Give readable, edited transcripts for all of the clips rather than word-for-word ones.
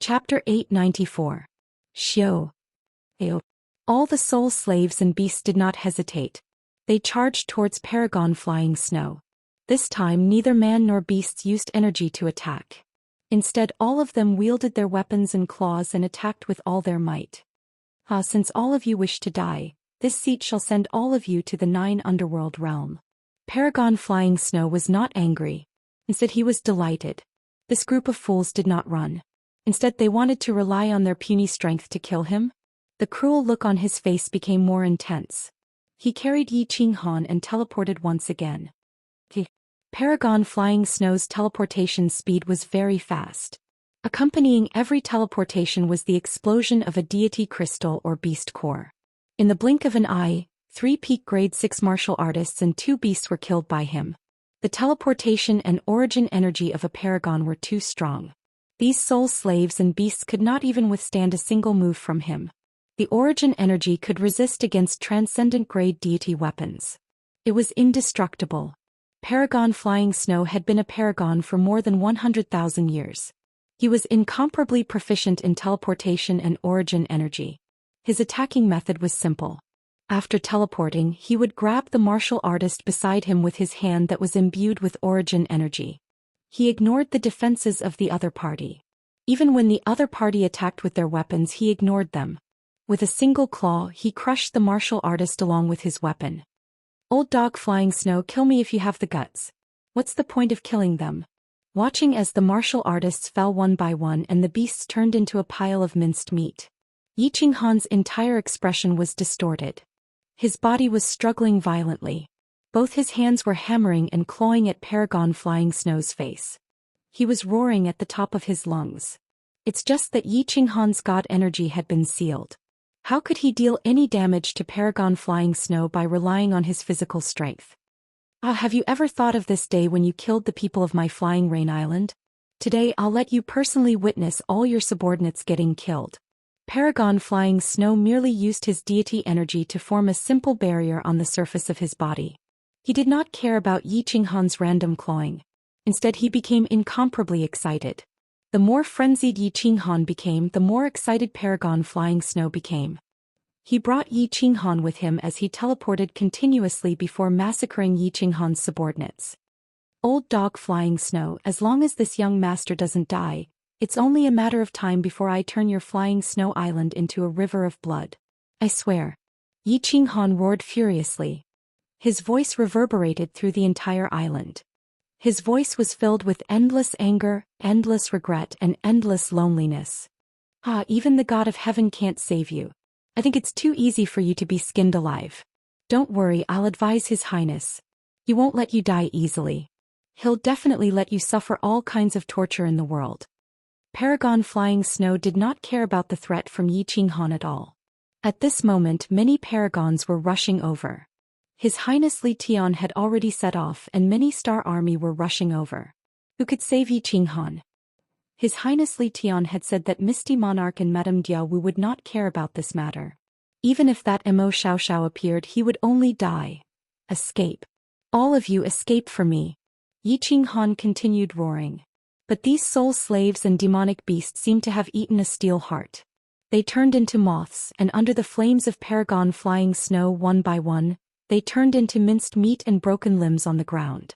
Chapter 894. Xiao. Ao. All the soul slaves and beasts did not hesitate. They charged towards Paragon Flying Snow. This time neither man nor beasts used energy to attack. Instead all of them wielded their weapons and claws and attacked with all their might. Since all of you wish to die, this seat shall send all of you to the 9 underworld realm. Paragon Flying Snow was not angry. Instead he was delighted. This group of fools did not run. Instead they wanted to rely on their puny strength to kill him. The cruel look on his face became more intense. He carried Yi Qinghan and teleported once again. Paragon Flying Snow's teleportation speed was very fast. Accompanying every teleportation was the explosion of a deity crystal or beast core. In the blink of an eye, 3 peak grade 6 martial artists and 2 beasts were killed by him. The teleportation and origin energy of a paragon were too strong. These soul slaves and beasts could not even withstand a single move from him. The origin energy could resist against transcendent grade deity weapons. It was indestructible. Paragon Flying Snow had been a paragon for more than 100,000 years. He was incomparably proficient in teleportation and origin energy. His attacking method was simple. After teleporting, he would grab the martial artist beside him with his hand that was imbued with origin energy. He ignored the defenses of the other party. Even when the other party attacked with their weapons, he ignored them. With a single claw, he crushed the martial artist along with his weapon. Old dog Flying Snow, kill me if you have the guts. What's the point of killing them? Watching as the martial artists fell one by one and the beasts turned into a pile of minced meat. Yi Qinghan's entire expression was distorted. His body was struggling violently. Both his hands were hammering and clawing at Paragon Flying Snow's face. He was roaring at the top of his lungs. It's just that Yi Qinghan's god energy had been sealed. How could he deal any damage to Paragon Flying Snow by relying on his physical strength? Have you ever thought of this day when you killed the people of my Flying Rain Island? Today I'll let you personally witness all your subordinates getting killed. Paragon Flying Snow merely used his deity energy to form a simple barrier on the surface of his body. He did not care about Yi Qinghan's random clawing. Instead he became incomparably excited. The more frenzied Yi Qinghan became, the more excited Paragon Flying Snow became. He brought Yi Qinghan with him as he teleported continuously before massacring Yi Qinghan's subordinates. Old dog Flying Snow, as long as this young master doesn't die, it's only a matter of time before I turn your Flying Snow Island into a river of blood. I swear. Yi Qinghan roared furiously. His voice reverberated through the entire island. His voice was filled with endless anger, endless regret, and endless loneliness. Even the god of heaven can't save you. I think it's too easy for you to be skinned alive. Don't worry, I'll advise His Highness. He won't let you die easily. He'll definitely let you suffer all kinds of torture in the world. Paragon Flying Snow did not care about the threat from Yi Qinghan at all. At this moment many paragons were rushing over. His Highness Li Tian had already set off and many star army were rushing over. Who could save Yi Qinghan? His Highness Li Tian had said that Misty Monarch and Madame Diaowu would not care about this matter. Even if that Mo Xiao appeared, he would only die. Escape. All of you escape from me. Yi Qinghan continued roaring. But these soul slaves and demonic beasts seemed to have eaten a steel heart. They turned into moths, and under the flames of Paragon Flying Snow, one by one, they turned into minced meat and broken limbs on the ground.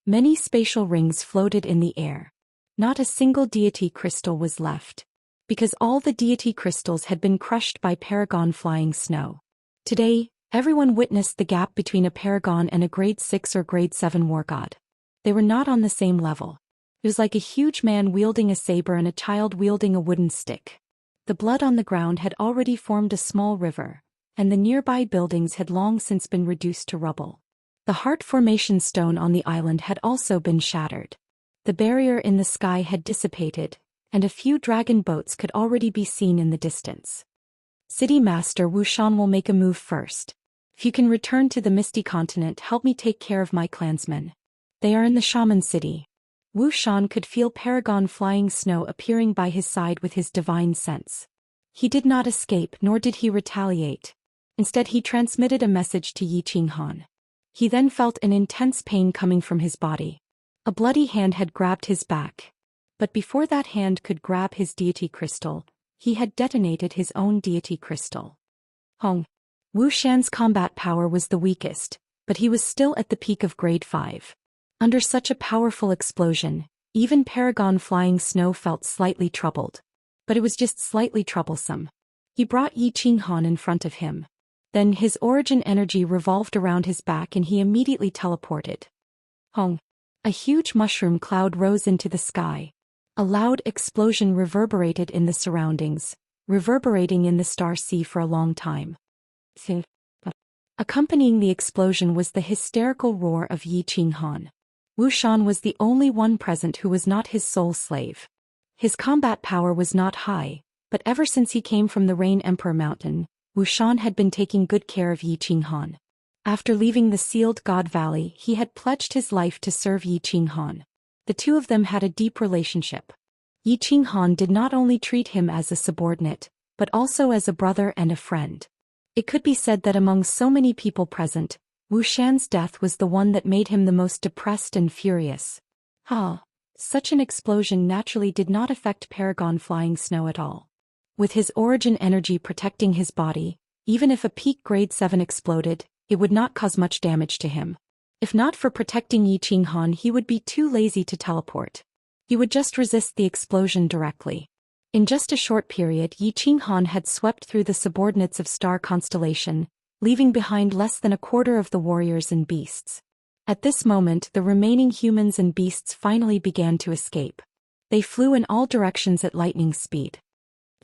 Many spatial rings floated in the air. Not a single deity crystal was left. Because all the deity crystals had been crushed by Paragon Flying Snow. Today, everyone witnessed the gap between a paragon and a grade 6 or grade 7 war god. They were not on the same level. It was like a huge man wielding a saber and a child wielding a wooden stick. The blood on the ground had already formed a small river, and the nearby buildings had long since been reduced to rubble. The heart formation stone on the island had also been shattered. The barrier in the sky had dissipated, and a few dragon boats could already be seen in the distance. City Master Wu Shan will make a move first. If you can return to the Misty Continent, help me take care of my clansmen. They are in the Shaman City. Wu Shan could feel Paragon Flying Snow appearing by his side with his divine sense. He did not escape nor did he retaliate. Instead he transmitted a message to Yi Qinghan. He then felt an intense pain coming from his body. A bloody hand had grabbed his back. But before that hand could grab his deity crystal, he had detonated his own deity crystal. Hong. Wu Xian's combat power was the weakest, but he was still at the peak of grade 5. Under such a powerful explosion, even Paragon Flying Snow felt slightly troubled. But it was just slightly troublesome. He brought Yi Qinghan in front of him. Then his origin energy revolved around his back and he immediately teleported. Hong. A huge mushroom cloud rose into the sky. A loud explosion reverberated in the surroundings, reverberating in the star sea for a long time. Accompanying the explosion was the hysterical roar of Yi Qinghan. Wu Xian was the only one present who was not his soul slave. His combat power was not high, but ever since he came from the Rain Emperor Mountain, Wu Xian had been taking good care of Yi Qinghan. After leaving the Sealed God Valley, he had pledged his life to serve Yi Qinghan. The two of them had a deep relationship. Yi Qinghan did not only treat him as a subordinate, but also as a brother and a friend. It could be said that among so many people present, Wu Xian's death was the one that made him the most depressed and furious. Such an explosion naturally did not affect Paragon Flying Snow at all. With his origin energy protecting his body, even if a peak grade 7 exploded, it would not cause much damage to him. If not for protecting Yi Qinghan, he would be too lazy to teleport. He would just resist the explosion directly. In just a short period, Yi Qinghan had swept through the subordinates of Star Constellation, leaving behind less than a quarter of the warriors and beasts. At this moment, the remaining humans and beasts finally began to escape. They flew in all directions at lightning speed.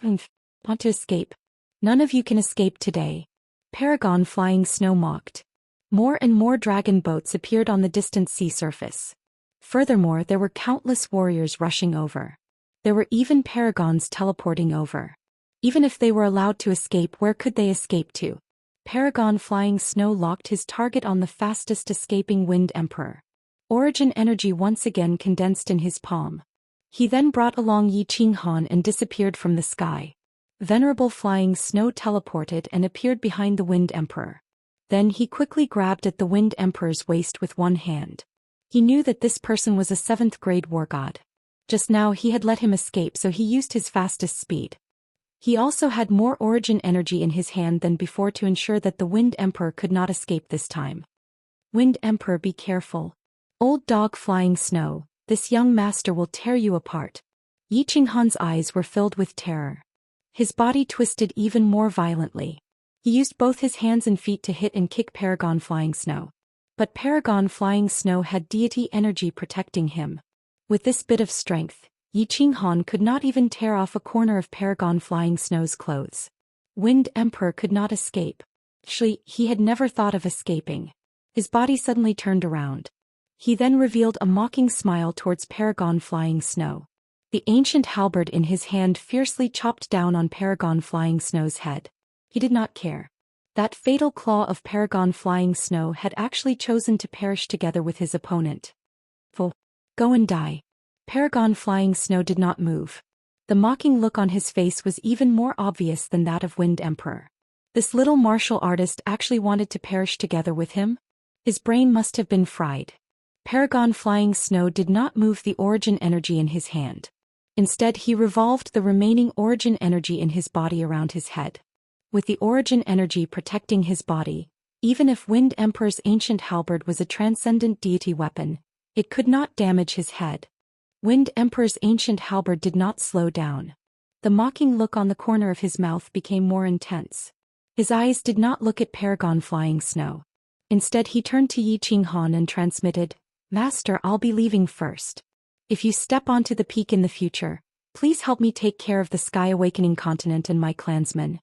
Want to escape? None of you can escape today. Paragon Flying Snow mocked. More and more dragon boats appeared on the distant sea surface. Furthermore, there were countless warriors rushing over. There were even paragons teleporting over. Even if they were allowed to escape, where could they escape to? Paragon Flying Snow locked his target on the fastest escaping Wind Emperor. Origin energy once again condensed in his palm. He then brought along Yi Qinghan and disappeared from the sky. Venerable Flying Snow teleported and appeared behind the Wind Emperor. Then he quickly grabbed at the Wind Emperor's waist with one hand. He knew that this person was a 7th grade war god. Just now he had let him escape, so he used his fastest speed. He also had more origin energy in his hand than before to ensure that the Wind Emperor could not escape this time. Wind Emperor, be careful. Old dog Flying Snow, this young master will tear you apart. Yi Qinghan's eyes were filled with terror. His body twisted even more violently. He used both his hands and feet to hit and kick Paragon Flying Snow. But Paragon Flying Snow had deity energy protecting him. With this bit of strength, Yi Qinghan could not even tear off a corner of Paragon Flying Snow's clothes. Wind Emperor could not escape. He had never thought of escaping. His body suddenly turned around. He then revealed a mocking smile towards Paragon Flying Snow. The ancient halberd in his hand fiercely chopped down on Paragon Flying Snow's head. He did not care. That fatal claw of Paragon Flying Snow had actually chosen to perish together with his opponent. Go and die. Paragon Flying Snow did not move. The mocking look on his face was even more obvious than that of Wind Emperor. This little martial artist actually wanted to perish together with him? His brain must have been fried. Paragon Flying Snow did not move the origin energy in his hand. Instead, he revolved the remaining origin energy in his body around his head. With the origin energy protecting his body, even if Wind Emperor's ancient halberd was a transcendent deity weapon, it could not damage his head. Wind Emperor's ancient halberd did not slow down. The mocking look on the corner of his mouth became more intense. His eyes did not look at Paragon Flying Snow. Instead, he turned to Yi Qinghan and transmitted, "Master, I'll be leaving first. If you step onto the peak in the future, please help me take care of the Sky Awakening continent and my clansmen."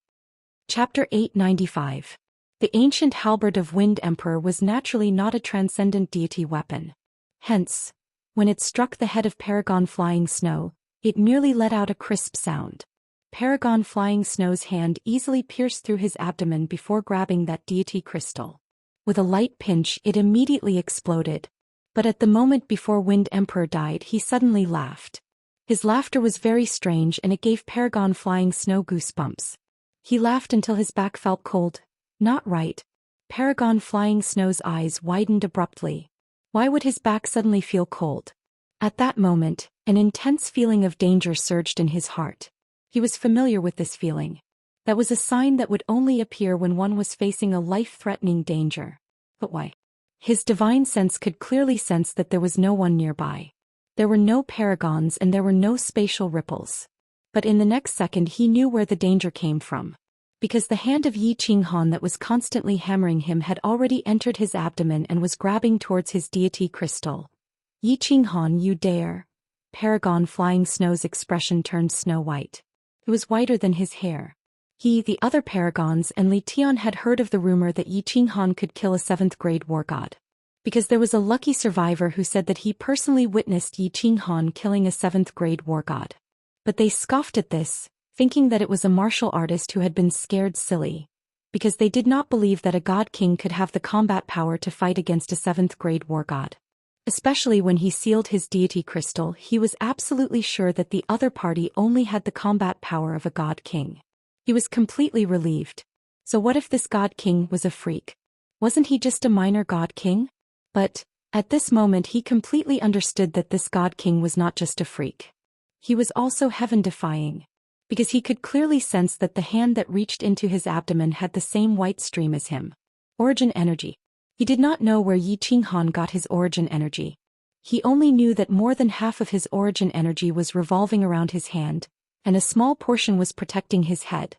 Chapter 895. The ancient halberd of Wind Emperor was naturally not a transcendent deity weapon. Hence, when it struck the head of Paragon Flying Snow, it merely let out a crisp sound. Paragon Flying Snow's hand easily pierced through his abdomen before grabbing that deity crystal. With a light pinch, it immediately exploded. But at the moment before Wind Emperor died, he suddenly laughed. His laughter was very strange and it gave Paragon Flying Snow goosebumps. He laughed until his back felt cold. Not right. Paragon Flying Snow's eyes widened abruptly. Why would his back suddenly feel cold? At that moment, An intense feeling of danger surged in his heart. He was familiar with this feeling. That was a sign that would only appear when one was facing a life-threatening danger. But why? His divine sense could clearly sense that there was no one nearby. There were no paragons and there were no spatial ripples. But in the next second he knew where the danger came from. Because the hand of Yi Qinghan that was constantly hammering him had already entered his abdomen and was grabbing towards his deity crystal. Yi Qinghan, you dare. Paragon Flying Snow's expression turned snow white. It was whiter than his hair. He, the other paragons, and Li Tian had heard of the rumor that Yi Qinghan could kill a 7th-grade war god. Because there was a lucky survivor who said that he personally witnessed Yi Qinghan killing a 7th-grade war god. But they scoffed at this, thinking that it was a martial artist who had been scared silly. Because they did not believe that a god king could have the combat power to fight against a 7th-grade war god. Especially when he sealed his deity crystal, he was absolutely sure that the other party only had the combat power of a god king. He was completely relieved. So what if this god king was a freak? Wasn't he just a minor god king? But, at this moment he completely understood that this god king was not just a freak. He was also heaven-defying. Because he could clearly sense that the hand that reached into his abdomen had the same white stream as him. Origin energy. He did not know where Yi Qinghan got his origin energy. He only knew that more than half of his origin energy was revolving around his hand, and a small portion was protecting his head.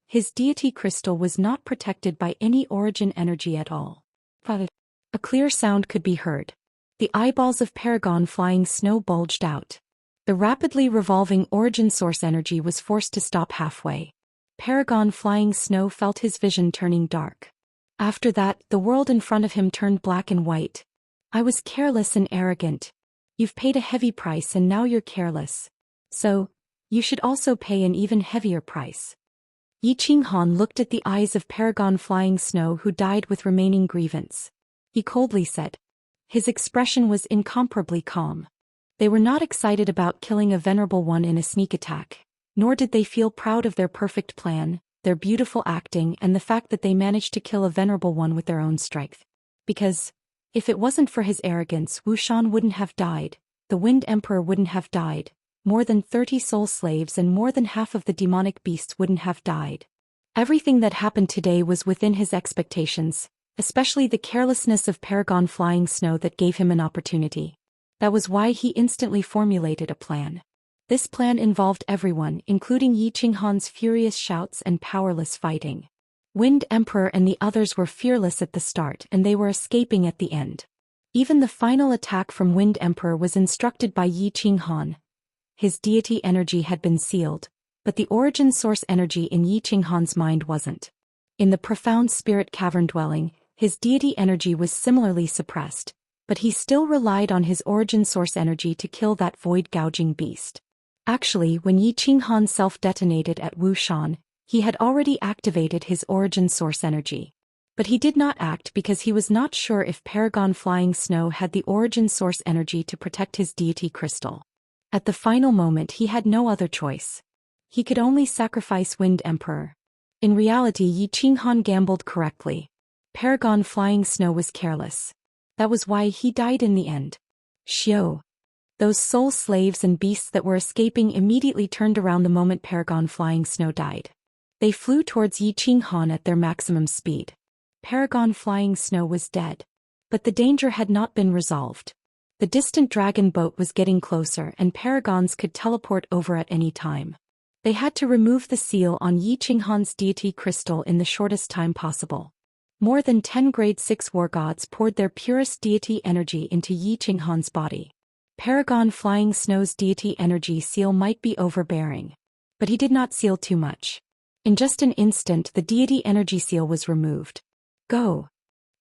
His deity crystal was not protected by any origin energy at all. A clear sound could be heard. The eyeballs of Paragon Flying Snow bulged out. The rapidly revolving origin source energy was forced to stop halfway. Paragon Flying Snow felt his vision turning dark. After that, the world in front of him turned black and white. I was careless and arrogant. You've paid a heavy price and now you're careless. So, you should also pay an even heavier price. Yi Qinghan looked at the eyes of Paragon Flying Snow who died with remaining grievance. He coldly said. His expression was incomparably calm. They were not excited about killing a venerable one in a sneak attack, nor did they feel proud of their perfect plan, their beautiful acting and the fact that they managed to kill a venerable one with their own strength. Because, if it wasn't for his arrogance, Wuxian wouldn't have died, the Wind Emperor wouldn't have died, more than 30 soul slaves and more than half of the demonic beasts wouldn't have died. Everything that happened today was within his expectations, especially the carelessness of Paragon Flying Snow that gave him an opportunity. That was why he instantly formulated a plan. This plan involved everyone, including Yi Qinghan's furious shouts and powerless fighting. Wind Emperor and the others were fearless at the start and they were escaping at the end. Even the final attack from Wind Emperor was instructed by Yi Qinghan. His deity energy had been sealed, but the origin source energy in Yi Qinghan's mind wasn't. In the profound spirit cavern dwelling, his deity energy was similarly suppressed, but he still relied on his origin source energy to kill that void-gouging beast. Actually, when Yi Qinghan self-detonated at Wuxian, he had already activated his origin source energy. But he did not act because he was not sure if Paragon Flying Snow had the origin source energy to protect his deity crystal. At the final moment he had no other choice. He could only sacrifice Wind Emperor. In reality, Yi Qinghan gambled correctly. Paragon Flying Snow was careless. That was why he died in the end. Xiao. Those soul slaves and beasts that were escaping immediately turned around the moment Paragon Flying Snow died. They flew towards Yi Qinghan at their maximum speed. Paragon Flying Snow was dead. But the danger had not been resolved. The distant dragon boat was getting closer and paragons could teleport over at any time. They had to remove the seal on Yi Qinghan's deity crystal in the shortest time possible. More than 10 grade 6 war gods poured their purest deity energy into Yi Qinghan's body. Paragon Flying Snow's deity energy seal might be overbearing. But he did not seal too much. In just an instant the deity energy seal was removed. Go!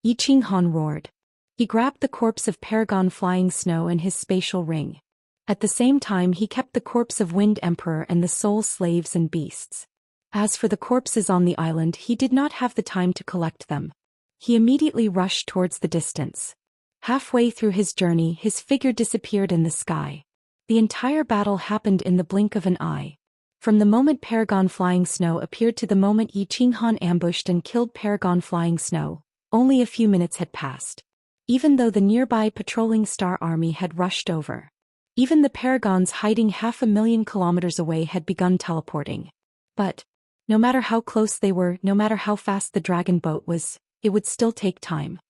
Yi Qinghan roared. He grabbed the corpse of Paragon Flying Snow and his spatial ring. At the same time he kept the corpse of Wind Emperor and the soul slaves and beasts. As for the corpses on the island, he did not have the time to collect them. He immediately rushed towards the distance. Halfway through his journey his figure disappeared in the sky. The entire battle happened in the blink of an eye. From the moment Paragon Flying Snow appeared to the moment Yi Qinghan ambushed and killed Paragon Flying Snow, only a few minutes had passed. Even though the nearby patrolling star army had rushed over. Even the paragons hiding 500,000 kilometers away had begun teleporting. But no matter how close they were, no matter how fast the dragon boat was, it would still take time.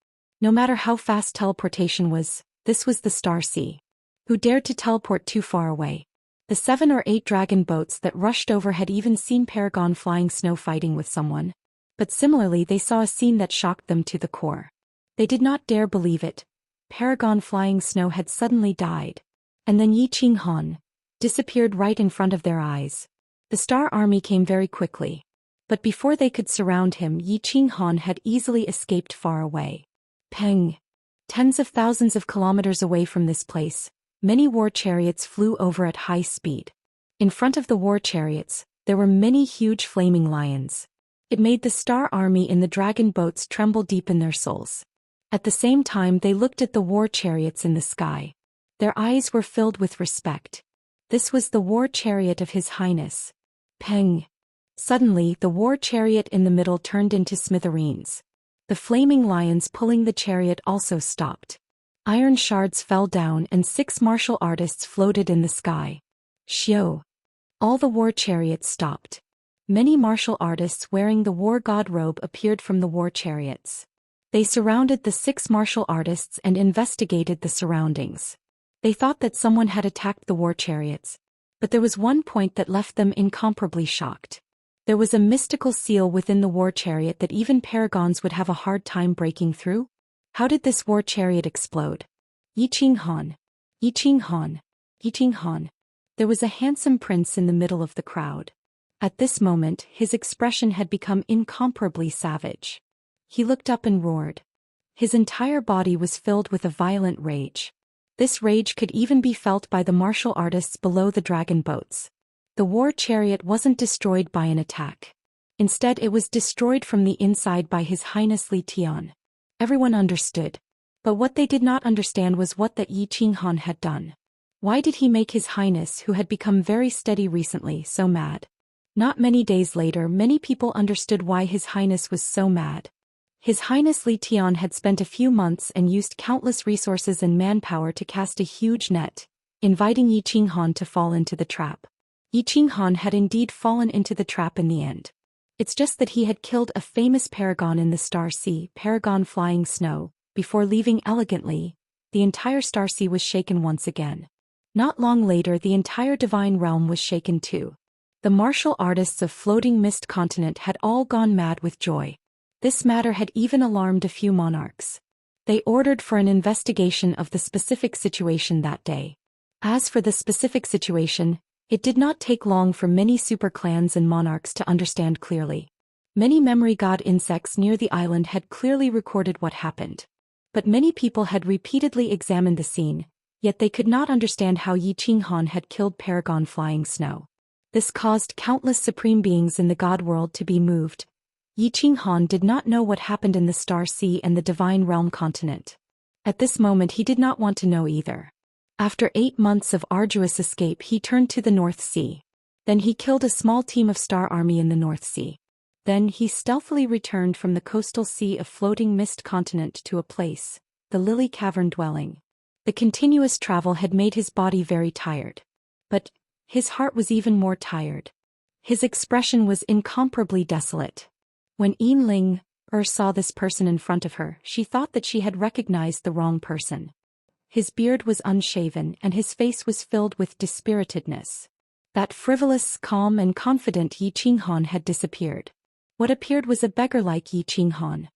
No matter how fast teleportation was, this was the Star Sea. Who dared to teleport too far away? The 7 or 8 dragon boats that rushed over had even seen Paragon Flying Snow fighting with someone. But similarly they saw a scene that shocked them to the core. They did not dare believe it. Paragon Flying Snow had suddenly died. And then Yi Qinghan disappeared right in front of their eyes. The Star Army came very quickly. But before they could surround him, Yi Qinghan had easily escaped far away. Peng! Tens of thousands of kilometers away from this place, many war chariots flew over at high speed. In front of the war chariots, there were many huge flaming lions. It made the Star Army in the dragon boats tremble deep in their souls. At the same time they looked at the war chariots in the sky. Their eyes were filled with respect. This was the war chariot of His Highness. Peng! Suddenly the war chariot in the middle turned into smithereens. The flaming lions pulling the chariot also stopped. Iron shards fell down and 6 martial artists floated in the sky. Xiao! All the war chariots stopped. Many martial artists wearing the war god robe appeared from the war chariots. They surrounded the 6 martial artists and investigated the surroundings. They thought that someone had attacked the war chariots. But there was one point that left them incomparably shocked. There was a mystical seal within the war chariot that even paragons would have a hard time breaking through. How did this war chariot explode? Yi Qinghan! Yi Qinghan! Yi Qinghan! There was a handsome prince in the middle of the crowd. At this moment, his expression had become incomparably savage. He looked up and roared. His entire body was filled with a violent rage. This rage could even be felt by the martial artists below the dragon boats. The war chariot wasn't destroyed by an attack. Instead it was destroyed from the inside by His Highness Li Tian. Everyone understood. But what they did not understand was what that Yi Qinghan had done. Why did he make His Highness, who had become very steady recently, so mad? Not many days later, many people understood why His Highness was so mad. His Highness Li Tian had spent a few months and used countless resources and manpower to cast a huge net, inviting Yi Qinghan to fall into the trap. Yi Qinghan had indeed fallen into the trap in the end. It's just that he had killed a famous paragon in the Star Sea, Paragon Flying Snow. Before leaving elegantly, the entire Star Sea was shaken once again. Not long later the entire Divine Realm was shaken too. The martial artists of Floating Mist Continent had all gone mad with joy. This matter had even alarmed a few monarchs. They ordered for an investigation of the specific situation that day. As for the specific situation, it did not take long for many super clans and monarchs to understand clearly. Many memory god insects near the island had clearly recorded what happened. But many people had repeatedly examined the scene, yet they could not understand how Yi Qinghan had killed Paragon Flying Snow. This caused countless supreme beings in the god world to be moved. Yi Qinghan did not know what happened in the Star Sea and the Divine Realm continent. At this moment he did not want to know either. After 8 months of arduous escape he turned to the North Sea. Then he killed a small team of Star Army in the North Sea. Then he stealthily returned from the coastal sea of Floating Mist Continent to a place, the Lily Cavern dwelling. The continuous travel had made his body very tired. But his heart was even more tired. His expression was incomparably desolate. When Yinling saw this person in front of her, she thought that she had recognized the wrong person. His beard was unshaven and his face was filled with dispiritedness. That frivolous, calm and confident Yi Qinghan had disappeared. What appeared was a beggar-like Yi Qinghan.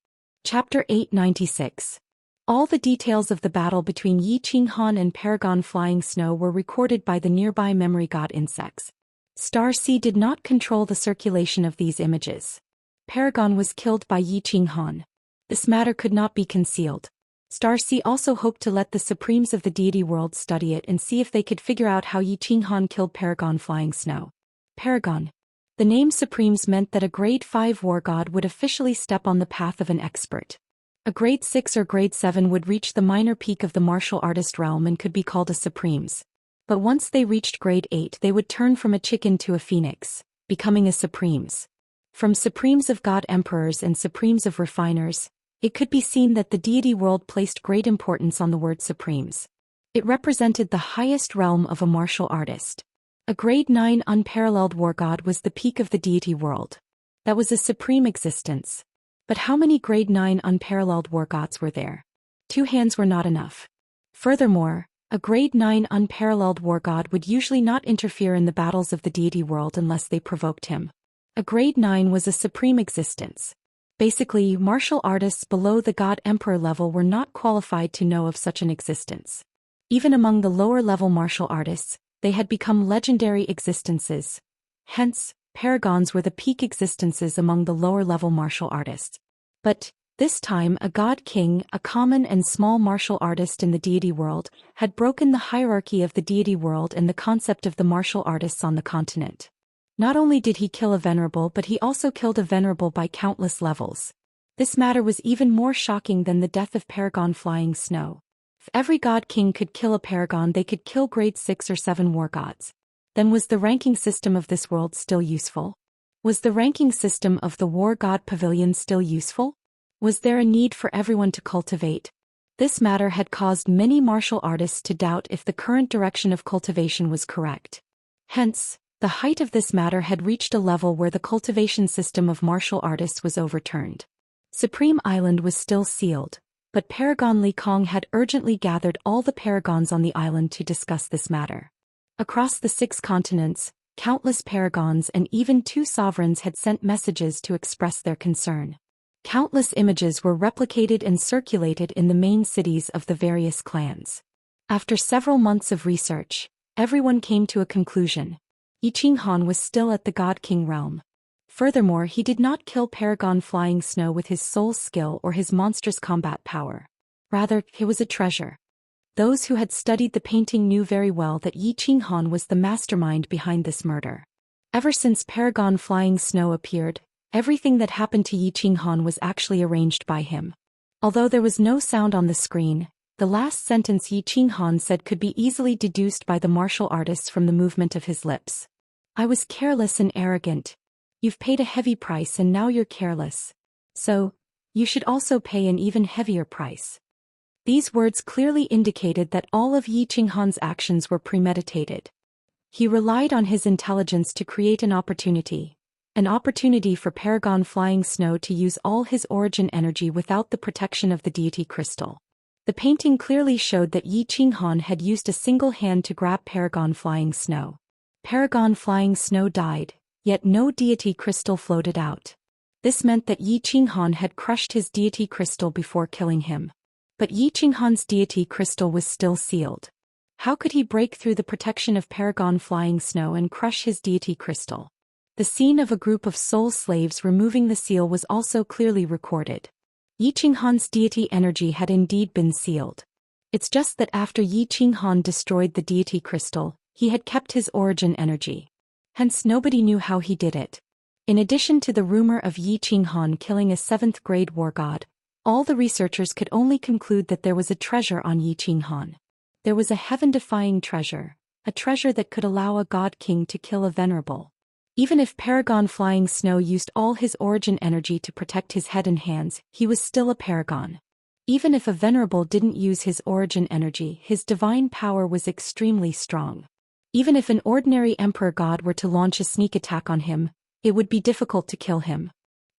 Chapter 896. All the details of the battle between Yi Qinghan and Paragon Flying Snow were recorded by the nearby memory god insects. Star Sea did not control the circulation of these images. Paragon was killed by Yi Qinghan. This matter could not be concealed. Star Sea also hoped to let the supremes of the deity world study it and see if they could figure out how Yi Qinghan killed Paragon Flying Snow. Paragon. The name Supremes meant that a grade 5 war god would officially step on the path of an expert. A grade 6 or grade 7 would reach the minor peak of the martial artist realm and could be called a Supremes. But once they reached grade 8 they would turn from a chicken to a phoenix, becoming a Supremes. From Supremes of God Emperors and Supremes of Refiners, it could be seen that the deity world placed great importance on the word Supremes. It represented the highest realm of a martial artist. A grade 9 unparalleled war god was the peak of the deity world. That was a supreme existence. But how many grade 9 unparalleled war gods were there? 2 hands were not enough. Furthermore, a grade 9 unparalleled war god would usually not interfere in the battles of the deity world unless they provoked him. A grade 9 was a supreme existence. Basically, martial artists below the god emperor level were not qualified to know of such an existence. Even among the lower-level martial artists, they had become legendary existences. Hence, paragons were the peak existences among the lower-level martial artists. But, this time a god king, a common and small martial artist in the deity world, had broken the hierarchy of the deity world and the concept of the martial artists on the continent. Not only did he kill a venerable, but he also killed a venerable by countless levels. This matter was even more shocking than the death of Paragon Flying Snow. If every god king could kill a paragon, they could kill grade 6 or 7 war gods. Then was the ranking system of this world still useful? Was the ranking system of the war god pavilion still useful? Was there a need for everyone to cultivate? This matter had caused many martial artists to doubt if the current direction of cultivation was correct. Hence, the height of this matter had reached a level where the cultivation system of martial artists was overturned. Supreme Island was still sealed, but Paragon Li Kong had urgently gathered all the paragons on the island to discuss this matter. Across the 6 continents, countless paragons and even 2 sovereigns had sent messages to express their concern. Countless images were replicated and circulated in the main cities of the various clans. After several months of research, everyone came to a conclusion. Yi Qinghan was still at the God King realm. Furthermore, he did not kill Paragon Flying Snow with his soul skill or his monstrous combat power. Rather, it was a treasure. Those who had studied the painting knew very well that Yi Qinghan was the mastermind behind this murder. Ever since Paragon Flying Snow appeared, everything that happened to Yi Qinghan was actually arranged by him. Although there was no sound on the screen, the last sentence Yi Qinghan said could be easily deduced by the martial artists from the movement of his lips. I was careless and arrogant. You've paid a heavy price and now you're careless. So, you should also pay an even heavier price. These words clearly indicated that all of Yi Qinghan's actions were premeditated. He relied on his intelligence to create an opportunity for Paragon Flying Snow to use all his origin energy without the protection of the deity crystal. The painting clearly showed that Yi Qinghan had used a single hand to grab Paragon Flying Snow. Paragon Flying Snow died, yet no deity crystal floated out. This meant that Yi Qinghan had crushed his deity crystal before killing him. But Yi Qinghan's deity crystal was still sealed. How could he break through the protection of Paragon Flying Snow and crush his deity crystal? The scene of a group of soul slaves removing the seal was also clearly recorded. Yi Qinghan's deity energy had indeed been sealed. It's just that after Yi Qinghan destroyed the deity crystal, he had kept his origin energy. Hence nobody knew how he did it. In addition to the rumor of Yi Qinghan killing a 7th grade war god, all the researchers could only conclude that there was a treasure on Yi Qinghan. There was a heaven-defying treasure, a treasure that could allow a god king to kill a venerable. Even if Paragon Flying Snow used all his origin energy to protect his head and hands, he was still a paragon. Even if a venerable didn't use his origin energy, his divine power was extremely strong. Even if an ordinary emperor god were to launch a sneak attack on him, it would be difficult to kill him.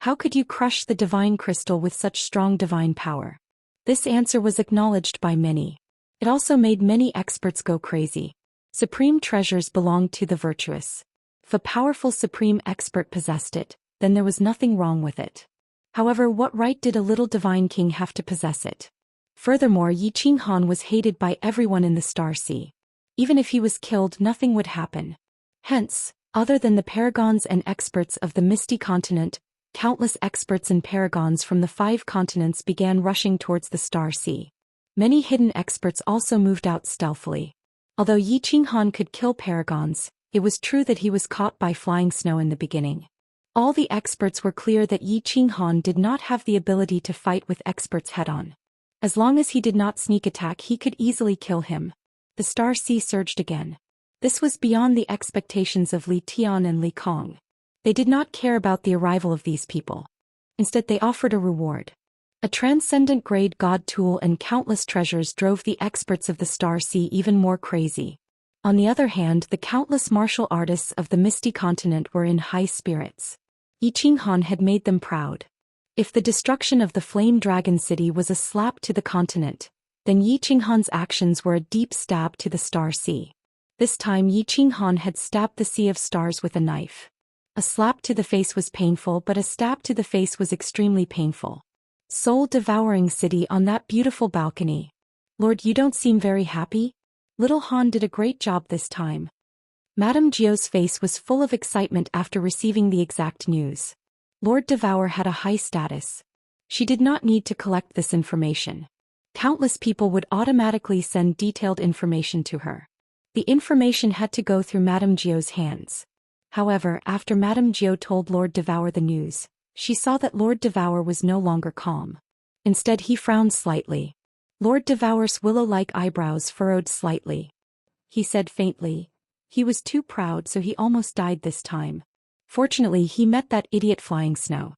How could you crush the divine crystal with such strong divine power? This answer was acknowledged by many. It also made many experts go crazy. Supreme treasures belonged to the virtuous. If a powerful supreme expert possessed it, then there was nothing wrong with it. However, what right did a little divine king have to possess it? Furthermore, Yi Qinghan was hated by everyone in the Star Sea. Even if he was killed, nothing would happen. Hence, other than the paragons and experts of the Misty Continent, countless experts and paragons from the 5 continents began rushing towards the Star Sea. Many hidden experts also moved out stealthily. Although Yi Qinghan could kill paragons, it was true that he was caught by Flying Snow in the beginning. All the experts were clear that Yi Qinghan did not have the ability to fight with experts head-on. As long as he did not sneak attack, he could easily kill him. The Star Sea surged again. This was beyond the expectations of Li Tian and Li Kong. They did not care about the arrival of these people. Instead, they offered a reward. A transcendent-grade god tool and countless treasures drove the experts of the Star Sea even more crazy. On the other hand, the countless martial artists of the Misty Continent were in high spirits. Yi Qinghan had made them proud. If the destruction of the Flame Dragon City was a slap to the continent, then Yi Qinghan's actions were a deep stab to the Star Sea. This time Yi Qinghan had stabbed the Sea of Stars with a knife. A slap to the face was painful, but a stab to the face was extremely painful. Soul-devouring city on that beautiful balcony. Lord, you don't seem very happy? Little Han did a great job this time. Madame Jiao's face was full of excitement after receiving the exact news. Lord Devour had a high status. She did not need to collect this information. Countless people would automatically send detailed information to her. The information had to go through Madame Jiao's hands. However, after Madame Jiao told Lord Devour the news, she saw that Lord Devour was no longer calm. Instead, he frowned slightly. Lord Devour's willow-like eyebrows furrowed slightly. He said faintly, he was too proud, so he almost died this time. Fortunately, he met that idiot Flying Snow.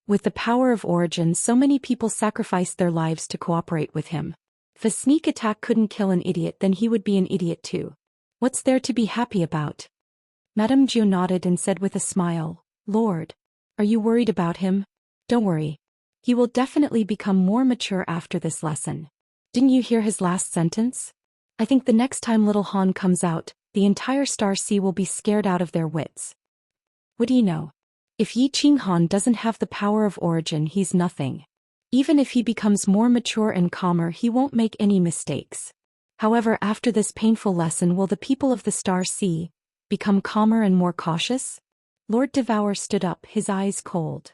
With the power of origin, so many people sacrificed their lives to cooperate with him. If a sneak attack couldn't kill an idiot, then he would be an idiot too. What's there to be happy about? Madame Jiao nodded and said with a smile, Lord, are you worried about him? Don't worry. He will definitely become more mature after this lesson. Didn't you hear his last sentence? I think the next time little Han comes out, the entire Star Sea will be scared out of their wits. What do you know? If Yi Qinghan doesn't have the power of origin, he's nothing. Even if he becomes more mature and calmer, he won't make any mistakes. However, after this painful lesson, will the people of the Star Sea become calmer and more cautious? Lord Devour stood up, his eyes cold.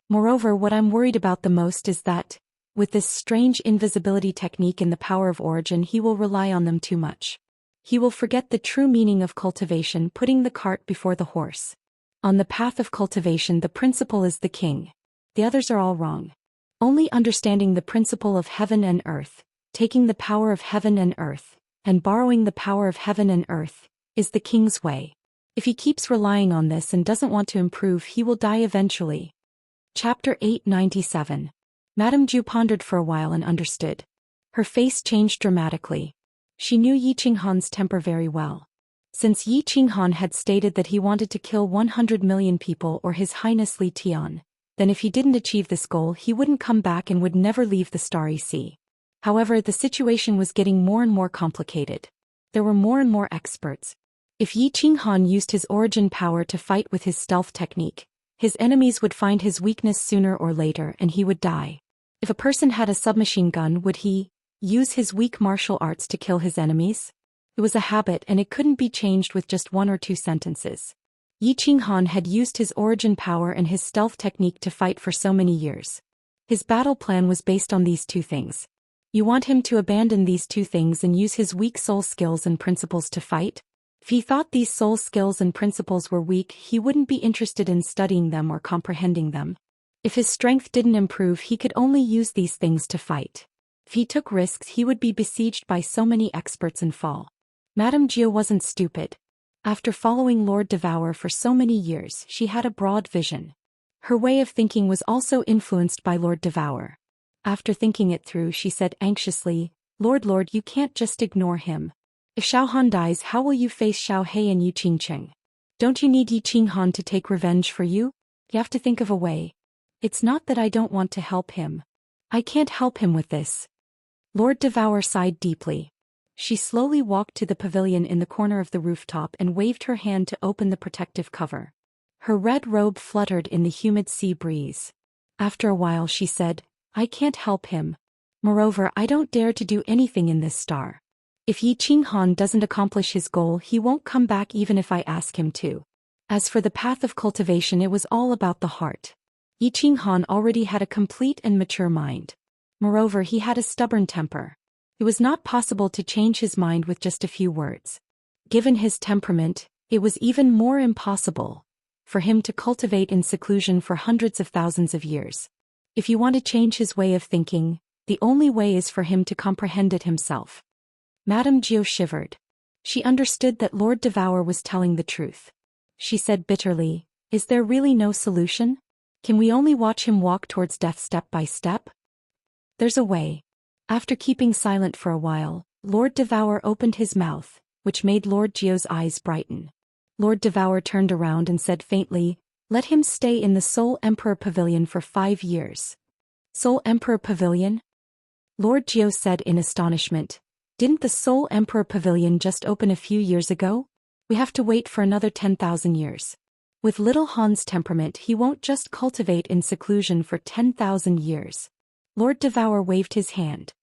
Moreover, what I'm worried about the most is that, with this strange invisibility technique and the power of origin, he will rely on them too much. He will forget the true meaning of cultivation, putting the cart before the horse. On the path of cultivation, the principle is the king. The others are all wrong. Only understanding the principle of heaven and earth, taking the power of heaven and earth, and borrowing the power of heaven and earth, is the king's way. If he keeps relying on this and doesn't want to improve, he will die eventually. Chapter 897. Madame Jiao pondered for a while and understood. Her face changed dramatically. She knew Yi Qinghan's temper very well. Since Yi Qinghan had stated that he wanted to kill 100 million people or His Highness Li Tian, then if he didn't achieve this goal, he wouldn't come back and would never leave the Starry Sea. However, the situation was getting more and more complicated. There were more and more experts. If Yi Qinghan used his origin power to fight with his stealth technique, his enemies would find his weakness sooner or later and he would die. If a person had a submachine gun, would he use his weak martial arts to kill his enemies? It was a habit and it couldn't be changed with just one or two sentences. Yi Qinghan had used his origin power and his stealth technique to fight for so many years. His battle plan was based on these two things. You want him to abandon these two things and use his weak soul skills and principles to fight? If he thought these soul skills and principles were weak, he wouldn't be interested in studying them or comprehending them. If his strength didn't improve, he could only use these things to fight. If he took risks, he would be besieged by so many experts and fall. Madame Jiao wasn't stupid. After following Lord Devour for so many years, she had a broad vision. Her way of thinking was also influenced by Lord Devour. After thinking it through, she said anxiously, Lord, you can't just ignore him. If Xiaohan dies, how will you face Xiao He and Yu Qingcheng? Don't you need Yi Qinghan to take revenge for you? You have to think of a way. It's not that I don't want to help him. I can't help him with this. Lord Devour sighed deeply. She slowly walked to the pavilion in the corner of the rooftop and waved her hand to open the protective cover. Her red robe fluttered in the humid sea breeze. After a while she said, I can't help him. Moreover, I don't dare to do anything in this star. If Yi Qinghan doesn't accomplish his goal, he won't come back even if I ask him to. As for the path of cultivation, it was all about the heart. Yi Qinghan already had a complete and mature mind. Moreover, he had a stubborn temper. It was not possible to change his mind with just a few words. Given his temperament, it was even more impossible for him to cultivate in seclusion for hundreds of thousands of years. If you want to change his way of thinking, the only way is for him to comprehend it himself. Madame Jiao shivered. She understood that Lord Devour was telling the truth. She said bitterly, Is there really no solution? Can we only watch him walk towards death step by step? There's a way. After keeping silent for a while, Lord Devour opened his mouth, which made Lord Jiu's eyes brighten. Lord Devour turned around and said faintly, "Let him stay in the Soul Emperor Pavilion for 5 years." Soul Emperor Pavilion? Lord Jiu said in astonishment. Didn't the Soul Emperor Pavilion just open a few years ago? We have to wait for another 10,000 years. With little Han's temperament, he won't just cultivate in seclusion for 10,000 years. Lord Devour waved his hand.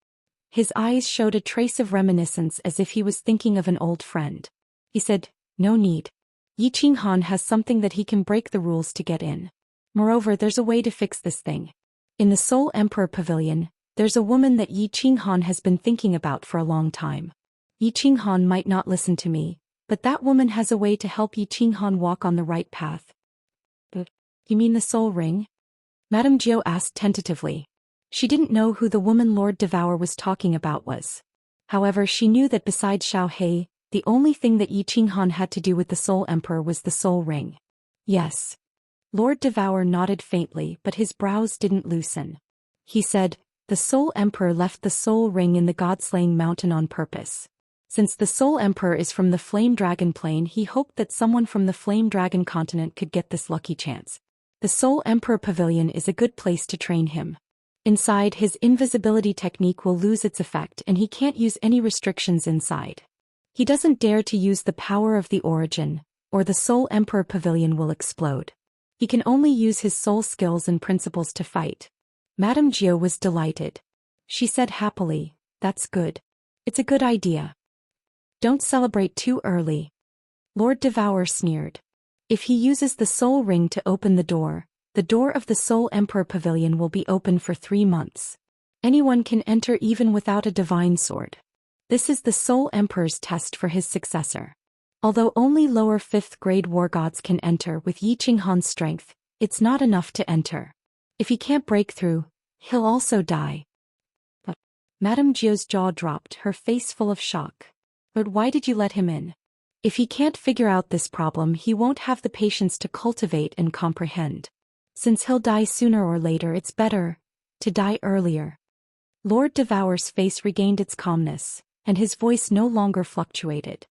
His eyes showed a trace of reminiscence as if he was thinking of an old friend. He said, "No need. Yi Qinghan has something that he can break the rules to get in. Moreover, there's a way to fix this thing. In the Soul Emperor Pavilion, there's a woman that Yi Qinghan has been thinking about for a long time. Yi Qinghan might not listen to me, but that woman has a way to help Yi Qinghan walk on the right path." "You mean the soul ring?" Madame Jiu asked tentatively. She didn't know who the woman Lord Devour was talking about was. However, she knew that besides Xiao He, the only thing that Yi Qinghan had to do with the Soul Emperor was the soul ring. Yes. Lord Devour nodded faintly, but his brows didn't loosen. He said, "The Soul Emperor left the soul ring in the God-slaying mountain on purpose. Since the Soul Emperor is from the Flame Dragon plane, he hoped that someone from the Flame Dragon continent could get this lucky chance. The Soul Emperor Pavilion is a good place to train him. Inside, his invisibility technique will lose its effect and he can't use any restrictions inside. He doesn't dare to use the power of the origin, or the Soul Emperor Pavilion will explode. He can only use his soul skills and principles to fight." Madame Jiu was delighted. She said happily, "That's good. It's a good idea. Don't celebrate too early." Lord Devour sneered. "If he uses the soul ring to open the door of the Soul Emperor Pavilion will be open for 3 months. Anyone can enter even without a divine sword. This is the Soul Emperor's test for his successor. Although only lower 5th grade war gods can enter with Yi Qinghan's strength, it's not enough to enter. If he can't break through, he'll also die." But Madame Jiu's jaw dropped, her face full of shock. "But why did you let him in? If he can't figure out this problem, he won't have the patience to cultivate and comprehend. Since he'll die sooner or later, it's better to die earlier." Lord Devour's face regained its calmness, and his voice no longer fluctuated.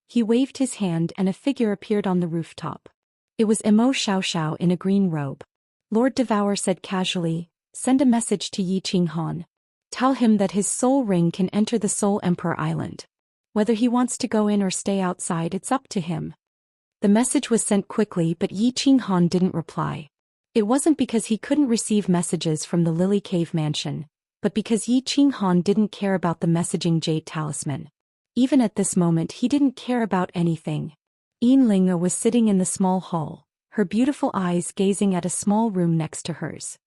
He waved his hand and a figure appeared on the rooftop. It was Imo Xiao in a green robe. Lord Devour said casually, "Send a message to Yi Qinghan. Tell him that his soul ring can enter the Soul Emperor Island. Whether he wants to go in or stay outside, it's up to him." The message was sent quickly, but Yi Qinghan didn't reply. It wasn't because he couldn't receive messages from the Lily Cave Mansion, but because Yi Qinghan didn't care about the messaging jade talisman. Even at this moment, he didn't care about anything. Yinlinga was sitting in the small hall, her beautiful eyes gazing at a small room next to hers.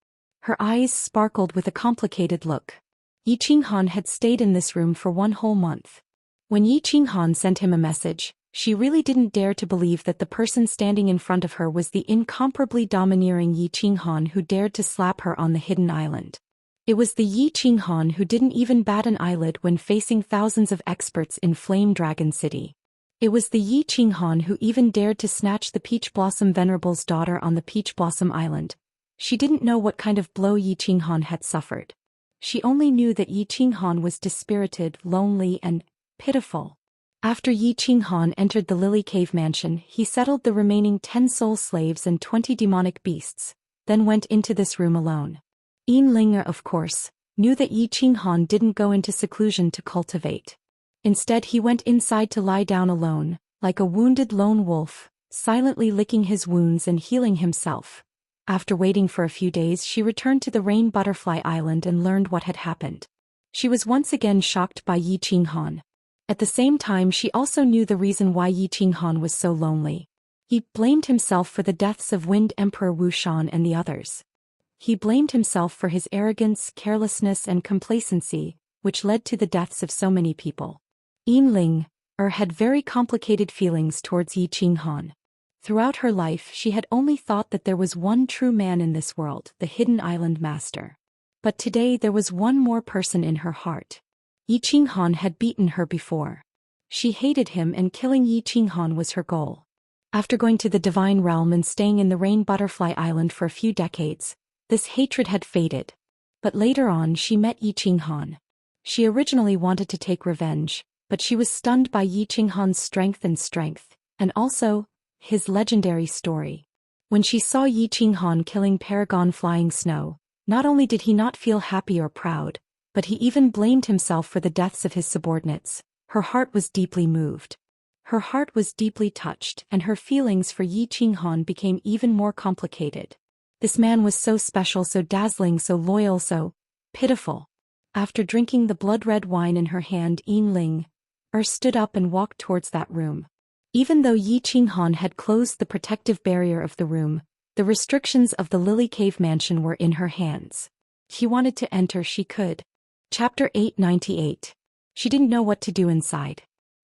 Her eyes sparkled with a complicated look. Yi Qinghan had stayed in this room for 1 whole month. When Yi Qinghan sent him a message, she really didn't dare to believe that the person standing in front of her was the incomparably domineering Yi Qinghan who dared to slap her on the hidden island. It was the Yi Qinghan who didn't even bat an eyelid when facing thousands of experts in Flame Dragon City. It was the Yi Qinghan who even dared to snatch the Peach Blossom Venerable's daughter on the Peach Blossom Island. She didn't know what kind of blow Yi Qinghan had suffered. She only knew that Yi Qinghan was dispirited, lonely, and pitiful. After Yi Qinghan entered the Lily Cave Mansion, he settled the remaining 10 soul slaves and 20 demonic beasts, then went into this room alone. Yinlinga, of course, knew that Yi Qinghan didn't go into seclusion to cultivate. Instead, he went inside to lie down alone, like a wounded lone wolf, silently licking his wounds and healing himself. After waiting for a few days, she returned to the Rain Butterfly Island and learned what had happened. She was once again shocked by Yi Qinghan. At the same time, she also knew the reason why Yi Qinghan was so lonely. He blamed himself for the deaths of Wind Emperor Wuxian and the others. He blamed himself for his arrogance, carelessness, and complacency, which led to the deaths of so many people. Yinling had very complicated feelings towards Yi Qinghan. Throughout her life, she had only thought that there was one true man in this world, the Hidden Island Master. But today there was one more person in her heart. Yi Qinghan had beaten her before. She hated him, and killing Yi Qinghan was her goal. After going to the Divine Realm and staying in the Rain Butterfly Island for a few decades, this hatred had faded. But later on she met Yi Qinghan. She originally wanted to take revenge, but she was stunned by Yi Qinghan's strength, and also his legendary story. When she saw Yi Qinghan killing Paragon Flying Snow, not only did he not feel happy or proud, but he even blamed himself for the deaths of his subordinates. Her heart was deeply moved. Her heart was deeply touched, and her feelings for Yi Qinghan became even more complicated. This man was so special, so dazzling, so loyal, so pitiful. After drinking the blood-red wine in her hand, Yin stood up and walked towards that room. Even though Yi Qinghan had closed the protective barrier of the room, the restrictions of the Lily Cave mansion were in her hands. She wanted to enter, she could. Chapter 898. She didn't know what to do inside.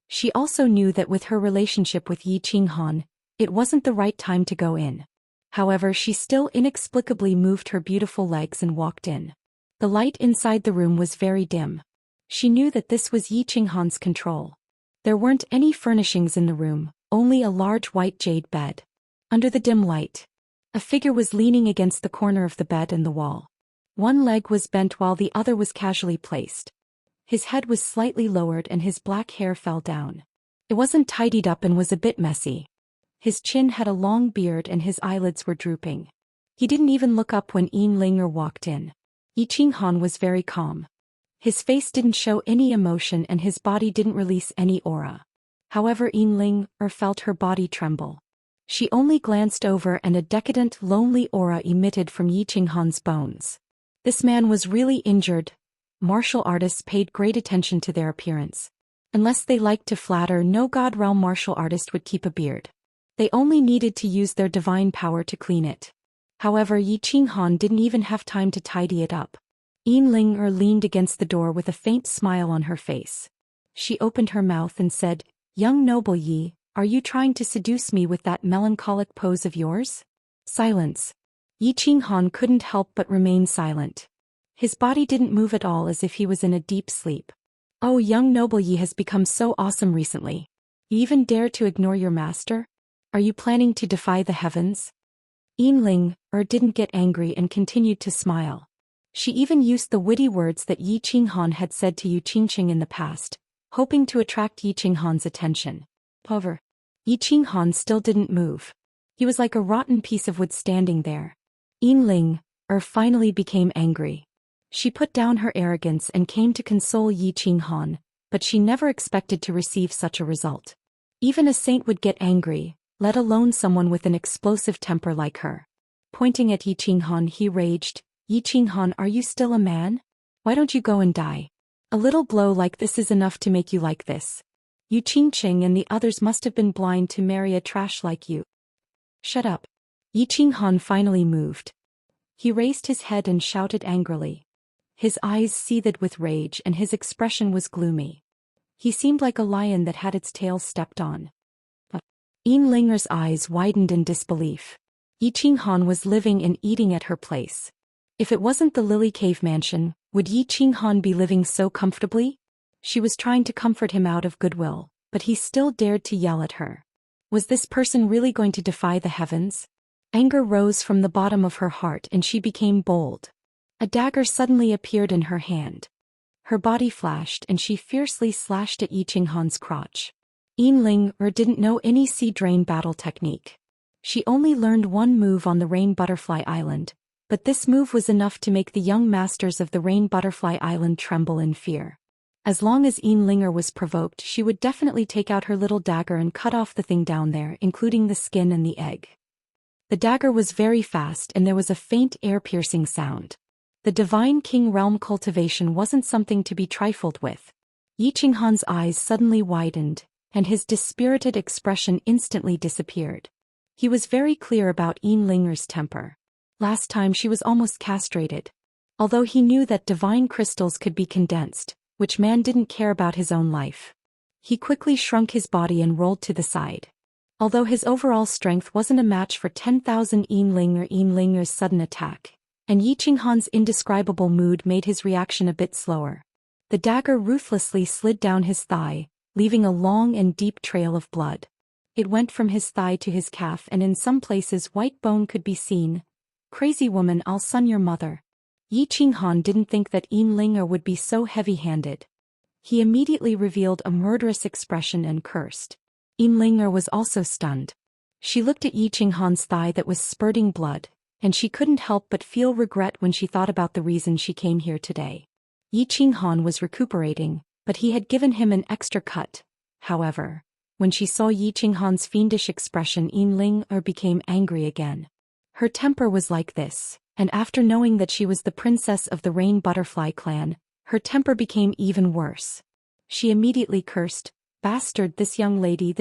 She also knew that with her relationship with Yi Qinghan, it wasn't the right time to go in. However, she still inexplicably moved her beautiful legs and walked in. The light inside the room was very dim. She knew that this was Yi Qinghan's control. There weren't any furnishings in the room, only a large white jade bed. Under the dim light, a figure was leaning against the corner of the bed and the wall. One leg was bent while the other was casually placed. His head was slightly lowered and his black hair fell down. It wasn't tidied up and was a bit messy. His chin had a long beard and his eyelids were drooping. He didn't even look up when Yin walked in. Yi Qinghan was very calm. His face didn't show any emotion and his body didn't release any aura. However, Yin felt her body tremble. She only glanced over and a decadent, lonely aura emitted from Yi Qinghan's bones. This man was really injured. Martial artists paid great attention to their appearance. Unless they liked to flatter, no God realm martial artist would keep a beard. They only needed to use their divine power to clean it. However, Yi Qinghan didn't even have time to tidy it up. Yin leaned against the door with a faint smile on her face. She opened her mouth and said, "Young noble Yi, are you trying to seduce me with that melancholic pose of yours?" Silence. Yi Qinghan couldn't help but remain silent. His body didn't move at all, as if he was in a deep sleep. "Oh, young noble Yi has become so awesome recently. You even dare to ignore your master? Are you planning to defy the heavens?" Yin didn't get angry and continued to smile. She even used the witty words that Yi Qinghan had said to Yu Qingqing in the past, hoping to attract Yi Qinghan's attention. However, Yi Qinghan still didn't move. He was like a rotten piece of wood standing there. Yin finally became angry. She put down her arrogance and came to console Yi Qinghan, but she never expected to receive such a result. Even a saint would get angry, let alone someone with an explosive temper like her. Pointing at Yi Qinghan, he raged, "Yi Qinghan, are you still a man? Why don't you go and die? A little blow like this is enough to make you like this. Yu Qingqing and the others must have been blind to marry a trash like you." "Shut up." Yi Qinghan finally moved. He raised his head and shouted angrily. His eyes seethed with rage and his expression was gloomy. He seemed like a lion that had its tail stepped on. Yin eyes widened in disbelief. Yi Qinghan was living and eating at her place. If it wasn't the Lily Cave mansion, would Yi Qinghan be living so comfortably? She was trying to comfort him out of goodwill, but he still dared to yell at her. Was this person really going to defy the heavens? Anger rose from the bottom of her heart and she became bold. A dagger suddenly appeared in her hand. Her body flashed and she fiercely slashed at Yi Qinghan's crotch. Yin didn't know any sea drain battle technique. She only learned one move on the Rain Butterfly Island, but this move was enough to make the young masters of the Rain Butterfly Island tremble in fear. As long as Yin was provoked, she would definitely take out her little dagger and cut off the thing down there, including the skin and the egg. The dagger was very fast and there was a faint ear-piercing sound. The Divine King Realm cultivation wasn't something to be trifled with. Yi Qinghan's eyes suddenly widened, and his dispirited expression instantly disappeared. He was very clear about Yin's temper. Last time she was almost castrated. Although he knew that divine crystals could be condensed, which man didn't care about his own life. He quickly shrunk his body and rolled to the side. Although his overall strength wasn't a match for 10,000 Yin's sudden attack, and Yi Qinghan's indescribable mood made his reaction a bit slower. The dagger ruthlessly slid down his thigh, leaving a long and deep trail of blood. It went from his thigh to his calf and in some places white bone could be seen. "Crazy woman, I'll sun your mother." Yi Qinghan didn't think that Linger would be so heavy-handed. He immediately revealed a murderous expression and cursed. Linger was also stunned. She looked at Yi Qinghan's thigh that was spurting blood, and she couldn't help but feel regret when she thought about the reason she came here today. Yi Qinghan was recuperating, but he had given him an extra cut. However, when she saw Yi Qinghan's fiendish expression, Linger became angry again. Her temper was like this, and after knowing that she was the princess of the Rain Butterfly clan, her temper became even worse. She immediately cursed, "Bastard, this young lady,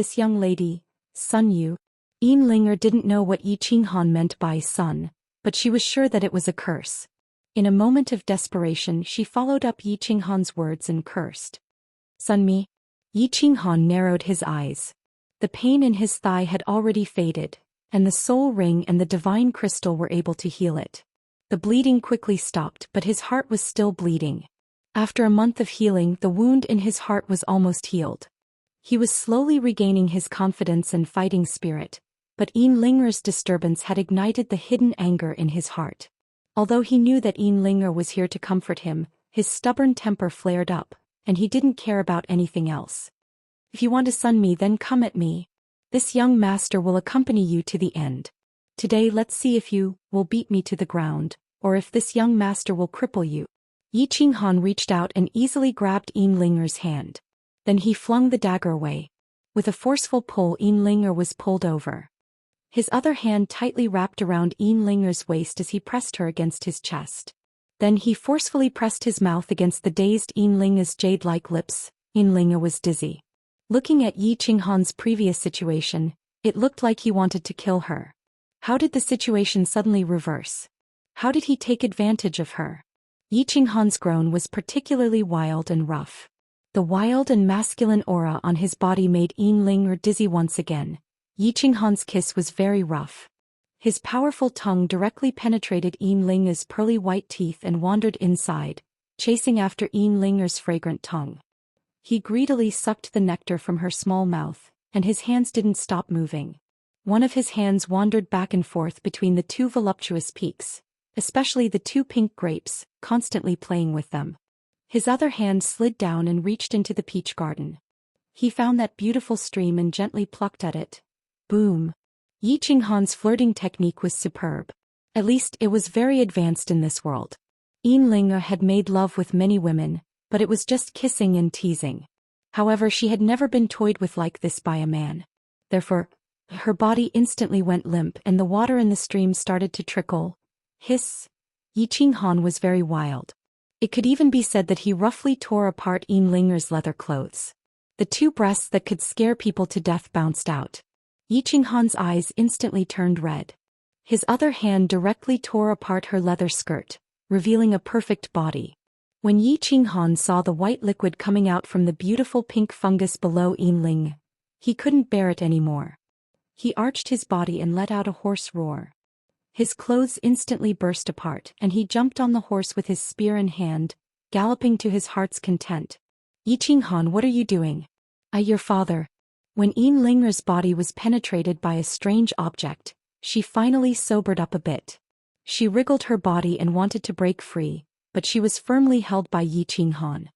Sun Yu." Linger didn't know what Yi Qinghan meant by son, but she was sure that it was a curse. In a moment of desperation, she followed up Yi Qinghan's words and cursed. "Sun Mi." Yi Qinghan narrowed his eyes. The pain in his thigh had already faded, and the soul ring and the divine crystal were able to heal it. The bleeding quickly stopped, but his heart was still bleeding. After a month of healing, the wound in his heart was almost healed. He was slowly regaining his confidence and fighting spirit, but Linger's disturbance had ignited the hidden anger in his heart. Although he knew that Linger was here to comfort him, his stubborn temper flared up, and he didn't care about anything else. "If you want to sun me, then come at me. This young master will accompany you to the end. Today let's see if you will beat me to the ground, or if this young master will cripple you." Yi Qinghan reached out and easily grabbed Linger's hand. Then he flung the dagger away. With a forceful pull, Linger was pulled over. His other hand tightly wrapped around Linger's waist as he pressed her against his chest. Then he forcefully pressed his mouth against the dazed Linger's jade-like lips. Linger was dizzy. Looking at Yi Qinghan's previous situation, it looked like he wanted to kill her. How did the situation suddenly reverse? How did he take advantage of her? Yi Qinghan's groan was particularly wild and rough. The wild and masculine aura on his body made Linger dizzy once again. Yi Qinghan's kiss was very rough. His powerful tongue directly penetrated Linger's pearly white teeth and wandered inside, chasing after Linger's fragrant tongue. He greedily sucked the nectar from her small mouth, and his hands didn't stop moving. One of his hands wandered back and forth between the two voluptuous peaks, especially the two pink grapes, constantly playing with them. His other hand slid down and reached into the peach garden. He found that beautiful stream and gently plucked at it. Boom! Yi Qinghan's flirting technique was superb. At least it was very advanced in this world. Linger had made love with many women, but it was just kissing and teasing. However, she had never been toyed with like this by a man. Therefore, her body instantly went limp and the water in the stream started to trickle. Hiss! Yi Qinghan was very wild. It could even be said that he roughly tore apart Linger's leather clothes. The two breasts that could scare people to death bounced out. Yi Qinghan's eyes instantly turned red. His other hand directly tore apart her leather skirt, revealing a perfect body. When Yi Qinghan saw the white liquid coming out from the beautiful pink fungus below Ling, he couldn't bear it anymore. He arched his body and let out a hoarse roar. His clothes instantly burst apart, and he jumped on the horse with his spear in hand, galloping to his heart's content. "Yi Qinghan, what are you doing?" "Your father." When Linger's body was penetrated by a strange object, she finally sobered up a bit. She wriggled her body and wanted to break free, but she was firmly held by Yi Qinghan.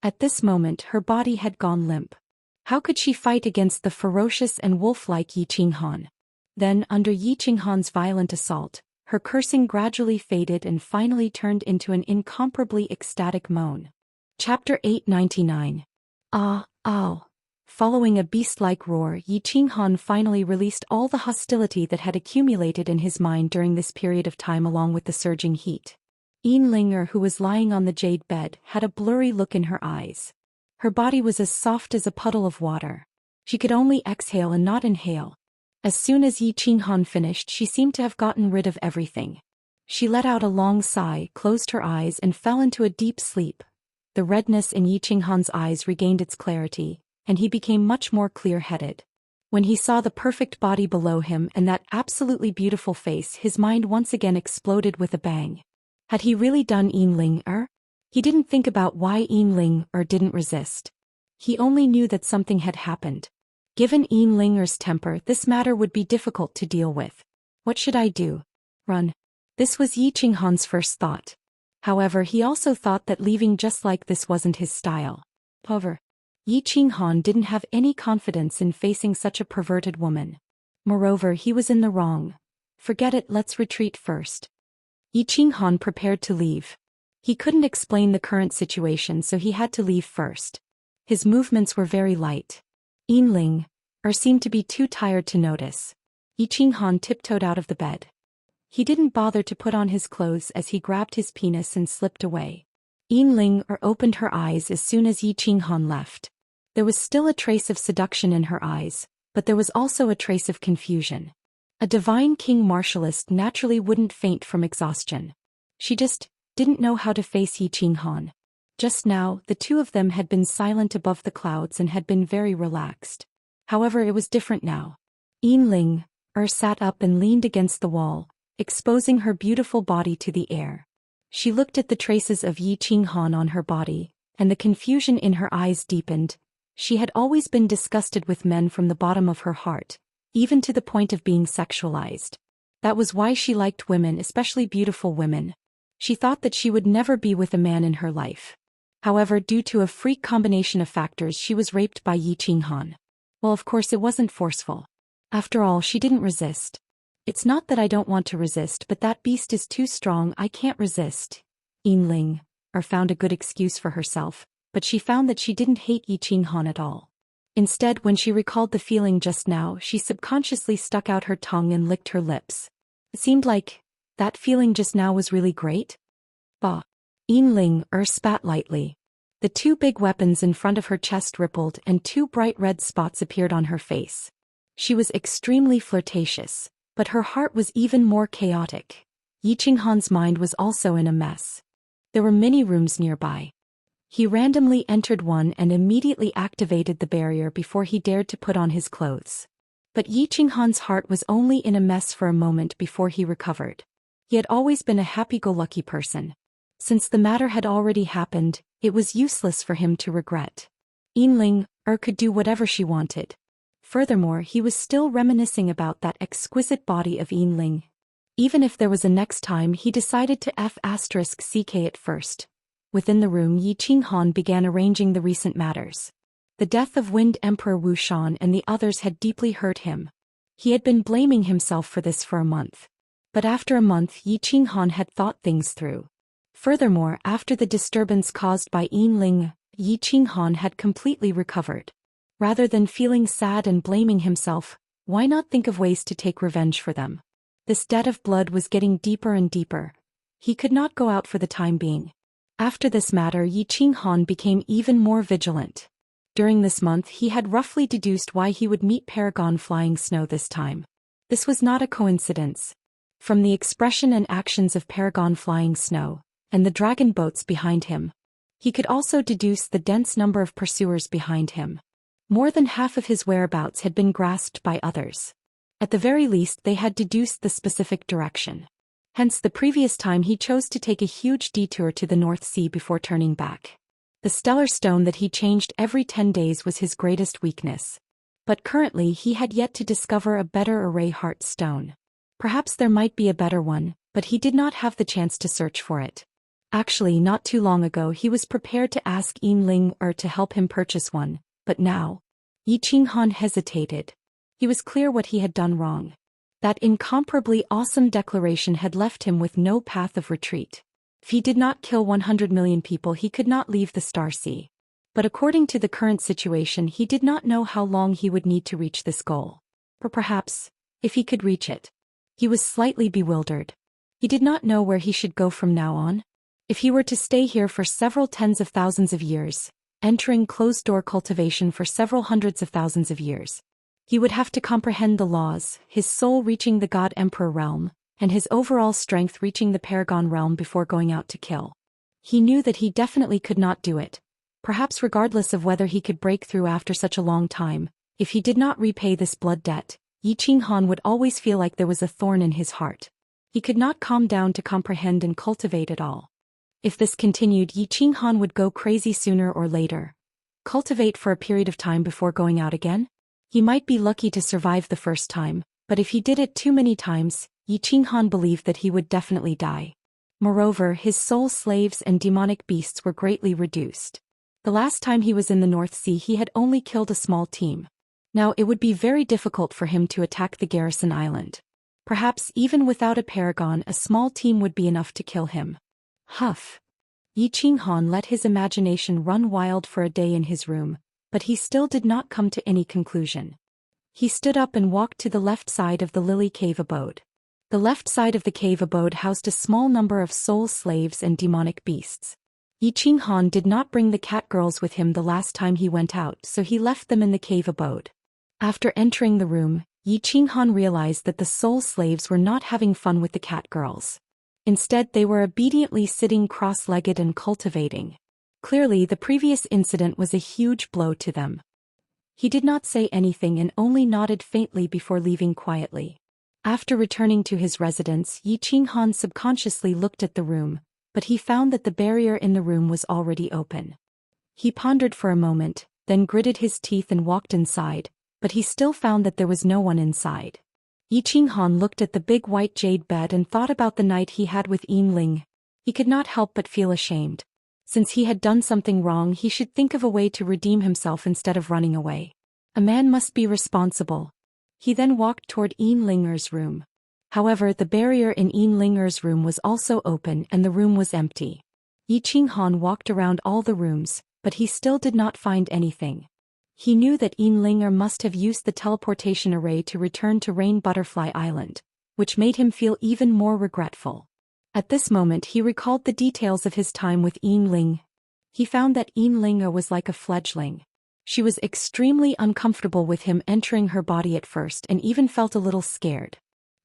At this moment her body had gone limp. How could she fight against the ferocious and wolf-like Yi Qinghan? Then, under Yi Qinghan's violent assault, her cursing gradually faded and finally turned into an incomparably ecstatic moan. Chapter 899. Ah, ow. Following a beast-like roar, Yi Qinghan finally released all the hostility that had accumulated in his mind during this period of time along with the surging heat. Linger, who was lying on the jade bed, had a blurry look in her eyes. Her body was as soft as a puddle of water. She could only exhale and not inhale. As soon as Yi Qinghan finished, she seemed to have gotten rid of everything. She let out a long sigh, closed her eyes and fell into a deep sleep. The redness in Yi Qinghan's eyes regained its clarity, and he became much more clear-headed. When he saw the perfect body below him and that absolutely beautiful face, his mind once again exploded with a bang. Had he really done Linger? He didn't think about why Linger didn't resist. He only knew that something had happened. Given Linger's temper, this matter would be difficult to deal with. What should I do? Run. This was Yi Qinghan's first thought. However, he also thought that leaving just like this wasn't his style. However, Yi Qinghan didn't have any confidence in facing such a perverted woman. Moreover, he was in the wrong. Forget it, let's retreat first. Yi Qinghan prepared to leave. He couldn't explain the current situation, so he had to leave first. His movements were very light. Yinling seemed to be too tired to notice. Yi Qinghan tiptoed out of the bed. He didn't bother to put on his clothes as he grabbed his penis and slipped away. Yinling opened her eyes as soon as Yi Qinghan left. There was still a trace of seduction in her eyes, but there was also a trace of confusion. A divine king martialist naturally wouldn't faint from exhaustion. She just didn't know how to face Yi Qinghan. Just now, the two of them had been silent above the clouds and had been very relaxed. However, it was different now. Yinling sat up and leaned against the wall, exposing her beautiful body to the air. She looked at the traces of Yi Qinghan on her body, and the confusion in her eyes deepened. She had always been disgusted with men from the bottom of her heart, even to the point of being sexualized. That was why she liked women, especially beautiful women. She thought that she would never be with a man in her life. However, due to a freak combination of factors, she was raped by Yi Qinghan. Well, of course it wasn't forceful. After all, she didn't resist. It's not that I don't want to resist, but that beast is too strong, I can't resist. Yinling found a good excuse for herself, but she found that she didn't hate Yi Qinghan at all. Instead, when she recalled the feeling just now, she subconsciously stuck out her tongue and licked her lips. It seemed like that feeling just now was really great. Bah! Yinling spat lightly. The two big weapons in front of her chest rippled and two bright red spots appeared on her face. She was extremely flirtatious, but her heart was even more chaotic. Yi Qinghan's mind was also in a mess. There were many rooms nearby. He randomly entered one and immediately activated the barrier before he dared to put on his clothes. But Yi Qinghan's heart was only in a mess for a moment before he recovered. He had always been a happy-go-lucky person. Since the matter had already happened, it was useless for him to regret. Yinling could do whatever she wanted. Furthermore, he was still reminiscing about that exquisite body of Yinling. Even if there was a next time, he decided to *CK it first. Within the room, Yi Qinghan began arranging the recent matters. The death of Wind Emperor Wuxian and the others had deeply hurt him. He had been blaming himself for this for a month. But after a month, Yi Qinghan had thought things through. Furthermore, after the disturbance caused by Yinling, Yi Qinghan had completely recovered. Rather than feeling sad and blaming himself, why not think of ways to take revenge for them? This debt of blood was getting deeper and deeper. He could not go out for the time being. After this matter, Yi Qinghan became even more vigilant. During this month, he had roughly deduced why he would meet Paragon Flying Snow this time. This was not a coincidence. From the expression and actions of Paragon Flying Snow, and the dragon boats behind him, he could also deduce the dense number of pursuers behind him. More than half of his whereabouts had been grasped by others. At the very least, they had deduced the specific direction. Hence, the previous time he chose to take a huge detour to the North Sea before turning back. The stellar stone that he changed every 10 days was his greatest weakness. But currently he had yet to discover a better array heart stone. Perhaps there might be a better one, but he did not have the chance to search for it. Actually, not too long ago he was prepared to ask Yinling to help him purchase one, but now, Yi Qinghan hesitated. He was clear what he had done wrong. That incomparably awesome declaration had left him with no path of retreat. If he did not kill 100 million people, he could not leave the Star Sea. But according to the current situation, he did not know how long he would need to reach this goal. Or perhaps, if he could reach it. He was slightly bewildered. He did not know where he should go from now on. If he were to stay here for several tens of thousands of years, entering closed-door cultivation for several hundreds of thousands of years, he would have to comprehend the laws, his soul reaching the God Emperor realm, and his overall strength reaching the Paragon realm before going out to kill. He knew that he definitely could not do it. Perhaps regardless of whether he could break through after such a long time, if he did not repay this blood debt, Yi Qinghan would always feel like there was a thorn in his heart. He could not calm down to comprehend and cultivate it all. If this continued, Yi Qinghan would go crazy sooner or later. Cultivate for a period of time before going out again? He might be lucky to survive the first time, but if he did it too many times, Yi Qinghan believed that he would definitely die. Moreover, his soul slaves and demonic beasts were greatly reduced. The last time he was in the North Sea he had only killed a small team. Now it would be very difficult for him to attack the garrison island. Perhaps even without a paragon a small team would be enough to kill him. Huff. Yi Qinghan let his imagination run wild for a day in his room, but he still did not come to any conclusion. He stood up and walked to the left side of the lily cave abode. The left side of the cave abode housed a small number of soul slaves and demonic beasts. Yi Qinghan did not bring the cat girls with him the last time he went out, so he left them in the cave abode. After entering the room, Yi Qinghan realized that the soul slaves were not having fun with the cat girls. Instead, they were obediently sitting cross-legged and cultivating. Clearly, the previous incident was a huge blow to them. He did not say anything and only nodded faintly before leaving quietly. After returning to his residence, Yi Qinghan subconsciously looked at the room, but he found that the barrier in the room was already open. He pondered for a moment, then gritted his teeth and walked inside, but he still found that there was no one inside. Yi Qinghan looked at the big white jade bed and thought about the night he had with Yinling. He could not help but feel ashamed. Since he had done something wrong, he should think of a way to redeem himself instead of running away. A man must be responsible. He then walked toward Yinlinger's room. However, the barrier in Yinlinger's room was also open and the room was empty. Yi Qinghan walked around all the rooms, but he still did not find anything. He knew that Yinlinger must have used the teleportation array to return to Rain Butterfly Island, which made him feel even more regretful. At this moment he recalled the details of his time with Yinling. He found that Yinlinger was like a fledgling. She was extremely uncomfortable with him entering her body at first and even felt a little scared.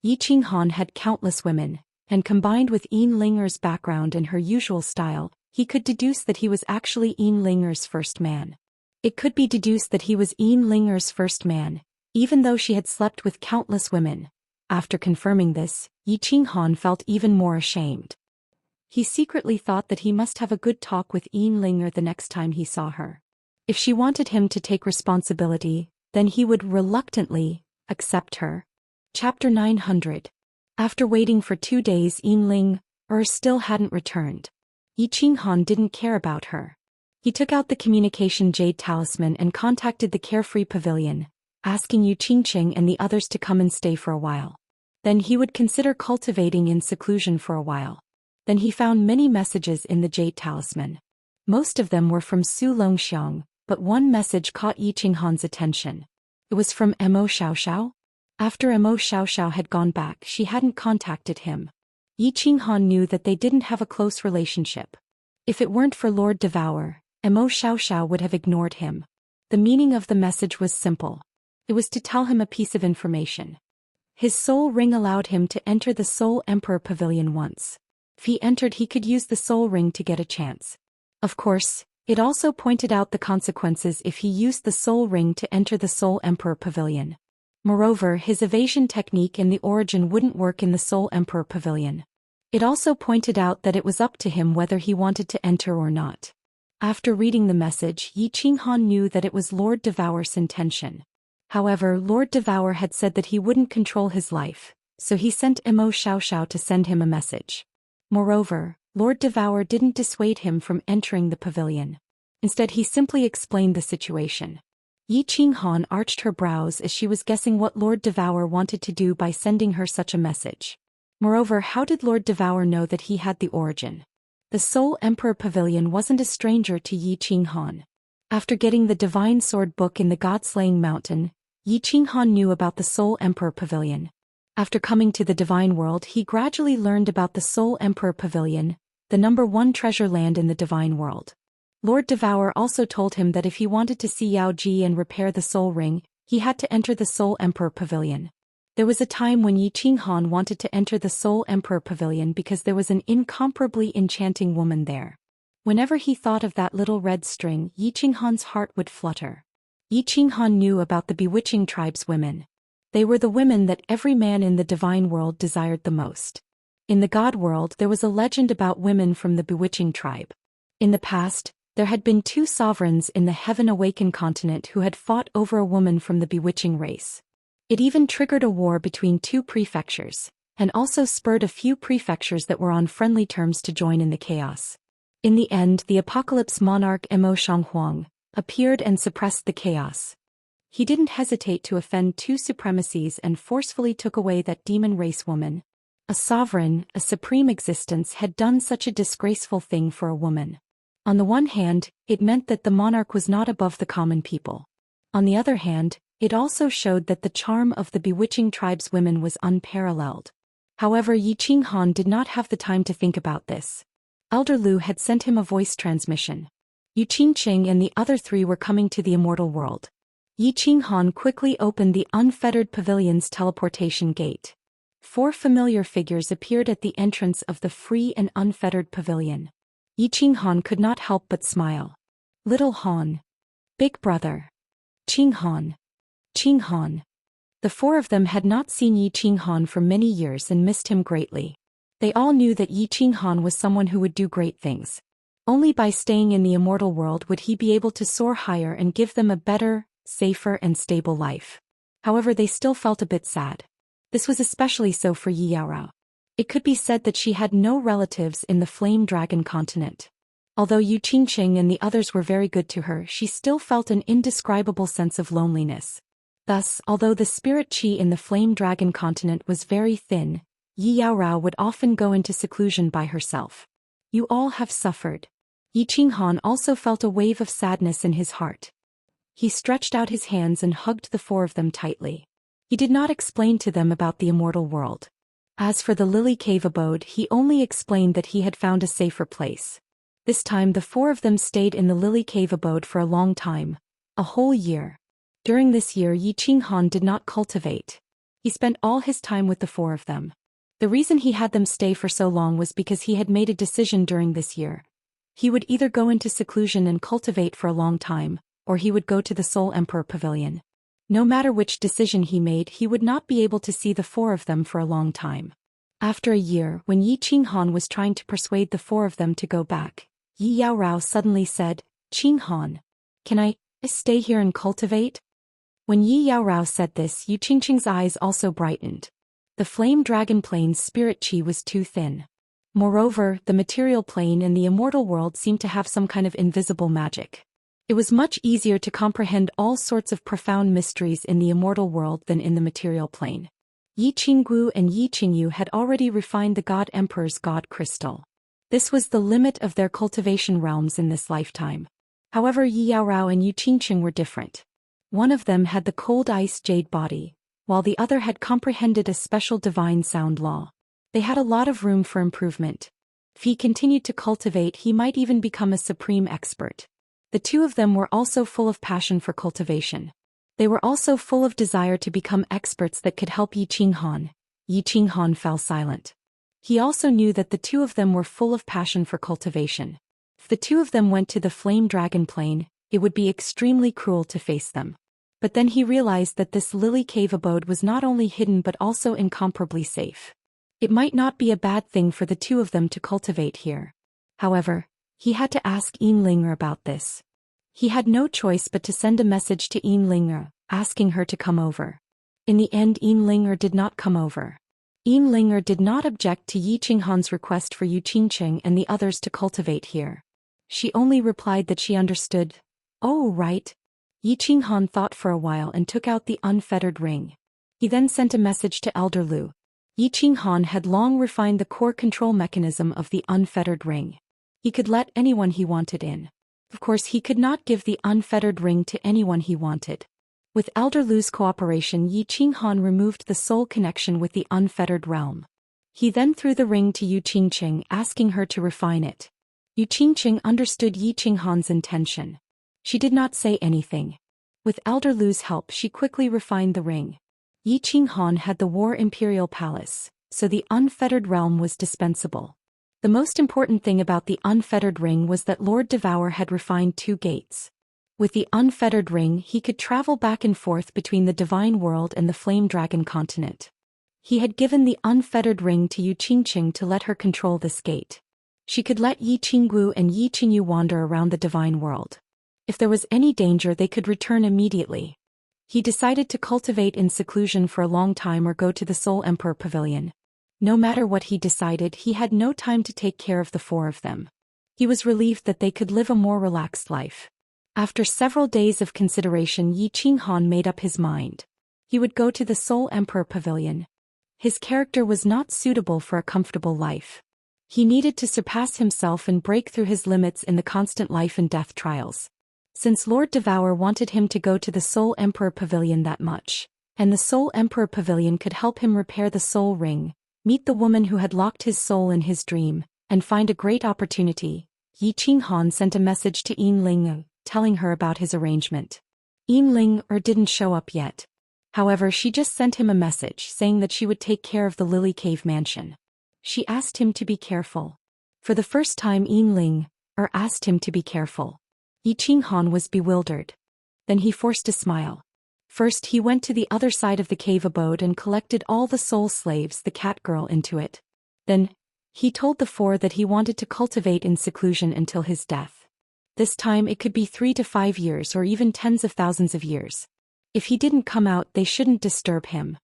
Yi Qinghan had countless women, and combined with Yinlinger's background and her usual style, he could deduce that he was actually Yinlinger's first man. It could be deduced that he was Yinlinger's first man, even though she had slept with countless women. After confirming this, Yi Qinghan felt even more ashamed. He secretly thought that he must have a good talk with Yinlinger the next time he saw her. If she wanted him to take responsibility, then he would reluctantly accept her. Chapter 900. After waiting for 2 days, Yinlinger still hadn't returned. Yi Qinghan didn't care about her. He took out the communication jade talisman and contacted the Carefree Pavilion, asking Yu Qingqing and the others to come and stay for a while. Then he would consider cultivating in seclusion for a while. Then he found many messages in the jade talisman. Most of them were from Su Longxiang, but one message caught Yi Qinghan's attention. It was from Mo Xiaoxiao. After Mo Xiaoxiao had gone back, she hadn't contacted him. Yi Qinghan knew that they didn't have a close relationship. If it weren't for Lord Devour, Mo Xiaoxiao would have ignored him. The meaning of the message was simple. It was to tell him a piece of information. His soul ring allowed him to enter the Soul Emperor Pavilion once. If he entered, he could use the soul ring to get a chance. Of course, it also pointed out the consequences if he used the soul ring to enter the Soul Emperor Pavilion. Moreover, his evasion technique and the origin wouldn't work in the Soul Emperor Pavilion. It also pointed out that it was up to him whether he wanted to enter or not. After reading the message, Yi Qinghan knew that it was Lord Devour's intention. However, Lord Devour had said that he wouldn't control his life, so he sent Mo Xiaoxiao to send him a message. Moreover, Lord Devour didn't dissuade him from entering the pavilion. Instead, he simply explained the situation. Yi Qinghan arched her brows as she was guessing what Lord Devour wanted to do by sending her such a message. Moreover, how did Lord Devour know that he had the origin? The Soul Emperor Pavilion wasn't a stranger to Yi Qinghan. After getting the Divine Sword book in the God-Slaying Mountain, Yi Qinghan knew about the Soul Emperor Pavilion. After coming to the Divine World, he gradually learned about the Soul Emperor Pavilion, the #1 treasure land in the Divine World. Lord Devour also told him that if he wanted to see Yao Ji and repair the Soul Ring, he had to enter the Soul Emperor Pavilion. There was a time when Yi Qinghan wanted to enter the Soul Emperor Pavilion because there was an incomparably enchanting woman there. Whenever he thought of that little red string, Yi Qinghan's heart would flutter. Yi Qinghan knew about the bewitching tribe's women. They were the women that every man in the Divine World desired the most. In the God World, there was a legend about women from the bewitching tribe. In the past, there had been 2 sovereigns in the Heaven Awakened continent who had fought over a woman from the bewitching race. It even triggered a war between 2 prefectures, and also spurred a few prefectures that were on friendly terms to join in the chaos. In the end, the apocalypse monarch Mo Shanghuang appeared and suppressed the chaos. He didn't hesitate to offend two supremacies and forcefully took away that demon race woman. A sovereign, a supreme existence had done such a disgraceful thing for a woman. On the one hand, it meant that the monarch was not above the common people. On the other hand, it also showed that the charm of the bewitching tribe's women was unparalleled. However, Yi Qinghan did not have the time to think about this. Elder Lu had sent him a voice transmission. Yu Qingqing and the other three were coming to the immortal world. Yi Qinghan quickly opened the unfettered pavilion's teleportation gate. 4 familiar figures appeared at the entrance of the free and unfettered pavilion. Yi Qinghan could not help but smile. Little Han. Big brother. Qinghan. Qinghan. The 4 of them had not seen Yi Qinghan for many years and missed him greatly. They all knew that Yi Qinghan was someone who would do great things. Only by staying in the immortal world would he be able to soar higher and give them a better, safer and stable life. However, they still felt a bit sad. This was especially so for Yi Yaorao. It could be said that she had no relatives in the Flame Dragon continent. Although Yu Qingqing and the others were very good to her, she still felt an indescribable sense of loneliness. Thus, although the spirit qi in the Flame Dragon continent was very thin, Yi Yaorao would often go into seclusion by herself. You all have suffered. Yi Qinghan also felt a wave of sadness in his heart. He stretched out his hands and hugged the 4 of them tightly. He did not explain to them about the immortal world. As for the Lily Cave abode, he only explained that he had found a safer place. This time the 4 of them stayed in the Lily Cave abode for a long time, a whole year. During this year Yi Qinghan did not cultivate. He spent all his time with the 4 of them. The reason he had them stay for so long was because he had made a decision during this year. He would either go into seclusion and cultivate for a long time, or he would go to the Soul Emperor Pavilion. No matter which decision he made, he would not be able to see the 4 of them for a long time. After a year, when Yi Qinghan was trying to persuade the 4 of them to go back, Yi Yaorao suddenly said, "Qinghan, can I stay here and cultivate?" When Yi Yaorao said this, Yu Qingqing's eyes also brightened. The Flame Dragon Plane's spirit qi was too thin. Moreover, the material plane and the immortal world seemed to have some kind of invisible magic. It was much easier to comprehend all sorts of profound mysteries in the immortal world than in the material plane. Yi Qinggu and Yi Qingyu had already refined the God Emperor's God Crystal. This was the limit of their cultivation realms in this lifetime. However, Yi Yaorao and Yu Qingqing were different. One of them had the cold ice jade body, while the other had comprehended a special divine sound law. They had a lot of room for improvement. If he continued to cultivate, he might even become a supreme expert. The 2 of them were also full of passion for cultivation. They were also full of desire to become experts that could help Yi Qinghan. Yi Qinghan fell silent. He also knew that the 2 of them were full of passion for cultivation. If the 2 of them went to the Flame Dragon Plane, it would be extremely cruel to face them. But then he realized that this Lily Cave abode was not only hidden but also incomparably safe. It might not be a bad thing for the 2 of them to cultivate here. However, he had to ask Linger about this. He had no choice but to send a message to Linger, asking her to come over. In the end, Linger did not come over. Linger did not object to Yi Qinghan's request for Yu Qingqing and the others to cultivate here. She only replied that she understood. Oh, right. Yi Qinghan thought for a while and took out the unfettered ring. He then sent a message to Elder Lu. Yi Qinghan had long refined the core control mechanism of the unfettered ring. He could let anyone he wanted in. Of course, he could not give the unfettered ring to anyone he wanted. With Elder Lu's cooperation, Yi Qinghan removed the soul connection with the unfettered realm. He then threw the ring to Yu Qingqing, asking her to refine it. Yu Qingqing understood Yi Qinghan's intention. She did not say anything. With Elder Lu's help, she quickly refined the ring. Yi Qinghan had the War Imperial Palace, so the unfettered realm was dispensable. The most important thing about the unfettered ring was that Lord Devour had refined 2 gates. With the unfettered ring, he could travel back and forth between the Divine World and the Flame Dragon continent. He had given the unfettered ring to Yu Qingqing to let her control this gate. She could let Yi Qinggu and Yi Qingyu wander around the Divine World. If there was any danger, they could return immediately. He decided to cultivate in seclusion for a long time or go to the Soul Emperor Pavilion. No matter what he decided, he had no time to take care of the four of them. He was relieved that they could live a more relaxed life. After several days of consideration, Yi Qinghan made up his mind. He would go to the Soul Emperor Pavilion. His character was not suitable for a comfortable life. He needed to surpass himself and break through his limits in the constant life and death trials. Since Lord Devour wanted him to go to the Soul Emperor Pavilion that much, and the Soul Emperor Pavilion could help him repair the soul ring, meet the woman who had locked his soul in his dream, and find a great opportunity, Yi Qinghan sent a message to Yinling, telling her about his arrangement. Yinling didn't show up yet. However, she just sent him a message saying that she would take care of the Lily Cave mansion. She asked him to be careful. For the first time, Yinling asked him to be careful. Yi Qinghan was bewildered. Then he forced a smile. First, he went to the other side of the cave abode and collected all the soul slaves, the cat girl, into it. Then, he told the four that he wanted to cultivate in seclusion until his death. This time it could be 3 to 5 years or even tens of thousands of years. If he didn't come out, they shouldn't disturb him.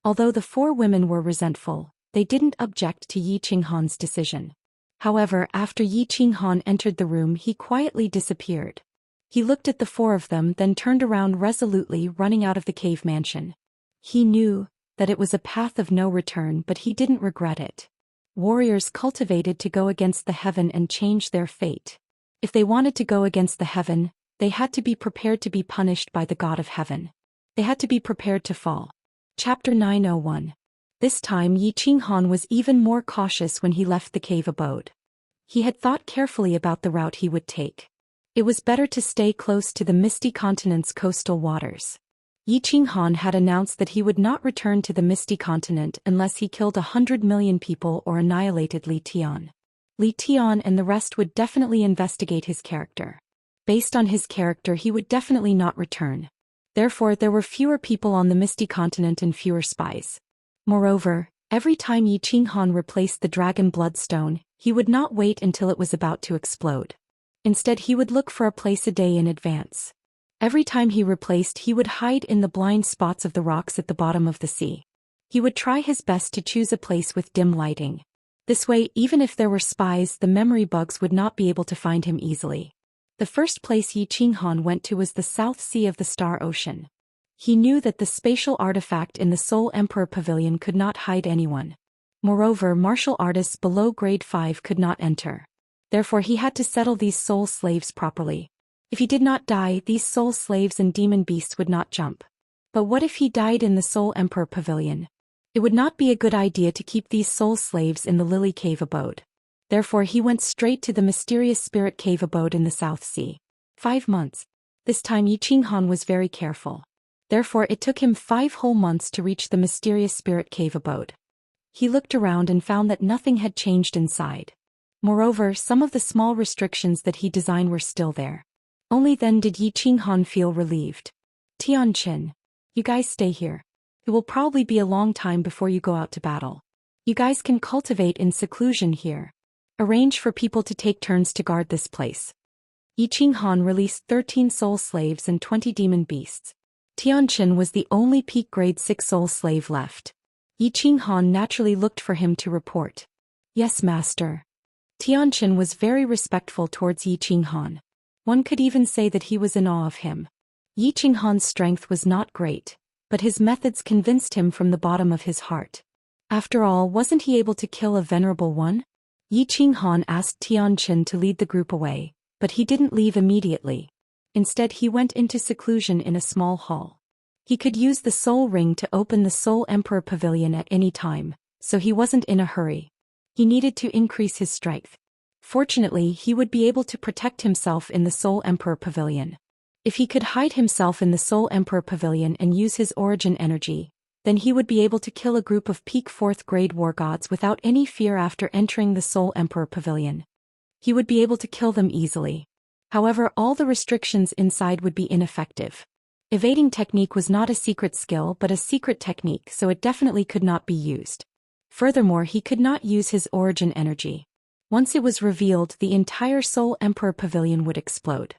Although the four women were resentful, they didn't object to Yi Qinghan's decision. However, after Yi Qinghan entered the room, he quietly disappeared. He looked at the four of them, then turned around resolutely, running out of the cave mansion. He knew that it was a path of no return, but he didn't regret it. Warriors cultivated to go against the heaven and change their fate. If they wanted to go against the heaven, they had to be prepared to be punished by the god of heaven. They had to be prepared to fall. Chapter 901. This time Yi Qinghan was even more cautious when he left the cave abode. He had thought carefully about the route he would take. It was better to stay close to the Misty Continent's coastal waters. Yi Qinghan had announced that he would not return to the Misty Continent unless he killed 100 million people or annihilated Li Tian. Li Tian and the rest would definitely investigate his character. Based on his character, he would definitely not return. Therefore, there were fewer people on the Misty Continent and fewer spies. Moreover, every time Yi Qinghan replaced the dragon bloodstone, he would not wait until it was about to explode. Instead, he would look for a place a day in advance. Every time he replaced, he would hide in the blind spots of the rocks at the bottom of the sea. He would try his best to choose a place with dim lighting. This way, even if there were spies, the memory bugs would not be able to find him easily. The first place Yi Qinghan went to was the South Sea of the Star Ocean. He knew that the spatial artifact in the Soul Emperor Pavilion could not hide anyone. Moreover, martial artists below grade 5 could not enter. Therefore, he had to settle these soul slaves properly. If he did not die, these soul slaves and demon beasts would not jump. But what if he died in the Soul Emperor Pavilion? It would not be a good idea to keep these soul slaves in the Lily Cave abode. Therefore, he went straight to the mysterious spirit cave abode in the South Sea. 5 months. This time Yi Qinghan was very careful. Therefore, it took him 5 whole months to reach the mysterious spirit cave abode. He looked around and found that nothing had changed inside. Moreover, some of the small restrictions that he designed were still there. Only then did Yi Qinghan feel relieved. Tianqin, you guys stay here. It will probably be a long time before you go out to battle. You guys can cultivate in seclusion here. Arrange for people to take turns to guard this place. Yi Qinghan released 13 soul slaves and 20 demon beasts. Tianqin was the only peak grade 6 soul slave left. Yi Qinghan naturally looked for him to report. Yes, master. Tianqin was very respectful towards Yi Qinghan. One could even say that he was in awe of him. Yi Qinghan's strength was not great, but his methods convinced him from the bottom of his heart. After all, wasn't he able to kill a venerable one? Yi Qinghan asked Tianqin to lead the group away, but he didn't leave immediately. Instead, he went into seclusion in a small hall. He could use the soul ring to open the Soul Emperor Pavilion at any time, so he wasn't in a hurry. He needed to increase his strength. Fortunately, he would be able to protect himself in the Soul Emperor Pavilion. If he could hide himself in the Soul Emperor Pavilion and use his origin energy, then he would be able to kill a group of peak 4th grade war gods without any fear after entering the Soul Emperor Pavilion. He would be able to kill them easily. However, all the restrictions inside would be ineffective. Evading technique was not a secret skill but a secret technique, so it definitely could not be used. Furthermore, he could not use his origin energy. Once it was revealed, the entire Soul Emperor Pavilion would explode.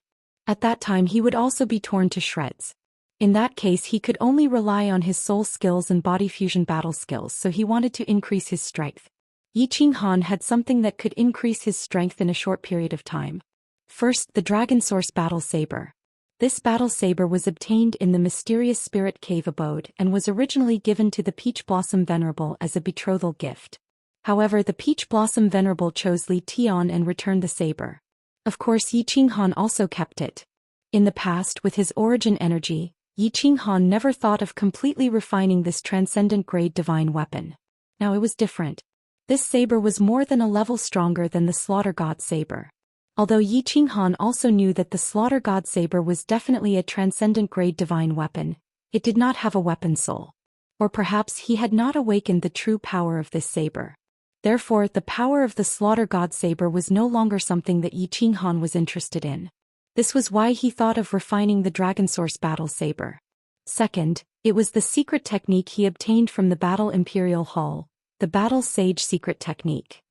At that time, he would also be torn to shreds. In that case he could only rely on his soul skills and body fusion battle skills, so he wanted to increase his strength. Yi Qinghan had something that could increase his strength in a short period of time. First, the Dragon Source Battle Saber. This battle saber was obtained in the mysterious spirit cave abode and was originally given to the Peach Blossom Venerable as a betrothal gift. However, the Peach Blossom Venerable chose Li Tian and returned the saber. Of course, Yi Qinghan also kept it. In the past, with his origin energy, Yi Qinghan never thought of completely refining this transcendent grade divine weapon. Now it was different. This saber was more than a level stronger than the Slaughter God saber. Although Yi Qinghan also knew that the Slaughter God saber was definitely a transcendent grade divine weapon, it did not have a weapon soul. Or perhaps he had not awakened the true power of this saber. Therefore, the power of the Slaughter God saber was no longer something that Yi Qinghan was interested in. This was why he thought of refining the Dragon Source Battle Saber. Second, it was the secret technique he obtained from the Battle Imperial Hall, the Battle Sage secret technique.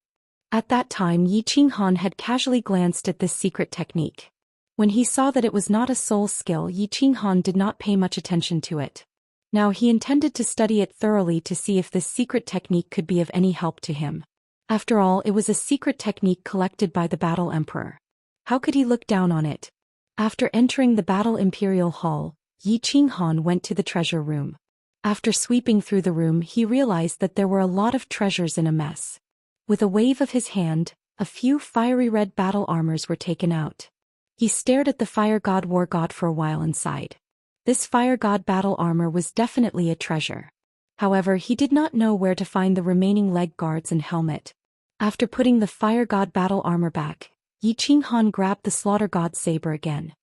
At that time Yi Qinghan had casually glanced at this secret technique. When he saw that it was not a soul skill, Yi Qinghan did not pay much attention to it. Now he intended to study it thoroughly to see if this secret technique could be of any help to him. After all, it was a secret technique collected by the Battle Emperor. How could he look down on it? After entering the Battle Imperial Hall, Yi Qinghan went to the treasure room. After sweeping through the room, he realized that there were a lot of treasures in a mess. With a wave of his hand, a few fiery red battle armors were taken out. He stared at the Fire God War God for a while and sighed. This Fire God battle armor was definitely a treasure. However, he did not know where to find the remaining leg guards and helmet. After putting the Fire God battle armor back, Yi Qinghan grabbed the Slaughter God saber again.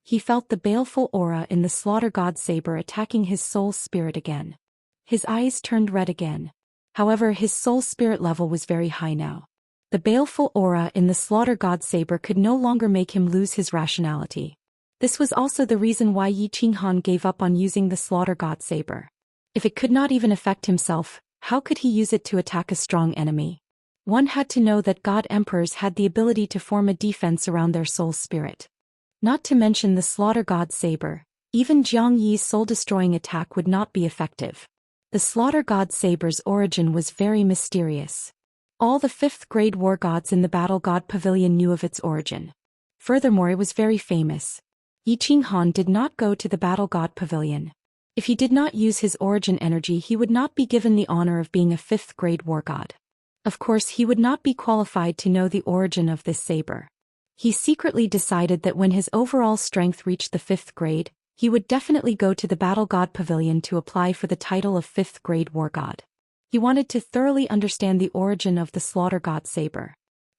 He felt the baleful aura in the Slaughter God saber attacking his soul spirit again. His eyes turned red again. However, his soul spirit level was very high now. The baleful aura in the Slaughter God saber could no longer make him lose his rationality. This was also the reason why Yi Qinghan gave up on using the Slaughter God saber. If it could not even affect himself, how could he use it to attack a strong enemy? One had to know that God Emperors had the ability to form a defense around their soul spirit. Not to mention the Slaughter God saber, even Jiang Yi's soul-destroying attack would not be effective. The Slaughter God saber's origin was very mysterious. All the 5th grade war gods in the Battle God Pavilion knew of its origin. Furthermore, it was very famous. Yi Qinghan did not go to the Battle God Pavilion. If he did not use his origin energy, he would not be given the honor of being a 5th grade war god. Of course, he would not be qualified to know the origin of this saber. He secretly decided that when his overall strength reached the 5th grade, he would definitely go to the Battle God Pavilion to apply for the title of 5th grade war god. He wanted to thoroughly understand the origin of the Slaughter God saber.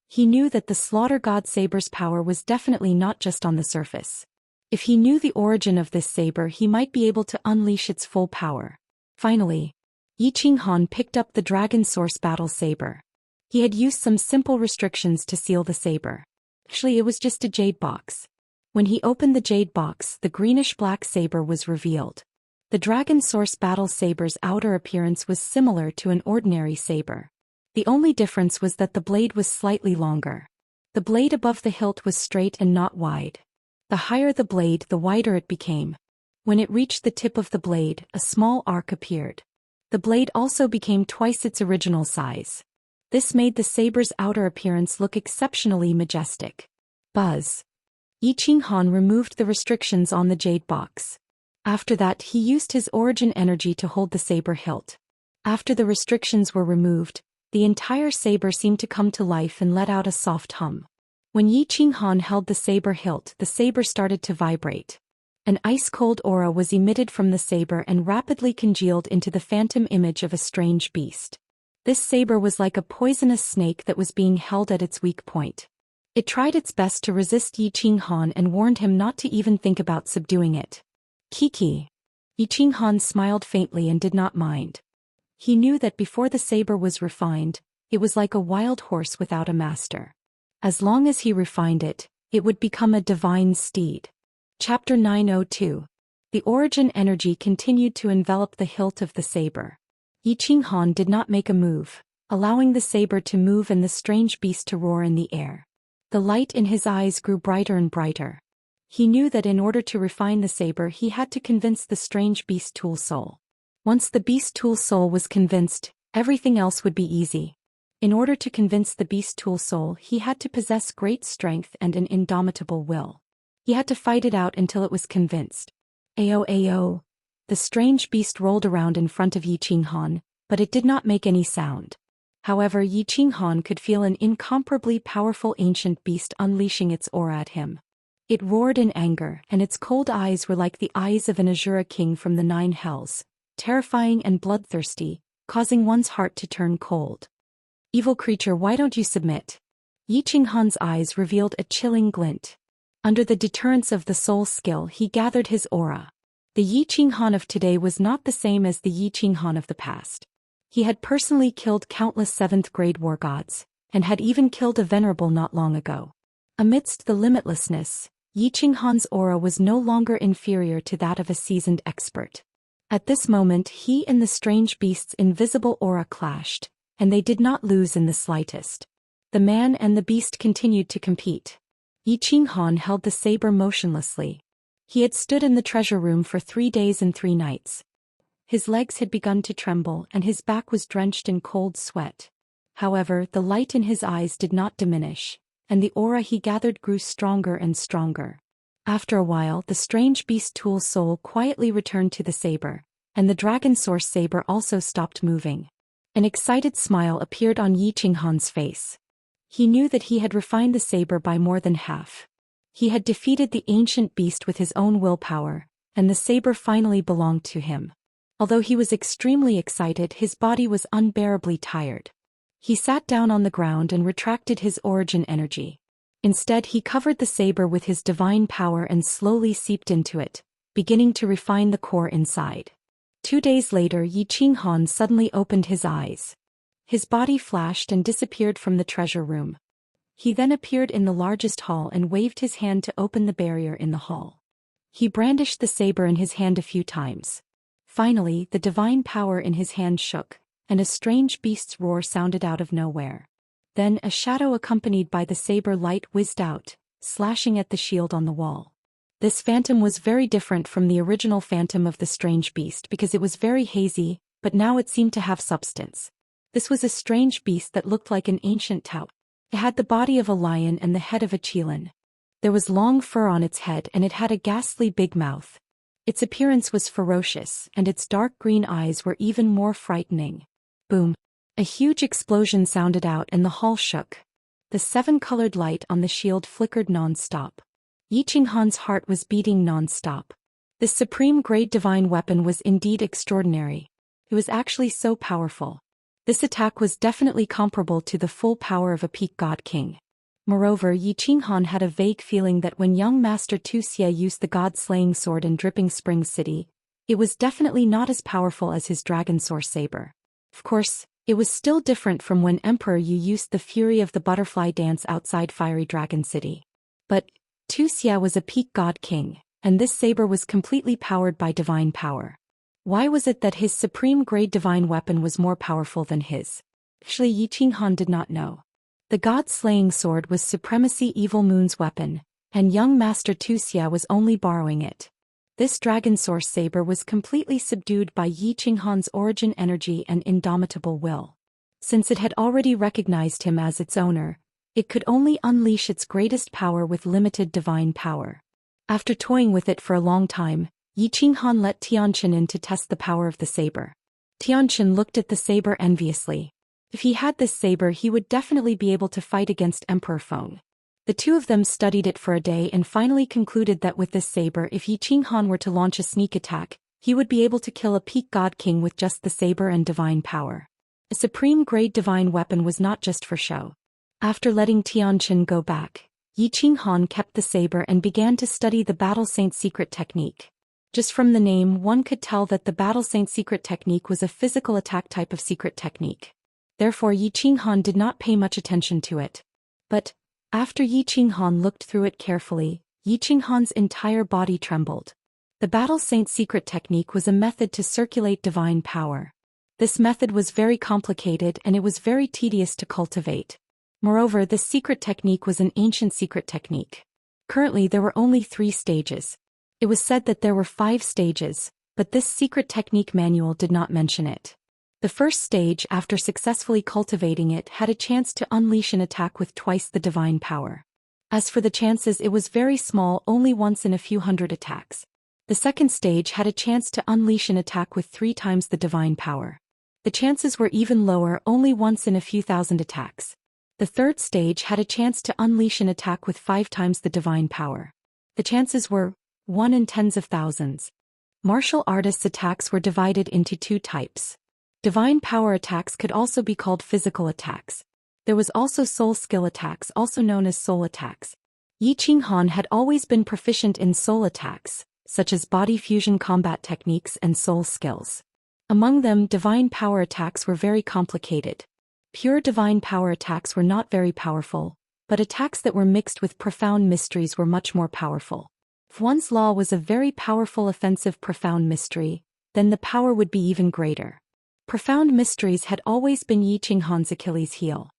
He knew that the Slaughter God saber's power was definitely not just on the surface. If he knew the origin of this saber, he might be able to unleash its full power. Finally, Yi Qinghan picked up the Dragon Source Battle Saber. He had used some simple restrictions to seal the saber. Actually, it was just a jade box. When he opened the jade box, the greenish-black saber was revealed. The Dragon Source Battle Saber's outer appearance was similar to an ordinary saber. The only difference was that the blade was slightly longer. The blade above the hilt was straight and not wide. The higher the blade, the wider it became. When it reached the tip of the blade, a small arc appeared. The blade also became twice its original size. This made the saber's outer appearance look exceptionally majestic. Buzz. Yi Qinghan removed the restrictions on the jade box. After that, he used his origin energy to hold the saber hilt. After the restrictions were removed, the entire saber seemed to come to life and let out a soft hum. When Yi Qinghan held the saber hilt, the saber started to vibrate. An ice-cold aura was emitted from the saber and rapidly congealed into the phantom image of a strange beast. This saber was like a poisonous snake that was being held at its weak point. It tried its best to resist Yi Qinghan and warned him not to even think about subduing it. Kiki. Yi Qinghan smiled faintly and did not mind. He knew that before the saber was refined, it was like a wild horse without a master. As long as he refined it, it would become a divine steed. Chapter 902. The origin energy continued to envelop the hilt of the saber. Yi Qinghan did not make a move, allowing the saber to move and the strange beast to roar in the air. The light in his eyes grew brighter and brighter. He knew that in order to refine the saber he had to convince the strange beast tool soul. Once the beast tool soul was convinced, everything else would be easy. In order to convince the beast tool soul he had to possess great strength and an indomitable will. He had to fight it out until it was convinced. Ao. The strange beast rolled around in front of Yi Qinghan, but it did not make any sound. However, Yi Qinghan could feel an incomparably powerful ancient beast unleashing its aura at him. It roared in anger, and its cold eyes were like the eyes of an Azura king from the 9 hells, terrifying and bloodthirsty, causing one's heart to turn cold. Evil creature, why don't you submit? Yi Qinghan's eyes revealed a chilling glint. Under the deterrence of the soul skill he gathered his aura. The Yi Qinghan of today was not the same as the Yi Qinghan of the past. He had personally killed countless 7th-grade war gods, and had even killed a venerable not long ago. Amidst the limitlessness, Yi Qinghan's aura was no longer inferior to that of a seasoned expert. At this moment he and the strange beast's invisible aura clashed, and they did not lose in the slightest. The man and the beast continued to compete. Yi Qinghan held the saber motionlessly. He had stood in the treasure room for 3 days and 3 nights. His legs had begun to tremble and his back was drenched in cold sweat. However, the light in his eyes did not diminish, and the aura he gathered grew stronger and stronger. After a while, the strange beast tool soul quietly returned to the saber, and the dragon source saber also stopped moving. An excited smile appeared on Yi Qinghan's face. He knew that he had refined the saber by more than half. He had defeated the ancient beast with his own willpower, and the saber finally belonged to him. Although he was extremely excited, his body was unbearably tired. He sat down on the ground and retracted his origin energy. Instead, he covered the saber with his divine power and slowly seeped into it, beginning to refine the core inside. 2 days later, Yi Qinghan suddenly opened his eyes. His body flashed and disappeared from the treasure room. He then appeared in the largest hall and waved his hand to open the barrier in the hall. He brandished the saber in his hand a few times. Finally, the divine power in his hand shook, and a strange beast's roar sounded out of nowhere. Then a shadow accompanied by the saber light whizzed out, slashing at the shield on the wall. This phantom was very different from the original phantom of the strange beast because it was very hazy, but now it seemed to have substance. This was a strange beast that looked like an ancient Tao. It had the body of a lion and the head of a qilin. There was long fur on its head and it had a ghastly big mouth. Its appearance was ferocious, and its dark green eyes were even more frightening. Boom! A huge explosion sounded out and the hall shook. The 7-colored light on the shield flickered non-stop. Yi Qinghan's heart was beating non-stop. This supreme-grade divine weapon was indeed extraordinary. It was actually so powerful. This attack was definitely comparable to the full power of a peak god king. Moreover, Yi Qinghan had a vague feeling that when young Master Zhou Xian used the god-slaying sword in Dripping Springs City, it was definitely not as powerful as his dragon source saber. Of course, it was still different from when Emperor Yu used the fury of the butterfly dance outside Fiery Dragon City. But Zhou Xian was a peak god king, and this saber was completely powered by divine power. Why was it that his supreme-grade divine weapon was more powerful than his? Actually, Yi Qinghan did not know. The god-slaying sword was Supremacy Evil Moon's weapon, and young Master Zhou Xian was only borrowing it. This dragon source saber was completely subdued by Yi Qinghan's origin energy and indomitable will. Since it had already recognized him as its owner, it could only unleash its greatest power with limited divine power. After toying with it for a long time, Yi Qinghan let Tianqin in to test the power of the saber. Tianqin looked at the saber enviously. If he had this saber, he would definitely be able to fight against Emperor Feng. The two of them studied it for a day and finally concluded that with this saber, if Yi Qinghan were to launch a sneak attack, he would be able to kill a peak god king with just the saber and divine power. A supreme-grade divine weapon was not just for show. After letting Tianqin go back, Yi Qinghan kept the saber and began to study the Battle Saint secret technique. Just from the name, one could tell that the Battle Saint secret technique was a physical attack type of secret technique. Therefore, Yi Qinghan did not pay much attention to it. But after Yi Qinghan looked through it carefully, Yi Qinghan's entire body trembled. The Battle Saint secret technique was a method to circulate divine power. This method was very complicated and it was very tedious to cultivate. Moreover, this secret technique was an ancient secret technique. Currently there were only 3 stages. It was said that there were 5 stages, but this secret technique manual did not mention it. The first stage, after successfully cultivating it, had a chance to unleash an attack with twice the divine power. As for the chances, it was very small, only once in a few hundred attacks. The second stage had a chance to unleash an attack with 3 times the divine power. The chances were even lower, only once in a few thousand attacks. The third stage had a chance to unleash an attack with 5 times the divine power. The chances were 1 in tens of thousands. Martial artists' attacks were divided into 2 types. Divine power attacks could also be called physical attacks. There was also soul skill attacks, also known as soul attacks. Yi Qinghan had always been proficient in soul attacks, such as body fusion combat techniques and soul skills. Among them, divine power attacks were very complicated. Pure divine power attacks were not very powerful, but attacks that were mixed with profound mysteries were much more powerful. If one's law was a very powerful offensive profound mystery, then the power would be even greater. Profound mysteries had always been Yi Qinghan's Achilles' heel.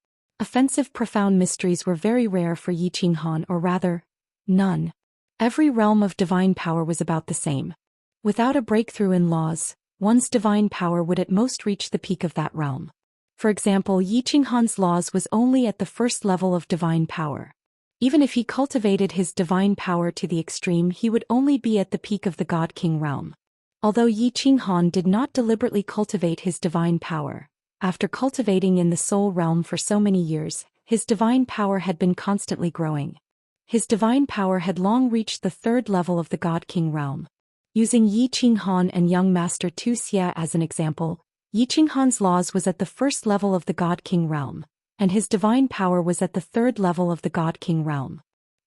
Offensive profound mysteries were very rare for Yi Qinghan, or rather, none. Every realm of divine power was about the same. Without a breakthrough in laws, one's divine power would at most reach the peak of that realm. For example, Yi Qinghan's laws was only at the first level of divine power. Even if he cultivated his divine power to the extreme, he would only be at the peak of the God King realm. Although Yi Qinghan did not deliberately cultivate his divine power, after cultivating in the soul realm for so many years, his divine power had been constantly growing. His divine power had long reached the 3rd level of the God King realm. Using Yi Qinghan and young master Zhou Xian as an example, Yi Qinghan's laws was at the 1st level of the God King realm, and his divine power was at the 3rd level of the God King realm.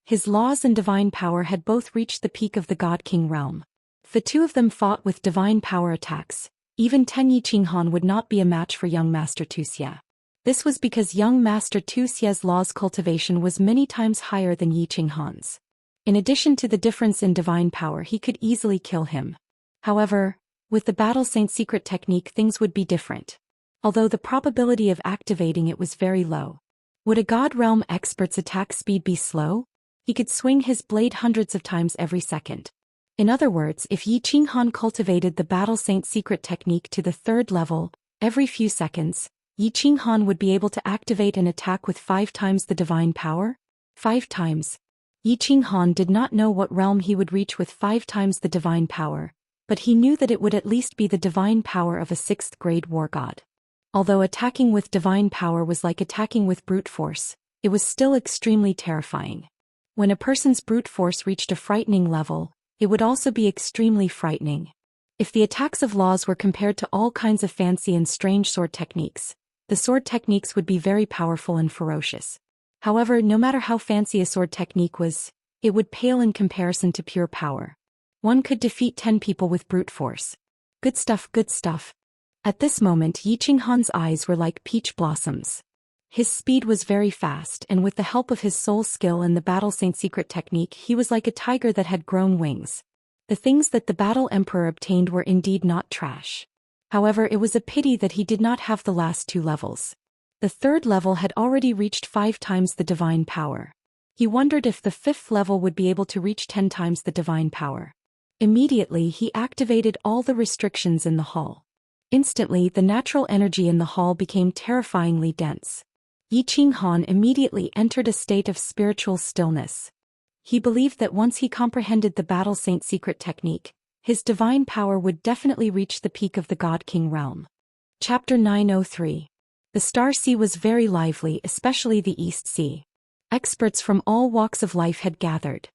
His laws and divine power had both reached the peak of the God King realm. If the two of them fought with divine power attacks, even Yi Qinghan would not be a match for young master Zhou Xian. This was because young master Zhou Xian's law's cultivation was many times higher than Yi Qinghan's. In addition to the difference in divine power, he could easily kill him. However, with the Battle Saint secret technique, things would be different. Although the probability of activating it was very low. Would a God Realm expert's attack speed be slow? He could swing his blade hundreds of times every second. In other words, if Yi Qinghan cultivated the Battle Saint secret technique to the 3rd level, every few seconds, Yi Qinghan would be able to activate an attack with 5 times the divine power? 5 times. Yi Qinghan did not know what realm he would reach with 5 times the divine power, but he knew that it would at least be the divine power of a 6th grade war god. Although attacking with divine power was like attacking with brute force, it was still extremely terrifying. When a person's brute force reached a frightening level, it would also be extremely frightening. If the attacks of laws were compared to all kinds of fancy and strange sword techniques, the sword techniques would be very powerful and ferocious. However, no matter how fancy a sword technique was, it would pale in comparison to pure power. One could defeat 10 people with brute force. Good stuff, good stuff. At this moment, Yi Qinghan's eyes were like peach blossoms. His speed was very fast, and with the help of his soul skill and the Battle Saint secret technique, he was like a tiger that had grown wings. The things that the Battle Emperor obtained were indeed not trash. However, it was a pity that he did not have the last 2 levels. The 3rd level had already reached 5 times the divine power. He wondered if the 5th level would be able to reach 10 times the divine power. Immediately, he activated all the restrictions in the hall. Instantly, the natural energy in the hall became terrifyingly dense. Yi Qinghan immediately entered a state of spiritual stillness. He believed that once he comprehended the Battle Saint secret technique, his divine power would definitely reach the peak of the God King realm. Chapter 903. The Star Sea was very lively, especially the East Sea. Experts from all walks of life had gathered.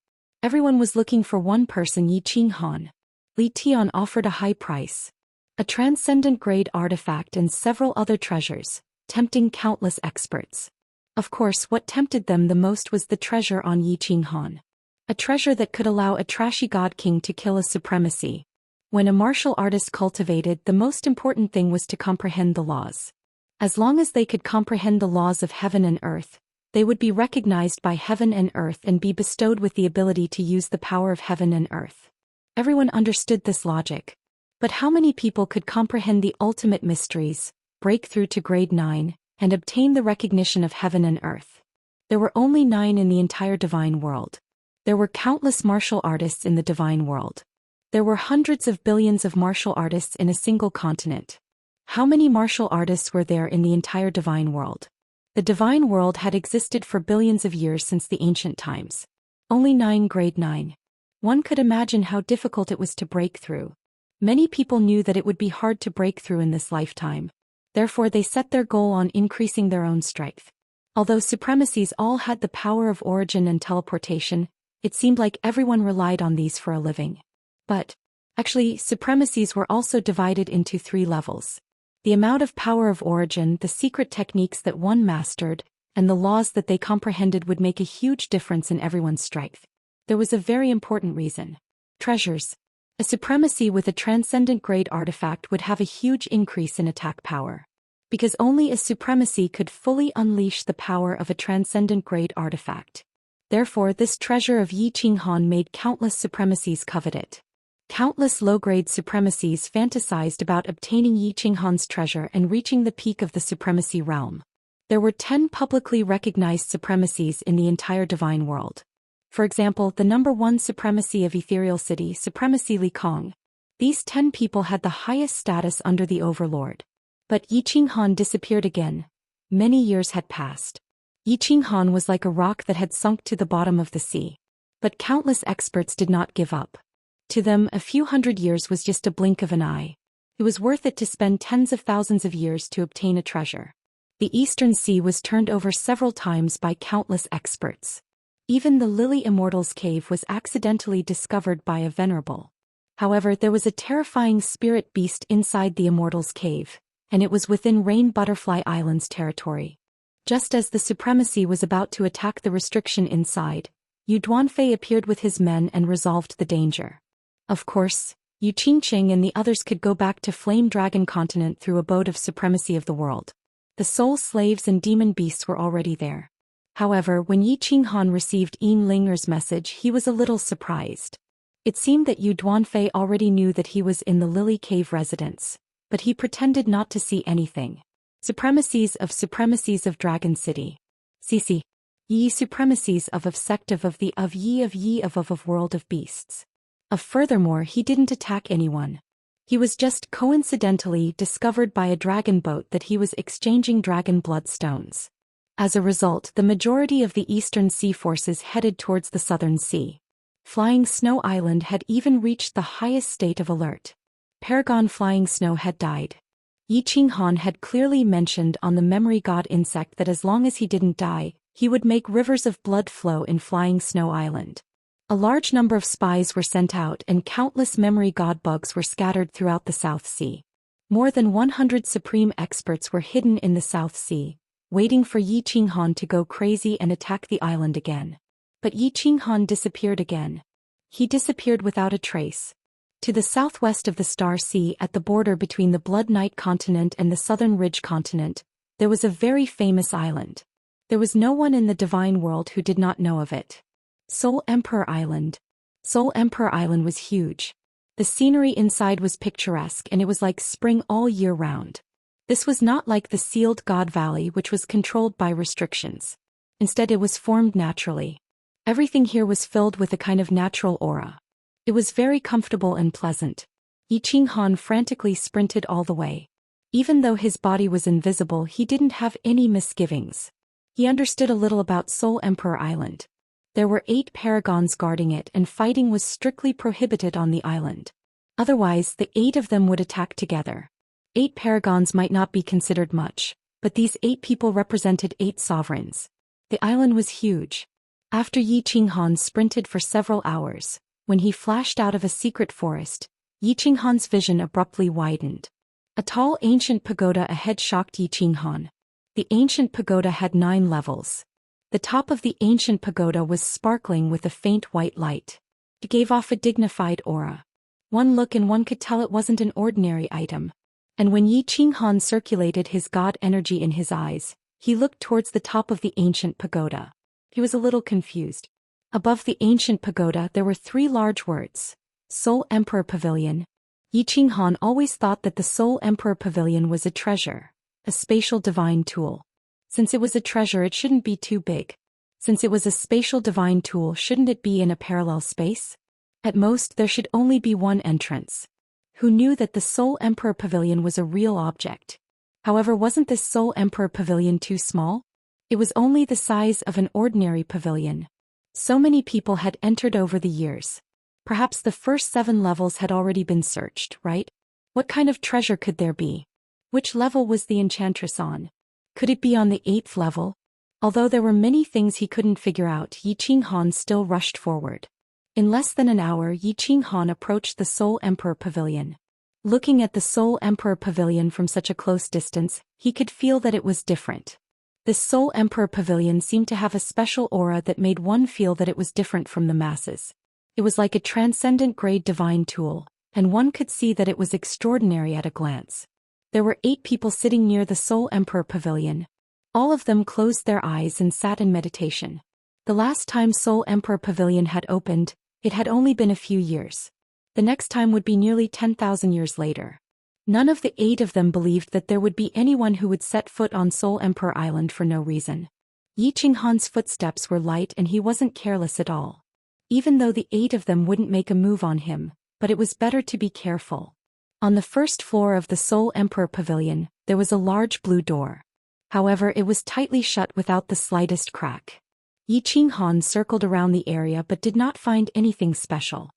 Everyone was looking for one person, Yi Qinghan. Li Tian offered a high price. A transcendent grade artifact and several other treasures, tempting countless experts. Of course, what tempted them the most was the treasure on Yi Qinghan. A treasure that could allow a trashy god king to kill a supremacy. When a martial artist cultivated, the most important thing was to comprehend the laws. As long as they could comprehend the laws of heaven and earth, they would be recognized by heaven and earth and be bestowed with the ability to use the power of heaven and earth. Everyone understood this logic. But how many people could comprehend the ultimate mysteries, break through to grade 9, and obtain the recognition of heaven and earth? There were only 9 in the entire divine world. There were countless martial artists in the divine world. There were hundreds of billions of martial artists in a single continent. How many martial artists were there in the entire divine world? The divine world had existed for billions of years since the ancient times. Only 9 grade 9. One could imagine how difficult it was to break through. Many people knew that it would be hard to break through in this lifetime. Therefore they set their goal on increasing their own strength. Although supremacies all had the power of origin and teleportation, it seemed like everyone relied on these for a living. But, actually, supremacies were also divided into 3 levels. The amount of power of origin, the secret techniques that one mastered, and the laws that they comprehended would make a huge difference in everyone's strength. There was a very important reason. Treasures. A supremacy with a transcendent grade artifact would have a huge increase in attack power. Because only a supremacy could fully unleash the power of a transcendent grade artifact. Therefore, this treasure of Yi Qinghan made countless supremacies covet it. Countless low-grade supremacies fantasized about obtaining Yi Qinghan's treasure and reaching the peak of the supremacy realm. There were 10 publicly recognized supremacies in the entire divine world. For example, the number 1 supremacy of Ethereal City, Supremacy Li Kong. These 10 people had the highest status under the Overlord. But Yi Qinghan disappeared again. Many years had passed. Yi Qinghan was like a rock that had sunk to the bottom of the sea. But countless experts did not give up. To them, a few hundred years was just a blink of an eye. It was worth it to spend tens of thousands of years to obtain a treasure. The Eastern Sea was turned over several times by countless experts. Even the Lily Immortal's cave was accidentally discovered by a venerable. However, there was a terrifying spirit beast inside the Immortal's cave, and it was within Rain Butterfly Island's territory. Just as the supremacy was about to attack the restriction inside, Yu Duanfei appeared with his men and resolved the danger. Of course, Yu Qingqing and the others could go back to Flame Dragon Continent through a boat of supremacy of the world. The soul slaves and demon beasts were already there. However, when Yi Qinghan received Yin Linger's message, he was a little surprised. It seemed that Yu Duanfei already knew that he was in the Lily Cave residence, but he pretended not to see anything. Supremacies of Dragon City. CC. Yi supremacies of sect of the of Yi of world of beasts. Furthermore, he didn't attack anyone. He was just coincidentally discovered by a dragon boat that he was exchanging dragon bloodstones. As a result, the majority of the Eastern Sea forces headed towards the Southern Sea. Flying Snow Island had even reached the highest state of alert. Paragon Flying Snow had died. Yi Qinghan had clearly mentioned on the memory god insect that as long as he didn't die, he would make rivers of blood flow in Flying Snow Island. A large number of spies were sent out and countless memory god bugs were scattered throughout the South Sea. More than 100 supreme experts were hidden in the South Sea, waiting for Yi Qinghan to go crazy and attack the island again. But Yi Qinghan disappeared again. He disappeared without a trace. To the southwest of the Star Sea at the border between the Blood Knight continent and the Southern Ridge continent, there was a very famous island. There was no one in the divine world who did not know of it. Soul Emperor Island. Soul Emperor Island was huge. The scenery inside was picturesque and it was like spring all year round. This was not like the sealed God Valley which was controlled by restrictions. Instead it was formed naturally. Everything here was filled with a kind of natural aura. It was very comfortable and pleasant. Yi Qinghan frantically sprinted all the way. Even though his body was invisible, he didn't have any misgivings. He understood a little about Soul Emperor Island. There were 8 paragons guarding it and fighting was strictly prohibited on the island. Otherwise, the 8 of them would attack together. 8 paragons might not be considered much, but these 8 people represented 8 sovereigns. The island was huge. After Yi Qinghan sprinted for several hours, when he flashed out of a secret forest, Yi Qinghan's vision abruptly widened. A tall ancient pagoda ahead shocked Yi Qinghan. The ancient pagoda had 9 levels. The top of the ancient pagoda was sparkling with a faint white light. It gave off a dignified aura. One look and one could tell it wasn't an ordinary item. And when Yi Qinghan circulated his god energy in his eyes, he looked towards the top of the ancient pagoda. He was a little confused. Above the ancient pagoda there were 3 large words. Soul Emperor Pavilion. Yi Qinghan always thought that the Soul Emperor Pavilion was a treasure, a spatial divine tool. Since it was a treasure it shouldn't be too big. Since it was a spatial divine tool, shouldn't it be in a parallel space? At most, there should only be one entrance. Who knew that the Soul Emperor Pavilion was a real object? However, wasn't this Soul Emperor Pavilion too small? It was only the size of an ordinary pavilion. So many people had entered over the years. Perhaps the first 7 levels had already been searched, right? What kind of treasure could there be? Which level was the enchantress on? Could it be on the 8th level? Although there were many things he couldn't figure out, Yi Qinghan still rushed forward. In less than an hour, Yi Qinghan approached the Soul Emperor Pavilion. Looking at the Soul Emperor Pavilion from such a close distance, he could feel that it was different. This Soul Emperor Pavilion seemed to have a special aura that made one feel that it was different from the masses. It was like a transcendent grade divine tool, and one could see that it was extraordinary at a glance. There were 8 people sitting near the Soul Emperor Pavilion. All of them closed their eyes and sat in meditation. The last time Soul Emperor Pavilion had opened, it had only been a few years. The next time would be nearly 10,000 years later. None of the 8 of them believed that there would be anyone who would set foot on Soul Emperor Island for no reason. Yi Qinghan's footsteps were light and he wasn't careless at all. Even though the 8 of them wouldn't make a move on him, but it was better to be careful. On the first floor of the Soul Emperor Pavilion, there was a large blue door. However, it was tightly shut without the slightest crack. Yi Qinghan circled around the area but did not find anything special.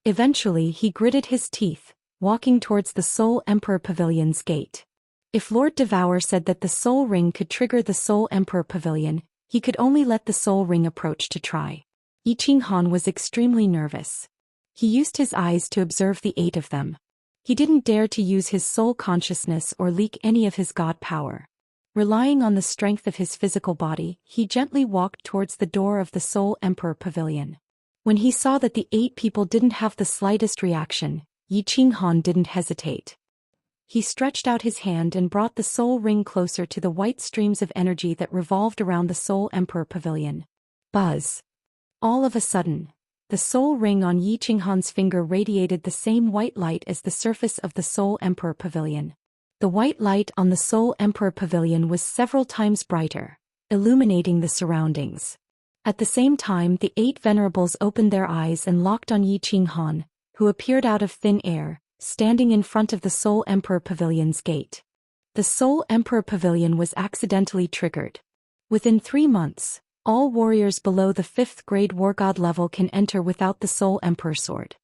Eventually, he gritted his teeth, walking towards the Soul Emperor Pavilion's gate. If Lord Devour said that the Soul Ring could trigger the Soul Emperor Pavilion, he could only let the Soul Ring approach to try. Yi Qinghan was extremely nervous. He used his eyes to observe the 8 of them. He didn't dare to use his soul consciousness or leak any of his god power. Relying on the strength of his physical body, he gently walked towards the door of the Soul Emperor Pavilion. When he saw that the 8 people didn't have the slightest reaction, Yi Qinghan didn't hesitate. He stretched out his hand and brought the Soul Ring closer to the white streams of energy that revolved around the Soul Emperor Pavilion. Buzz! All of a sudden, the Soul Ring on Yi Qinghan's finger radiated the same white light as the surface of the Soul Emperor Pavilion. The white light on the Soul Emperor Pavilion was several times brighter, illuminating the surroundings. At the same time, the 8 venerables opened their eyes and locked on Yi Qinghan, who appeared out of thin air, standing in front of the Soul Emperor Pavilion's gate. The Soul Emperor Pavilion was accidentally triggered. Within 3 months, all warriors below the 5th grade war god level can enter without the Soul Emperor sword.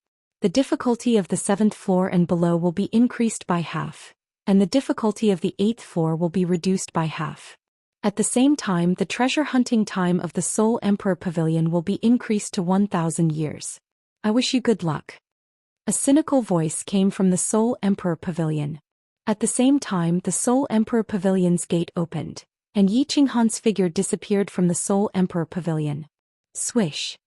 The difficulty of the 7th floor and below will be increased by half, and the difficulty of the 8th floor will be reduced by half. At the same time, the treasure hunting time of the Soul Emperor Pavilion will be increased to 1,000 years. I wish you good luck. A cynical voice came from the Soul Emperor Pavilion. At the same time, the Soul Emperor Pavilion's gate opened, and Yi Qinghan's figure disappeared from the Soul Emperor Pavilion. Swish!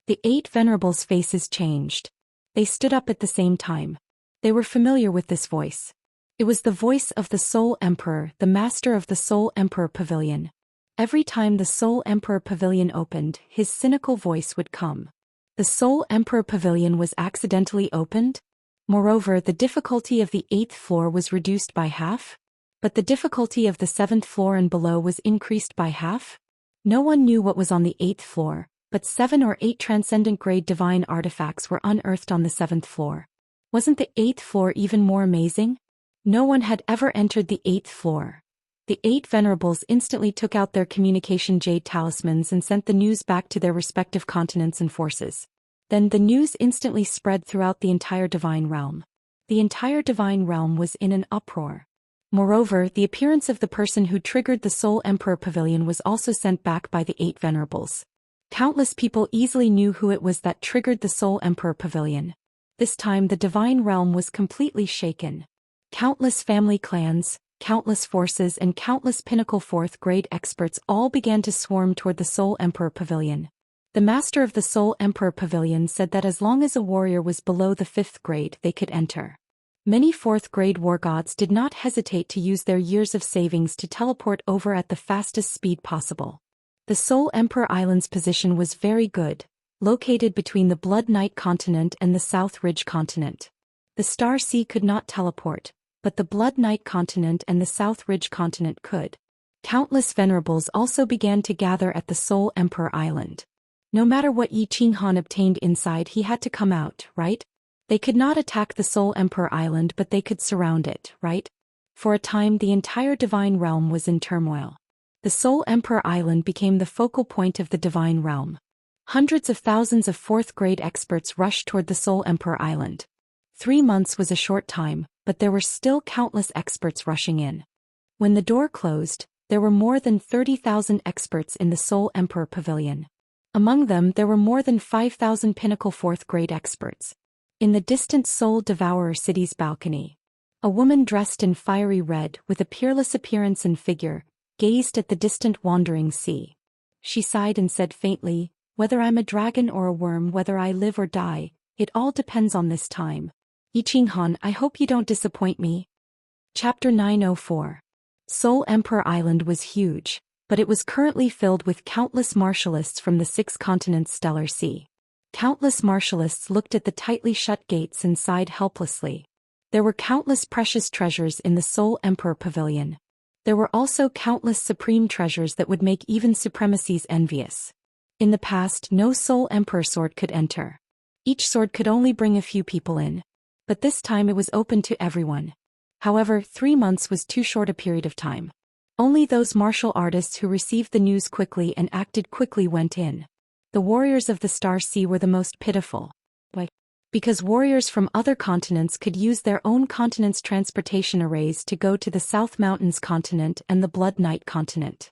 The 8 venerables' faces changed. They stood up at the same time. They were familiar with this voice. It was the voice of the Soul Emperor, the master of the Soul Emperor Pavilion. Every time the Soul Emperor Pavilion opened, his cynical voice would come. The Soul Emperor Pavilion was accidentally opened? Moreover, the difficulty of the 8th floor was reduced by half? But the difficulty of the 7th floor and below was increased by half? No one knew what was on the 8th floor, but 7 or 8 transcendent grade divine artifacts were unearthed on the 7th floor. Wasn't the 8th floor even more amazing? No one had ever entered the 8th floor. The 8 venerables instantly took out their communication jade talismans and sent the news back to their respective continents and forces. Then the news instantly spread throughout the entire divine realm. The entire divine realm was in an uproar. Moreover, the appearance of the person who triggered the Soul Emperor Pavilion was also sent back by the 8 venerables. Countless people easily knew who it was that triggered the Soul Emperor Pavilion. This time the divine realm was completely shaken. Countless family clans, countless forces and countless pinnacle 4th grade experts all began to swarm toward the Soul Emperor Pavilion. The master of the Soul Emperor Pavilion said that as long as a warrior was below the 5th grade they could enter. Many 4th grade war gods did not hesitate to use their years of savings to teleport over at the fastest speed possible. The Soul Emperor Island's position was very good, located between the Blood Knight continent and the South Ridge continent. The Star Sea could not teleport, but the Blood Knight continent and the South Ridge continent could. Countless venerables also began to gather at the Soul Emperor Island. No matter what Yi Qinghan obtained inside, he had to come out, right? They could not attack the Soul Emperor Island, but they could surround it, right? For a time, the entire divine realm was in turmoil. The Soul Emperor Island became the focal point of the divine realm. Hundreds of thousands of fourth-grade experts rushed toward the Soul Emperor Island. 3 months was a short time, but there were still countless experts rushing in. When the door closed, there were more than 30,000 experts in the Soul Emperor Pavilion. Among them, there were more than 5,000 pinnacle fourth-grade experts. In the distant Soul Devourer City's balcony, a woman dressed in fiery red, with a peerless appearance and figure, gazed at the distant wandering sea. She sighed and said faintly, "Whether I'm a dragon or a worm, whether I live or die, it all depends on this time. Yi Qinghan, I hope you don't disappoint me." Chapter 904. Soul Emperor Island was huge, but it was currently filled with countless martialists from the 6 continents' stellar sea. Countless martialists looked at the tightly shut gates and sighed helplessly. There were countless precious treasures in the Soul Emperor Pavilion. There were also countless supreme treasures that would make even supremacies envious. In the past, no Soul Emperor sword could enter. Each sword could only bring a few people in. But this time it was open to everyone. However, 3 months was too short a period of time. Only those martial artists who received the news quickly and acted quickly went in. The warriors of the Star Sea were the most pitiful. Why? Because warriors from other continents could use their own continent's transportation arrays to go to the South Mountains continent and the Blood Knight continent.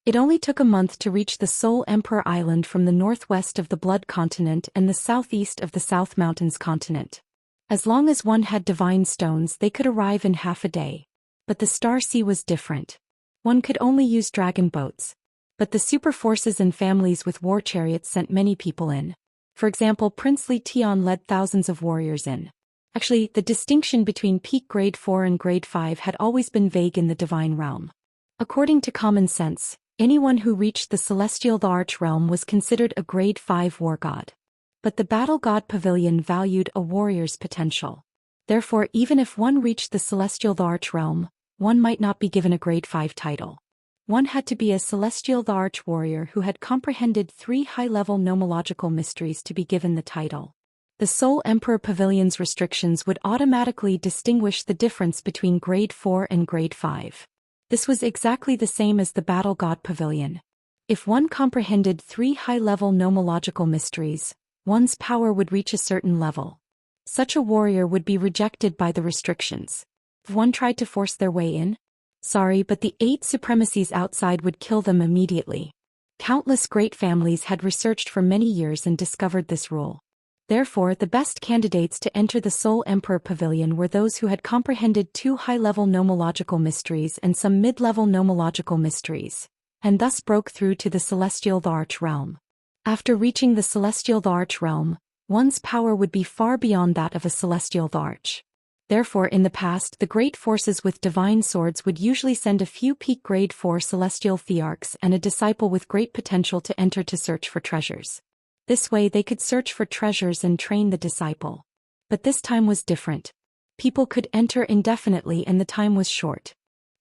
It only took a month to reach the Soul Emperor Island from the northwest of the Blood continent and the southeast of the South Mountains continent. As long as one had divine stones, they could arrive in half a day. But the Star Sea was different. One could only use dragon boats. But the super forces and families with war chariots sent many people in. For example, Princely Tian led thousands of warriors in. Actually, the distinction between peak grade 4 and grade 5 had always been vague in the divine realm. According to common sense, anyone who reached the celestial Arch realm was considered a grade 5 war god. But the Battle God Pavilion valued a warrior's potential. Therefore, even if one reached the celestial Arch realm, one might not be given a grade 5 title. One had to be a celestial Arch warrior who had comprehended 3 high-level nomological mysteries to be given the title. The Soul Emperor Pavilion's restrictions would automatically distinguish the difference between grade 4 and grade 5. This was exactly the same as the Battle God Pavilion. If one comprehended 3 high-level nomological mysteries, one's power would reach a certain level. Such a warrior would be rejected by the restrictions. If one tried to force their way in, sorry, but the 8 supremacies outside would kill them immediately. Countless great families had researched for many years and discovered this rule. Therefore, the best candidates to enter the Soul Emperor Pavilion were those who had comprehended 2 high-level nomological mysteries and some mid-level nomological mysteries, and thus broke through to the Celestial Arch realm. After reaching the Celestial Arch realm, one's power would be far beyond that of a Celestial Arch. Therefore, in the past, the great forces with divine swords would usually send a few peak grade 4 celestial thearchs and a disciple with great potential to enter to search for treasures. This way they could search for treasures and train the disciple. But this time was different. People could enter indefinitely and the time was short.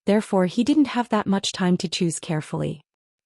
Therefore, he didn't have that much time to choose carefully.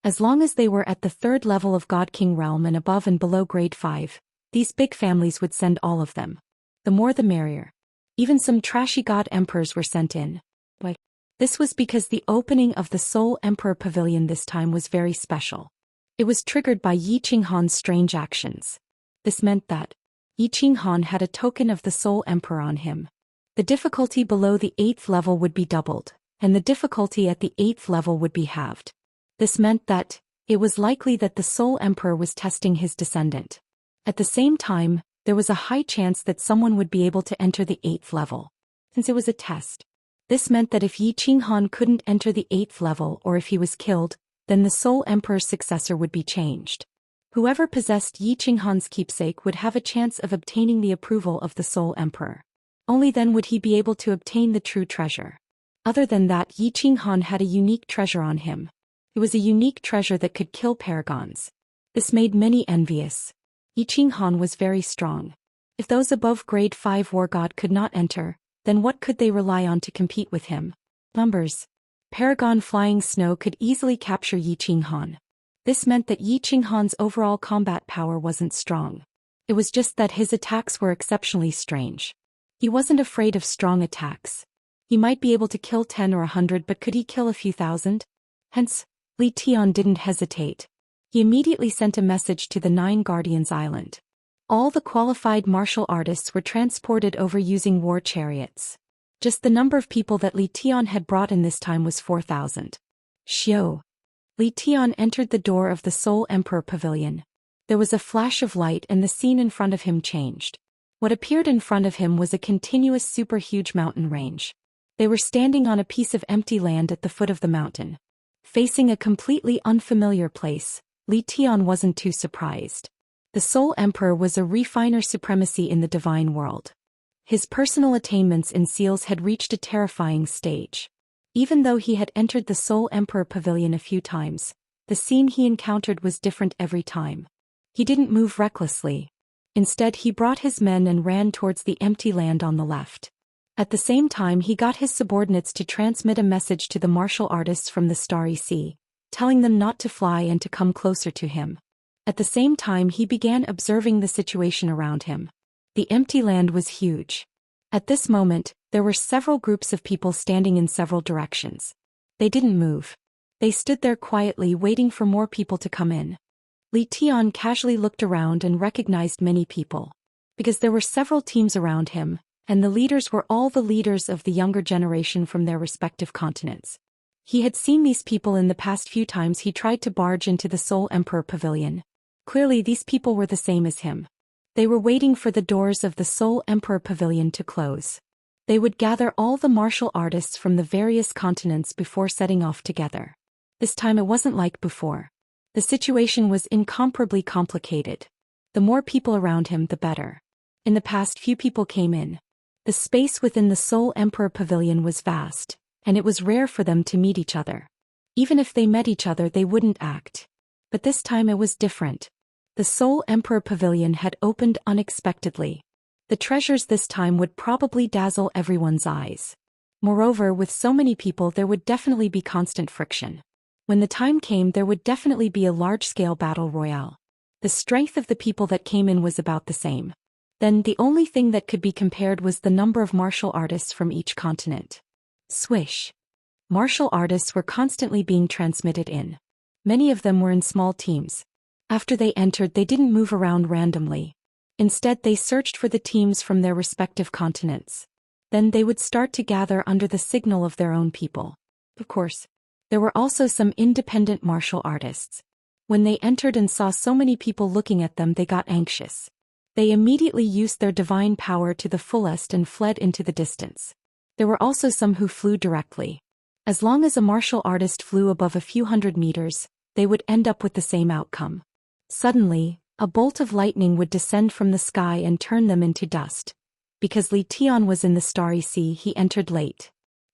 As long as they were at the 3rd level of God King realm and above and below grade 5, these big families would send all of them. The more the merrier. Even some trashy god emperors were sent in. Why? This was because the opening of the Soul Emperor Pavilion this time was very special. It was triggered by Yi Qinghan's strange actions. This meant that Yi Qinghan had a token of the Soul Emperor on him. The difficulty below the 8th level would be doubled, and the difficulty at the 8th level would be halved. This meant that it was likely that the Soul Emperor was testing his descendant. At the same time, there was a high chance that someone would be able to enter the 8th level. Since it was a test. This meant that if Yi Qinghan couldn't enter the 8th level or if he was killed, then the Soul Emperor's successor would be changed. Whoever possessed Yi Qinghan's keepsake would have a chance of obtaining the approval of the Soul Emperor. Only then would he be able to obtain the true treasure. Other than that, Yi Qinghan had a unique treasure on him. It was a unique treasure that could kill paragons. This made many envious. Yi Qinghan was very strong. If those above grade 5 war god could not enter, then what could they rely on to compete with him? Numbers. Paragon flying snow could easily capture Yi Qinghan. This meant that Yi Qinghan's overall combat power wasn't strong. It was just that his attacks were exceptionally strange. He wasn't afraid of strong attacks. He might be able to kill 10 or 100, but could he kill a few thousand? Hence, Li Tian didn't hesitate. He immediately sent a message to the 9 Guardians Island. All the qualified martial artists were transported over using war chariots. Just the number of people that Li Tian had brought in this time was 4,000. Xiao. Li Tian entered the door of the Soul Emperor Pavilion. There was a flash of light and the scene in front of him changed. What appeared in front of him was a continuous super-huge mountain range. They were standing on a piece of empty land at the foot of the mountain. Facing a completely unfamiliar place, Li Tian wasn't too surprised. The Soul Emperor was a refiner supremacy in the divine world. His personal attainments in seals had reached a terrifying stage. Even though he had entered the Soul Emperor Pavilion a few times, the scene he encountered was different every time. He didn't move recklessly. Instead, he brought his men and ran towards the empty land on the left. At the same time, he got his subordinates to transmit a message to the martial artists from the Starry Sea, telling them not to fly and to come closer to him. At the same time, he began observing the situation around him. The empty land was huge. At this moment, there were several groups of people standing in several directions. They didn't move. They stood there quietly waiting for more people to come in. Li Tian casually looked around and recognized many people. Because there were several teams around him, and the leaders were all the leaders of the younger generation from their respective continents. He had seen these people in the past few times he tried to barge into the Soul Emperor Pavilion. Clearly these people were the same as him. They were waiting for the doors of the Soul Emperor Pavilion to close. They would gather all the martial artists from the various continents before setting off together. This time it wasn't like before. The situation was incomparably complicated. The more people around him, the better. In the past, few people came in. The space within the Soul Emperor Pavilion was vast, and it was rare for them to meet each other. Even if they met each other, they wouldn't act. But this time it was different. The Soul Emperor Pavilion had opened unexpectedly. The treasures this time would probably dazzle everyone's eyes. Moreover, with so many people, there would definitely be constant friction. When the time came, there would definitely be a large-scale battle royale. The strength of the people that came in was about the same. Then the only thing that could be compared was the number of martial artists from each continent. Swish. Martial artists were constantly being transmitted in. Many of them were in small teams. After they entered, they didn't move around randomly. Instead, they searched for the teams from their respective continents. Then they would start to gather under the signal of their own people. Of course, there were also some independent martial artists. When they entered and saw so many people looking at them, they got anxious. They immediately used their divine power to the fullest and fled into the distance. There were also some who flew directly. As long as a martial artist flew above a few hundred meters, they would end up with the same outcome. Suddenly, a bolt of lightning would descend from the sky and turn them into dust. Because Li Tian was in the Starry Sea, he entered late.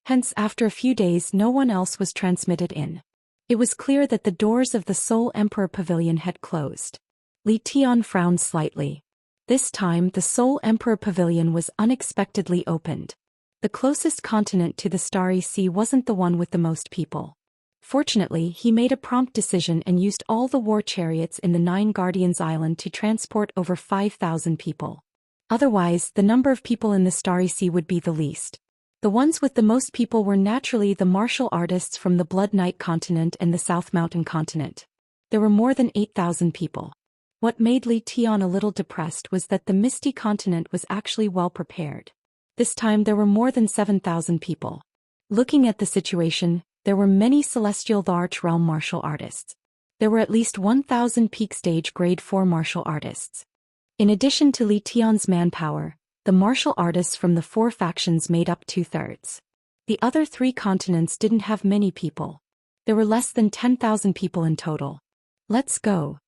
Hence, after a few days, no one else was transmitted in. It was clear that the doors of the Soul Emperor Pavilion had closed. Li Tian frowned slightly. This time, the Soul Emperor Pavilion was unexpectedly opened. The closest continent to the Starry Sea wasn't the one with the most people. Fortunately, he made a prompt decision and used all the war chariots in the 9 Guardians Island to transport over 5,000 people. Otherwise, the number of people in the Starry Sea would be the least. The ones with the most people were naturally the martial artists from the Blood Knight continent and the South Mountain continent. There were more than 8,000 people. What made Li Tian a little depressed was that the Misty continent was actually well prepared. This time there were more than 7,000 people. Looking at the situation, there were many Celestial Large Realm martial artists. There were at least 1,000 peak stage grade 4 martial artists. In addition to Li Tian's manpower, the martial artists from the 4 factions made up 2/3. The other 3 continents didn't have many people. There were less than 10,000 people in total. Let's go.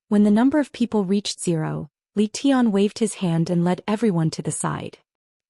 When the number of people reached 0, Li Tian waved his hand and led everyone to the side.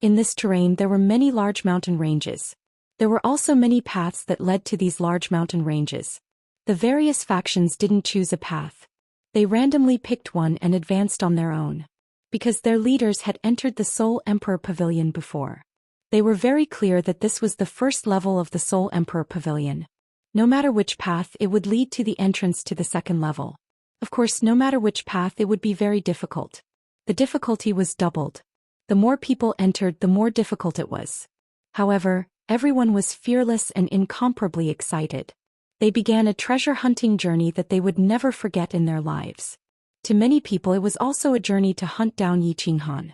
In this terrain there were many large mountain ranges. There were also many paths that led to these large mountain ranges. The various factions didn't choose a path. They randomly picked one and advanced on their own. Because their leaders had entered the Soul Emperor Pavilion before. They were very clear that this was the first level of the Soul Emperor Pavilion. No matter which path, it would lead to the entrance to the second level. Of course, no matter which path, it would be very difficult. The difficulty was doubled. The more people entered, the more difficult it was. However, everyone was fearless and incomparably excited. They began a treasure-hunting journey that they would never forget in their lives. To many people, it was also a journey to hunt down Yi Qinghan.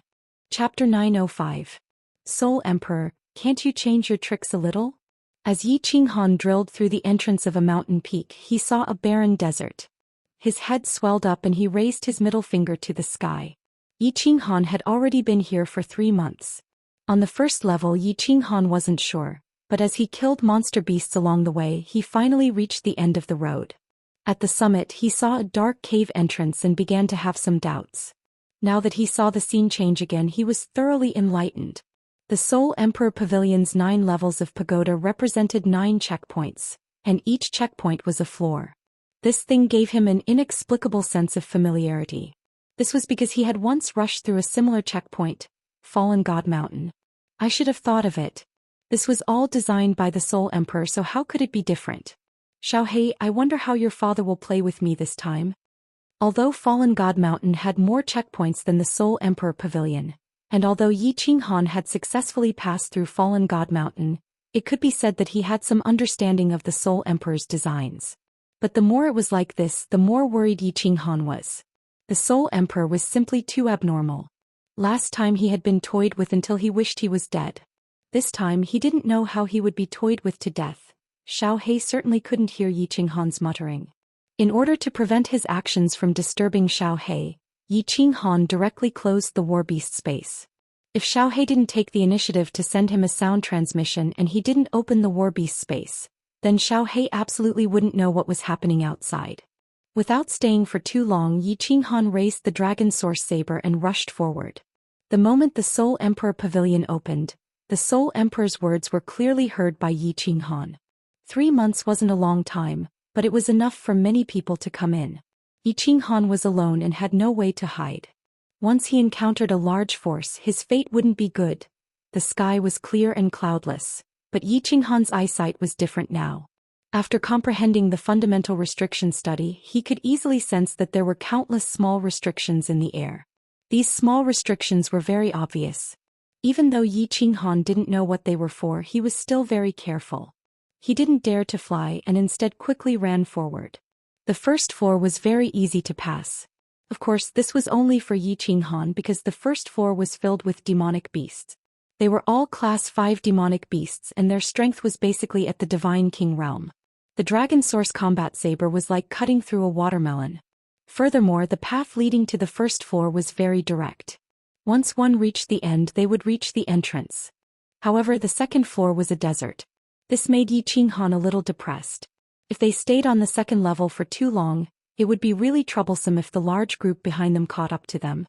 Chapter 905. Soul Emperor, can't you change your tricks a little? As Yi Qinghan drilled through the entrance of a mountain peak, he saw a barren desert. His head swelled up and he raised his middle finger to the sky. Yi Qinghan had already been here for 3 months. On the first level, Yi Qinghan wasn't sure, but as he killed monster beasts along the way, he finally reached the end of the road. At the summit, he saw a dark cave entrance and began to have some doubts. Now that he saw the scene change again, he was thoroughly enlightened. The Soul Emperor Pavilion's 9 levels of pagoda represented 9 checkpoints, and each checkpoint was a floor. This thing gave him an inexplicable sense of familiarity. This was because he had once rushed through a similar checkpoint, Fallen God Mountain. I should have thought of it. This was all designed by the Soul Emperor, so how could it be different? Xiaohei, I wonder how your father will play with me this time. Although Fallen God Mountain had more checkpoints than the Soul Emperor Pavilion, and although Yi Qinghan had successfully passed through Fallen God Mountain, it could be said that he had some understanding of the Soul Emperor's designs. But the more it was like this, the more worried Yi Qinghan was. The Soul Emperor was simply too abnormal. Last time he had been toyed with until he wished he was dead. This time he didn't know how he would be toyed with to death. Xiaohei certainly couldn't hear Yi Qinghan's muttering. In order to prevent his actions from disturbing Xiaohei, Yi Qinghan directly closed the war beast space. If Xiaohei didn't take the initiative to send him a sound transmission and he didn't open the war beast space, then Xiaohei absolutely wouldn't know what was happening outside. Without staying for too long, Yi Qinghan raised the dragon source saber and rushed forward. The moment the Soul Emperor Pavilion opened, the Soul Emperor's words were clearly heard by Yi Qinghan. 3 months wasn't a long time, but it was enough for many people to come in. Yi Qinghan was alone and had no way to hide. Once he encountered a large force, his fate wouldn't be good. The sky was clear and cloudless, but Yi Qinghan's eyesight was different now. After comprehending the fundamental restriction study, he could easily sense that there were countless small restrictions in the air. These small restrictions were very obvious. Even though Yi Qinghan didn't know what they were for, he was still very careful. He didn't dare to fly and instead quickly ran forward. The first floor was very easy to pass. Of course, this was only for Yi Qinghan because the first floor was filled with demonic beasts. They were all Class 5 demonic beasts and their strength was basically at the Divine King realm. The Dragon Source Combat Saber was like cutting through a watermelon. Furthermore, the path leading to the first floor was very direct. Once one reached the end, they would reach the entrance. However, the second floor was a desert. This made Yi Qinghan a little depressed. If they stayed on the second level for too long, it would be really troublesome if the large group behind them caught up to them.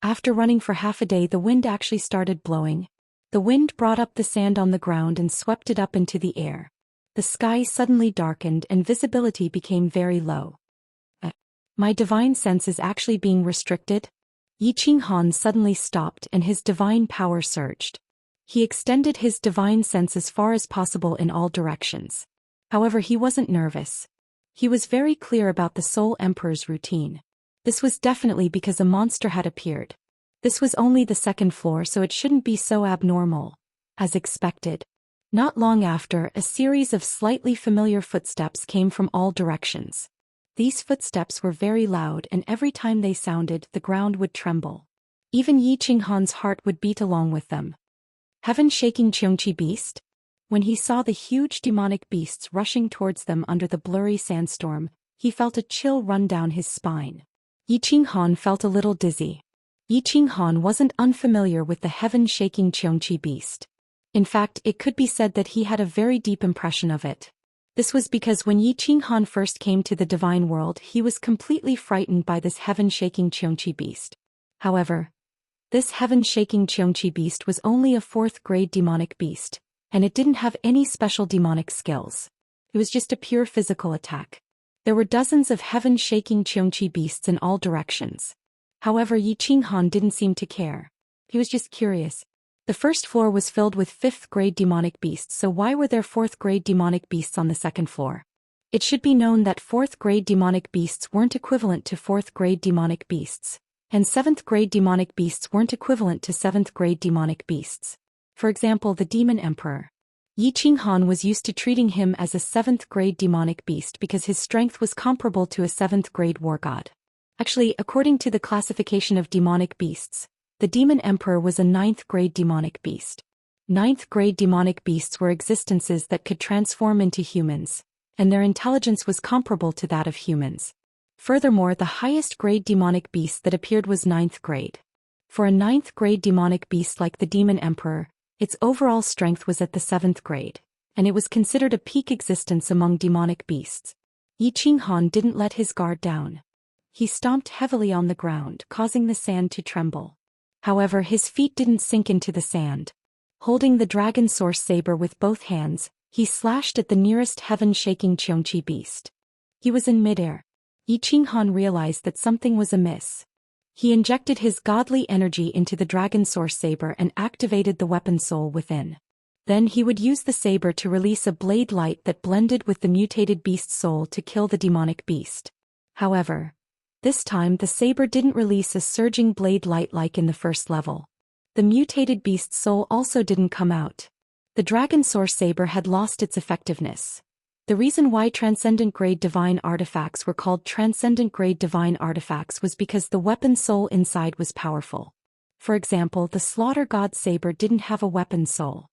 After running for half a day, the wind actually started blowing. The wind brought up the sand on the ground and swept it up into the air. The sky suddenly darkened and visibility became very low. My divine sense is actually being restricted? Yi Qinghan suddenly stopped and his divine power surged. He extended his divine sense as far as possible in all directions. However, he wasn't nervous. He was very clear about the Soul Emperor's routine. This was definitely because a monster had appeared. This was only the second floor, so it shouldn't be so abnormal. As expected. Not long after, a series of slightly familiar footsteps came from all directions. These footsteps were very loud and every time they sounded, the ground would tremble. Even Yi Qinghan's heart would beat along with them. Heaven-shaking Xianxia beast? When he saw the huge demonic beasts rushing towards them under the blurry sandstorm, he felt a chill run down his spine. Yi Qinghan felt a little dizzy. Yi Qinghan wasn't unfamiliar with the heaven-shaking Xianxia beast. In fact, it could be said that he had a very deep impression of it. This was because when Yi Qinghan first came to the divine world, he was completely frightened by this heaven-shaking Xianxia beast. However, this heaven-shaking Xianxia beast was only a 4th-grade demonic beast, and it didn't have any special demonic skills. It was just a pure physical attack. There were dozens of heaven-shaking Xianxia beasts in all directions. However, Yi Qinghan didn't seem to care. He was just curious. The first floor was filled with 5th-grade demonic beasts, so why were there 4th-grade demonic beasts on the second floor? It should be known that 4th-grade demonic beasts weren't equivalent to 4th-grade demonic beasts, and 7th-grade demonic beasts weren't equivalent to 7th-grade demonic beasts. For example, the Demon Emperor. Yi Qinghan was used to treating him as a 7th-grade demonic beast because his strength was comparable to a 7th-grade war god. Actually, according to the classification of demonic beasts, the Demon Emperor was a 9th-grade demonic beast. 9th-grade demonic beasts were existences that could transform into humans, and their intelligence was comparable to that of humans. Furthermore, the highest grade demonic beast that appeared was 9th grade. For a 9th-grade demonic beast like the Demon Emperor, its overall strength was at the 7th grade, and it was considered a peak existence among demonic beasts. Yi Qinghan didn't let his guard down. He stomped heavily on the ground, causing the sand to tremble. However, his feet didn't sink into the sand. Holding the dragon source saber with both hands, he slashed at the nearest heaven-shaking Xianxia beast. He was in midair. Yi Qinghan realized that something was amiss. He injected his godly energy into the dragon source saber and activated the weapon soul within. Then he would use the saber to release a blade light that blended with the mutated beast's soul to kill the demonic beast. However, this time the saber didn't release a surging blade light like in the first level. The mutated beast's soul also didn't come out. The dragon source saber had lost its effectiveness. The reason why Transcendent Grade Divine Artifacts were called Transcendent Grade Divine Artifacts was because the weapon soul inside was powerful. For example, the Slaughter God Saber didn't have a weapon soul.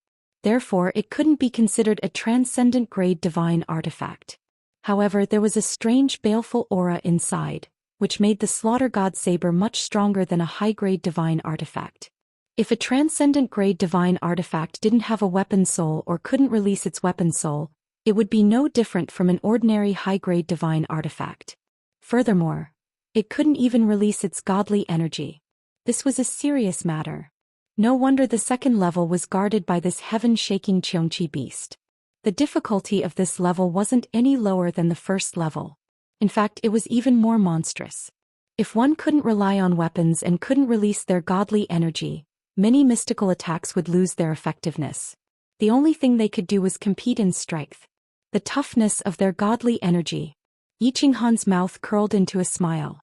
Therefore, it couldn't be considered a Transcendent Grade Divine Artifact. However, there was a strange baleful aura inside, which made the Slaughter God Saber much stronger than a high-grade Divine Artifact. If a Transcendent Grade Divine Artifact didn't have a weapon soul or couldn't release its weapon soul, it would be no different from an ordinary high-grade divine artifact. Furthermore, it couldn't even release its godly energy. This was a serious matter. No wonder the second level was guarded by this heaven-shaking Xianxia beast. The difficulty of this level wasn't any lower than the first level. In fact, it was even more monstrous. If one couldn't rely on weapons and couldn't release their godly energy, many mystical attacks would lose their effectiveness. The only thing they could do was compete in strength. The toughness of their godly energy. Yi Qinghan's mouth curled into a smile.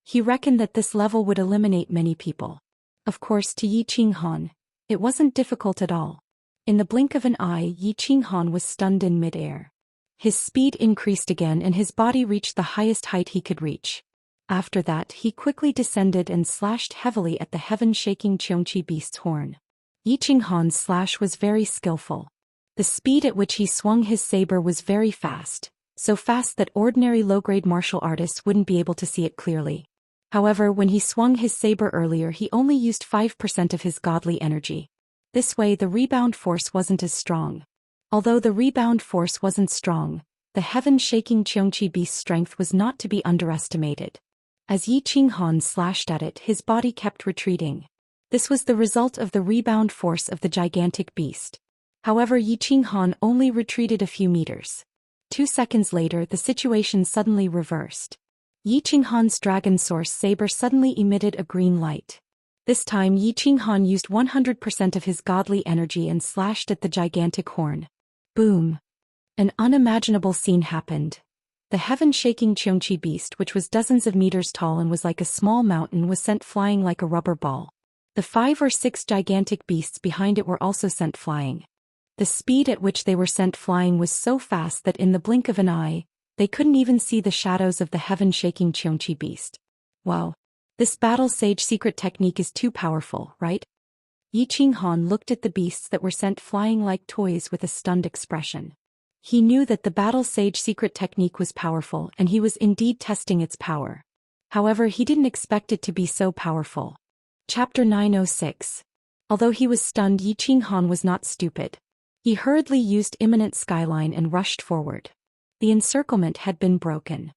He reckoned that this level would eliminate many people. Of course, to Yi Qinghan, it wasn't difficult at all. In the blink of an eye, Yi Qinghan was stunned in midair. His speed increased again and his body reached the highest height he could reach. After that, he quickly descended and slashed heavily at the heaven-shaking Xianxia beast's horn. Yi Qinghan's slash was very skillful. The speed at which he swung his saber was very fast, so fast that ordinary low-grade martial artists wouldn't be able to see it clearly. However, when he swung his saber earlier, he only used 5% of his godly energy. This way, the rebound force wasn't as strong. Although the rebound force wasn't strong, the heaven-shaking Xianxia beast's strength was not to be underestimated. As Yi Qinghan slashed at it, his body kept retreating. This was the result of the rebound force of the gigantic beast. However, Yi Qinghan only retreated a few meters. 2 seconds later, the situation suddenly reversed. Yi Qinghan's dragon source saber suddenly emitted a green light. This time, Yi Qinghan used 100% of his godly energy and slashed at the gigantic horn. Boom! An unimaginable scene happened. The heaven-shaking Xianxia beast, which was dozens of meters tall and was like a small mountain, was sent flying like a rubber ball. The 5 or 6 gigantic beasts behind it were also sent flying. The speed at which they were sent flying was so fast that in the blink of an eye, they couldn't even see the shadows of the heaven-shaking Xianxia beast. Wow! This battle sage secret technique is too powerful, right? Yi Qinghan looked at the beasts that were sent flying like toys with a stunned expression. He knew that the battle sage secret technique was powerful and he was indeed testing its power. However, he didn't expect it to be so powerful. Chapter 906. Although he was stunned, Yi Qinghan was not stupid. He hurriedly used Imminent Skyline and rushed forward. The encirclement had been broken.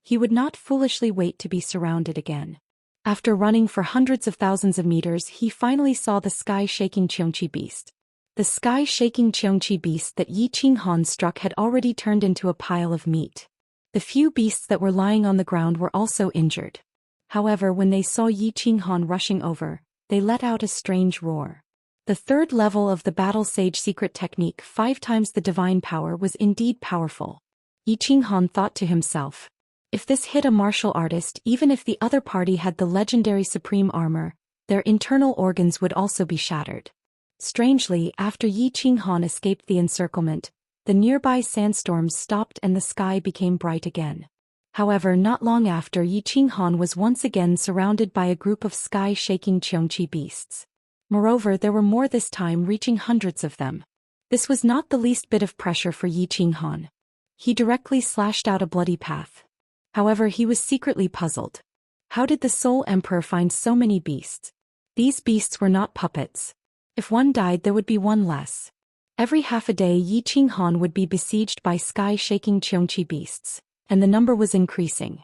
He would not foolishly wait to be surrounded again. After running for hundreds of thousands of meters, he finally saw the sky-shaking Xianxia beast. The sky-shaking Xianxia beast that Yi Qinghan struck had already turned into a pile of meat. The few beasts that were lying on the ground were also injured. However, when they saw Yi Qinghan rushing over, they let out a strange roar. The third level of the Battle Sage secret technique, 5 times the divine power, was indeed powerful. Yi Qinghan thought to himself. If this hit a martial artist, even if the other party had the legendary supreme armor, their internal organs would also be shattered. Strangely, after Yi Qinghan escaped the encirclement, the nearby sandstorms stopped and the sky became bright again. However, not long after, Yi Qinghan was once again surrounded by a group of sky-shaking Xianxia beasts. Moreover, there were more this time, reaching hundreds of them. This was not the least bit of pressure for Yi Qinghan. He directly slashed out a bloody path. However, he was secretly puzzled. How did the Soul Emperor find so many beasts? These beasts were not puppets. If one died, there would be one less. Every half a day, Yi Qinghan would be besieged by sky-shaking Xianxia beasts, and the number was increasing.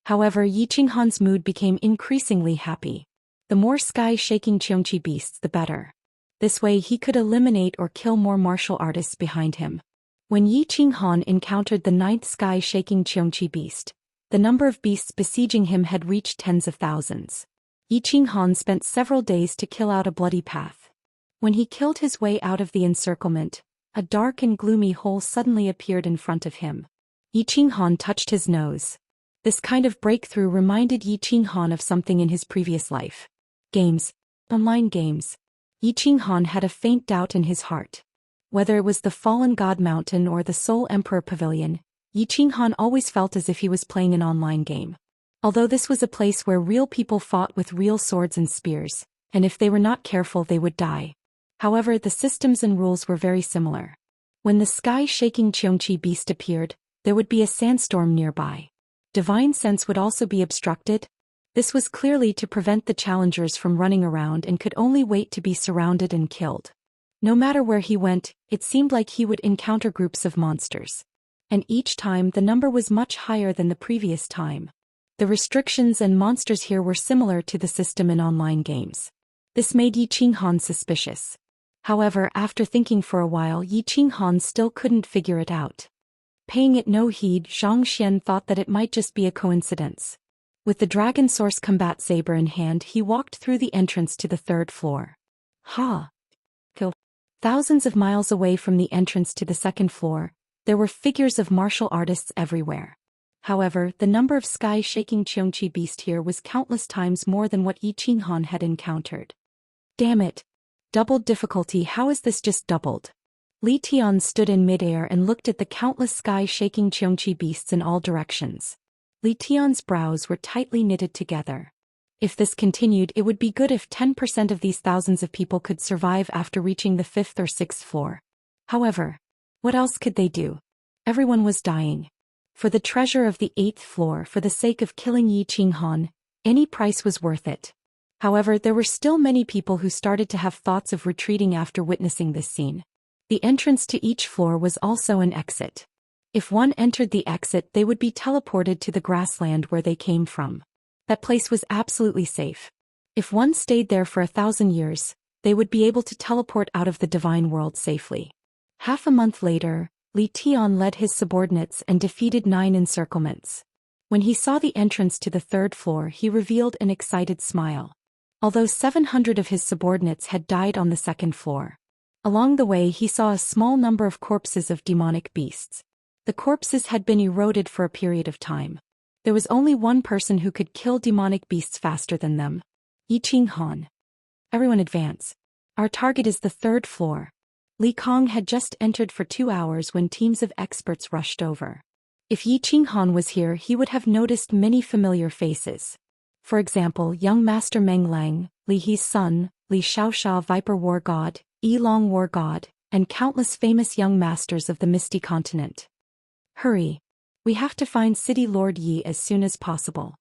However, Yi Qinghan's mood became increasingly happy. The more sky-shaking Xianxia beasts, the better. This way he could eliminate or kill more martial artists behind him. When Yi Qinghan encountered the 9th sky-shaking Xianxia beast, the number of beasts besieging him had reached tens of thousands. Yi Qinghan spent several days to kill out a bloody path. When he killed his way out of the encirclement, a dark and gloomy hole suddenly appeared in front of him. Yi Qinghan touched his nose. This kind of breakthrough reminded Yi Qinghan of something in his previous life. Games. Online games. Yi Qinghan had a faint doubt in his heart. Whether it was the Fallen God Mountain or the Soul Emperor Pavilion, Yi Qinghan always felt as if he was playing an online game. Although this was a place where real people fought with real swords and spears, and if they were not careful they would die. However, the systems and rules were very similar. When the sky-shaking Xianxia beast appeared, there would be a sandstorm nearby. Divine sense would also be obstructed. This was clearly to prevent the challengers from running around and could only wait to be surrounded and killed. No matter where he went, it seemed like he would encounter groups of monsters. And each time the number was much higher than the previous time. The restrictions and monsters here were similar to the system in online games. This made Yi Qinghan suspicious. However, after thinking for a while, Yi Qinghan still couldn't figure it out. Paying it no heed, Zhou Xian thought that it might just be a coincidence. With the Dragon Source combat saber in hand, he walked through the entrance to the 3rd floor. Thousands of miles away from the entrance to the 2nd floor, there were figures of martial artists everywhere. However, the number of sky-shaking Xianxia beast here was countless times more than what Yi Qinghan had encountered. Damn it! Doubled difficulty, how is this just doubled? Li Tian stood in midair and looked at the countless sky-shaking Xianxia beasts in all directions. Li Tian's brows were tightly knitted together. If this continued, it would be good if 10% of these thousands of people could survive after reaching the 5th or 6th floor. However, what else could they do? Everyone was dying. For the treasure of the 8th floor, for the sake of killing Yi Qinghan, any price was worth it. However, there were still many people who started to have thoughts of retreating after witnessing this scene. The entrance to each floor was also an exit. If one entered the exit, they would be teleported to the grassland where they came from. That place was absolutely safe. If one stayed there for 1,000 years, they would be able to teleport out of the divine world safely. Half a month later, Li Tian led his subordinates and defeated 9 encirclements. When he saw the entrance to the 3rd floor, he revealed an excited smile. Although 700 of his subordinates had died on the 2nd floor. Along the way he saw a small number of corpses of demonic beasts. The corpses had been eroded for a period of time. There was only one person who could kill demonic beasts faster than them. Yi Qinghan. Everyone advance. Our target is the 3rd floor. Li Kong had just entered for 2 hours when teams of experts rushed over. If Yi Qinghan was here, he would have noticed many familiar faces. For example, young Master Meng Lang, Li He's son, Li Xiaoxia Viper War God, Yi Long War God, and countless famous young masters of the Misty Continent. Hurry. We have to find City Lord Yi as soon as possible.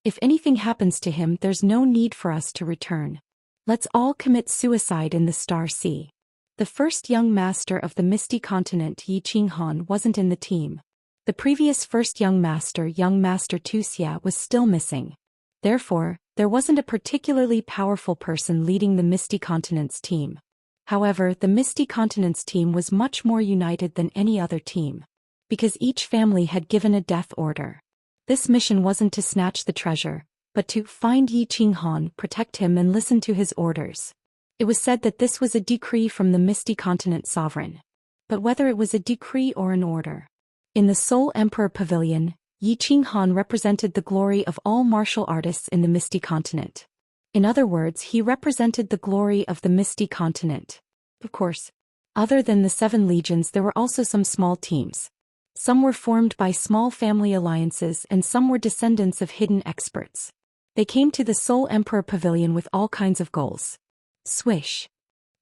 If anything happens to him, there's no need for us to return. Let's all commit suicide in the Star Sea. The first young master of the Misty Continent, Yi Qinghan, wasn't in the team. The previous first young master, Zhou Xian, was still missing. Therefore, there wasn't a particularly powerful person leading the Misty Continent's team. However, the Misty Continent's team was much more united than any other team. Because each family had given a death order. This mission wasn't to snatch the treasure, but to find Yi Qinghan, protect him and listen to his orders. It was said that this was a decree from the Misty Continent sovereign. But whether it was a decree or an order. In the Soul Emperor Pavilion, Yi Qinghan represented the glory of all martial artists in the Misty Continent. In other words, he represented the glory of the Misty Continent. Of course, other than the 7 legions, there were also some small teams. Some were formed by small family alliances and some were descendants of hidden experts. They came to the Soul Emperor Pavilion with all kinds of goals. Swish.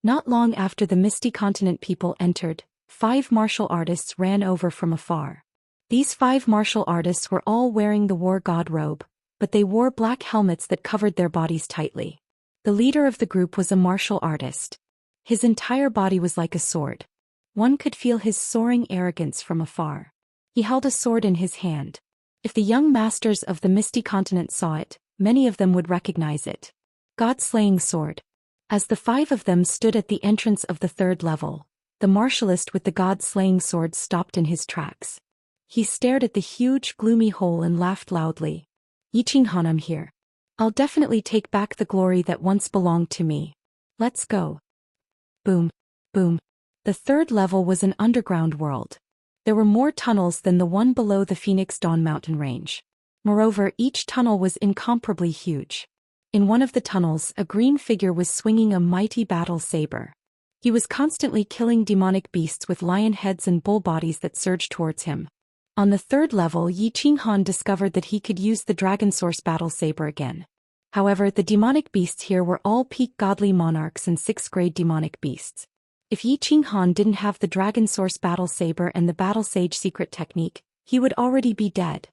Not long after the Misty Continent people entered, 5 martial artists ran over from afar. These 5 martial artists were all wearing the war god robe, but they wore black helmets that covered their bodies tightly. The leader of the group was a martial artist. His entire body was like a sword. One could feel his soaring arrogance from afar. He held a sword in his hand. If the young masters of the Misty Continent saw it, many of them would recognize it. God-slaying sword. As the 5 of them stood at the entrance of the 3rd level, the martialist with the god-slaying sword stopped in his tracks. He stared at the huge, gloomy hole and laughed loudly. Yi Qinghan, I'm here. I'll definitely take back the glory that once belonged to me. Let's go. Boom. Boom. The 3rd level was an underground world. There were more tunnels than the one below the Phoenix Dawn mountain range. Moreover, each tunnel was incomparably huge. In one of the tunnels, a green figure was swinging a mighty battle saber. He was constantly killing demonic beasts with lion heads and bull bodies that surged towards him. On the 3rd level, Yi Qinghan discovered that he could use the Dragon Source battle saber again. However, the demonic beasts here were all peak godly monarchs and 6th grade demonic beasts. If Yi Qinghan didn't have the Dragon Source battle saber and the Battle Sage secret technique, he would already be dead.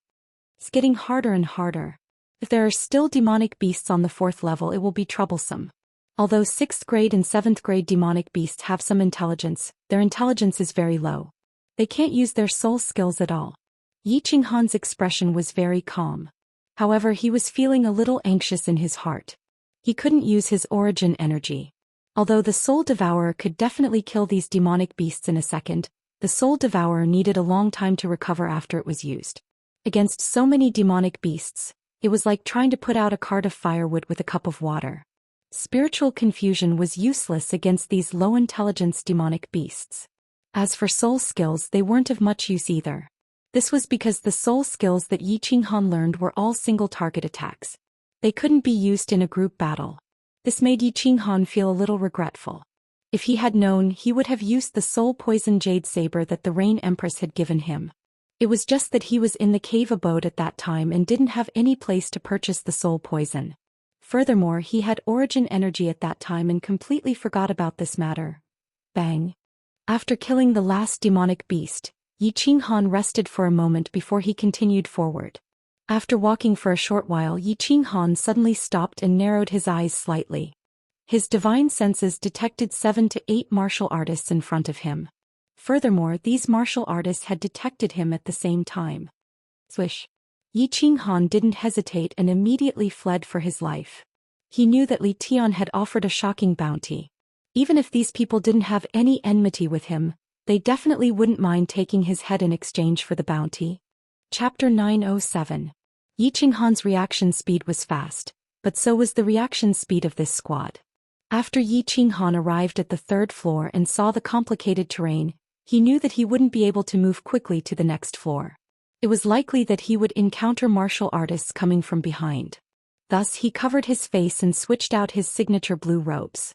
It's getting harder and harder. If there are still demonic beasts on the 4th level, it will be troublesome. Although 6th grade and 7th grade demonic beasts have some intelligence, their intelligence is very low. They can't use their soul skills at all. Yi Qinghan's expression was very calm. However, he was feeling a little anxious in his heart. He couldn't use his origin energy. Although the Soul Devourer could definitely kill these demonic beasts in a second, the Soul Devourer needed a long time to recover after it was used. Against so many demonic beasts, it was like trying to put out a cart of firewood with a cup of water. Spiritual confusion was useless against these low-intelligence demonic beasts. As for soul skills, they weren't of much use either. This was because the soul skills that Yi Qinghan learned were all single-target attacks. They couldn't be used in a group battle. This made Yi Qinghan feel a little regretful. If he had known, he would have used the soul poison jade saber that the Rain Empress had given him. It was just that he was in the cave abode at that time and didn't have any place to purchase the soul poison. Furthermore, he had origin energy at that time and completely forgot about this matter. Bang. After killing the last demonic beast, Yi Qinghan rested for a moment before he continued forward. After walking for a short while, Yi Qinghan suddenly stopped and narrowed his eyes slightly. His divine senses detected 7 to 8 martial artists in front of him. Furthermore, these martial artists had detected him at the same time. Swish. Yi Qinghan didn't hesitate and immediately fled for his life. He knew that Li Tian had offered a shocking bounty. Even if these people didn't have any enmity with him, they definitely wouldn't mind taking his head in exchange for the bounty. Chapter 907. Yi Qinghan's reaction speed was fast, but so was the reaction speed of this squad. After Yi Qinghan arrived at the 3rd floor and saw the complicated terrain, he knew that he wouldn't be able to move quickly to the next floor. It was likely that he would encounter martial artists coming from behind. Thus he covered his face and switched out his signature blue robes.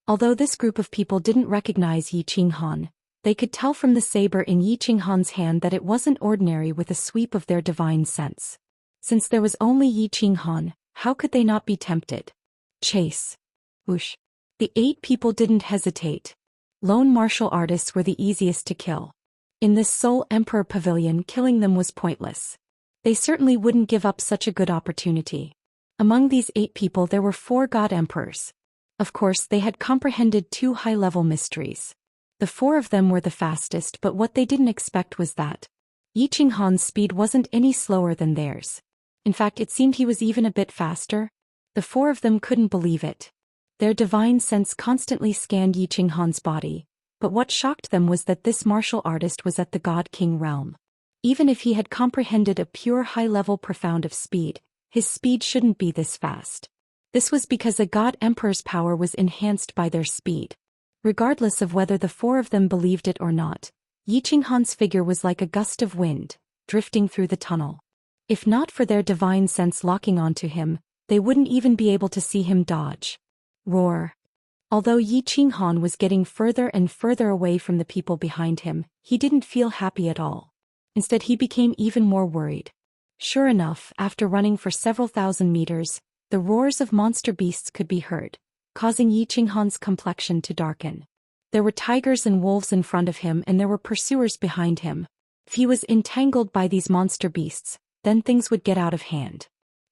Although this group of people didn't recognize Yi Qinghan, they could tell from the saber in Yi Qinghan's hand that it wasn't ordinary with a sweep of their divine sense. Since there was only Yi Qinghan, how could they not be tempted? Chase. Whoosh. The 8 people didn't hesitate. Lone martial artists were the easiest to kill. In this Soul Emperor Pavilion, killing them was pointless. They certainly wouldn't give up such a good opportunity. Among these 8 people there were 4 God Emperors. Of course, they had comprehended 2 high-level mysteries. The 4 of them were the fastest, but what they didn't expect was that Yi Qinghan's speed wasn't any slower than theirs. In fact, it seemed he was even a bit faster. The 4 of them couldn't believe it. Their divine sense constantly scanned Yi Qinghan's body, but what shocked them was that this martial artist was at the God King realm. Even if he had comprehended a pure high-level profound of speed, his speed shouldn't be this fast. This was because a god emperor's power was enhanced by their speed. Regardless of whether the four of them believed it or not, Yiqinghan's figure was like a gust of wind, drifting through the tunnel. If not for their divine sense locking onto him, they wouldn't even be able to see him dodge. Roar. Although Yiqinghan was getting further and further away from the people behind him, he didn't feel happy at all. Instead, he became even more worried. Sure enough, after running for several thousand meters, the roars of monster beasts could be heard, causing Yiqinghan's complexion to darken. There were tigers and wolves in front of him, and there were pursuers behind him. If he was entangled by these monster beasts, then things would get out of hand.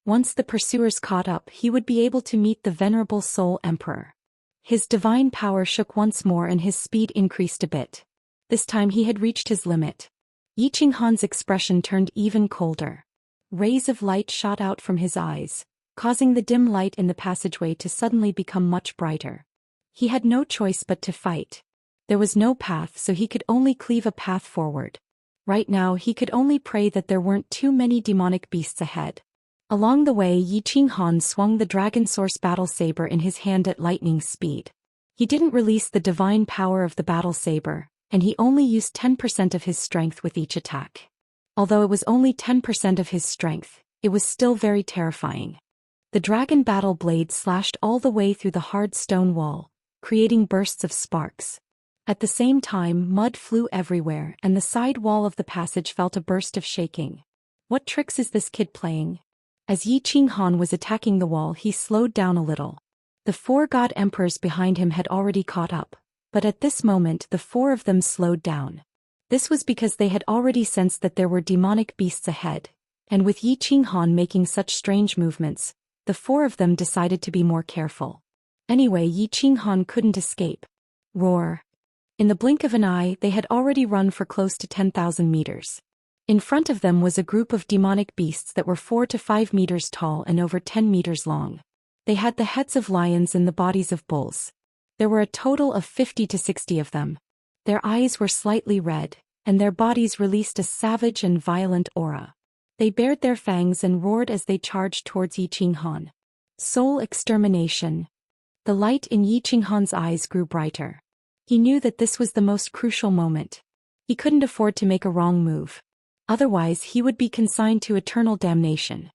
Once the pursuers caught up, he would be able to meet the venerable Soul Emperor. His divine power shook once more and his speed increased a bit. This time he had reached his limit. Yiqinghan's expression turned even colder. Rays of light shot out from his eyes, causing the dim light in the passageway to suddenly become much brighter. He had no choice but to fight. There was no path, so he could only cleave a path forward. Right now he could only pray that there weren't too many demonic beasts ahead. Along the way, Yiqinghan swung the Dragon Source battle saber in his hand at lightning speed. He didn't release the divine power of the battle saber, and he only used 10% of his strength with each attack. Although it was only 10% of his strength, it was still very terrifying. The dragon battle blade slashed all the way through the hard stone wall, creating bursts of sparks. At the same time, mud flew everywhere, and the side wall of the passage felt a burst of shaking. What tricks is this kid playing? As Yiqinghan was attacking the wall, he slowed down a little. The four god emperors behind him had already caught up, but at this moment the four of them slowed down. This was because they had already sensed that there were demonic beasts ahead, and with Yiqinghan making such strange movements, the four of them decided to be more careful. Anyway, Yiqinghan couldn't escape. Roar. In the blink of an eye, they had already run for close to 10,000 meters. In front of them was a group of demonic beasts that were 4 to 5 meters tall and over 10 meters long. They had the heads of lions and the bodies of bulls. There were a total of 50 to 60 of them. Their eyes were slightly red, and their bodies released a savage and violent aura. They bared their fangs and roared as they charged towards Yiqinghan. Soul extermination. The light in Yiqinghan's eyes grew brighter. He knew that this was the most crucial moment. He couldn't afford to make a wrong move. Otherwise, he would be consigned to eternal damnation.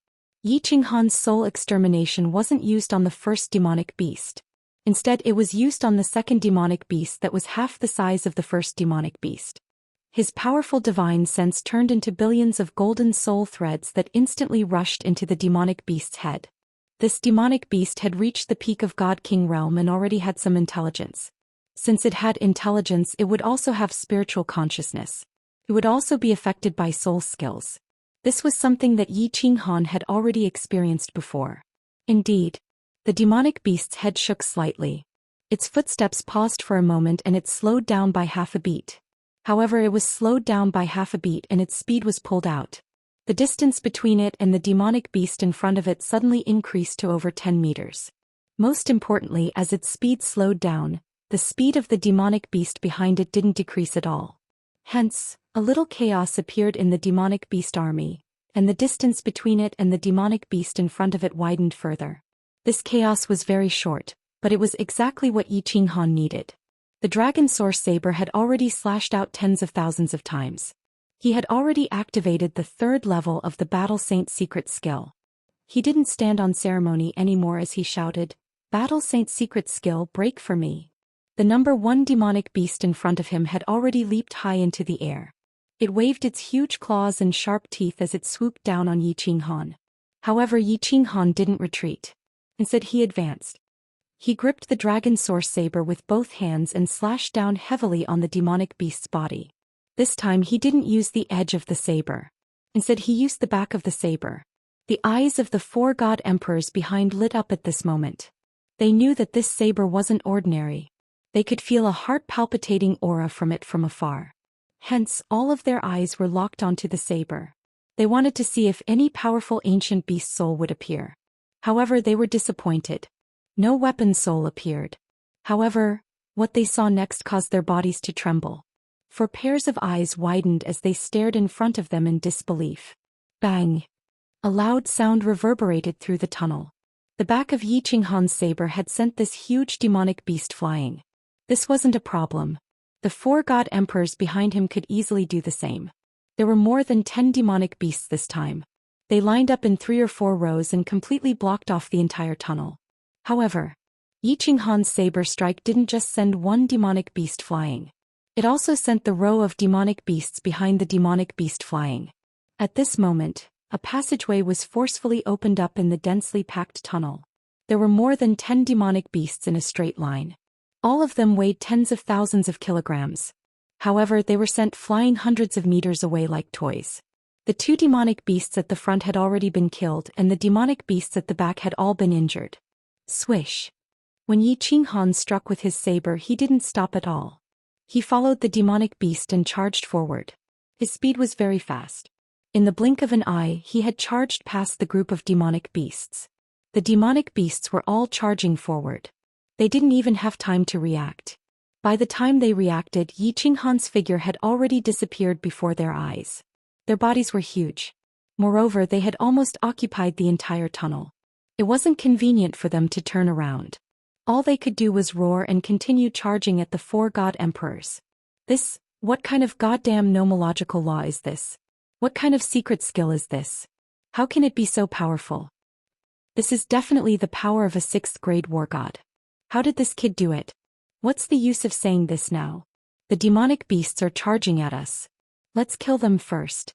Yiqinghan's soul extermination wasn't used on the first demonic beast. Instead, it was used on the second demonic beast that was half the size of the first demonic beast. His powerful divine sense turned into billions of golden soul threads that instantly rushed into the demonic beast's head. This demonic beast had reached the peak of God King realm and already had some intelligence. Since it had intelligence, it would also have spiritual consciousness. It would also be affected by soul skills. This was something that Yiqinghan had already experienced before. Indeed, the demonic beast's head shook slightly. Its footsteps paused for a moment and it slowed down by half a beat. However, it was slowed down by half a beat and its speed was pulled out. The distance between it and the demonic beast in front of it suddenly increased to over 10 meters. Most importantly, as its speed slowed down, the speed of the demonic beast behind it didn't decrease at all. Hence, a little chaos appeared in the demonic beast army, and the distance between it and the demonic beast in front of it widened further. This chaos was very short, but it was exactly what Yiqinghan needed. The Dragon Source Saber had already slashed out tens of thousands of times. He had already activated the third level of the Battle Saint secret skill. He didn't stand on ceremony anymore as he shouted, "Battle Saint secret skill, break for me." The number one demonic beast in front of him had already leaped high into the air. It waved its huge claws and sharp teeth as it swooped down on Yiqinghan. However, Yiqinghan didn't retreat. Instead, he advanced. He gripped the Dragon Source Saber with both hands and slashed down heavily on the demonic beast's body. This time he didn't use the edge of the saber. Instead, he used the back of the saber. The eyes of the four god emperors behind lit up at this moment. They knew that this saber wasn't ordinary. They could feel a heart-palpitating aura from it from afar. Hence, all of their eyes were locked onto the saber. They wanted to see if any powerful ancient beast soul would appear. However, they were disappointed. No weapon soul appeared. However, what they saw next caused their bodies to tremble. For pairs of eyes widened as they stared in front of them in disbelief. Bang! A loud sound reverberated through the tunnel. The back of Yi Qinghan's saber had sent this huge demonic beast flying. This wasn't a problem. The 4 god emperors behind him could easily do the same. There were more than 10 demonic beasts this time. They lined up in 3 or 4 rows and completely blocked off the entire tunnel. However, Yi Qinghan's saber strike didn't just send one demonic beast flying. It also sent the row of demonic beasts behind the demonic beast flying. At this moment, a passageway was forcefully opened up in the densely packed tunnel. There were more than 10 demonic beasts in a straight line. All of them weighed tens of thousands of kilograms. However, they were sent flying hundreds of meters away like toys. The 2 demonic beasts at the front had already been killed and the demonic beasts at the back had all been injured. Swish! When Yi Qinghan struck with his saber, he didn't stop at all. He followed the demonic beast and charged forward. His speed was very fast. In the blink of an eye, he had charged past the group of demonic beasts. The demonic beasts were all charging forward. They didn't even have time to react. By the time they reacted, Yi Qinghan's figure had already disappeared before their eyes. Their bodies were huge. Moreover, they had almost occupied the entire tunnel. It wasn't convenient for them to turn around. All they could do was roar and continue charging at the 4 god emperors. What kind of goddamn nomological law is this? What kind of secret skill is this? How can it be so powerful? This is definitely the power of a 6th grade war god. How did this kid do it? What's the use of saying this now? The demonic beasts are charging at us. Let's kill them first.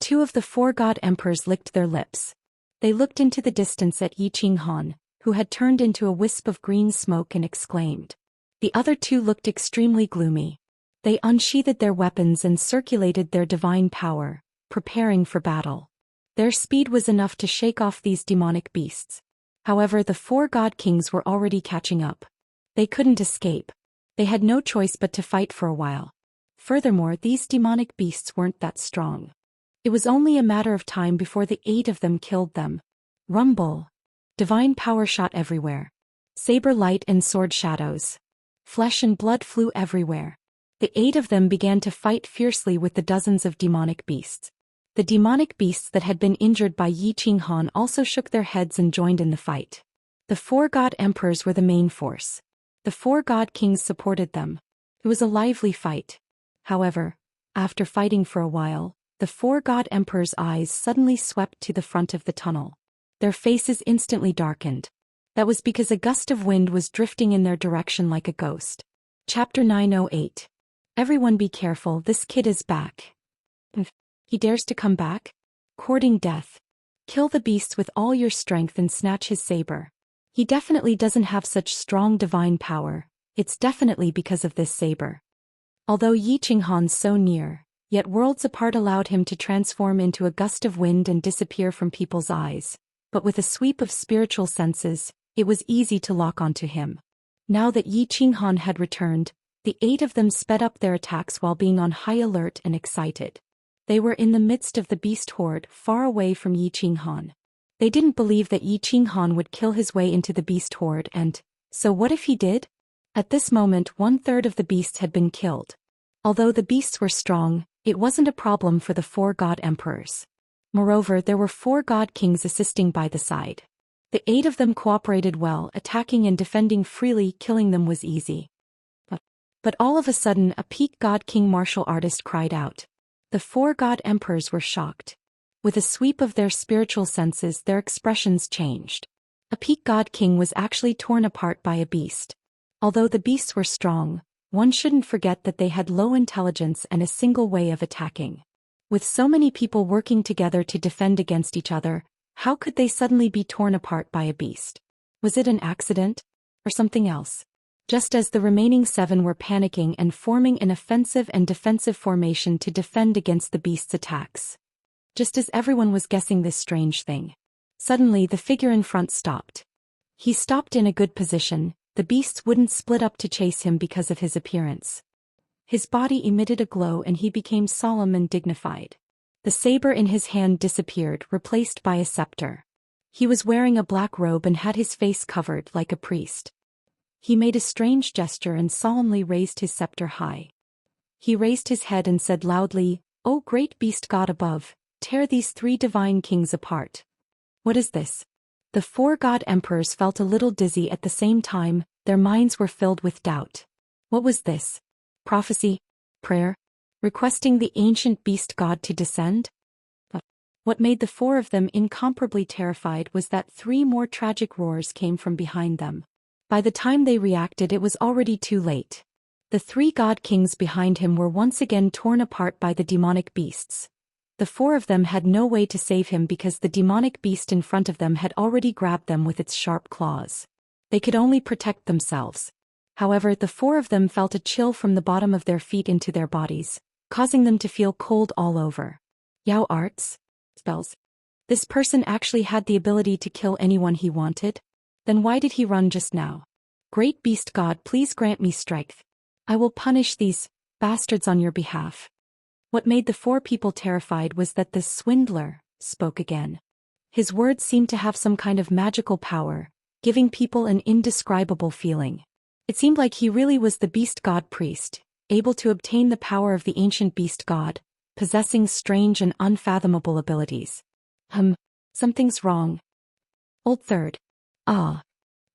2 of the 4 god emperors licked their lips. They looked into the distance at Yi Qinghan, who had turned into a wisp of green smoke, and exclaimed. The other 2 looked extremely gloomy. They unsheathed their weapons and circulated their divine power, preparing for battle. Their speed was enough to shake off these demonic beasts. However, the 4 god kings were already catching up. They couldn't escape. They had no choice but to fight for a while. Furthermore, these demonic beasts weren't that strong. It was only a matter of time before the 8 of them killed them. Rumble! Divine power shot everywhere. Saber light and sword shadows. Flesh and blood flew everywhere. The 8 of them began to fight fiercely with the dozens of demonic beasts. The demonic beasts that had been injured by Yi Qinghan also shook their heads and joined in the fight. The 4 god emperors were the main force. The 4 god kings supported them. It was a lively fight. However, after fighting for a while, the 4 god emperors' eyes suddenly swept to the front of the tunnel. Their faces instantly darkened. That was because a gust of wind was drifting in their direction like a ghost. Chapter 908. Everyone be careful, this kid is back. He dares to come back? Courting death. Kill the beast with all your strength and snatch his saber. He definitely doesn't have such strong divine power. It's definitely because of this saber. Although Yi Qinghan's so near, yet worlds apart allowed him to transform into a gust of wind and disappear from people's eyes. But with a sweep of spiritual senses, it was easy to lock onto him. Now that Yi Qinghan had returned, the 8 of them sped up their attacks while being on high alert and excited. They were in the midst of the beast horde, far away from Yi Qinghan. They didn't believe that Yi Qinghan would kill his way into the beast horde, and so what if he did? At this moment, 1/3 of the beasts had been killed. Although the beasts were strong, it wasn't a problem for the 4 god emperors. Moreover, there were 4 god kings assisting by the side. The 8 of them cooperated well, attacking and defending freely. Killing them was easy. But all of a sudden, a peak god king martial artist cried out. The 4 god emperors were shocked. With a sweep of their spiritual senses, their expressions changed. A peak god king was actually torn apart by a beast. Although the beasts were strong, one shouldn't forget that they had low intelligence and a single way of attacking. With so many people working together to defend against each other, how could they suddenly be torn apart by a beast? Was it an accident? Or something else? Just as the remaining 7 were panicking and forming an offensive and defensive formation to defend against the beast's attacks. Just as everyone was guessing this strange thing, suddenly the figure in front stopped. He stopped in a good position. The beasts wouldn't split up to chase him because of his appearance. His body emitted a glow and he became solemn and dignified. The saber in his hand disappeared, replaced by a scepter. He was wearing a black robe and had his face covered like a priest. He made a strange gesture and solemnly raised his scepter high. He raised his head and said loudly, "O great beast god above, tear these 3 divine kings apart." What is this? The four god emperors felt a little dizzy at the same time, their minds were filled with doubt. What was this? Prophecy? Prayer? Requesting the ancient beast god to descend? But what made the four of them incomparably terrified was that three more tragic roars came from behind them. By the time they reacted, it was already too late. The three god kings behind him were once again torn apart by the demonic beasts. The four of them had no way to save him because the demonic beast in front of them had already grabbed them with its sharp claws. They could only protect themselves. However, the four of them felt a chill from the bottom of their feet into their bodies, causing them to feel cold all over. Yao arts? Spells. This person actually had the ability to kill anyone he wanted? Then why did he run just now? Great beast god, please grant me strength. I will punish these bastards on your behalf. What made the four people terrified was that this swindler spoke again. His words seemed to have some kind of magical power, giving people an indescribable feeling. It seemed like he really was the beast god priest, able to obtain the power of the ancient beast god, possessing strange and unfathomable abilities. Something's wrong. Old third.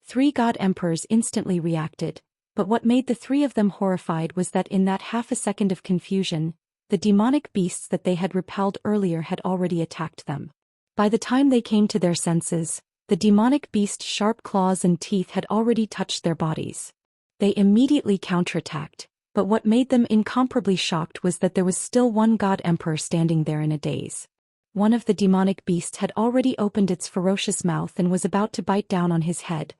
Three god emperors instantly reacted, but what made the three of them horrified was that in that half a second of confusion, the demonic beasts that they had repelled earlier had already attacked them. By the time they came to their senses, the demonic beast's sharp claws and teeth had already touched their bodies. They immediately counterattacked, but what made them incomparably shocked was that there was still one god emperor standing there in a daze. One of the demonic beasts had already opened its ferocious mouth and was about to bite down on his head.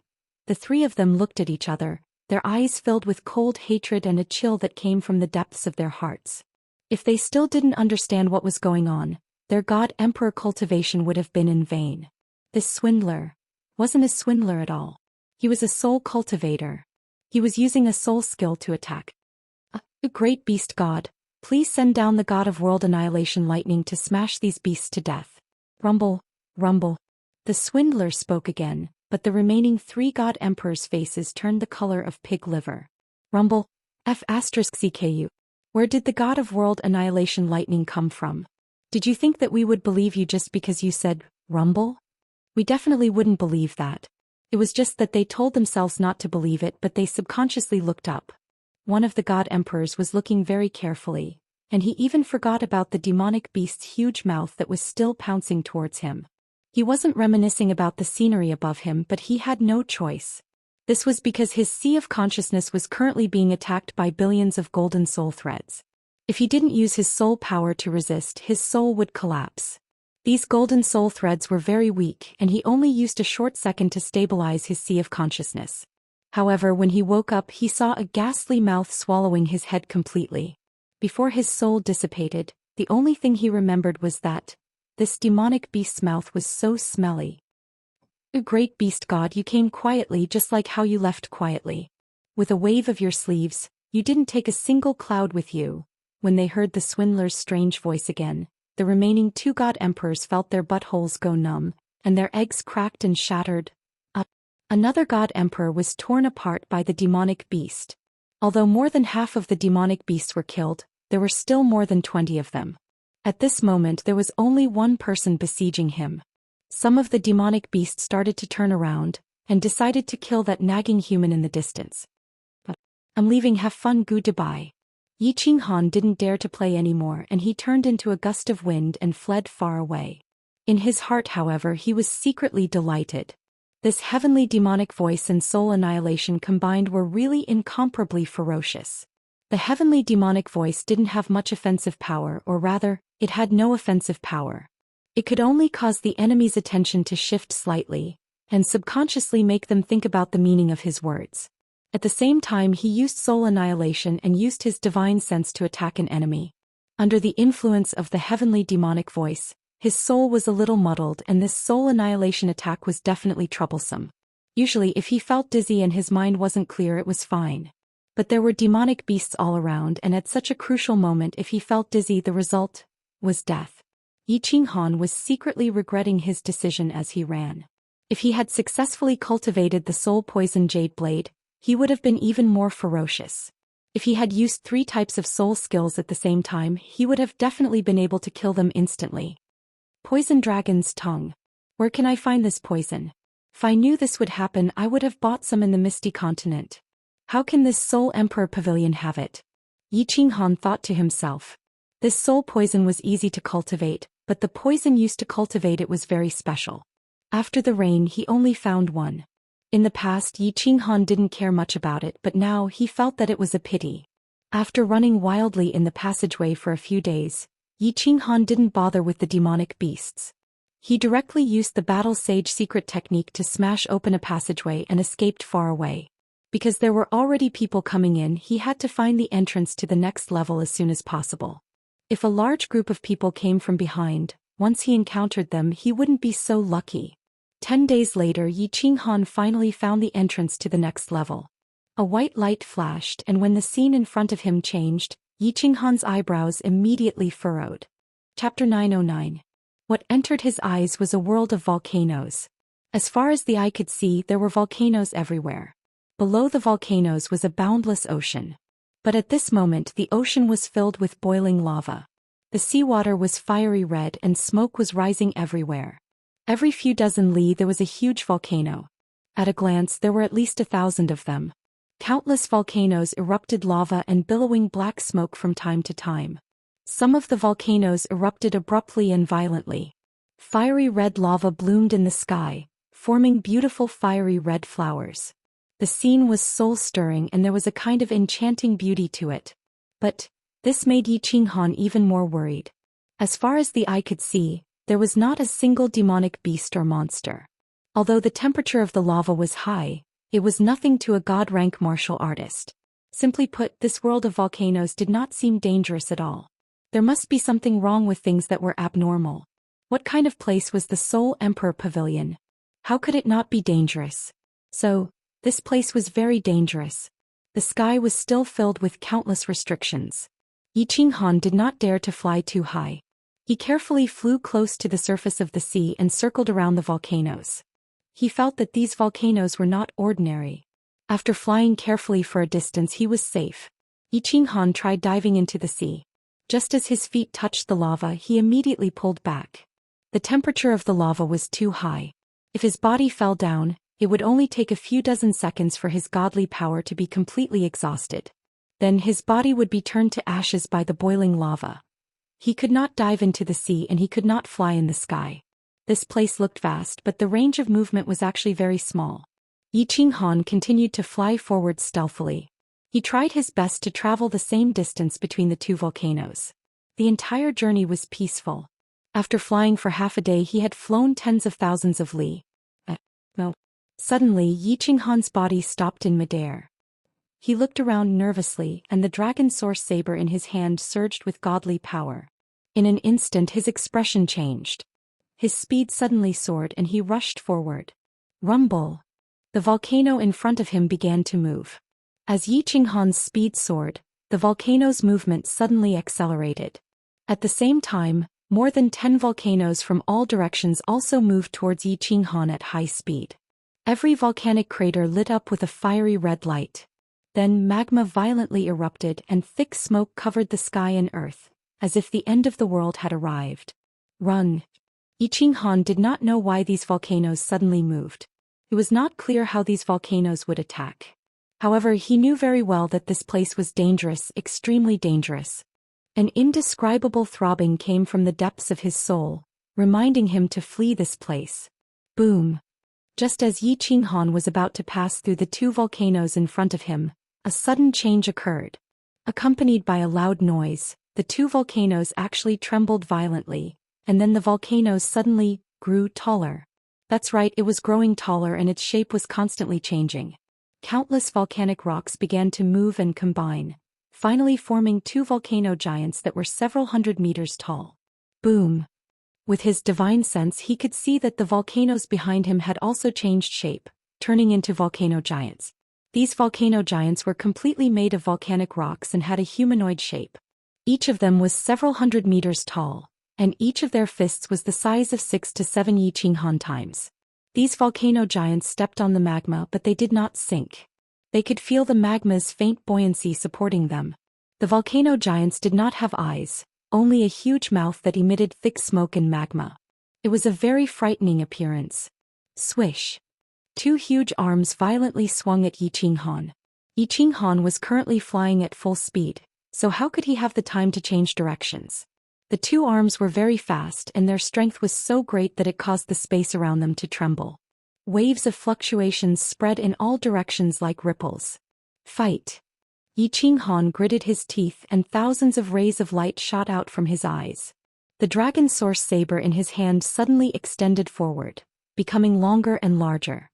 The three of them looked at each other, their eyes filled with cold hatred and a chill that came from the depths of their hearts. If they still didn't understand what was going on, their god emperor cultivation would have been in vain. This swindler wasn't a swindler at all. He was a soul cultivator. He was using a soul skill to attack. Great beast god, please send down the god of world annihilation lightning to smash these beasts to death. Rumble, rumble. The swindler spoke again, but the remaining three god emperors' faces turned the color of pig liver. Rumble, F***CKU. Where did the god of world annihilation lightning come from? Did you think that we would believe you just because you said, rumble? We definitely wouldn't believe that. It was just that they told themselves not to believe it, but they subconsciously looked up. One of the god emperors was looking very carefully, and he even forgot about the demonic beast's huge mouth that was still pouncing towards him. He wasn't reminiscing about the scenery above him, but he had no choice. This was because his sea of consciousness was currently being attacked by billions of golden soul threads. If he didn't use his soul power to resist, his soul would collapse. These golden soul threads were very weak, and he only used a short second to stabilize his sea of consciousness. However, when he woke up, he saw a ghastly mouth swallowing his head completely. Before his soul dissipated, the only thing he remembered was that this demonic beast's mouth was so smelly. Great beast god, you came quietly just like how you left quietly. With a wave of your sleeves, you didn't take a single cloud with you. When they heard the swindler's strange voice again, the remaining two god emperors felt their buttholes go numb, and their eggs cracked and shattered. Another god emperor was torn apart by the demonic beast. Although more than half of the demonic beasts were killed, there were still more than 20 of them. At this moment there was only one person besieging him. Some of the demonic beasts started to turn around, and decided to kill that nagging human in the distance. I'm leaving, have fun, goodbye. Yi Qinghan didn't dare to play anymore, and he turned into a gust of wind and fled far away. In his heart, however, he was secretly delighted. This heavenly demonic voice and soul annihilation combined were really incomparably ferocious. The heavenly demonic voice didn't have much offensive power, or rather, it had no offensive power. It could only cause the enemy's attention to shift slightly, and subconsciously make them think about the meaning of his words. At the same time, he used soul annihilation and used his divine sense to attack an enemy. Under the influence of the heavenly demonic voice, his soul was a little muddled, and this soul annihilation attack was definitely troublesome. Usually, if he felt dizzy and his mind wasn't clear, it was fine. But there were demonic beasts all around, and at such a crucial moment, if he felt dizzy, the result was death. Yi Qinghan was secretly regretting his decision as he ran. If he had successfully cultivated the soul poison jade blade, he would have been even more ferocious. If he had used 3 types of soul skills at the same time, he would have definitely been able to kill them instantly. Poison dragon's tongue. Where can I find this poison? If I knew this would happen, I would have bought some in the Misty Continent. How can this Soul Emperor Pavilion have it? Yi Qinghan thought to himself. This soul poison was easy to cultivate, but the poison used to cultivate it was very special. After the rain, he only found one. In the past, Yi Qinghan didn't care much about it, but now he felt that it was a pity. After running wildly in the passageway for a few days, Yi Qinghan didn't bother with the demonic beasts. He directly used the battle sage secret technique to smash open a passageway and escaped far away. Because there were already people coming in, he had to find the entrance to the next level as soon as possible. If a large group of people came from behind, once he encountered them, he wouldn't be so lucky. 10 days later, Yi Qinghan finally found the entrance to the next level. A white light flashed, and when the scene in front of him changed, Yi Qinghan's eyebrows immediately furrowed. Chapter 909. What entered his eyes was a world of volcanoes. As far as the eye could see, there were volcanoes everywhere. Below the volcanoes was a boundless ocean. But at this moment, the ocean was filled with boiling lava. The seawater was fiery red and smoke was rising everywhere. Every few dozen li there was a huge volcano. At a glance, there were at least 1,000 of them. Countless volcanoes erupted lava and billowing black smoke from time to time. Some of the volcanoes erupted abruptly and violently. Fiery red lava bloomed in the sky, forming beautiful fiery red flowers. The scene was soul-stirring and there was a kind of enchanting beauty to it. But this made Yi Qinghan even more worried. As far as the eye could see, there was not a single demonic beast or monster. Although the temperature of the lava was high, it was nothing to a god-rank martial artist. Simply put, this world of volcanoes did not seem dangerous at all. There must be something wrong with things that were abnormal. What kind of place was the Soul Emperor Pavilion? How could it not be dangerous? So, this place was very dangerous. The sky was still filled with countless restrictions. Yi Qinghan did not dare to fly too high. He carefully flew close to the surface of the sea and circled around the volcanoes. He felt that these volcanoes were not ordinary. After flying carefully for a distance, he was safe. Yi Qinghan tried diving into the sea. Just as his feet touched the lava, he immediately pulled back. The temperature of the lava was too high. If his body fell down, it would only take a few dozen seconds for his godly power to be completely exhausted. Then his body would be turned to ashes by the boiling lava. He could not dive into the sea and he could not fly in the sky. This place looked vast, but the range of movement was actually very small. Yi Qinghan continued to fly forward stealthily. He tried his best to travel the same distance between the two volcanoes. The entire journey was peaceful. After flying for half a day, he had flown tens of thousands of li. Suddenly, Yi Qinghan's body stopped in midair. He looked around nervously, and the dragon source saber in his hand surged with godly power. In an instant, his expression changed. His speed suddenly soared and he rushed forward. Rumble! The volcano in front of him began to move. As Yi Qinghan's speed soared, the volcano's movement suddenly accelerated. At the same time, more than 10 volcanoes from all directions also moved towards Yi Qinghan at high speed. Every volcanic crater lit up with a fiery red light. Then magma violently erupted and thick smoke covered the sky and earth, as if the end of the world had arrived. Run! Yi Qinghan did not know why these volcanoes suddenly moved. It was not clear how these volcanoes would attack. However, he knew very well that this place was dangerous, extremely dangerous. An indescribable throbbing came from the depths of his soul, reminding him to flee this place. Boom! Just as Yi Qinghan was about to pass through the two volcanoes in front of him, a sudden change occurred. Accompanied by a loud noise, the two volcanoes actually trembled violently, and then the volcanoes suddenly grew taller. That's right, it was growing taller and its shape was constantly changing. Countless volcanic rocks began to move and combine, finally forming two volcano giants that were several hundred meters tall. Boom! With his divine sense, he could see that the volcanoes behind him had also changed shape, turning into volcano giants. These volcano giants were completely made of volcanic rocks and had a humanoid shape. Each of them was several hundred meters tall, and each of their fists was the size of 6 to 7 Yi Qinghan times. These volcano giants stepped on the magma, but they did not sink. They could feel the magma's faint buoyancy supporting them. The volcano giants did not have eyes, only a huge mouth that emitted thick smoke and magma. It was a very frightening appearance. Swish! two huge arms violently swung at Yi Qinghan. Yi Qinghan was currently flying at full speed, so how could he have the time to change directions? The two arms were very fast and their strength was so great that it caused the space around them to tremble. Waves of fluctuations spread in all directions like ripples. Fight! Yi Qinghan gritted his teeth and thousands of rays of light shot out from his eyes. The dragon source saber in his hand suddenly extended forward, becoming longer and larger.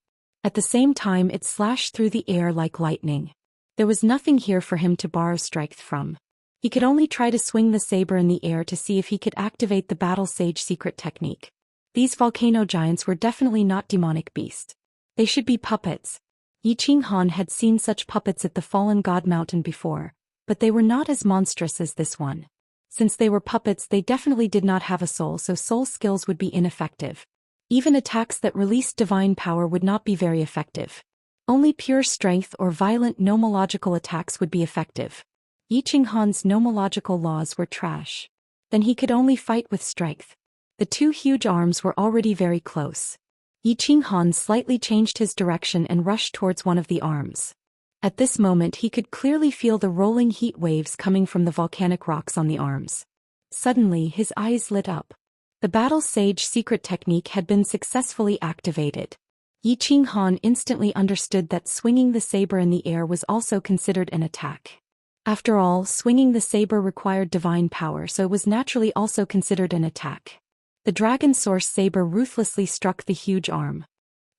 At the same time it slashed through the air like lightning. There was nothing here for him to borrow strength from. He could only try to swing the saber in the air to see if he could activate the battle sage secret technique. These volcano giants were definitely not demonic beasts. They should be puppets. Yi Qinghan had seen such puppets at the Fallen God Mountain before, but they were not as monstrous as this one. Since they were puppets, they definitely did not have a soul, so soul skills would be ineffective. Even attacks that released divine power would not be very effective. Only pure strength or violent nomological attacks would be effective. Yi Qinghan's nomological laws were trash. Then he could only fight with strength. The two huge arms were already very close. Yi Qinghan slightly changed his direction and rushed towards one of the arms. At this moment he could clearly feel the rolling heat waves coming from the volcanic rocks on the arms. Suddenly his eyes lit up. The battle sage secret technique had been successfully activated. Yi Qinghan instantly understood that swinging the saber in the air was also considered an attack. After all, swinging the saber required divine power, so it was naturally also considered an attack. The dragon source saber ruthlessly struck the huge arm.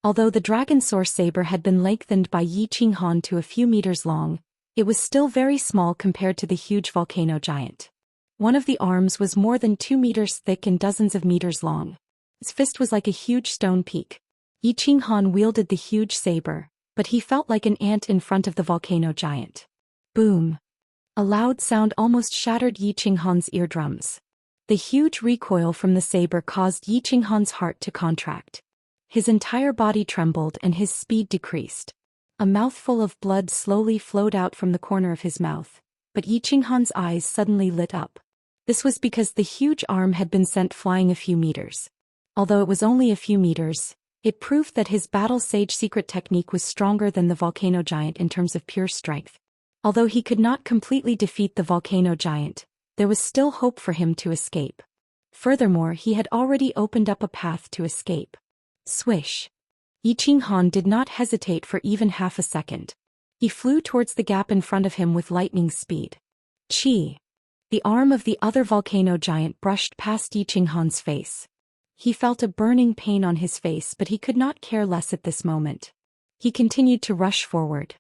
Although the dragon source saber had been lengthened by Yi Qinghan to a few meters long, it was still very small compared to the huge volcano giant. One of the arms was more than 2 meters thick and dozens of meters long. His fist was like a huge stone peak. Yi Qinghan wielded the huge saber, but he felt like an ant in front of the volcano giant. Boom! A loud sound almost shattered Yi Qinghan's eardrums. The huge recoil from the saber caused Yi Qinghan's heart to contract. His entire body trembled and his speed decreased. A mouthful of blood slowly flowed out from the corner of his mouth, but Yi Qinghan's eyes suddenly lit up. This was because the huge arm had been sent flying a few meters. Although it was only a few meters, it proved that his battle sage secret technique was stronger than the volcano giant in terms of pure strength. Although he could not completely defeat the volcano giant, there was still hope for him to escape. Furthermore, he had already opened up a path to escape. Swish! Yi Qinghan did not hesitate for even half a second. He flew towards the gap in front of him with lightning speed. Chi! The arm of the other volcano giant brushed past Yi Qinghan's face. He felt a burning pain on his face, but he could not care less at this moment. He continued to rush forward.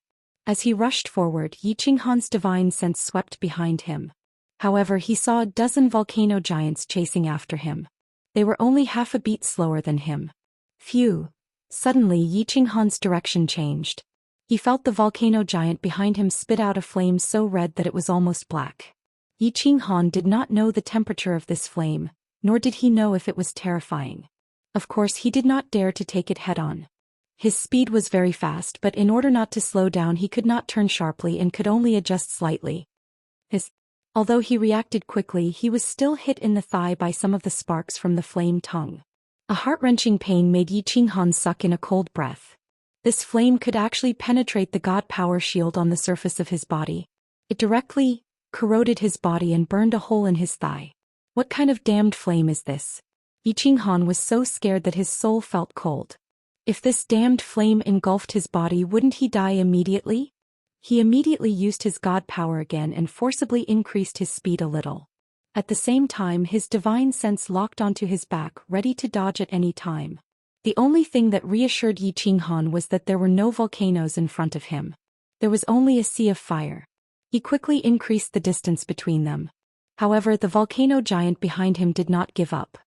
As he rushed forward, Yi Qinghan's divine sense swept behind him. However, he saw a dozen volcano giants chasing after him. They were only half a beat slower than him. Phew! Suddenly Yi Qinghan's direction changed. He felt the volcano giant behind him spit out a flame so red that it was almost black. Yi Qinghan did not know the temperature of this flame, nor did he know if it was terrifying. Of course, he did not dare to take it head-on. His speed was very fast, but in order not to slow down he could not turn sharply and could only adjust slightly. Although he reacted quickly, he was still hit in the thigh by some of the sparks from the flame tongue. A heart-wrenching pain made Yi Qinghan suck in a cold breath. This flame could actually penetrate the god power shield on the surface of his body. It directly corroded his body and burned a hole in his thigh. What kind of damned flame is this? Yi Qinghan was so scared that his soul felt cold. If this damned flame engulfed his body, wouldn't he die immediately? He immediately used his god power again and forcibly increased his speed a little. At the same time, his divine sense locked onto his back, ready to dodge at any time. The only thing that reassured Yi Qinghan was that there were no volcanoes in front of him. There was only a sea of fire. He quickly increased the distance between them. However, the volcano giant behind him did not give up.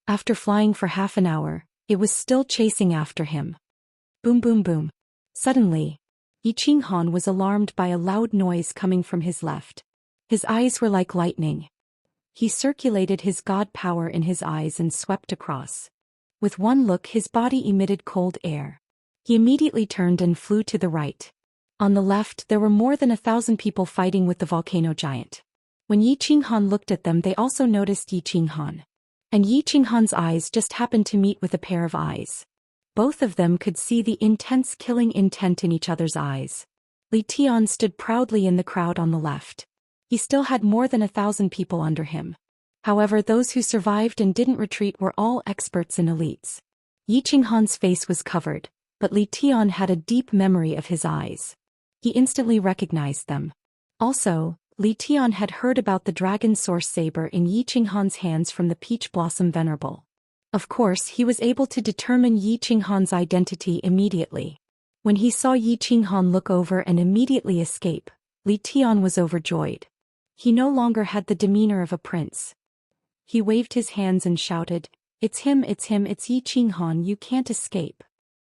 After flying for half an hour, it was still chasing after him. Boom boom boom. Suddenly, Yi Qinghan was alarmed by a loud noise coming from his left. His eyes were like lightning. He circulated his god power in his eyes and swept across. With one look, his body emitted cold air. He immediately turned and flew to the right. On the left, there were more than 1,000 people fighting with the volcano giant. When Yi Qinghan looked at them, they also noticed Yi Qinghan. And Yi Qinghan's eyes just happened to meet with a pair of eyes. Both of them could see the intense killing intent in each other's eyes. Li Tian stood proudly in the crowd on the left. He still had more than 1,000 people under him. However, those who survived and didn't retreat were all experts and elites. Yi Qinghan's face was covered, but Li Tian had a deep memory of his eyes. He instantly recognized them. Also, Li Tian had heard about the dragon source saber in Yi Qinghan's hands from the Peach Blossom Venerable. Of course, he was able to determine Yi Qinghan's identity immediately. When he saw Yi Qinghan look over and immediately escape, Li Tian was overjoyed. He no longer had the demeanor of a prince. He waved his hands and shouted, it's him, it's Yi Qinghan, you can't escape.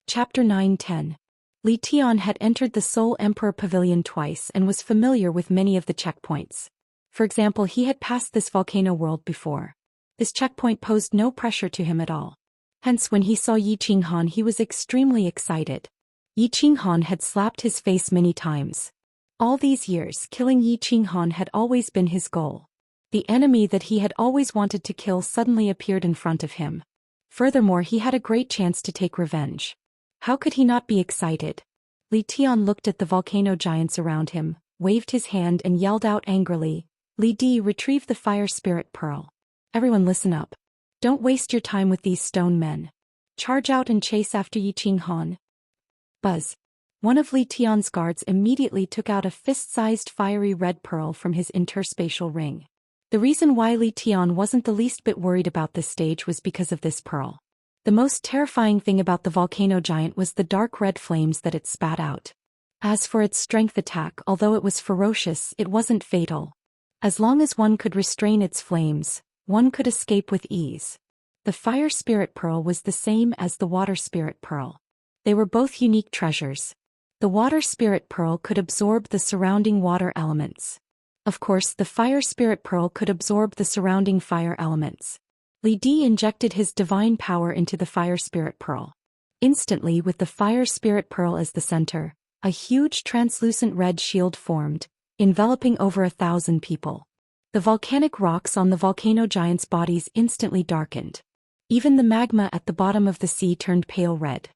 Chapter 9-10. Li Tian had entered the Soul Emperor Pavilion twice and was familiar with many of the checkpoints. For example, he had passed this volcano world before. This checkpoint posed no pressure to him at all. Hence, when he saw Yi Qinghan, he was extremely excited. Yi Qinghan had slapped his face many times. All these years, killing Yi Qinghan had always been his goal. The enemy that he had always wanted to kill suddenly appeared in front of him. Furthermore, he had a great chance to take revenge. How could he not be excited? Li Tian looked at the volcano giants around him, waved his hand and yelled out angrily, Li Di, retrieve the fire spirit pearl. Everyone listen up. Don't waste your time with these stone men. Charge out and chase after Yi Qinghan. Buzz. One of Li Tian's guards immediately took out a fist-sized fiery red pearl from his interspatial ring. The reason why Li Tian wasn't the least bit worried about this stage was because of this pearl. The most terrifying thing about the volcano giant was the dark red flames that it spat out. As for its strength attack, although it was ferocious, it wasn't fatal. As long as one could restrain its flames, one could escape with ease. The fire spirit pearl was the same as the water spirit pearl. They were both unique treasures. The water spirit pearl could absorb the surrounding water elements. Of course, the fire spirit pearl could absorb the surrounding fire elements. Li Di injected his divine power into the fire spirit pearl. Instantly, with the fire spirit pearl as the center, a huge translucent red shield formed, enveloping over 1,000 people. The volcanic rocks on the volcano giants' bodies instantly darkened. Even the magma at the bottom of the sea turned pale red.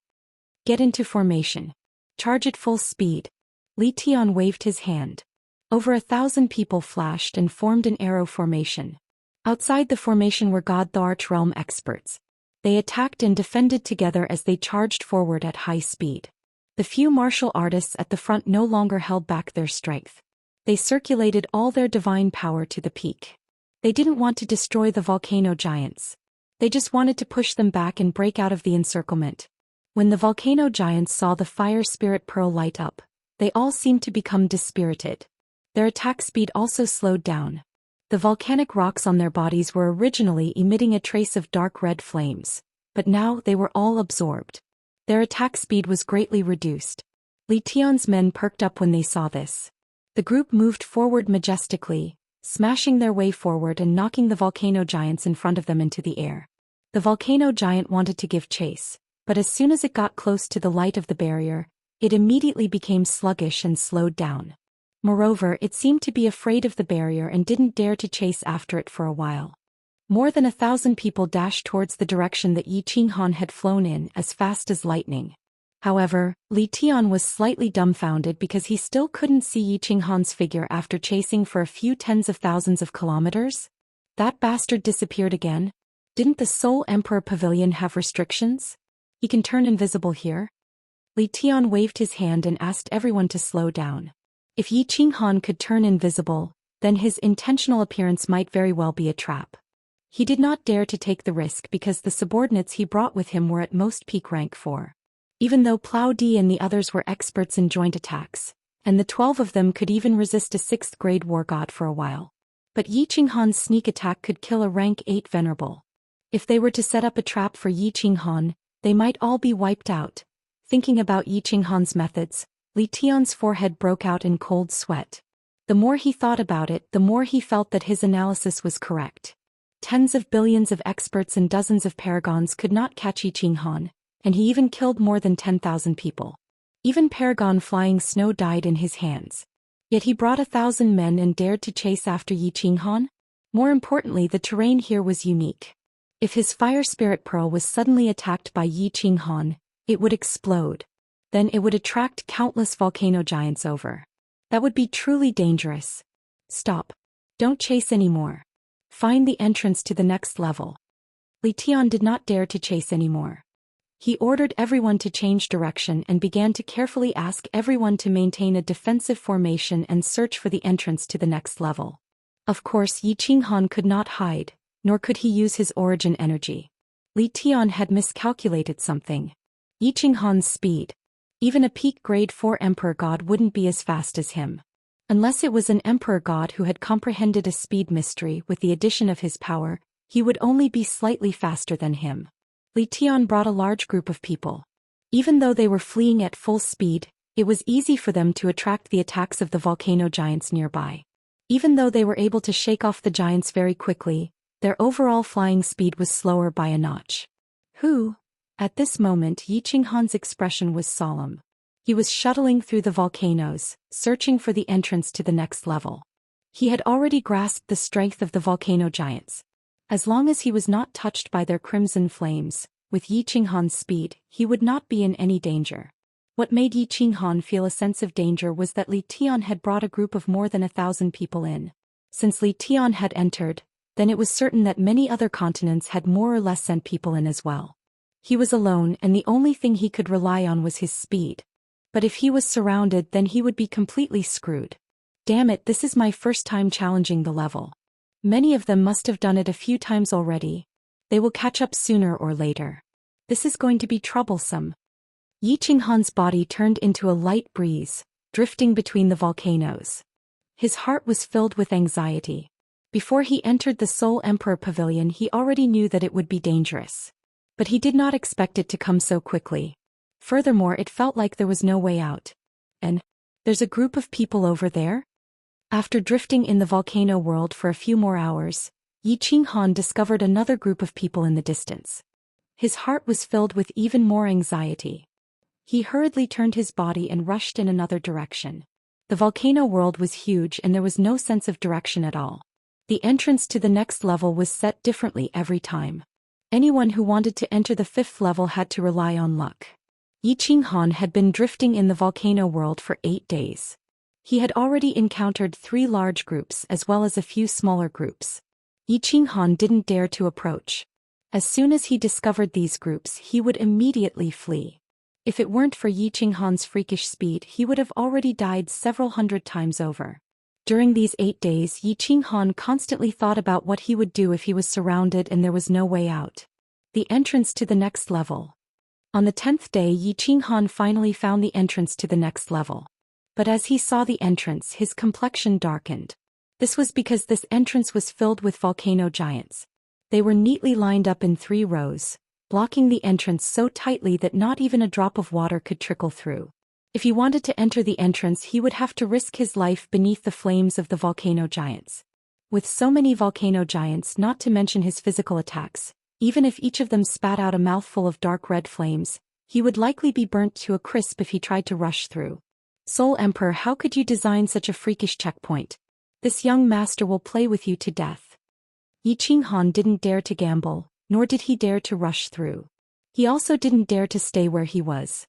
Get into formation. Charge at full speed. Li Tian waved his hand. Over 1,000 people flashed and formed an arrow formation. Outside the formation were God the Archrealm experts. They attacked and defended together as they charged forward at high speed. The few martial artists at the front no longer held back their strength. They circulated all their divine power to the peak. They didn't want to destroy the volcano giants. They just wanted to push them back and break out of the encirclement. When the volcano giants saw the fire spirit pearl light up, they all seemed to become dispirited. Their attack speed also slowed down. The volcanic rocks on their bodies were originally emitting a trace of dark red flames, but now they were all absorbed. Their attack speed was greatly reduced. Li Tian's men perked up when they saw this. The group moved forward majestically, smashing their way forward and knocking the volcano giants in front of them into the air. The volcano giant wanted to give chase, but as soon as it got close to the light of the barrier, it immediately became sluggish and slowed down. Moreover, it seemed to be afraid of the barrier and didn't dare to chase after it for a while. More than 1,000 people dashed towards the direction that Yi Qinghan had flown in as fast as lightning. However, Li Tian was slightly dumbfounded because he still couldn't see Yi Qinghan's figure after chasing for a few tens of thousands of kilometers. That bastard disappeared again? Didn't the Soul Emperor Pavilion have restrictions? He can turn invisible here? Li Tian waved his hand and asked everyone to slow down. If Yi Qinghan could turn invisible, then his intentional appearance might very well be a trap. He did not dare to take the risk because the subordinates he brought with him were at most peak rank 4. Even though Plow D and the others were experts in joint attacks, and the 12 of them could even resist a 6th grade war god for a while. But Yi Qinghan's sneak attack could kill a rank 8 venerable. If they were to set up a trap for Yi Qinghan, they might all be wiped out. Thinking about Yi Qinghan's methods, Li Tian's forehead broke out in cold sweat. The more he thought about it, the more he felt that his analysis was correct. Tens of billions of experts and dozens of paragons could not catch Yi Qinghan, and he even killed more than 10,000 people. Even Paragon Flying Snow died in his hands. Yet he brought 1,000 men and dared to chase after Yi Qinghan? More importantly, the terrain here was unique. If his fire spirit pearl was suddenly attacked by Yi Qinghan, It would explode. Then it would attract countless volcano giants over. That would be truly dangerous. Stop. Don't chase anymore. Find the entrance to the next level. Li Tian did not dare to chase anymore. He ordered everyone to change direction and began to carefully ask everyone to maintain a defensive formation and search for the entrance to the next level. Of course, Yi Qinghan could not hide, nor could he use his origin energy. Li Tian had miscalculated something. Yi Qinghan's speed. Even a peak grade 4 Emperor God wouldn't be as fast as him. Unless it was an Emperor God who had comprehended a speed mystery with the addition of his power, he would only be slightly faster than him. Li Tian brought a large group of people. Even though they were fleeing at full speed, it was easy for them to attract the attacks of the volcano giants nearby. Even though they were able to shake off the giants very quickly, their overall flying speed was slower by a notch. Who? At this moment Yi Qinghan's expression was solemn. He was shuttling through the volcanoes, searching for the entrance to the next level. He had already grasped the strength of the volcano giants. As long as he was not touched by their crimson flames, with Yi Qinghan's speed, he would not be in any danger. What made Yi Qinghan feel a sense of danger was that Li Tian had brought a group of more than 1,000 people in. Since Li Tian had entered, then it was certain that many other continents had more or less sent people in as well. He was alone and the only thing he could rely on was his speed. But if he was surrounded, then he would be completely screwed. Damn it, this is my first time challenging the level. Many of them must have done it a few times already. They will catch up sooner or later. This is going to be troublesome. Yi Qinghan's body turned into a light breeze, drifting between the volcanoes. His heart was filled with anxiety. Before he entered the Soul Emperor Pavilion, he already knew that it would be dangerous. But he did not expect it to come so quickly. Furthermore, it felt like there was no way out. And there's a group of people over there? After drifting in the volcano world for a few more hours, Yi Qinghan discovered another group of people in the distance. His heart was filled with even more anxiety. He hurriedly turned his body and rushed in another direction. The volcano world was huge and there was no sense of direction at all. The entrance to the next level was set differently every time. Anyone who wanted to enter the 5th level had to rely on luck. Yi Qinghan had been drifting in the volcano world for 8 days. He had already encountered 3 large groups as well as a few smaller groups. Yi Qinghan didn't dare to approach. As soon as he discovered these groups, he would immediately flee. If it weren't for Yi Qinghan's freakish speed, he would have already died several hundred times over. During these 8 days, Yi Qinghan constantly thought about what he would do if he was surrounded and there was no way out. The entrance to the next level. On the 10th day, Yi Qinghan finally found the entrance to the next level. But as he saw the entrance, his complexion darkened. This was because this entrance was filled with volcano giants. They were neatly lined up in 3 rows, blocking the entrance so tightly that not even a drop of water could trickle through. If he wanted to enter the entrance, he would have to risk his life beneath the flames of the volcano giants. With so many volcano giants, not to mention his physical attacks, even if each of them spat out a mouthful of dark red flames, he would likely be burnt to a crisp if he tried to rush through. Soul Emperor, how could you design such a freakish checkpoint? This young master will play with you to death. Yi Qinghan didn't dare to gamble, nor did he dare to rush through. He also didn't dare to stay where he was.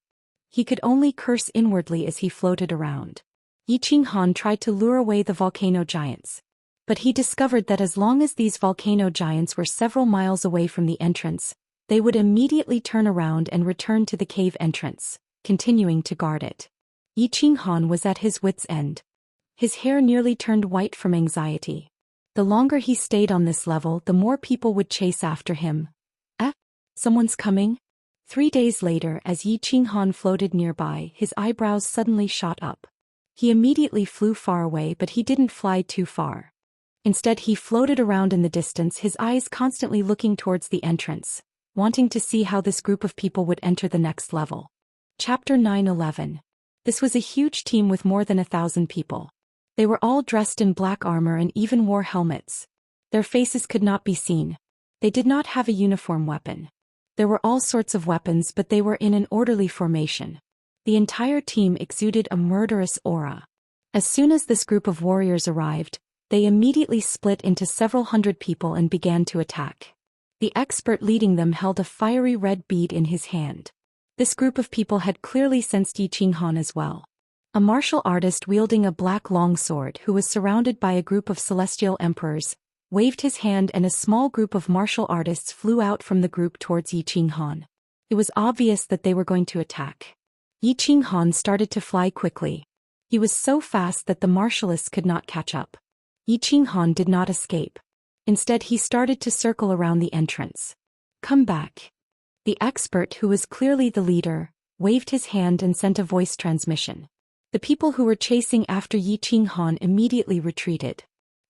He could only curse inwardly as he floated around. Yi Qinghan tried to lure away the volcano giants. But he discovered that as long as these volcano giants were several miles away from the entrance, they would immediately turn around and return to the cave entrance, continuing to guard it. Yi Qinghan was at his wits' end. His hair nearly turned white from anxiety. The longer he stayed on this level, the more people would chase after him. Someone's coming? 3 days later, as Yi Qinghan floated nearby, his eyebrows suddenly shot up. He immediately flew far away, but he didn't fly too far. Instead, he floated around in the distance, his eyes constantly looking towards the entrance, wanting to see how this group of people would enter the next level. Chapter 9:11. This was a huge team with more than 1,000 people. They were all dressed in black armor and even wore helmets. Their faces could not be seen. They did not have a uniform weapon. There were all sorts of weapons, but they were in an orderly formation. The entire team exuded a murderous aura. As soon as this group of warriors arrived, they immediately split into several hundred people and began to attack. The expert leading them held a fiery red bead in his hand. This group of people had clearly sensed Yi Qinghan as well. A martial artist wielding a black longsword who was surrounded by a group of celestial emperors, waved his hand and a small group of martial artists flew out from the group towards Yi Qinghan. It was obvious that they were going to attack. Yi Qinghan started to fly quickly. He was so fast that the martialists could not catch up. Yi Qinghan did not escape. Instead he started to circle around the entrance. Come back. The expert, who was clearly the leader, waved his hand and sent a voice transmission. The people who were chasing after Yi Qinghan immediately retreated.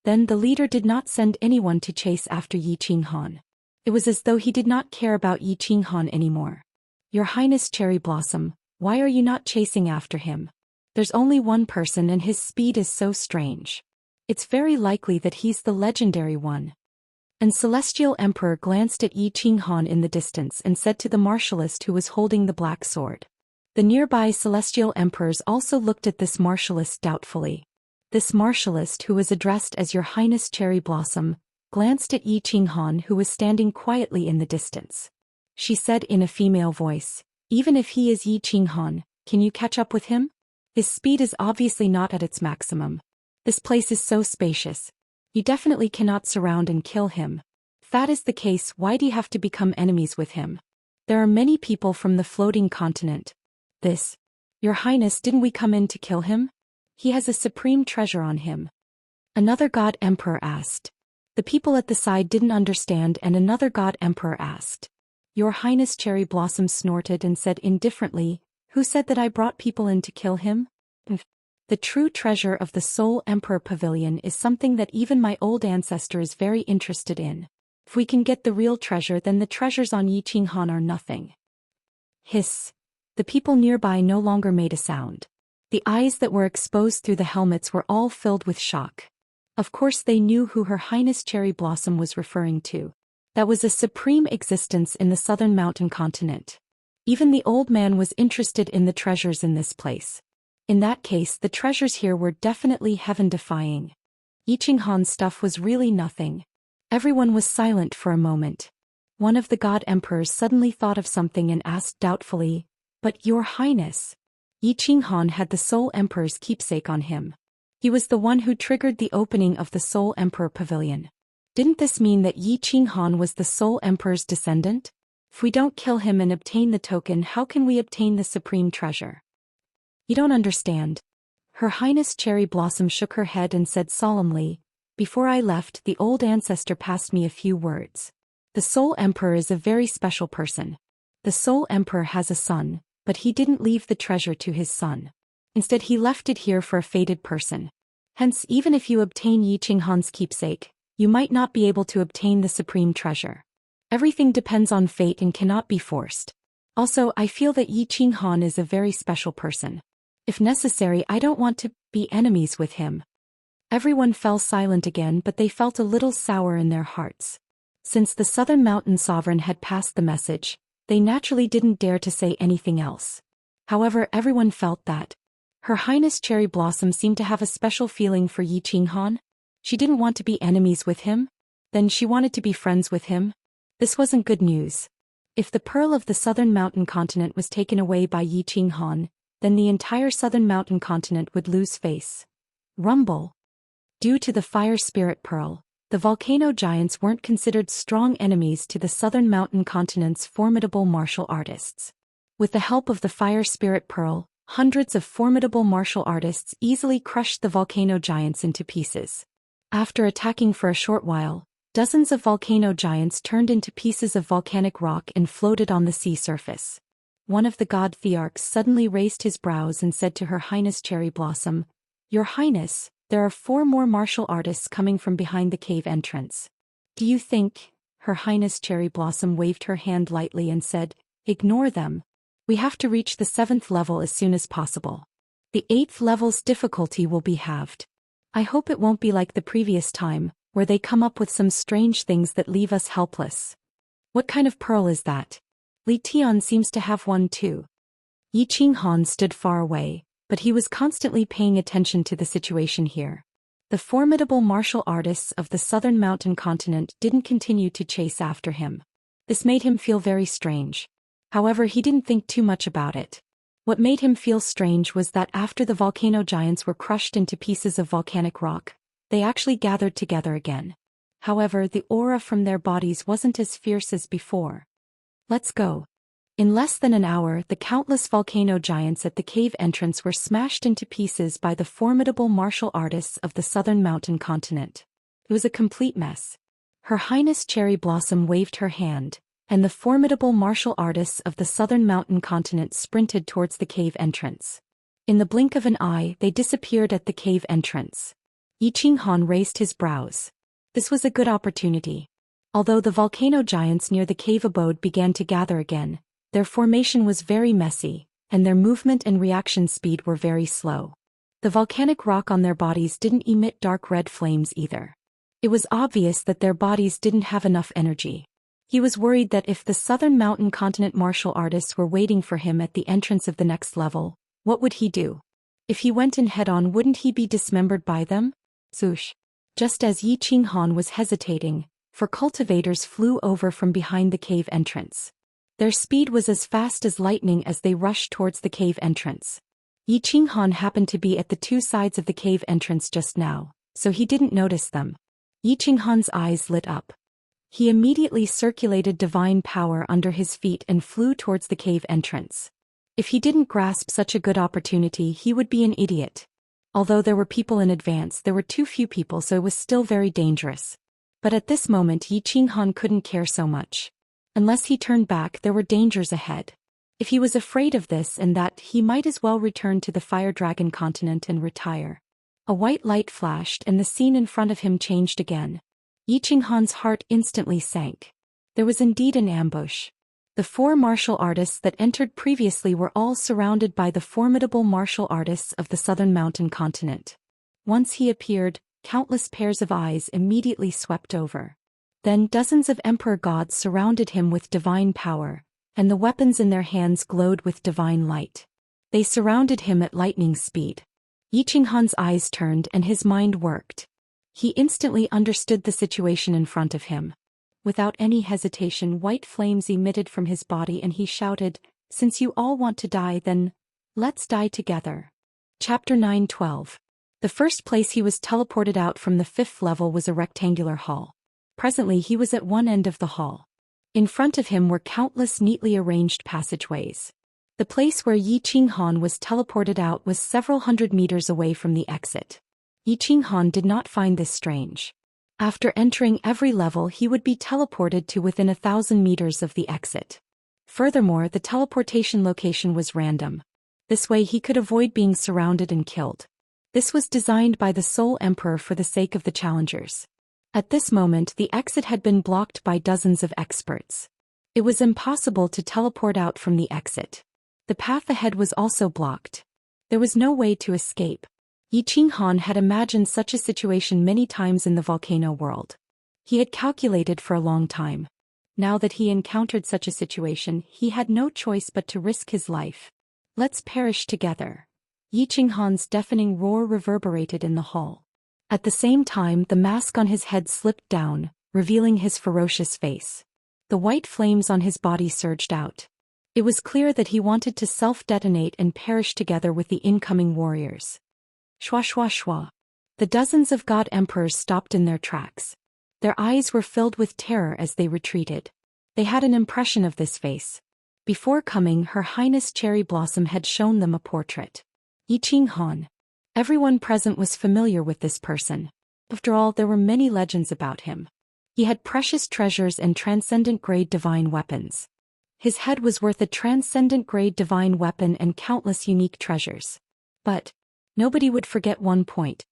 Then the leader did not send anyone to chase after Yi Qinghan. It was as though he did not care about Yi Qinghan anymore. Your Highness Cherry Blossom, why are you not chasing after him? There's only one person and his speed is so strange. It's very likely that he's the legendary one. And Celestial Emperor glanced at Yi Qinghan in the distance and said to the martialist who was holding the black sword. The nearby Celestial Emperors also looked at this martialist doubtfully. This martialist, who was addressed as Your Highness Cherry Blossom, glanced at Yi Qinghan, who was standing quietly in the distance. She said in a female voice, even if he is Yi Qinghan, can you catch up with him? His speed is obviously not at its maximum. This place is so spacious. You definitely cannot surround and kill him. If that is the case, why do you have to become enemies with him? There are many people from the floating continent. Your Highness, didn't we come in to kill him? He has a supreme treasure on him. Another God Emperor asked. The people at the side didn't understand and another God Emperor asked. Your Highness Cherry Blossom snorted and said indifferently, who said that I brought people in to kill him? The true treasure of the Soul Emperor Pavilion is something that even my old ancestor is very interested in. If we can get the real treasure, then the treasures on Yi Qinghan are nothing. Hiss. The people nearby no longer made a sound. The eyes that were exposed through the helmets were all filled with shock. Of course they knew who Her Highness Cherry Blossom was referring to. That was a supreme existence in the southern mountain continent. Even the old man was interested in the treasures in this place. In that case, the treasures here were definitely heaven-defying. Yi Qinghan's stuff was really nothing. Everyone was silent for a moment. One of the God Emperors suddenly thought of something and asked doubtfully, but Your Highness, Yi Qinghan had the Soul Emperor's keepsake on him. He was the one who triggered the opening of the Soul Emperor Pavilion. Didn't this mean that Yi Qinghan was the Soul Emperor's descendant? If we don't kill him and obtain the token, how can we obtain the supreme treasure? You don't understand. Her Highness Cherry Blossom shook her head and said solemnly, before I left, the old ancestor passed me a few words. The Soul Emperor is a very special person. The Soul Emperor has a son, but he didn't leave the treasure to his son. Instead he left it here for a fated person. Hence, even if you obtain Yi Qinghan's keepsake, you might not be able to obtain the supreme treasure. Everything depends on fate and cannot be forced. Also, I feel that Yi Qinghan is a very special person. If necessary, I don't want to be enemies with him. Everyone fell silent again, but they felt a little sour in their hearts. Since the Southern Mountain Sovereign had passed the message, they naturally didn't dare to say anything else. However, everyone felt that Her Highness Cherry Blossom seemed to have a special feeling for Yi Qinghan. She didn't want to be enemies with him. Then she wanted to be friends with him. This wasn't good news. If the pearl of the Southern Mountain Continent was taken away by Yi Qinghan, then the entire Southern Mountain Continent would lose face. Rumble. Due to the Fire Spirit Pearl, the volcano giants weren't considered strong enemies to the Southern Mountain Continent's formidable martial artists. With the help of the Fire Spirit Pearl, hundreds of formidable martial artists easily crushed the volcano giants into pieces. After attacking for a short while, dozens of volcano giants turned into pieces of volcanic rock and floated on the sea surface. One of the god Thearchs suddenly raised his brows and said to Her Highness Cherry Blossom, Your Highness, there are 4 more martial artists coming from behind the cave entrance. Do you think? Her Highness Cherry Blossom waved her hand lightly and said, Ignore them. We have to reach the 7th level as soon as possible. The 8th level's difficulty will be halved. I hope it won't be like the previous time, where they come up with some strange things that leave us helpless. What kind of pearl is that? Li Tian seems to have one too. Yi Qinghan stood far away, but he was constantly paying attention to the situation here. The formidable martial artists of the Southern Mountain Continent didn't continue to chase after him. This made him feel very strange. However, he didn't think too much about it. What made him feel strange was that after the volcano giants were crushed into pieces of volcanic rock, they actually gathered together again. However, the aura from their bodies wasn't as fierce as before. Let's go. In less than an hour, the countless volcano giants at the cave entrance were smashed into pieces by the formidable martial artists of the southern mountain continent. It was a complete mess. Her Highness Cherry Blossom waved her hand, and the formidable martial artists of the southern mountain continent sprinted towards the cave entrance. In the blink of an eye, they disappeared at the cave entrance. Yi Qinghan raised his brows. This was a good opportunity. Although the volcano giants near the cave abode began to gather again, their formation was very messy, and their movement and reaction speed were very slow. The volcanic rock on their bodies didn't emit dark red flames either. It was obvious that their bodies didn't have enough energy. He was worried that if the southern mountain continent martial artists were waiting for him at the entrance of the next level, what would he do? If he went in head-on, wouldn't he be dismembered by them? Zhoosh. Just as Yi Qinghan was hesitating, 4 cultivators flew over from behind the cave entrance. Their speed was as fast as lightning as they rushed towards the cave entrance. Yi Qinghan happened to be at the 2 sides of the cave entrance just now, so he didn't notice them. Yi Qinghan's eyes lit up. He immediately circulated divine power under his feet and flew towards the cave entrance. If he didn't grasp such a good opportunity, he would be an idiot. Although there were people in advance, there were too few people, so it was still very dangerous. But at this moment, Yi Qinghan couldn't care so much. Unless he turned back, there were dangers ahead. If he was afraid of this and that, he might as well return to the Fire Dragon continent and retire. A white light flashed and the scene in front of him changed again. Yi Qinghan's heart instantly sank. There was indeed an ambush. The 4 martial artists that entered previously were all surrounded by the formidable martial artists of the southern mountain continent. Once he appeared, countless pairs of eyes immediately swept over. Then dozens of emperor gods surrounded him with divine power, and the weapons in their hands glowed with divine light. They surrounded him at lightning speed. Yi Qinghan's eyes turned and his mind worked. He instantly understood the situation in front of him. Without any hesitation, white flames emitted from his body and he shouted, "Since you all want to die, then let's die together." Chapter 9:12. The first place he was teleported out from the 5th level was a rectangular hall. Presently he was at one end of the hall. In front of him were countless neatly arranged passageways. The place where Yi Qinghan was teleported out was several hundred meters away from the exit. Yi Qinghan did not find this strange. After entering every level, he would be teleported to within 1,000 meters of the exit. Furthermore, the teleportation location was random. This way he could avoid being surrounded and killed. This was designed by the Soul Emperor for the sake of the challengers. At this moment, the exit had been blocked by dozens of experts. It was impossible to teleport out from the exit. The path ahead was also blocked. There was no way to escape. Yi Qinghan had imagined such a situation many times in the volcano world. He had calculated for a long time. Now that he encountered such a situation, he had no choice but to risk his life. "Let's perish together." Yi Qinghan's deafening roar reverberated in the hall. At the same time, the mask on his head slipped down, revealing his ferocious face. The white flames on his body surged out. It was clear that he wanted to self-detonate and perish together with the incoming warriors. Shwa shwa shwa. The dozens of god emperors stopped in their tracks. Their eyes were filled with terror as they retreated. They had an impression of this face. Before coming, Her Highness Cherry Blossom had shown them a portrait. Yi Qinghan. Everyone present was familiar with this person. After all, there were many legends about him. He had precious treasures and transcendent-grade divine weapons. His head was worth a transcendent-grade divine weapon and countless unique treasures. But nobody would forget one point.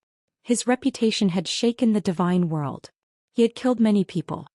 His reputation had shaken the divine world. He had killed many people.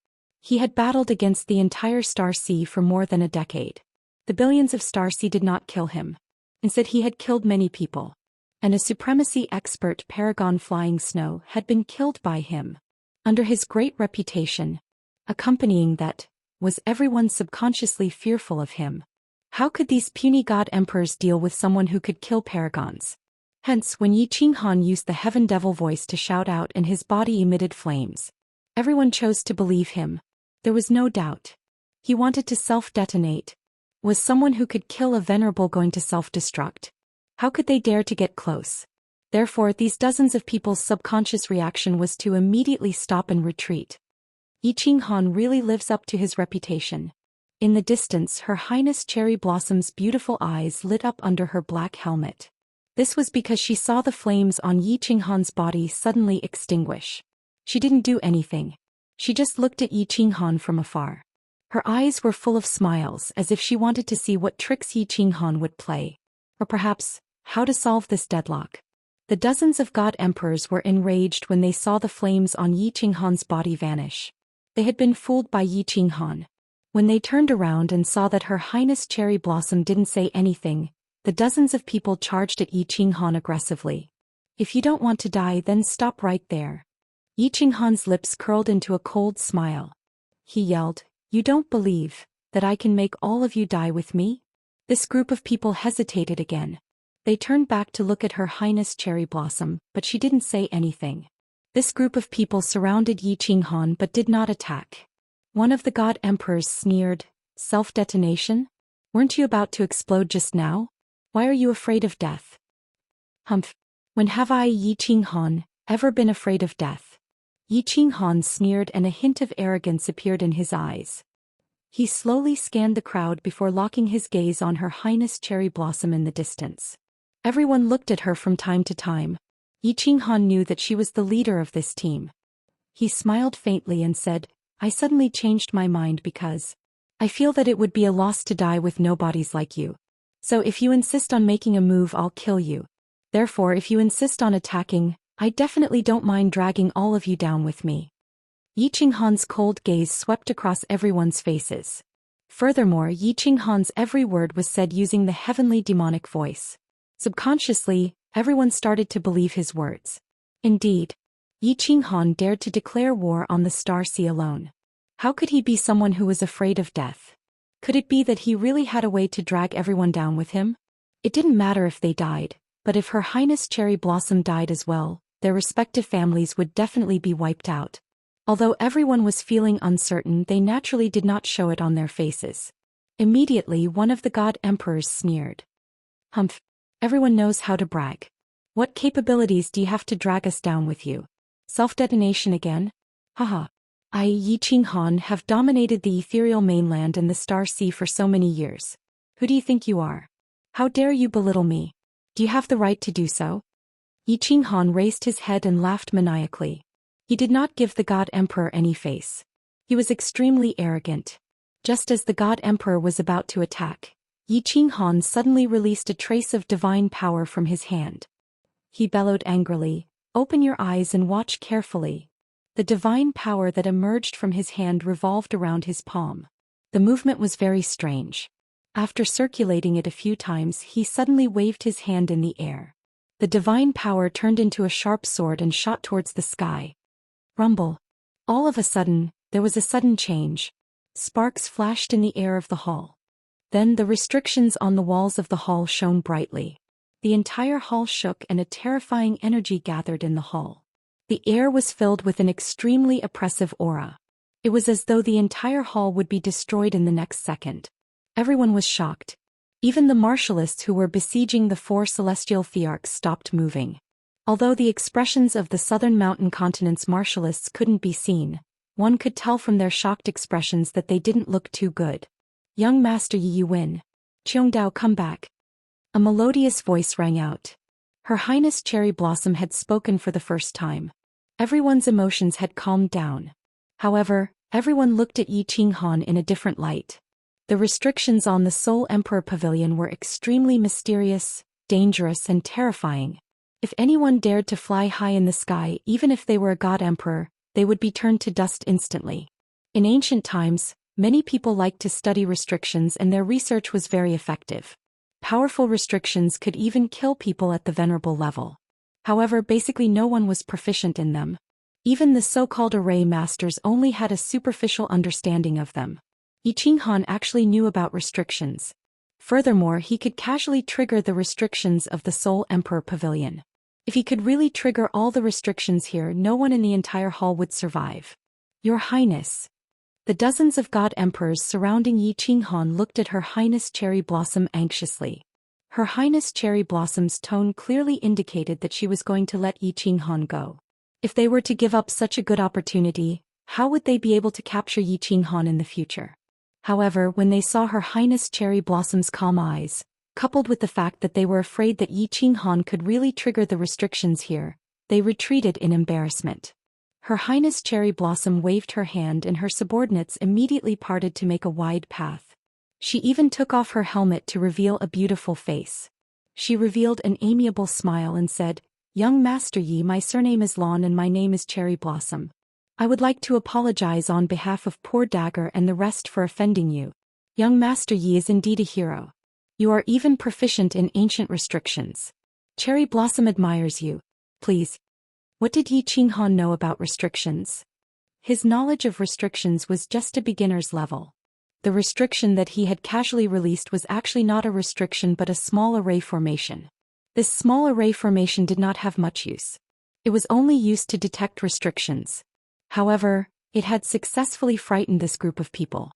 He had battled against the entire Star Sea for more than a decade. The billions of Star Sea did not kill him. Instead, he had killed many people. And a supremacy expert, Paragon Flying Snow, had been killed by him. Under his great reputation, accompanying that, was everyone subconsciously fearful of him. How could these puny god emperors deal with someone who could kill paragons? Hence, when Yi Qinghan used the Heaven Devil voice to shout out and his body emitted flames, everyone chose to believe him. There was no doubt. He wanted to self-detonate. Was someone who could kill a venerable going to self-destruct? How could they dare to get close? Therefore, these dozens of people's subconscious reaction was to immediately stop and retreat. Yi Qinghan really lives up to his reputation. In the distance, Her Highness Cherry Blossom's beautiful eyes lit up under her black helmet. This was because she saw the flames on Yi Qinghan's body suddenly extinguish. She didn't do anything. She just looked at Yi Qinghan from afar. Her eyes were full of smiles, as if she wanted to see what tricks Yi Qinghan would play. Or perhaps, how to solve this deadlock. The dozens of god emperors were enraged when they saw the flames on Yi Qinghan's body vanish. They had been fooled by Yi Qinghan. When they turned around and saw that Her Highness Cherry Blossom didn't say anything, the dozens of people charged at Yi Qinghan aggressively. If you don't want to die, then stop right there. Yi Qinghan's lips curled into a cold smile. He yelled, "You don't believe that I can make all of you die with me?" This group of people hesitated again. They turned back to look at Her Highness Cherry Blossom, but she didn't say anything. This group of people surrounded Yi Qinghan but did not attack. One of the god emperors sneered, "Self-detonation? Weren't you about to explode just now? Why are you afraid of death?" "Humph. When have I, Yi Qinghan, ever been afraid of death?" Yi Qinghan sneered and a hint of arrogance appeared in his eyes. He slowly scanned the crowd before locking his gaze on Her Highness Cherry Blossom in the distance. Everyone looked at her from time to time. Yi Qinghan knew that she was the leader of this team. He smiled faintly and said, "I suddenly changed my mind because I feel that it would be a loss to die with nobodies like you. So if you insist on making a move, I'll kill you. Therefore, if you insist on attacking, I definitely don't mind dragging all of you down with me." Yi Qinghan's cold gaze swept across everyone's faces. Furthermore, Yi Qinghan's every word was said using the heavenly demonic voice. Subconsciously, everyone started to believe his words. Indeed, Yi Qinghan dared to declare war on the Star Sea alone. How could he be someone who was afraid of death? Could it be that he really had a way to drag everyone down with him? It didn't matter if they died, but if Her Highness Cherry Blossom died as well, their respective families would definitely be wiped out. Although everyone was feeling uncertain, they naturally did not show it on their faces. Immediately, one of the god emperors sneered. "Humph. Everyone knows how to brag. What capabilities do you have to drag us down with you? Self-detonation again? Haha. I, Yi Qinghan, have dominated the ethereal mainland and the Star Sea for so many years. Who do you think you are? How dare you belittle me? Do you have the right to do so?" Yi Qinghan raised his head and laughed maniacally. He did not give the god emperor any face. He was extremely arrogant. Just as the god emperor was about to attack, Yi Qinghan suddenly released a trace of divine power from his hand. He bellowed angrily, "Open your eyes and watch carefully." The divine power that emerged from his hand revolved around his palm. The movement was very strange. After circulating it a few times, he suddenly waved his hand in the air. The divine power turned into a sharp sword and shot towards the sky. Rumble. All of a sudden, there was a sudden change. Sparks flashed in the air of the hall. Then the restrictions on the walls of the hall shone brightly. The entire hall shook and a terrifying energy gathered in the hall. The air was filled with an extremely oppressive aura. It was as though the entire hall would be destroyed in the next second. Everyone was shocked. Even the martialists who were besieging the four celestial thearchs stopped moving. Although the expressions of the southern mountain continent's martialists couldn't be seen, one could tell from their shocked expressions that they didn't look too good. "Young Master Yi, you win. Qiongdao, come back." A melodious voice rang out. Her Highness Cherry Blossom had spoken for the first time. Everyone's emotions had calmed down. However, everyone looked at Yi Qinghan in a different light. The restrictions on the Soul Emperor Pavilion were extremely mysterious, dangerous and terrifying. If anyone dared to fly high in the sky, even if they were a god emperor, they would be turned to dust instantly. In ancient times, many people liked to study restrictions and their research was very effective. Powerful restrictions could even kill people at the venerable level. However, basically no one was proficient in them. Even the so-called array masters only had a superficial understanding of them. Yi Qinghan actually knew about restrictions. Furthermore, he could casually trigger the restrictions of the Soul Emperor Pavilion. If he could really trigger all the restrictions here, no one in the entire hall would survive. "Your Highness." The dozens of god emperors surrounding Yi Qinghan looked at Her Highness Cherry Blossom anxiously. Her Highness Cherry Blossom's tone clearly indicated that she was going to let Yi Qinghan go. If they were to give up such a good opportunity, how would they be able to capture Yi Qinghan in the future? However, when they saw Her Highness Cherry Blossom's calm eyes, coupled with the fact that they were afraid that Yi Qinghan could really trigger the restrictions here, they retreated in embarrassment. Her Highness Cherry Blossom waved her hand and her subordinates immediately parted to make a wide path. She even took off her helmet to reveal a beautiful face. She revealed an amiable smile and said, "Young Master Yi, my surname is Lawn and my name is Cherry Blossom. I would like to apologize on behalf of poor Dagger and the rest for offending you. Young Master Yi is indeed a hero. You are even proficient in ancient restrictions. Cherry Blossom admires you. Please." What did Yi Qinghan know about restrictions? His knowledge of restrictions was just a beginner's level. The restriction that he had casually released was actually not a restriction but a small array formation. This small array formation did not have much use. It was only used to detect restrictions. However, it had successfully frightened this group of people.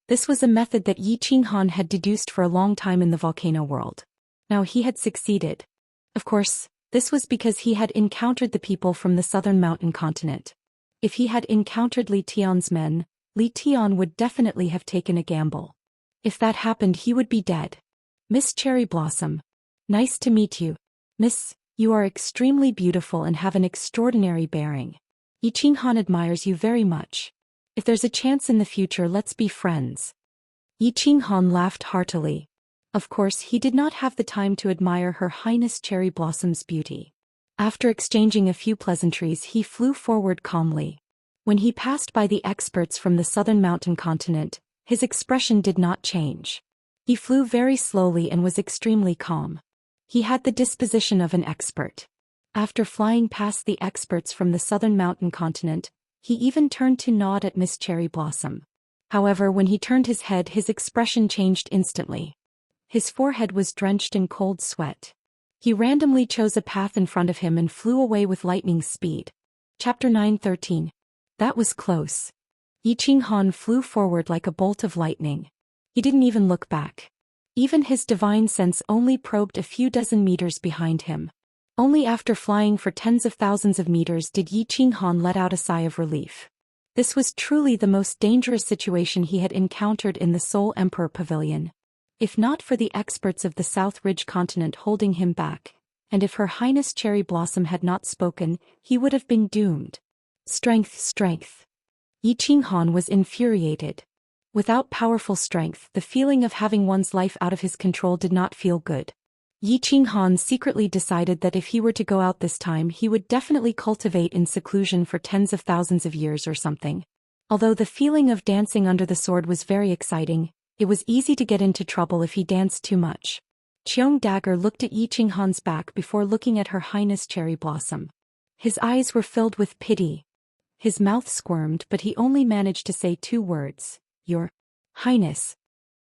This was a method that Yi Qinghan had deduced for a long time in the volcano world. Now he had succeeded. Of course, this was because he had encountered the people from the southern mountain continent. If he had encountered Li Tian's men, Li Tian would definitely have taken a gamble. If that happened, he would be dead. "Miss Cherry Blossom. Nice to meet you. Miss, you are extremely beautiful and have an extraordinary bearing. Yi Qinghan admires you very much. If there's a chance in the future, let's be friends." Yi Qinghan laughed heartily. Of course, he did not have the time to admire Her Highness Cherry Blossom's beauty. After exchanging a few pleasantries, he flew forward calmly. When he passed by the experts from the southern mountain continent, his expression did not change. He flew very slowly and was extremely calm. He had the disposition of an expert. After flying past the experts from the southern mountain continent, he even turned to nod at Miss Cherry Blossom. However, when he turned his head, his expression changed instantly. His forehead was drenched in cold sweat. He randomly chose a path in front of him and flew away with lightning speed. Chapter 9:13. That was close. Yi Qinghan flew forward like a bolt of lightning. He didn't even look back. Even his divine sense only probed a few dozen meters behind him. Only after flying for tens of thousands of meters did Yi Qinghan let out a sigh of relief. This was truly the most dangerous situation he had encountered in the Soul Emperor Pavilion. If not for the experts of the South Ridge continent holding him back, and if Her Highness Cherry Blossom had not spoken, he would have been doomed. Strength, strength. Yi Qinghan was infuriated. Without powerful strength, the feeling of having one's life out of his control did not feel good. Yi Qinghan secretly decided that if he were to go out this time, he would definitely cultivate in seclusion for tens of thousands of years or something. Although the feeling of dancing under the sword was very exciting, it was easy to get into trouble if he danced too much. Qiong Dagger looked at Yi Qinghan's back before looking at Her Highness Cherry Blossom. His eyes were filled with pity. His mouth squirmed, but he only managed to say two words, "Your Highness."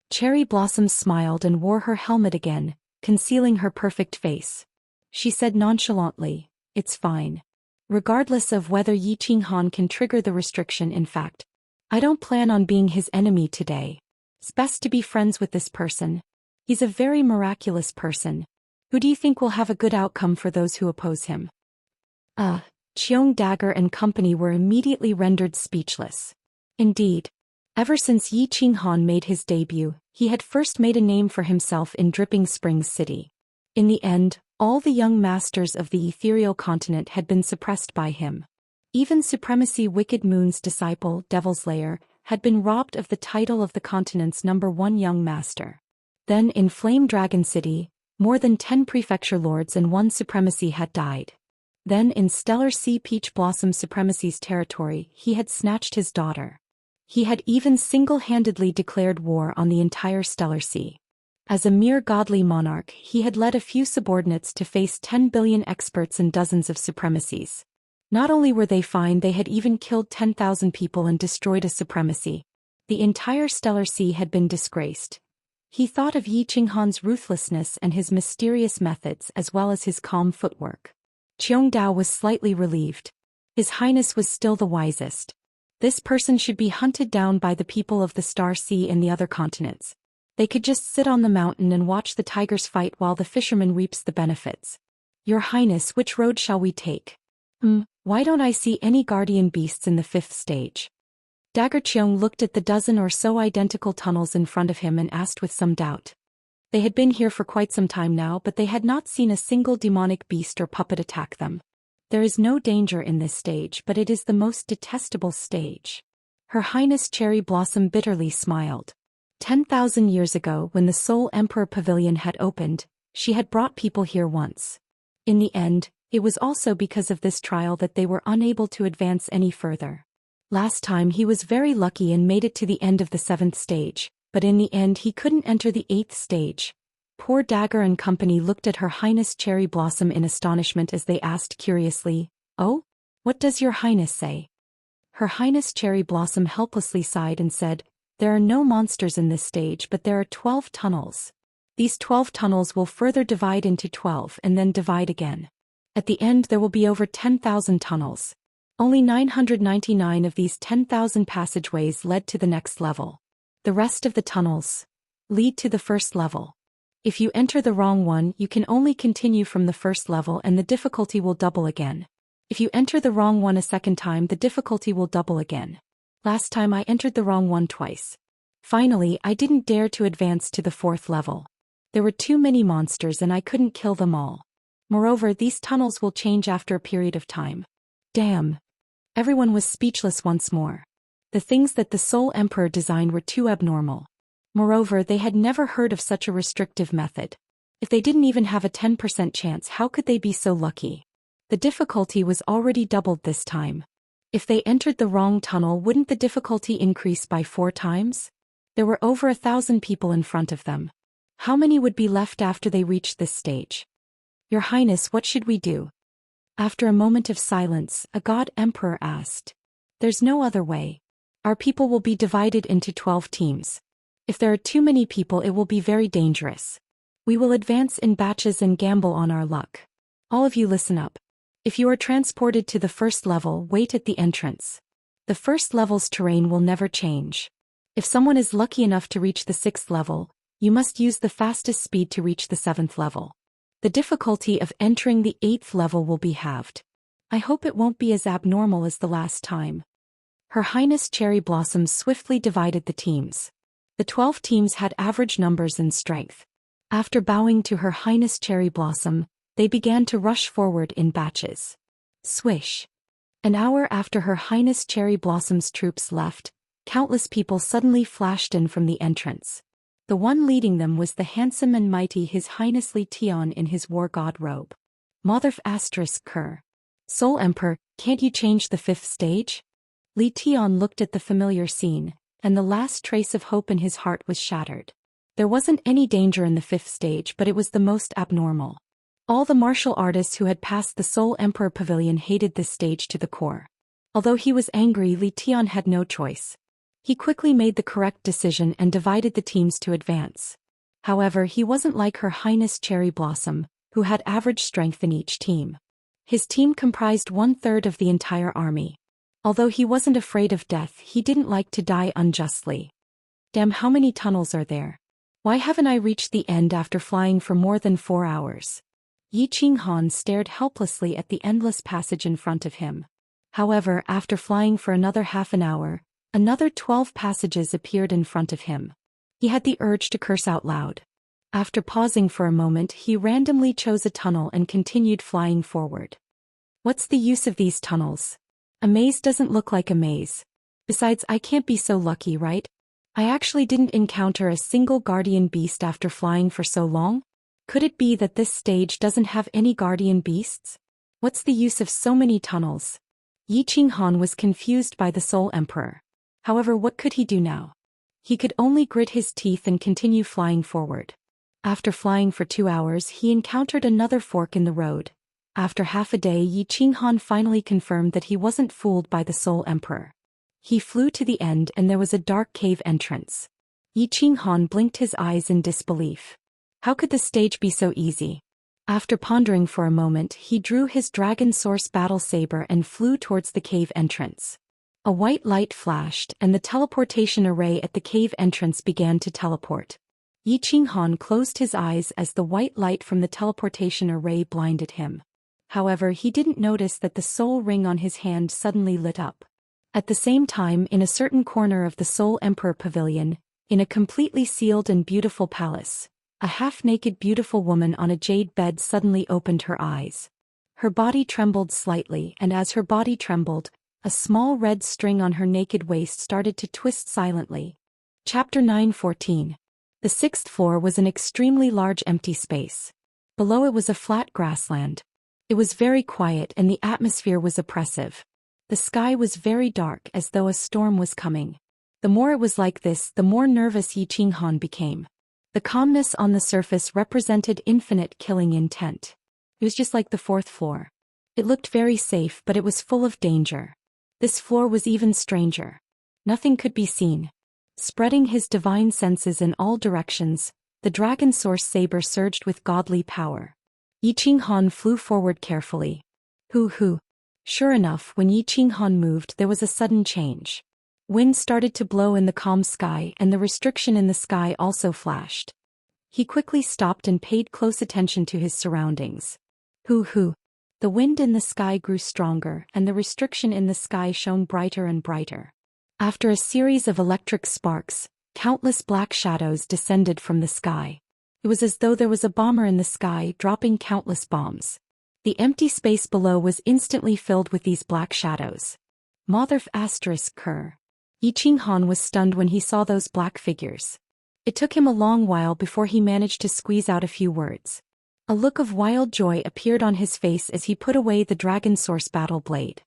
Cherry Blossom smiled and wore her helmet again, concealing her perfect face. She said nonchalantly, "It's fine. Regardless of whether Yi Qinghan can trigger the restriction, in fact, I don't plan on being his enemy today. It's best to be friends with this person. He's a very miraculous person. Who do you think will have a good outcome for those who oppose him?" Qiong Dagger and company were immediately rendered speechless. Indeed, ever since Yi Qinghan made his debut, he had first made a name for himself in Dripping Springs City. In the end, all the young masters of the ethereal continent had been suppressed by him. Even Supremacy Wicked Moon's disciple, Devil's Lair, had been robbed of the title of the continent's #1 young master. Then in Flame Dragon City, more than 10 prefecture lords and 1 supremacy had died. Then in Stellar Sea Peach Blossom Supremacy's territory, he had snatched his daughter. He had even single-handedly declared war on the entire Stellar Sea. As a mere godly monarch, he had led a few subordinates to face 10 billion experts and dozens of supremacies. Not only were they fine, they had even killed 10,000 people and destroyed a supremacy. The entire Stellar Sea had been disgraced. He thought of Yi Qinghan's ruthlessness and his mysterious methods as well as his calm footwork. Qiong Dao was slightly relieved. His Highness was still the wisest. This person should be hunted down by the people of the Star Sea and the other continents. They could just sit on the mountain and watch the tigers fight while the fisherman reaps the benefits. Your Highness, which road shall we take? Why don't I see any guardian beasts in the 5th stage? Dagger Cheong looked at the dozen or so identical tunnels in front of him and asked with some doubt. They had been here for quite some time now, but they had not seen a single demonic beast or puppet attack them. There is no danger in this stage, but it is the most detestable stage. Her Highness Cherry Blossom bitterly smiled. 10,000 years ago, when the Soul Emperor Pavilion had opened, she had brought people here once. In the end, it was also because of this trial that they were unable to advance any further. Last time he was very lucky and made it to the end of the 7th stage, but in the end he couldn't enter the 8th stage. Poor Dagger and company looked at Her Highness Cherry Blossom in astonishment as they asked curiously, "Oh? What does your Highness say?" Her Highness Cherry Blossom helplessly sighed and said, "There are no monsters in this stage, but there are 12 tunnels. These 12 tunnels will further divide into 12 and then divide again. At the end there will be over 10,000 tunnels. Only 999 of these 10,000 passageways led to the next level. The rest of the tunnels lead to the first level. If you enter the wrong one, you can only continue from the first level and the difficulty will double again. If you enter the wrong one a second time, the difficulty will double again. Last time I entered the wrong one twice. Finally, I didn't dare to advance to the 4th level. There were too many monsters and I couldn't kill them all. Moreover, these tunnels will change after a period of time." Damn. Everyone was speechless once more. The things that the Soul Emperor designed were too abnormal. Moreover, they had never heard of such a restrictive method. If they didn't even have a 10% chance, how could they be so lucky? The difficulty was already doubled this time. If they entered the wrong tunnel, wouldn't the difficulty increase by 4 times? There were over 1,000 people in front of them. How many would be left after they reached this stage? "Your Highness, what should we do?" After a moment of silence, a god emperor asked. "There's no other way. Our people will be divided into 12 teams. If there are too many people, it will be very dangerous. We will advance in batches and gamble on our luck. All of you listen up. If you are transported to the first level, wait at the entrance. The first level's terrain will never change. If someone is lucky enough to reach the 6th level, you must use the fastest speed to reach the 7th level. The difficulty of entering the 8th level will be halved. I hope it won't be as abnormal as the last time." Her Highness Cherry Blossom swiftly divided the teams. The 12 teams had average numbers and strength. After bowing to Her Highness Cherry Blossom, they began to rush forward in batches. Swish. An hour after Her Highness Cherry Blossom's troops left, countless people suddenly flashed in from the entrance. The one leading them was the handsome and mighty His Highness Li Tian in his war god robe. Motherf * Ker. Soul Emperor, can't you change the 5th stage? Li Tian looked at the familiar scene, and the last trace of hope in his heart was shattered. There wasn't any danger in the 5th stage, but it was the most abnormal. All the martial artists who had passed the Soul Emperor Pavilion hated this stage to the core. Although he was angry, Li Tian had no choice. He quickly made the correct decision and divided the teams to advance. However, he wasn't like Her Highness Cherry Blossom, who had average strength in each team. His team comprised 1/3 of the entire army. Although he wasn't afraid of death, he didn't like to die unjustly. Damn, how many tunnels are there? Why haven't I reached the end after flying for more than 4 hours? Yi Qinghan stared helplessly at the endless passage in front of him. However, after flying for another half an hour, another 12 passages appeared in front of him. He had the urge to curse out loud. After pausing for a moment, he randomly chose a tunnel and continued flying forward. What's the use of these tunnels? A maze doesn't look like a maze. Besides, I can't be so lucky, right? I actually didn't encounter a single guardian beast after flying for so long? Could it be that this stage doesn't have any guardian beasts? What's the use of so many tunnels? Yi Qinghan was confused by the Soul Emperor. However, what could he do now? He could only grit his teeth and continue flying forward. After flying for 2 hours, he encountered another fork in the road. After half a day, Yi Qinghan finally confirmed that he wasn't fooled by the Soul Emperor. He flew to the end and there was a dark cave entrance. Yi Qinghan blinked his eyes in disbelief. How could the stage be so easy? After pondering for a moment, he drew his Dragon Source battle saber and flew towards the cave entrance. A white light flashed and the teleportation array at the cave entrance began to teleport. Yi Qinghan closed his eyes as the white light from the teleportation array blinded him. However, he didn't notice that the soul ring on his hand suddenly lit up. At the same time, in a certain corner of the Soul Emperor Pavilion, in a completely sealed and beautiful palace, a half-naked beautiful woman on a jade bed suddenly opened her eyes. Her body trembled slightly, and as her body trembled, a small red string on her naked waist started to twist silently. Chapter 9:14. The sixth floor was an extremely large empty space. Below it was a flat grassland. It was very quiet and the atmosphere was oppressive. The sky was very dark as though a storm was coming. The more it was like this, the more nervous Yi Qinghan became. The calmness on the surface represented infinite killing intent. It was just like the fourth floor. It looked very safe, but it was full of danger. This floor was even stranger. Nothing could be seen. Spreading his divine senses in all directions, the dragon source saber surged with godly power. Yi Qinghan flew forward carefully. Hoo. Sure enough, when Yi Qinghan moved, there was a sudden change. Wind started to blow in the calm sky and the restriction in the sky also flashed. He quickly stopped and paid close attention to his surroundings. Hoo. The wind in the sky grew stronger and the restriction in the sky shone brighter and brighter. After a series of electric sparks, countless black shadows descended from the sky. It was as though there was a bomber in the sky dropping countless bombs. The empty space below was instantly filled with these black shadows. Motherf ***. Yi Qinghan was stunned when he saw those black figures. It took him a long while before he managed to squeeze out a few words. A look of wild joy appeared on his face as he put away the dragon source battle blade.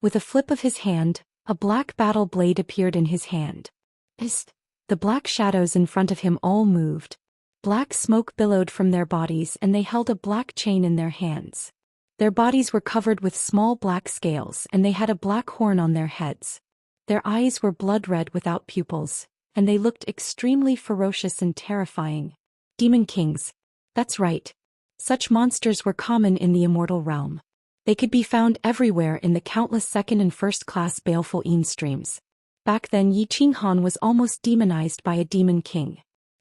With a flip of his hand, a black battle blade appeared in his hand. The black shadows in front of him all moved. Black smoke billowed from their bodies and they held a black chain in their hands. Their bodies were covered with small black scales and they had a black horn on their heads. Their eyes were blood red without pupils, and they looked extremely ferocious and terrifying. Demon kings. That's right. Such monsters were common in the immortal realm. They could be found everywhere in the countless second and first-class baleful streams. Back then Yi Qinghan was almost demonized by a demon king.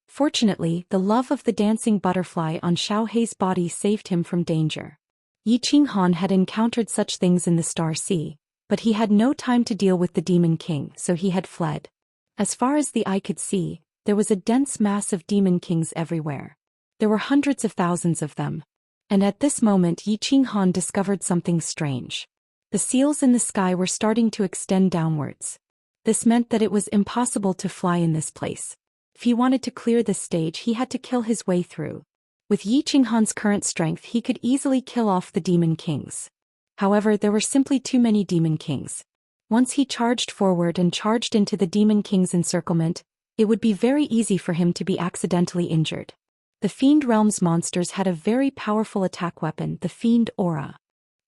Fortunately, the love of the dancing butterfly on Xiaohei's body saved him from danger. Yi Qinghan had encountered such things in the Star Sea, but he had no time to deal with the demon king, so he had fled. As far as the eye could see, there was a dense mass of demon kings everywhere. There were hundreds of thousands of them. And at this moment Yi Qinghan discovered something strange. The seals in the sky were starting to extend downwards. This meant that it was impossible to fly in this place. If he wanted to clear this stage, he had to kill his way through. With Yi Qinghan's current strength, he could easily kill off the demon kings. However, there were simply too many demon kings. Once he charged forward and charged into the demon king's encirclement, it would be very easy for him to be accidentally injured. The Fiend Realm's monsters had a very powerful attack weapon, the Fiend Aura.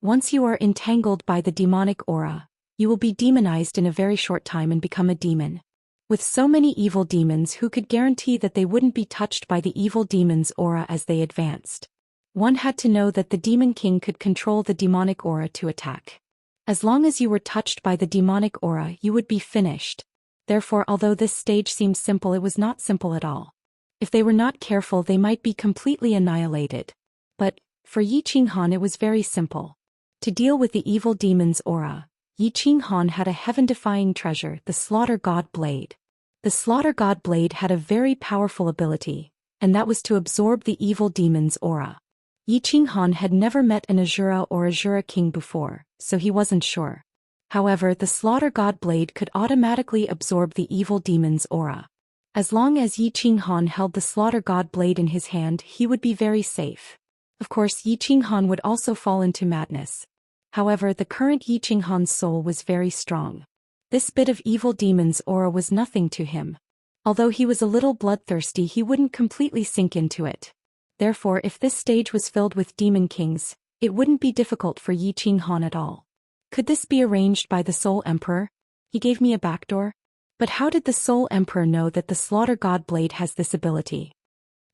Once you are entangled by the demonic aura, you will be demonized in a very short time and become a demon. With so many evil demons, who could guarantee that they wouldn't be touched by the evil demon's aura as they advanced? One had to know that the demon king could control the demonic aura to attack. As long as you were touched by the demonic aura, you would be finished. Therefore, although this stage seemed simple, it was not simple at all. If they were not careful, they might be completely annihilated. But, for Yi Qinghan, it was very simple. To deal with the evil demon's aura, Yi Qinghan had a heaven-defying treasure, the Slaughter God Blade. The Slaughter God Blade had a very powerful ability, and that was to absorb the evil demon's aura. Yi Qinghan had never met an Azura or Azura king before, so he wasn't sure. However, the Slaughter God Blade could automatically absorb the evil demon's aura. As long as Yi Qinghan held the Slaughter God Blade in his hand, he would be very safe. Of course, Yi Qinghan would also fall into madness. However, the current Yi Qinghan's soul was very strong. This bit of evil demon's aura was nothing to him. Although he was a little bloodthirsty, he wouldn't completely sink into it. Therefore, if this stage was filled with demon kings, it wouldn't be difficult for Yi Qinghan at all. Could this be arranged by the Soul Emperor? He gave me a backdoor? But how did the Soul Emperor know that the Slaughter God Blade has this ability?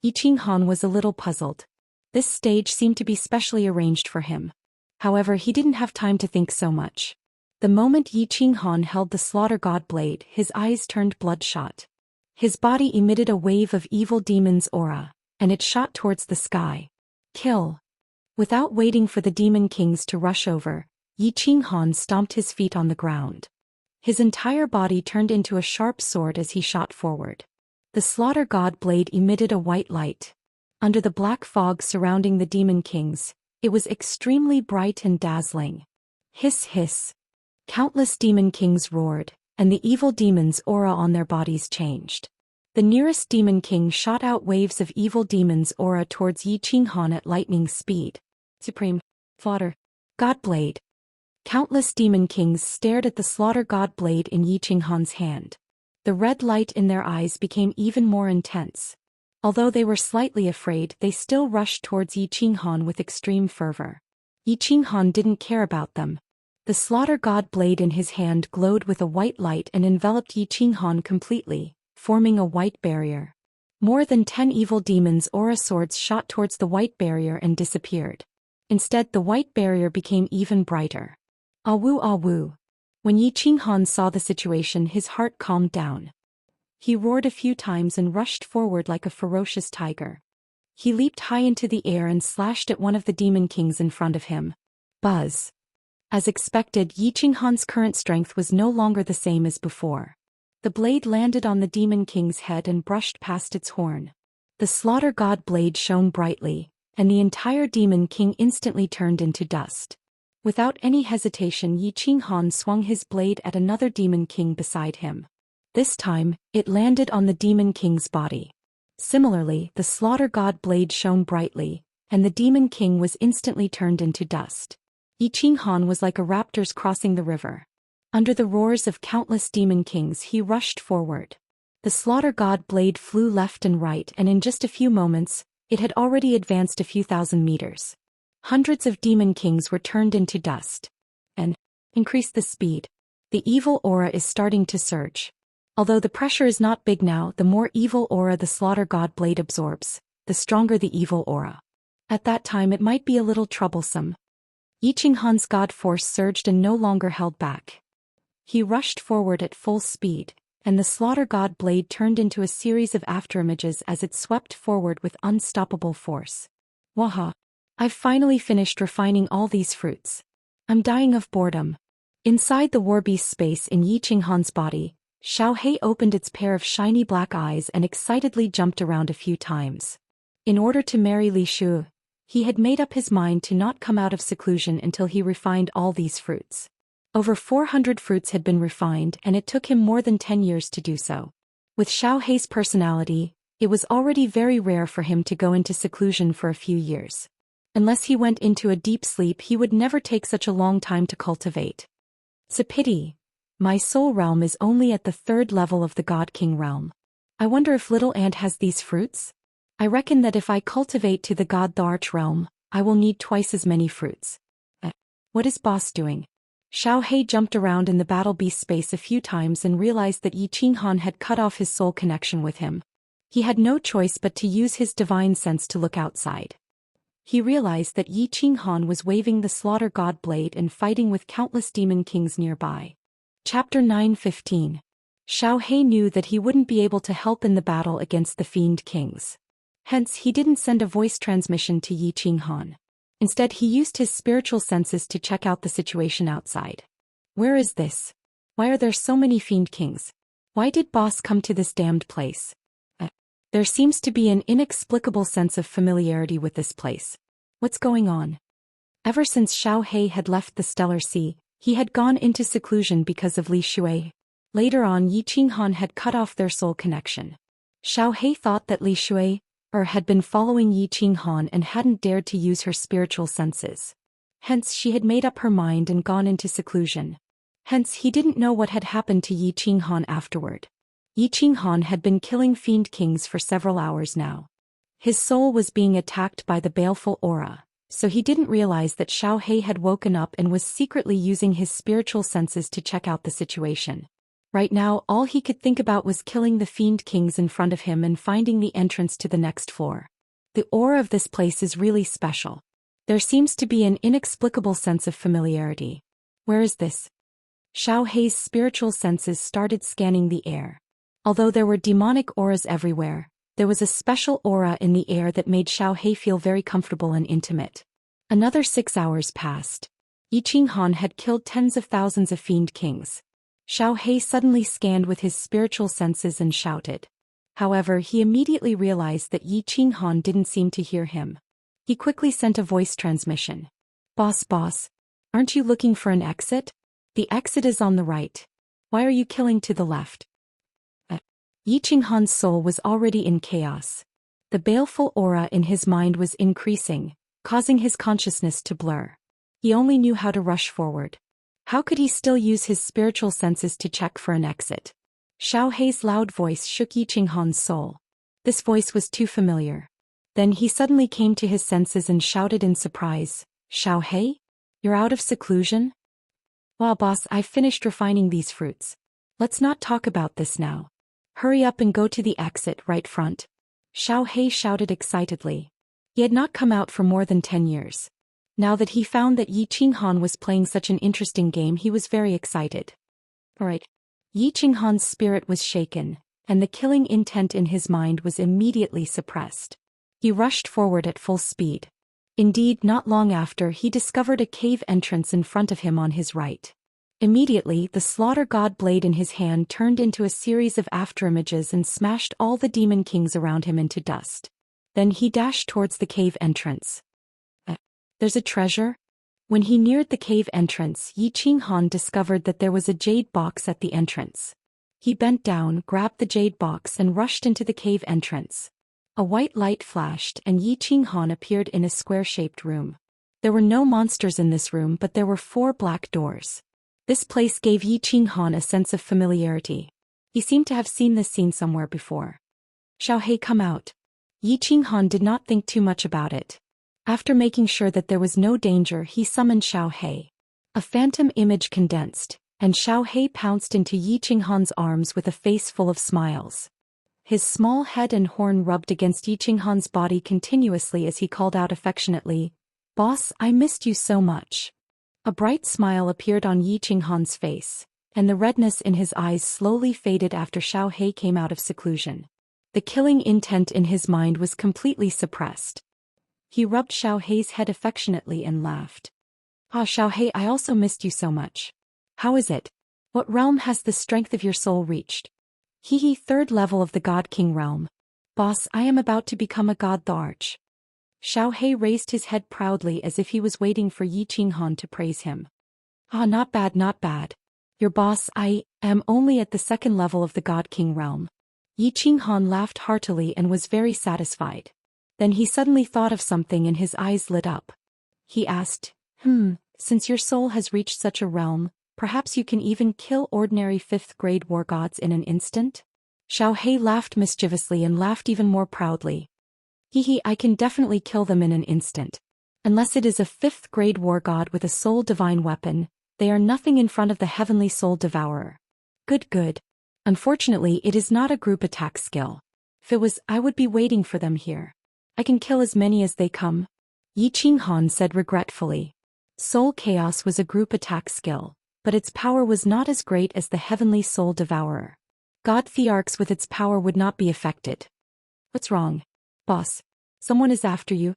Yi Qinghan was a little puzzled. This stage seemed to be specially arranged for him. However, he didn't have time to think so much. The moment Yi Qinghan held the slaughter god blade, his eyes turned bloodshot. His body emitted a wave of evil demon's aura, and it shot towards the sky. Kill. Without waiting for the demon kings to rush over, Yi Qinghan stomped his feet on the ground. His entire body turned into a sharp sword as he shot forward. The slaughter god blade emitted a white light. Under the black fog surrounding the demon kings, it was extremely bright and dazzling. Hiss hiss. Countless demon kings roared, and the evil demon's aura on their bodies changed. The nearest demon king shot out waves of evil demon's aura towards Yi Qinghan at lightning speed. Supreme. Slaughter. God blade. Countless demon kings stared at the slaughter god blade in Yi Qinghan's hand. The red light in their eyes became even more intense. Although they were slightly afraid, they still rushed towards Yi Qinghan with extreme fervor. Yi Qinghan didn't care about them. The slaughter god blade in his hand glowed with a white light and enveloped Yi Qinghan completely, forming a white barrier. More than 10 evil demons' aura swords shot towards the white barrier and disappeared. Instead, the white barrier became even brighter. Awu awu. When Yi Qinghan saw the situation, his heart calmed down. He roared a few times and rushed forward like a ferocious tiger. He leaped high into the air and slashed at one of the demon kings in front of him. Buzz. As expected, Yi Qinghan's current strength was no longer the same as before. The blade landed on the demon king's head and brushed past its horn. The slaughter god blade shone brightly, and the entire demon king instantly turned into dust. Without any hesitation, Yi Qinghan swung his blade at another demon king beside him. This time, it landed on the demon king's body. Similarly, the slaughter god blade shone brightly, and the demon king was instantly turned into dust. Yi Qinghan was like a raptor crossing the river. Under the roars of countless demon kings, he rushed forward. The slaughter god blade flew left and right, and in just a few moments, it had already advanced a few thousand meters. Hundreds of demon kings were turned into dust. And increase the speed. The evil aura is starting to surge. Although the pressure is not big now, the more evil aura the slaughter god blade absorbs, the stronger the evil aura. At that time it might be a little troublesome. Yi Qinghan's god force surged and no longer held back. He rushed forward at full speed, and the slaughter god blade turned into a series of afterimages as it swept forward with unstoppable force. Waha! I've finally finished refining all these fruits. I'm dying of boredom. Inside the warbeast space in Yi Qinghan's body, Xiaohei opened its pair of shiny black eyes and excitedly jumped around a few times. In order to marry Li Shu, he had made up his mind to not come out of seclusion until he refined all these fruits. Over 400 fruits had been refined, and it took him more than 10 years to do so. With Xiaohei's personality, it was already very rare for him to go into seclusion for a few years. Unless he went into a deep sleep, he would never take such a long time to cultivate. It's a pity. My soul realm is only at the 3rd level of the God King realm. I wonder if Little Ant has these fruits? I reckon that if I cultivate to the God the Arch realm, I will need twice as many fruits. What is boss doing? Xiaohei jumped around in the battle beast space a few times and realized that Yi Qinghan had cut off his soul connection with him. He had no choice but to use his divine sense to look outside. He realized that Yi Qinghan was waving the slaughter god blade and fighting with countless demon kings nearby. Chapter 9:15. Xiaohei knew that he wouldn't be able to help in the battle against the fiend kings. Hence, he didn't send a voice transmission to Yi Qinghan. Instead, he used his spiritual senses to check out the situation outside. Where is this? Why are there so many fiend kings? Why did boss come to this damned place? There seems to be an inexplicable sense of familiarity with this place. What's going on? Ever since Xiaohei had left the Stellar Sea, he had gone into seclusion because of Li Shui. Later on, Yi Qinghan had cut off their soul connection. Xiaohei thought that Li Shui had been following Yi Qinghan and hadn't dared to use her spiritual senses. Hence, she had made up her mind and gone into seclusion. Hence, he didn't know what had happened to Yi Qinghan afterward. Yi Qinghan had been killing fiend kings for several hours now. His soul was being attacked by the baleful aura, so he didn't realize that Xiaohei had woken up and was secretly using his spiritual senses to check out the situation. Right now, all he could think about was killing the fiend kings in front of him and finding the entrance to the next floor. The aura of this place is really special. There seems to be an inexplicable sense of familiarity. Where is this? Xiao Hei's spiritual senses started scanning the air. Although there were demonic auras everywhere, there was a special aura in the air that made Xiao Hei feel very comfortable and intimate. Another 6 hours passed. Yi Qinghan had killed tens of thousands of fiend kings. Xiao Hei suddenly scanned with his spiritual senses and shouted. However, he immediately realized that Yi Qinghan didn't seem to hear him. He quickly sent a voice transmission. Boss, aren't you looking for an exit? The exit is on the right. Why are you killing to the left? Yi Qinghan's soul was already in chaos. The baleful aura in his mind was increasing, causing his consciousness to blur. He only knew how to rush forward. How could he still use his spiritual senses to check for an exit? Xiao Hei's loud voice shook Yi Qinghan's soul. This voice was too familiar. Then he suddenly came to his senses and shouted in surprise, Xiao Hei? You're out of seclusion? Wow boss, I've finished refining these fruits. Let's not talk about this now. Hurry up and go to the exit right front. Xiao Hei shouted excitedly. He had not come out for more than 10 years. Now that he found that Yi Qinghan was playing such an interesting game, he was very excited. Alright. Yi Qinghan's spirit was shaken, and the killing intent in his mind was immediately suppressed. He rushed forward at full speed. Indeed, not long after, he discovered a cave entrance in front of him on his right. Immediately, the slaughter god blade in his hand turned into a series of afterimages and smashed all the demon kings around him into dust. Then he dashed towards the cave entrance. There's a treasure? When he neared the cave entrance, Yi Qinghan discovered that there was a jade box at the entrance. He bent down, grabbed the jade box and rushed into the cave entrance. A white light flashed and Yi Qinghan appeared in a square-shaped room. There were no monsters in this room, but there were 4 black doors. This place gave Yi Qinghan a sense of familiarity. He seemed to have seen this scene somewhere before. Xiao Hei, come out. Yi Qinghan did not think too much about it. After making sure that there was no danger, he summoned Xiao Hei. A phantom image condensed, and Xiao Hei pounced into Yi Qinghan's arms with a face full of smiles. His small head and horn rubbed against Yi Qinghan's body continuously as he called out affectionately, Boss, I missed you so much. A bright smile appeared on Yi Qinghan's face, and the redness in his eyes slowly faded after Xiao Hei came out of seclusion. The killing intent in his mind was completely suppressed. He rubbed Xiao Hei's head affectionately and laughed. Ah, Xiao Hei, I also missed you so much. How is it? What realm has the strength of your soul reached? Hehe, 3rd level of the God King realm. Boss, I am about to become a god the Arch. Xiao Hei raised his head proudly as if he was waiting for Yi Qinghan to praise him. Ah, not bad, not bad. Your boss, I am only at the 2nd level of the God King realm. Yi Qinghan laughed heartily and was very satisfied. Then he suddenly thought of something and his eyes lit up. He asked, since your soul has reached such a realm, perhaps you can even kill ordinary 5th-grade war gods in an instant? Xiao Hei laughed mischievously and laughed even more proudly. Hehe, I can definitely kill them in an instant. Unless it is a 5th-grade war god with a soul divine weapon, they are nothing in front of the heavenly soul devourer. Good. Unfortunately, it is not a group attack skill. If it was, I would be waiting for them here. I can kill as many as they come. Yi Qinghan said regretfully. Soul Chaos was a group attack skill, but its power was not as great as the heavenly soul devourer. God Thearchs with its power would not be affected. What's wrong? Boss, someone is after you.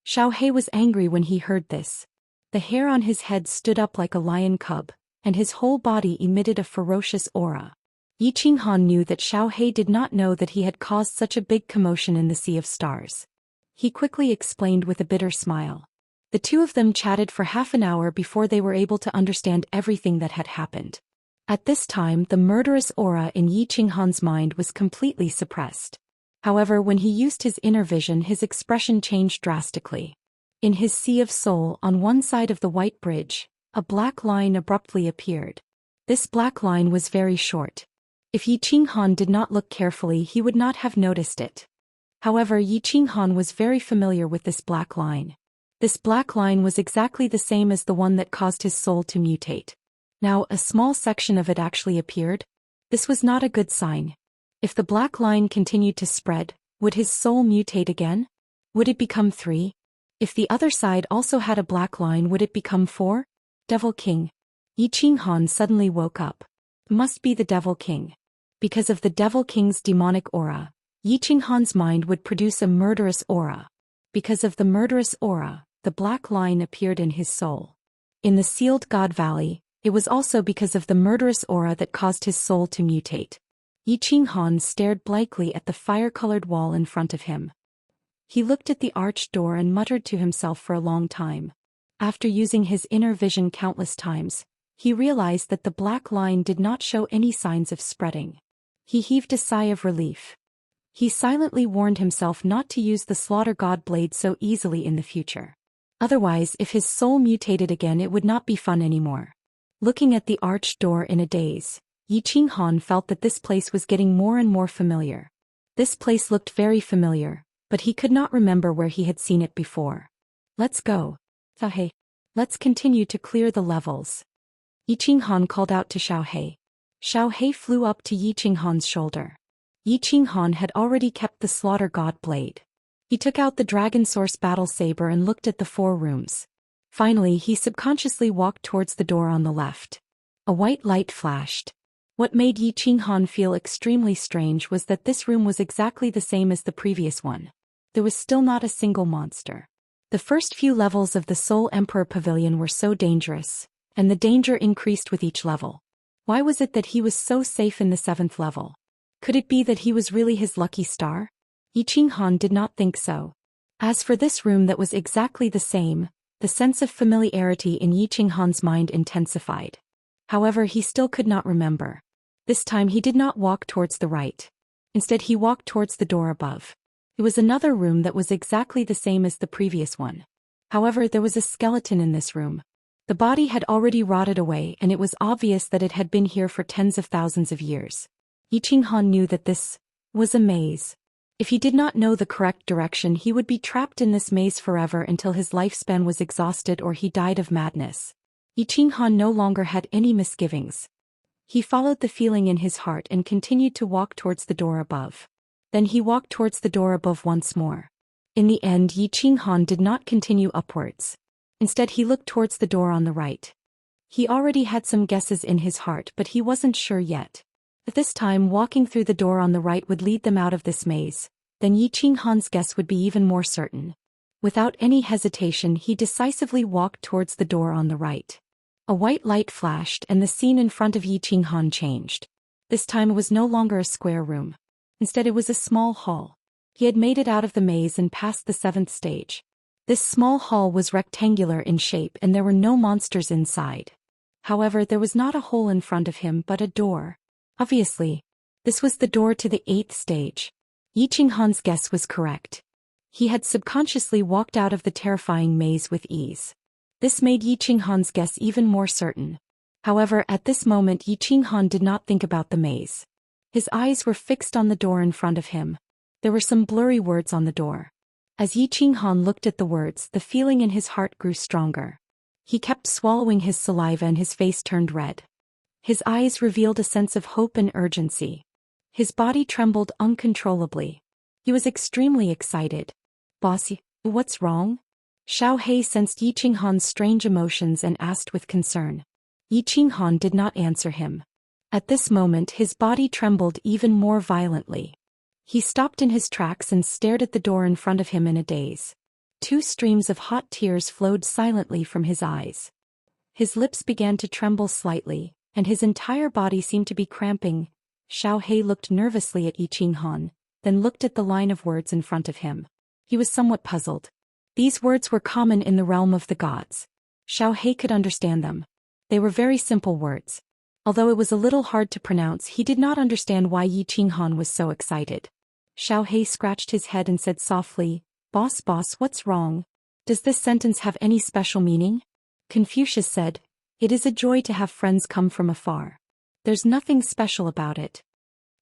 Xiao Hei was angry when he heard this. The hair on his head stood up like a lion cub, and his whole body emitted a ferocious aura. Yi Qinghan knew that Xiao Hei did not know that he had caused such a big commotion in the Sea of Stars. He quickly explained with a bitter smile. The two of them chatted for half an hour before they were able to understand everything that had happened. At this time, the murderous aura in Yi Qinghan's mind was completely suppressed. However, when he used his inner vision, his expression changed drastically. In his sea of soul, on one side of the white bridge, a black line abruptly appeared. This black line was very short. If Yi Qinghan did not look carefully, he would not have noticed it. However, Yi Qinghan was very familiar with this black line. This black line was exactly the same as the one that caused his soul to mutate. Now, a small section of it actually appeared. This was not a good sign. If the black line continued to spread, would his soul mutate again? Would it become 3? If the other side also had a black line, would it become 4? Devil King. Yi Qinghan suddenly woke up. Must be the Devil King. Because of the Devil King's demonic aura, Yi Qinghan's mind would produce a murderous aura. Because of the murderous aura, the black line appeared in his soul. In the sealed God Valley, it was also because of the murderous aura that caused his soul to mutate. Yi Qinghan stared blankly at the fire-colored wall in front of him. He looked at the arched door and muttered to himself for a long time. After using his inner vision countless times, he realized that the black line did not show any signs of spreading. He heaved a sigh of relief. He silently warned himself not to use the Slaughter God blade so easily in the future. Otherwise, if his soul mutated again, it would not be fun anymore. Looking at the arched door in a daze, Yi Qinghan felt that this place was getting more and more familiar. This place looked very familiar, but he could not remember where he had seen it before. Let's go. Xiaohe. Let's continue to clear the levels. Yi Qinghan called out to Xiaohe. Xiaohe flew up to Yi Qinghan's shoulder. Yi Qinghan had already kept the Slaughter God blade. He took out the Dragon Source battle saber and looked at the 4 rooms. Finally, he subconsciously walked towards the door on the left. A white light flashed. What made Yi Qinghan feel extremely strange was that this room was exactly the same as the previous one. There was still not a single monster. The first few levels of the Soul Emperor Pavilion were so dangerous, and the danger increased with each level. Why was it that he was so safe in the 7th level? Could it be that he was really his lucky star? Yi Qinghan did not think so. As for this room that was exactly the same, the sense of familiarity in Yi Qinghan's mind intensified. However, he still could not remember. This time he did not walk towards the right. Instead, he walked towards the door above. It was another room that was exactly the same as the previous one. However, there was a skeleton in this room. The body had already rotted away, and it was obvious that it had been here for tens of thousands of years. Yi Qinghan knew that this was a maze. If he did not know the correct direction, he would be trapped in this maze forever until his lifespan was exhausted or he died of madness. Yi Qinghan no longer had any misgivings. He followed the feeling in his heart and continued to walk towards the door above. Then he walked towards the door above once more. In the end, Yi Qinghan did not continue upwards. Instead, he looked towards the door on the right. He already had some guesses in his heart, but he wasn't sure yet. At this time, walking through the door on the right would lead them out of this maze. Then Yi Qinghan's guess would be even more certain. Without any hesitation, he decisively walked towards the door on the right. A white light flashed and the scene in front of Yi Qinghan changed. This time it was no longer a square room. Instead, it was a small hall. He had made it out of the maze and passed the 7th stage. This small hall was rectangular in shape and there were no monsters inside. However, there was not a hole in front of him but a door. Obviously, this was the door to the 8th stage. Yi Qinghan's guess was correct. He had subconsciously walked out of the terrifying maze with ease. This made Yi Qinghan's guess even more certain. However, at this moment Yi Qinghan did not think about the maze. His eyes were fixed on the door in front of him. There were some blurry words on the door. As Yi Qinghan looked at the words, the feeling in his heart grew stronger. He kept swallowing his saliva and his face turned red. His eyes revealed a sense of hope and urgency. His body trembled uncontrollably. He was extremely excited. "Bossy, what's wrong?" Xiaohe sensed Yi Qinghan's strange emotions and asked with concern. Yi Qinghan did not answer him. At this moment his body trembled even more violently. He stopped in his tracks and stared at the door in front of him in a daze. 2 streams of hot tears flowed silently from his eyes. His lips began to tremble slightly, and his entire body seemed to be cramping. Xiaohe looked nervously at Yi Qinghan, then looked at the line of words in front of him. He was somewhat puzzled. These words were common in the realm of the gods. Xiaohe could understand them. They were very simple words. Although it was a little hard to pronounce, he did not understand why Yi Qinghan was so excited. Xiaohe scratched his head and said softly, Boss, what's wrong? Does this sentence have any special meaning?" Confucius said, "It is a joy to have friends come from afar. There's nothing special about it."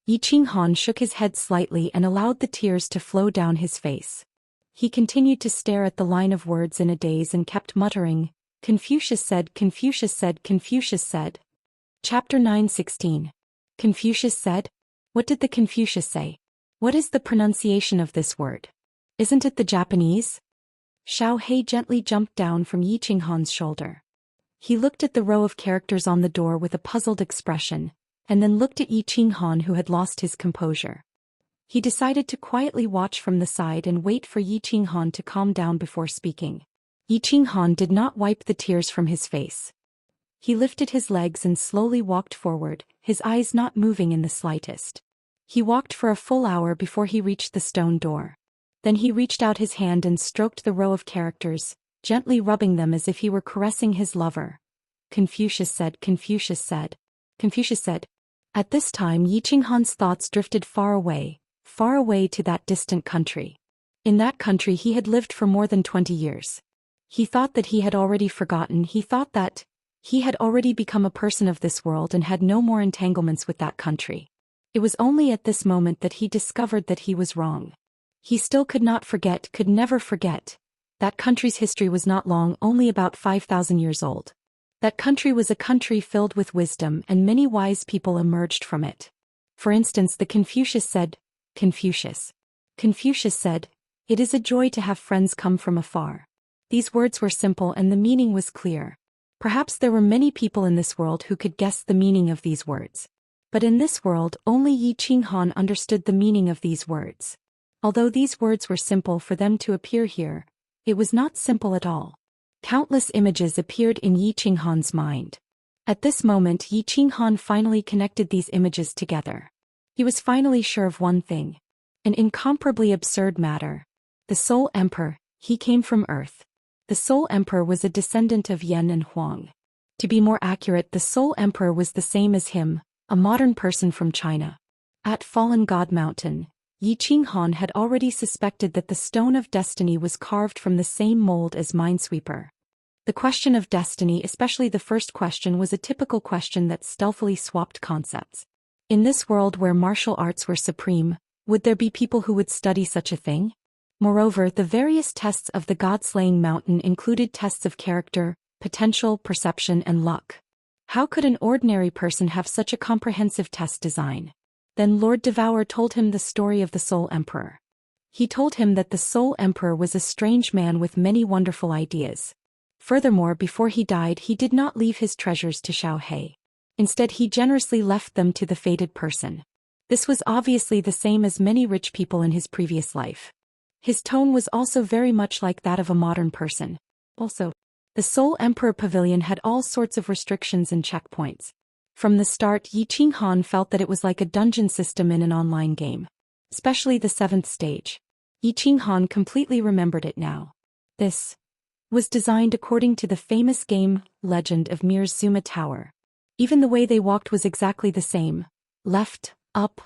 Yi Qinghan shook his head slightly and allowed the tears to flow down his face. He continued to stare at the line of words in a daze and kept muttering, Confucius said, Confucius said, Confucius said. Chapter 9:16. Confucius said? What did the Confucius say? What is the pronunciation of this word? Isn't it the Japanese? Xiaohe gently jumped down from Yi Qinghan's shoulder. He looked at the row of characters on the door with a puzzled expression, and then looked at Yi Qinghan, who had lost his composure. He decided to quietly watch from the side and wait for Yi Qinghan to calm down before speaking. Yi Qinghan did not wipe the tears from his face. He lifted his legs and slowly walked forward, his eyes not moving in the slightest. He walked for a full hour before he reached the stone door. Then he reached out his hand and stroked the row of characters, gently rubbing them as if he were caressing his lover. Confucius said, Confucius said, Confucius said. At this time Yi Qinghan's thoughts drifted far away to that distant country. In that country he had lived for more than 20 years. He thought that he had already forgotten, he thought that he had already become a person of this world and had no more entanglements with that country. It was only at this moment that he discovered that he was wrong. He still could not forget, could never forget. That country's history was not long, only about 5,000 years old. That country was a country filled with wisdom, and many wise people emerged from it. For instance, the Confucius said, Confucius said, "It is a joy to have friends come from afar." These words were simple and the meaning was clear. Perhaps there were many people in this world who could guess the meaning of these words. But in this world, only Yi Qinghan understood the meaning of these words. Although these words were simple for them to appear here, it was not simple at all. Countless images appeared in Yi Qinghan's mind. At this moment Yi Qinghan finally connected these images together. He was finally sure of one thing. An incomparably absurd matter. The Soul Emperor, he came from Earth. The Soul Emperor was a descendant of Yan and Huang. To be more accurate, the Soul Emperor was the same as him, a modern person from China. At Fallen God Mountain, Yi Qinghan had already suspected that the Stone of Destiny was carved from the same mold as Minesweeper. The question of destiny, especially the first question, was a typical question that stealthily swapped concepts. In this world where martial arts were supreme, would there be people who would study such a thing? Moreover, the various tests of the God-slaying mountain included tests of character, potential, perception, and luck. How could an ordinary person have such a comprehensive test design? Then Lord Devour told him the story of the Soul Emperor. He told him that the Soul Emperor was a strange man with many wonderful ideas. Furthermore, before he died, he did not leave his treasures to Xiao He. Instead, he generously left them to the fated person. This was obviously the same as many rich people in his previous life. His tone was also very much like that of a modern person. Also, the Soul Emperor Pavilion had all sorts of restrictions and checkpoints. From the start, Yi Qinghan felt that it was like a dungeon system in an online game. Especially the 7th stage. Yi Qinghan completely remembered it now. This was designed according to the famous game, Legend of Mir's Zuma Tower. Even the way they walked was exactly the same. Left, up,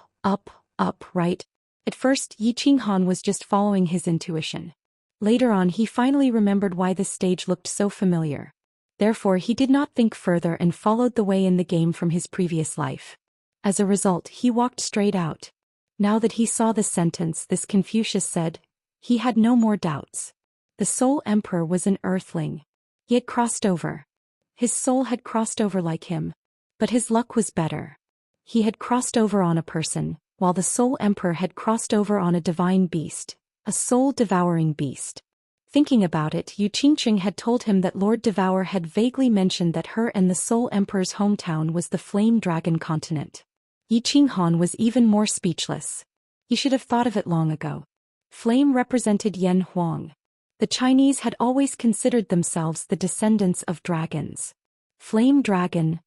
right. At first, Yi Qinghan was just following his intuition. Later on, he finally remembered why this stage looked so familiar. Therefore, he did not think further and followed the way in the game from his previous life. As a result, he walked straight out. Now that he saw the sentence, this Confucius said, he had no more doubts. The Soul Emperor was an earthling. He had crossed over. His soul had crossed over like him. But his luck was better. He had crossed over on a person, while the Soul Emperor had crossed over on a divine beast, a soul-devouring beast. Thinking about it, Yu Qingqing had told him that Lord Devour had vaguely mentioned that her and the Soul Emperor's hometown was the Flame Dragon continent. Yi Qinghan was even more speechless. He should have thought of it long ago. Flame represented Yan Huang. The Chinese had always considered themselves the descendants of dragons. Flame Dragon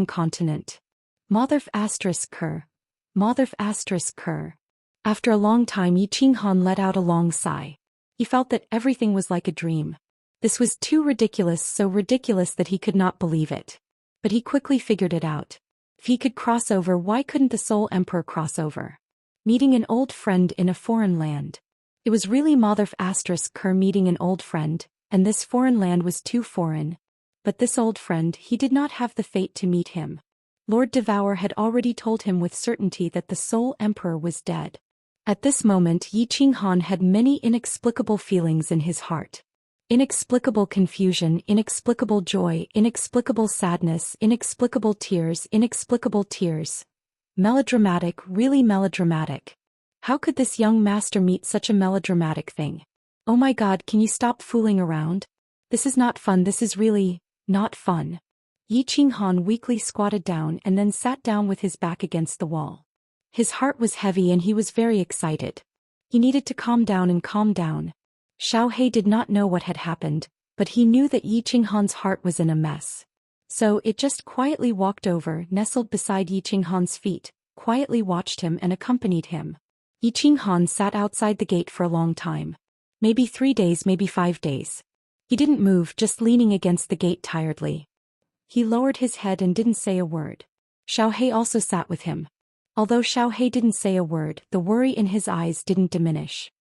continent. Motherf asterisk Ker. After a long time, Yi Qinghan let out a long sigh. He felt that everything was like a dream. This was too ridiculous, so ridiculous that he could not believe it. But he quickly figured it out. If he could cross over, why couldn't the Soul Emperor cross over? Meeting an old friend in a foreign land. It was really Motherf asterisk Ker meeting an old friend, and this foreign land was too foreign. But this old friend, he did not have the fate to meet him. Lord Devour had already told him with certainty that the Soul Emperor was dead. At this moment, Yi Qinghan had many inexplicable feelings in his heart. Inexplicable confusion, inexplicable joy, inexplicable sadness, inexplicable tears. Melodramatic, really melodramatic. How could this young master meet such a melodramatic thing? Oh my God, can you stop fooling around? This is not fun, this is really Not fun. Yi Qinghan weakly squatted down and then sat down with his back against the wall. His heart was heavy and he was very excited. He needed to calm down and calm down. Xiaohei did not know what had happened, but he knew that Yi Qinghan's heart was in a mess. So it just quietly walked over, nestled beside Yi Qinghan's feet, quietly watched him and accompanied him. Yi Qinghan sat outside the gate for a long time. Maybe 3 days, maybe 5 days. He didn't move, just leaning against the gate tiredly. He lowered his head and didn't say a word. Xiaohei also sat with him. Although Xiaohei didn't say a word, the worry in his eyes didn't diminish.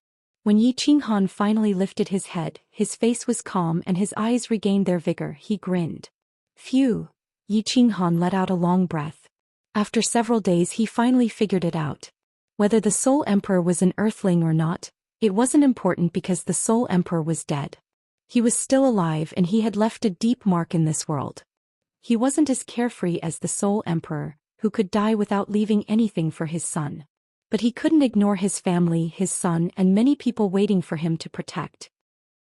When Yi Qinghan finally lifted his head, his face was calm and his eyes regained their vigor. He grinned. Phew! Yi Qinghan let out a long breath. After several days he finally figured it out. Whether the Soul Emperor was an earthling or not, it wasn't important because the Soul Emperor was dead. He was still alive and he had left a deep mark in this world. He wasn't as carefree as the Soul Emperor, who could die without leaving anything for his son. But he couldn't ignore his family, his son, and many people waiting for him to protect.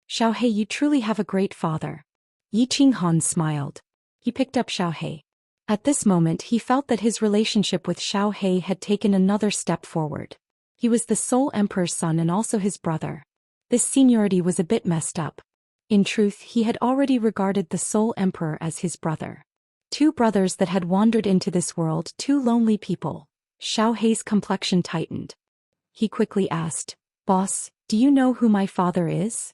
Xiaohei, you truly have a great father. Yi Qinghan smiled. He picked up Xiaohei. At this moment he felt that his relationship with Xiaohei had taken another step forward. He was the Soul Emperor's son and also his brother. This seniority was a bit messed up. In truth, he had already regarded the Soul Emperor as his brother. 2 brothers that had wandered into this world, 2 lonely people. Xiaohei's complexion tightened. He quickly asked, Boss, do you know who my father is?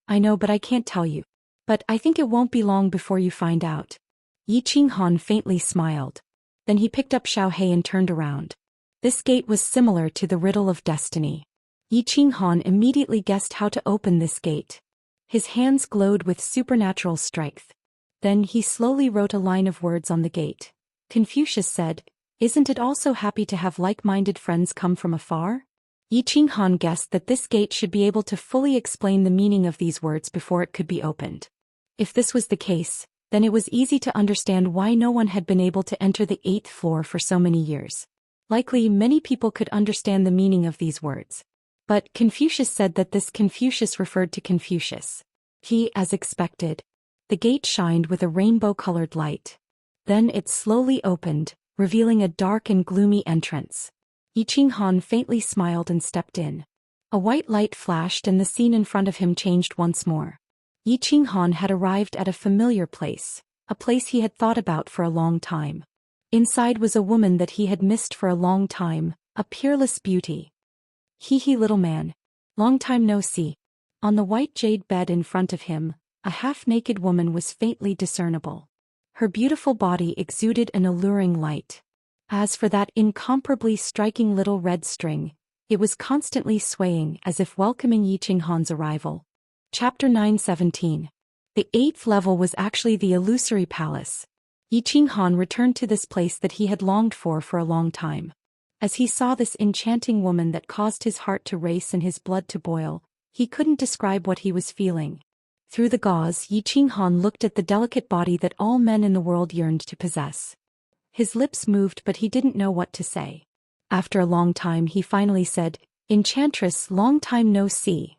I know, but I can't tell you. But I think it won't be long before you find out. Yi Qinghan faintly smiled. Then he picked up Xiaohei and turned around. This gate was similar to the riddle of destiny. Yi Qinghan immediately guessed how to open this gate. His hands glowed with supernatural strength. Then he slowly wrote a line of words on the gate. Confucius said, Isn't it also happy to have like-minded friends come from afar? Yi Qinghan guessed that this gate should be able to fully explain the meaning of these words before it could be opened. If this was the case, then it was easy to understand why no one had been able to enter the 8th floor for so many years. Likely many people could understand the meaning of these words. But Confucius said that this Confucius referred to Confucius. He, as expected. The gate shined with a rainbow-colored light. Then it slowly opened, revealing a dark and gloomy entrance. Yi Qinghan faintly smiled and stepped in. A white light flashed and the scene in front of him changed once more. Yi Qinghan had arrived at a familiar place, a place he had thought about for a long time. Inside was a woman that he had missed for a long time, a peerless beauty. Hee little man. Long time no see. On the white jade bed in front of him, a half-naked woman was faintly discernible. Her beautiful body exuded an alluring light. As for that incomparably striking little red string, it was constantly swaying as if welcoming Yi Qinghan's arrival. Chapter 9:17. The 8th level was actually the illusory palace. Yi Qinghan returned to this place that he had longed for a long time. As he saw this enchanting woman that caused his heart to race and his blood to boil, he couldn't describe what he was feeling. Through the gauze, Yi Qinghan looked at the delicate body that all men in the world yearned to possess. His lips moved but he didn't know what to say. After a long time he finally said, Enchantress, long time no see.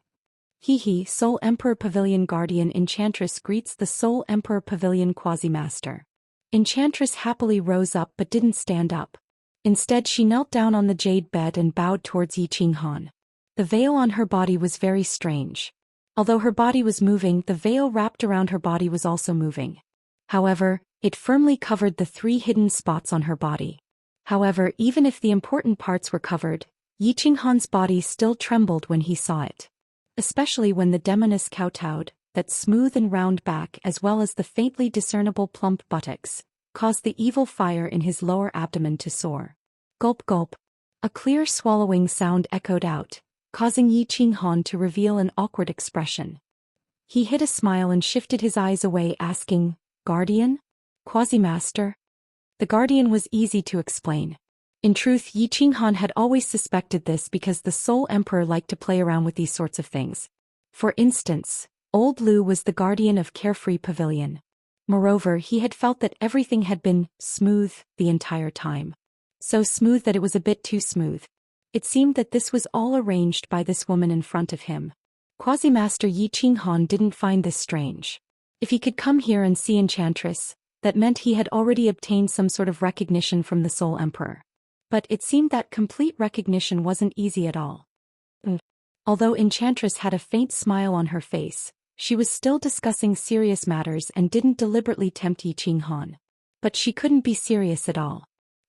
Soul Emperor Pavilion Guardian Enchantress greets the Soul Emperor Pavilion Quasi-Master. Enchantress happily rose up but didn't stand up. Instead she knelt down on the jade bed and bowed towards Yi Qinghan. The veil on her body was very strange. Although her body was moving, the veil wrapped around her body was also moving. However, it firmly covered the 3 hidden spots on her body. However, even if the important parts were covered, Yi Qinghan's body still trembled when he saw it. Especially when the demoness kowtowed, that smooth and round back as well as the faintly discernible plump buttocks, caused the evil fire in his lower abdomen to soar. Gulp gulp. A clear swallowing sound echoed out, causing Yi Qinghan to reveal an awkward expression. He hid a smile and shifted his eyes away asking, Guardian? Quasi-Master? The Guardian was easy to explain. In truth, Yi Qinghan had always suspected this because the Soul Emperor liked to play around with these sorts of things. For instance, Old Lu was the Guardian of Carefree Pavilion. Moreover, he had felt that everything had been smooth the entire time. So smooth that it was a bit too smooth. It seemed that this was all arranged by this woman in front of him. Quasi-Master Yi Qinghan didn't find this strange. If he could come here and see Enchantress, that meant he had already obtained some sort of recognition from the Soul Emperor. But it seemed that complete recognition wasn't easy at all. Although Enchantress had a faint smile on her face, she was still discussing serious matters and didn't deliberately tempt Yi Qinghan. But she couldn't be serious at all.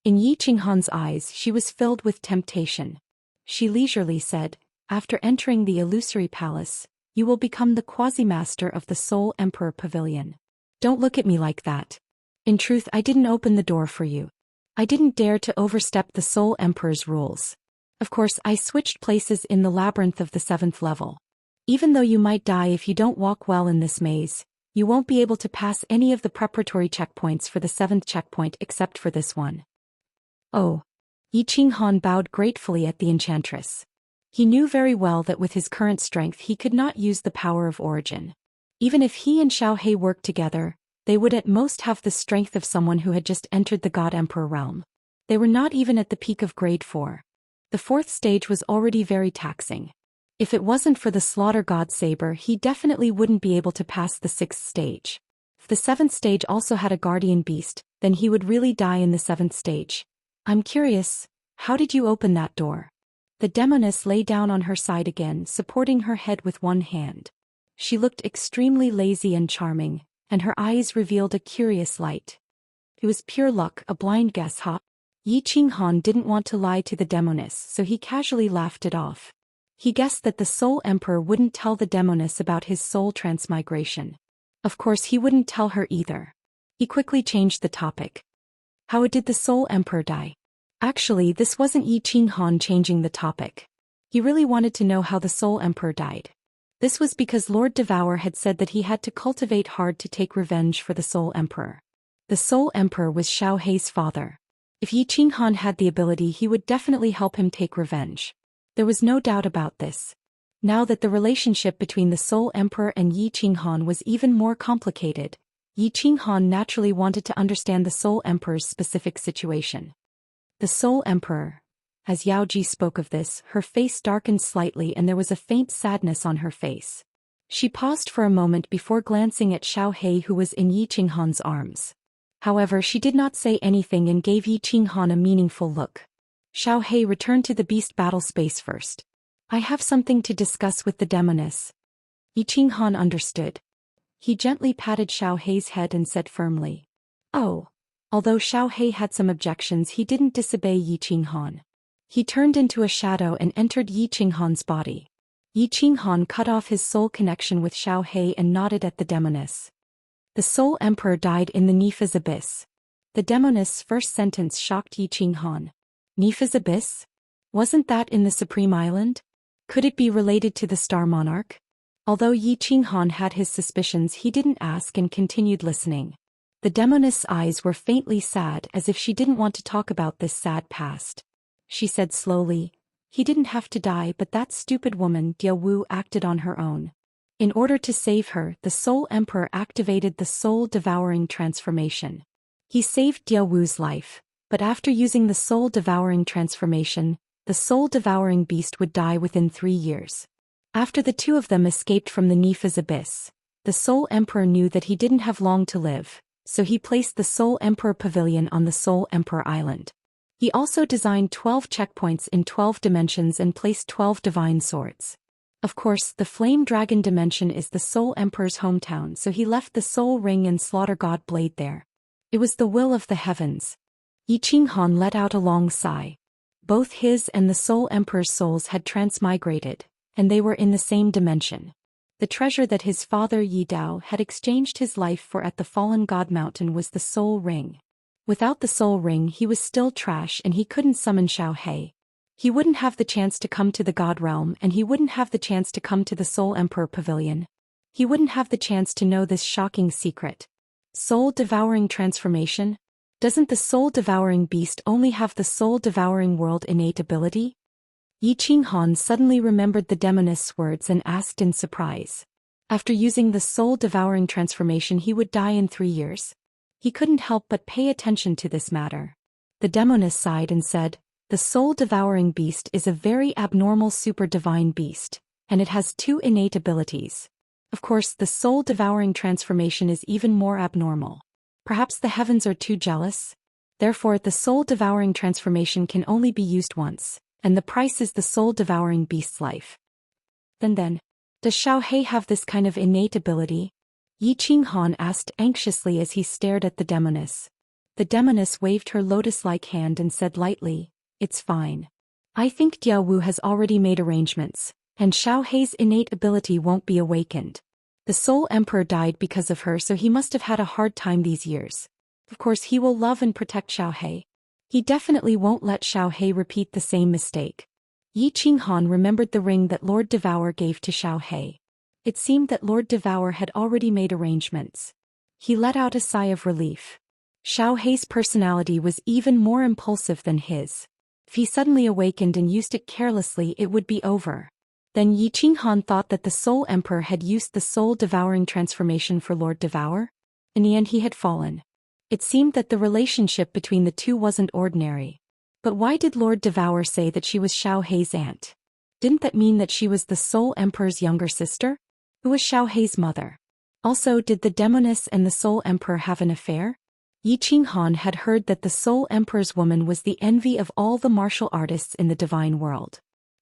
In Yi Qinghan's eyes she was filled with temptation. She leisurely said, "After entering the illusory palace, you will become the quasi-master of the Soul Emperor Pavilion. Don't look at me like that. In truth, I didn't open the door for you. I didn't dare to overstep the Soul Emperor's rules. Of course, I switched places in the labyrinth of the 7th level. Even though you might die if you don't walk well in this maze, you won't be able to pass any of the preparatory checkpoints for the 7th checkpoint except for this one." Oh. Yi Qinghan bowed gratefully at the Enchantress. He knew very well that with his current strength he could not use the power of origin. Even if he and Xiaohei worked together, they would at most have the strength of someone who had just entered the God Emperor realm. They were not even at the peak of grade 4. The 4th stage was already very taxing. If it wasn't for the Slaughter God Saber, he definitely wouldn't be able to pass the 6th stage. If the 7th stage also had a guardian beast, then he would really die in the 7th stage. "I'm curious, how did you open that door?" The demoness lay down on her side again, supporting her head with one hand. She looked extremely lazy and charming, and her eyes revealed a curious light. "It was pure luck, a blind guess, huh?" Yi Qinghan didn't want to lie to the demoness, so he casually laughed it off. He guessed that the Soul Emperor wouldn't tell the demoness about his soul transmigration. Of course he wouldn't tell her either. He quickly changed the topic. "How did the Soul Emperor die?" Actually, this wasn't Yi Qinghan changing the topic. He really wanted to know how the Soul Emperor died. This was because Lord Devour had said that he had to cultivate hard to take revenge for the Soul Emperor. The Soul Emperor was Xiaohei's father. If Yi Qinghan had the ability, he would definitely help him take revenge. There was no doubt about this. Now that the relationship between the Soul Emperor and Yi Qinghan was even more complicated, Yi Qinghan naturally wanted to understand the Soul Emperor's specific situation. The Soul Emperor. As Yao Ji spoke of this, her face darkened slightly and there was a faint sadness on her face. She paused for a moment before glancing at Xiaohei, who was in Yi Qinghan's arms. However, she did not say anything and gave Yi Qinghan a meaningful look. Xiaohei returned to the beast battle space first. "I have something to discuss with the demoness." Yi Qinghan understood. He gently patted Xiaohei's head and said firmly, "Oh." Although Xiaohei had some objections, he didn't disobey Yi Qinghan. He turned into a shadow and entered Yi Qinghan's body. Yi Qinghan cut off his soul connection with Xiaohei and nodded at the demoness. "The Soul Emperor died in the Nifa's Abyss." The demoness' first sentence shocked Yi Qinghan. Nifa's Abyss? Wasn't that in the Supreme Island? Could it be related to the Star Monarch? Although Yi Qinghan had his suspicions, he didn't ask and continued listening. The demoness' eyes were faintly sad, as if she didn't want to talk about this sad past. She said slowly, "He didn't have to die, but that stupid woman Diao Wu acted on her own. In order to save her, the Soul Emperor activated the soul-devouring transformation. He saved Diao Wu's life, but after using the soul-devouring transformation, the soul-devouring beast would die within 3 years. After the two of them escaped from the Nifa's Abyss, the Soul Emperor knew that he didn't have long to live, so he placed the Soul Emperor Pavilion on the Soul Emperor Island. He also designed 12 checkpoints in 12 dimensions and placed 12 divine swords. Of course, the Flame Dragon dimension is the Soul Emperor's hometown, so he left the Soul Ring and Slaughter God Blade there. It was the will of the heavens. Yi Qinghan let out a long sigh. Both his and the Soul Emperor's souls had transmigrated, and they were in the same dimension. The treasure that his father Yi Dao had exchanged his life for at the Fallen God Mountain was the Soul Ring. Without the Soul Ring, he was still trash and he couldn't summon Xiaohei. He wouldn't have the chance to come to the God Realm, and he wouldn't have the chance to come to the Soul Emperor Pavilion. He wouldn't have the chance to know this shocking secret. Soul-devouring transformation? Doesn't the soul-devouring beast only have the soul-devouring world innate ability? Yi Qinghan suddenly remembered the demoness' words and asked in surprise. After using the soul-devouring transformation, he would die in 3 years? He couldn't help but pay attention to this matter. The demoness sighed and said, "The soul-devouring beast is a very abnormal super-divine beast, and it has 2 innate abilities. Of course, the soul-devouring transformation is even more abnormal. Perhaps the heavens are too jealous? Therefore, the soul-devouring transformation can only be used once, and the price is the soul-devouring beast's life. Then, does Xiaohei have this kind of innate ability? Yi Qinghan asked anxiously as he stared at the demoness. The demoness waved her lotus-like hand and said lightly, "It's fine. I think Diao Wu has already made arrangements, and Xiaohei's innate ability won't be awakened. The Soul Emperor died because of her, so he must have had a hard time these years. Of course he will love and protect Xiaohei. He definitely won't let Xiaohei repeat the same mistake." Yi Qinghan remembered the ring that Lord Devour gave to Xiaohei. It seemed that Lord Devour had already made arrangements. He let out a sigh of relief. Xiaohei's personality was even more impulsive than his. If he suddenly awakened and used it carelessly, it would be over. Then Yi Qinghan thought that the Soul Emperor had used the soul-devouring transformation for Lord Devour. In the end he had fallen. It seemed that the relationship between the two wasn't ordinary. But why did Lord Devour say that she was Xiaohei's aunt? Didn't that mean that she was the Soul Emperor's younger sister? Who was Xiaohei's mother? Also, did the demoness and the Soul Emperor have an affair? Yi Qinghan had heard that the Soul Emperor's woman was the envy of all the martial artists in the divine world.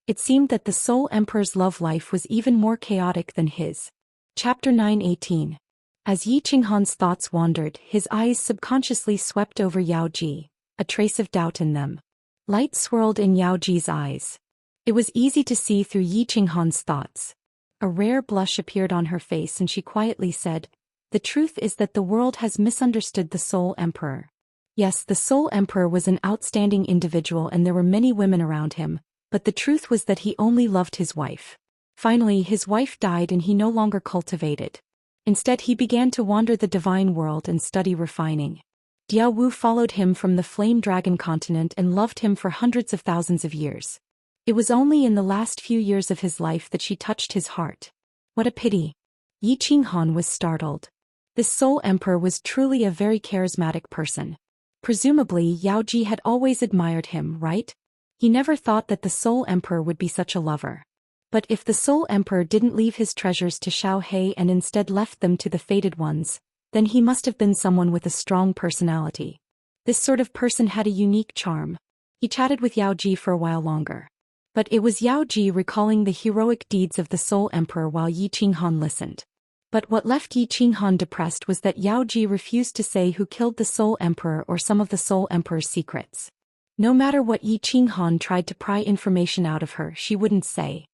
It seemed that the Soul Emperor's love life was even more chaotic than his. Chapter 9:18. As Yi Qinghan's thoughts wandered, his eyes subconsciously swept over Yao Ji, a trace of doubt in them. Light swirled in Yao Ji's eyes. It was easy to see through Yi Qinghan's thoughts. A rare blush appeared on her face and she quietly said, "The truth is that the world has misunderstood the Soul Emperor." Yes, the Soul Emperor was an outstanding individual and there were many women around him, but the truth was that he only loved his wife. Finally, his wife died and he no longer cultivated. Instead, he began to wander the divine world and study refining. Diao Wu followed him from the Flame Dragon continent and loved him for hundreds of thousands of years. It was only in the last few years of his life that she touched his heart. What a pity. Yi Qinghan was startled. This Soul Emperor was truly a very charismatic person. Presumably, Yao Ji had always admired him, right? He never thought that the Soul Emperor would be such a lover. But if the Soul Emperor didn't leave his treasures to Xiaohei and instead left them to the fated ones, then he must have been someone with a strong personality. This sort of person had a unique charm. He chatted with Yao Ji for a while longer. But it was Yao Ji recalling the heroic deeds of the Soul Emperor while Yi Qinghan listened. But what left Yi Qinghan depressed was that Yao Ji refused to say who killed the Soul Emperor or some of the Soul Emperor's secrets. No matter what Yi Qinghan tried to pry information out of her, she wouldn't say.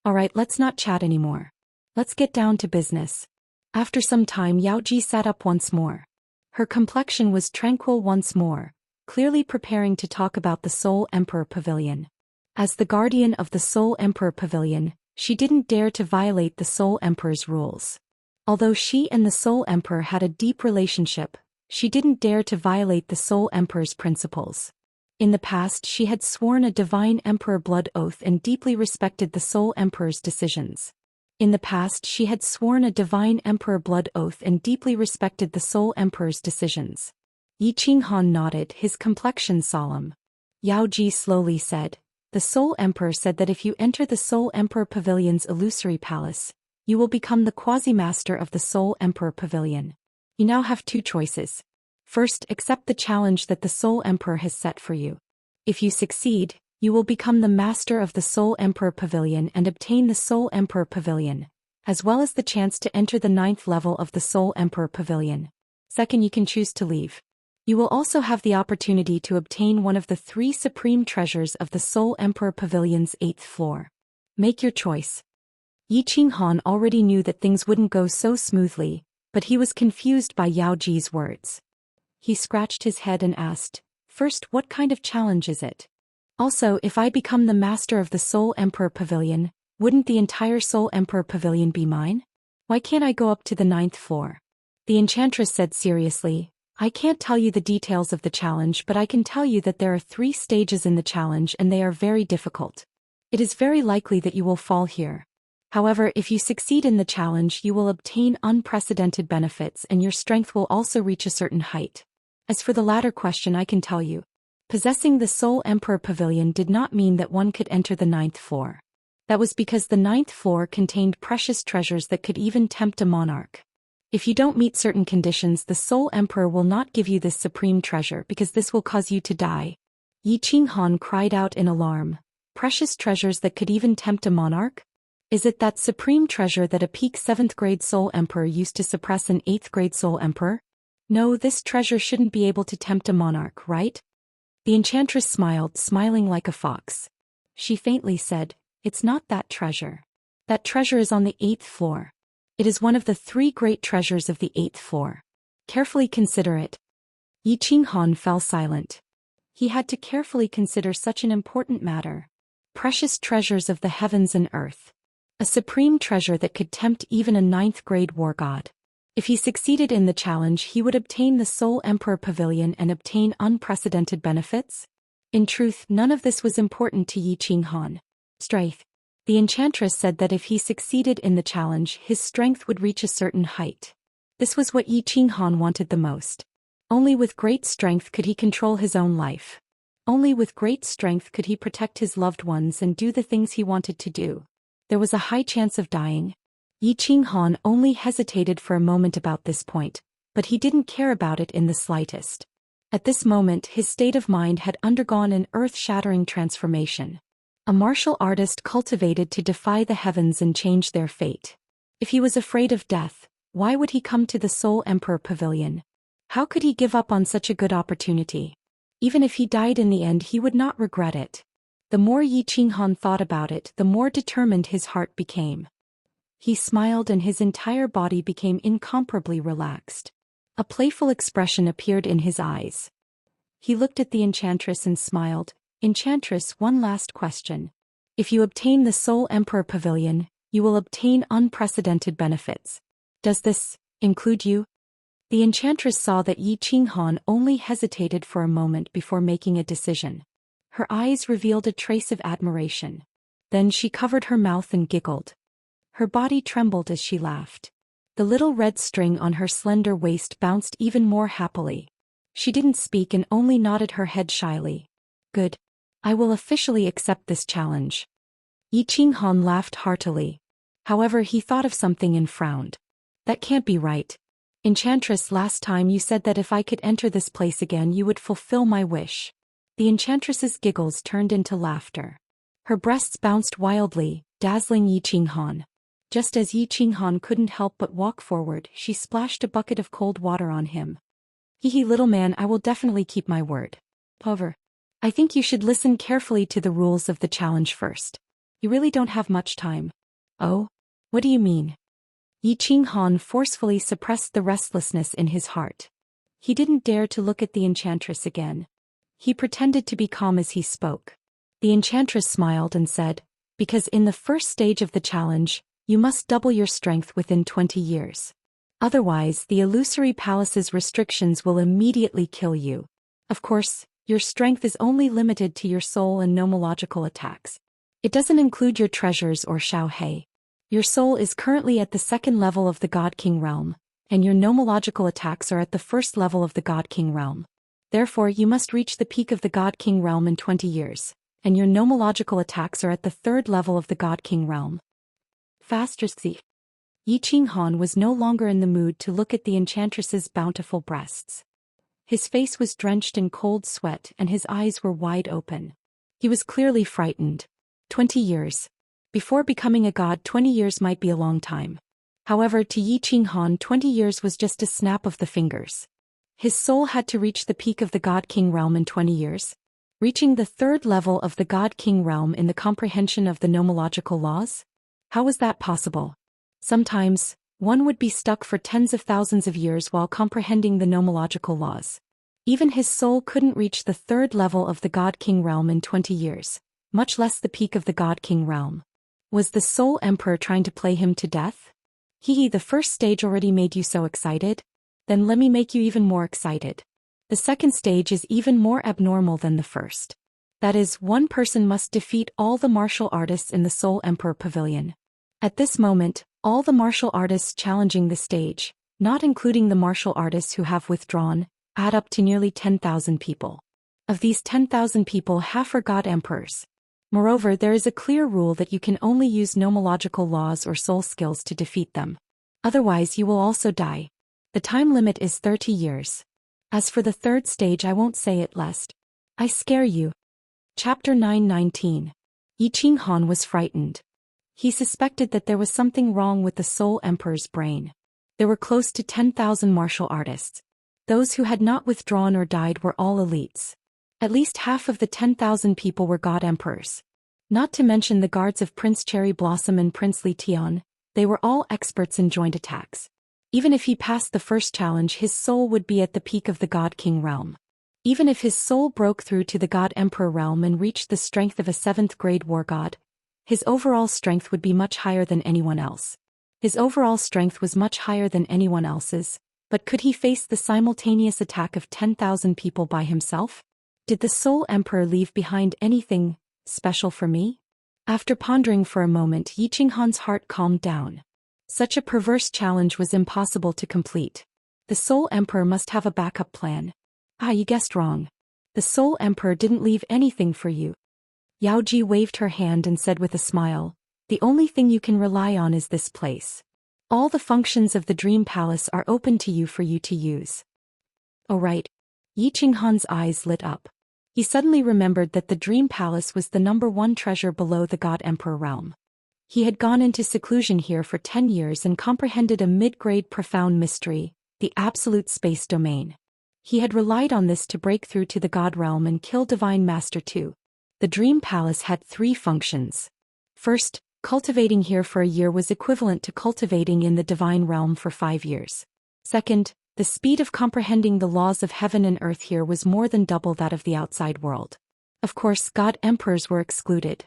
"Alright, let's not chat anymore. Let's get down to business." After some time, Yao Ji sat up once more. Her complexion was tranquil once more, clearly preparing to talk about the Soul Emperor Pavilion. As the guardian of the Soul Emperor Pavilion, she didn't dare to violate the Soul Emperor's rules. Although she and the Soul Emperor had a deep relationship, she didn't dare to violate the Soul Emperor's principles. In the past, she had sworn a divine emperor blood oath and deeply respected the Soul Emperor's decisions. In the past, she had sworn a divine emperor blood oath and deeply respected the Soul Emperor's decisions. Yi Qinghan nodded, his complexion solemn. Yao Ji slowly said, "The Soul Emperor said that if you enter the Soul Emperor Pavilion's illusory palace, you will become the quasi-master of the Soul Emperor Pavilion. You now have two choices. First, accept the challenge that the Soul Emperor has set for you. If you succeed, you will become the master of the Soul Emperor Pavilion and obtain the Soul Emperor Pavilion, as well as the chance to enter the 9th level of the Soul Emperor Pavilion. Second, you can choose to leave. You will also have the opportunity to obtain one of the 3 supreme treasures of the Soul Emperor Pavilion's 8th floor. Make your choice." Yi Qinghan already knew that things wouldn't go so smoothly, but he was confused by Yao Ji's words. He scratched his head and asked, "First, what kind of challenge is it? Also, if I become the master of the Soul Emperor Pavilion, wouldn't the entire Soul Emperor Pavilion be mine? Why can't I go up to the 9th floor?" The enchantress said seriously, "I can't tell you the details of the challenge, but I can tell you that there are 3 stages in the challenge and they are very difficult. It is very likely that you will fall here. However, if you succeed in the challenge, you will obtain unprecedented benefits and your strength will also reach a certain height. As for the latter question, I can tell you. Possessing the Soul Emperor Pavilion did not mean that one could enter the 9th floor. That was because the ninth floor contained precious treasures that could even tempt a monarch. If you don't meet certain conditions, the Soul Emperor will not give you this supreme treasure because this will cause you to die. Yi Qinghan cried out in alarm. Precious treasures that could even tempt a monarch? Is it that supreme treasure that a peak 7th grade Soul Emperor used to suppress an 8th grade Soul Emperor? No, this treasure shouldn't be able to tempt a monarch, right? The enchantress smiled, smiling like a fox. She faintly said, "It's not that treasure. That treasure is on the 8th floor. It is one of the 3 great treasures of the 8th floor. Carefully consider it." Yi Qinghan fell silent. He had to carefully consider such an important matter. Precious treasures of the heavens and earth. A supreme treasure that could tempt even a 9th grade war god. If he succeeded in the challenge, he would obtain the Soul Emperor Pavilion and obtain unprecedented benefits. In truth, none of this was important to Yi Qinghan. Strength. The enchantress said that if he succeeded in the challenge, his strength would reach a certain height. This was what Yi Qinghan wanted the most. Only with great strength could he control his own life. Only with great strength could he protect his loved ones and do the things he wanted to do. There was a high chance of dying. Yi Qinghan only hesitated for a moment about this point, but he didn't care about it in the slightest. At this moment, his state of mind had undergone an earth-shattering transformation. A martial artist cultivated to defy the heavens and change their fate. If he was afraid of death, why would he come to the Soul Emperor Pavilion? How could he give up on such a good opportunity? Even if he died in the end, he would not regret it. The more Yi Qinghan thought about it, the more determined his heart became. He smiled and his entire body became incomparably relaxed. A playful expression appeared in his eyes. He looked at the enchantress and smiled. "Enchantress, one last question. If you obtain the Soul Emperor Pavilion, you will obtain unprecedented benefits. Does this include you?" The enchantress saw that Yi Qinghan only hesitated for a moment before making a decision. Her eyes revealed a trace of admiration. Then she covered her mouth and giggled. Her body trembled as she laughed. The little red string on her slender waist bounced even more happily. She didn't speak and only nodded her head shyly. "Good. I will officially accept this challenge." Yi Qinghan laughed heartily. However, he thought of something and frowned. "That can't be right. Enchantress, last time you said that if I could enter this place again you would fulfill my wish." The enchantress's giggles turned into laughter. Her breasts bounced wildly, dazzling Yi Qinghan. Just as Yi Qinghan couldn't help but walk forward, she splashed a bucket of cold water on him. "Hee little man, I will definitely keep my word. However, I think you should listen carefully to the rules of the challenge first. You really don't have much time." "Oh? What do you mean?" Yi Qinghan forcefully suppressed the restlessness in his heart. He didn't dare to look at the enchantress again. He pretended to be calm as he spoke. The enchantress smiled and said, "Because in the first stage of the challenge, you must double your strength within 20 years. Otherwise, the illusory palace's restrictions will immediately kill you. Of course, your strength is only limited to your soul and nomological attacks. It doesn't include your treasures or Xiaohei. Your soul is currently at the 2nd level of the God King realm, and your nomological attacks are at the 1st level of the God King realm. Therefore, you must reach the peak of the God King realm in 20 years, and your nomological attacks are at the 3rd level of the God King realm." Faster. Yi Qinghan was no longer in the mood to look at the enchantress's bountiful breasts. His face was drenched in cold sweat and his eyes were wide open. He was clearly frightened. 20 years. Before becoming a god, 20 years might be a long time. However, to Yi Qinghan, 20 years was just a snap of the fingers. His soul had to reach the peak of the God King realm in 20 years. Reaching the 3rd level of the God King realm in the comprehension of the nomological laws? How was that possible? Sometimes, one would be stuck for tens of thousands of years while comprehending the nomological laws. Even his soul couldn't reach the 3rd level of the God King realm in 20 years, much less the peak of the God King realm. Was the Soul Emperor trying to play him to death? The first stage already made you so excited? Then let me make you even more excited. The 2nd stage is even more abnormal than the first. That is, one person must defeat all the martial artists in the Soul Emperor Pavilion. At this moment, all the martial artists challenging the stage, not including the martial artists who have withdrawn, add up to nearly 10,000 people. Of these 10,000 people, half are god emperors. Moreover, there is a clear rule that you can only use nomological laws or soul skills to defeat them. Otherwise you will also die. The time limit is 30 years. As for the third stage, I won't say it lest I scare you. Chapter 9:19. Yi Qinghan was frightened. He suspected that there was something wrong with the Soul Emperor's brain. There were close to 10,000 martial artists. Those who had not withdrawn or died were all elites. At least half of the 10,000 people were God Emperors. Not to mention the guards of Prince Cherry Blossom and Prince Li Tian, they were all experts in joint attacks. Even if he passed the first challenge, his soul would be at the peak of the God King realm. Even if his soul broke through to the God Emperor realm and reached the strength of a 7th grade war god, his overall strength would be much higher than anyone else. His overall strength was much higher than anyone else's, but could he face the simultaneous attack of 10,000 people by himself? Did the Soul Emperor leave behind anything special for me? After pondering for a moment, Yi Qinghan's heart calmed down. Such a perverse challenge was impossible to complete. The Soul Emperor must have a backup plan. Ah, you guessed wrong. The Soul Emperor didn't leave anything for you. Yao Ji waved her hand and said with a smile, "The only thing you can rely on is this place. All the functions of the Dream Palace are open to you for you to use." Oh right. Yi Qinghan's eyes lit up. He suddenly remembered that the Dream Palace was the #1 treasure below the God Emperor realm. He had gone into seclusion here for 10 years and comprehended a mid-grade profound mystery, the absolute space domain. He had relied on this to break through to the God realm and kill Divine Master 2. The Dream Palace had 3 functions. First, cultivating here for a year was equivalent to cultivating in the Divine realm for 5 years. Second, the speed of comprehending the laws of heaven and earth here was more than double that of the outside world. Of course, God Emperors were excluded.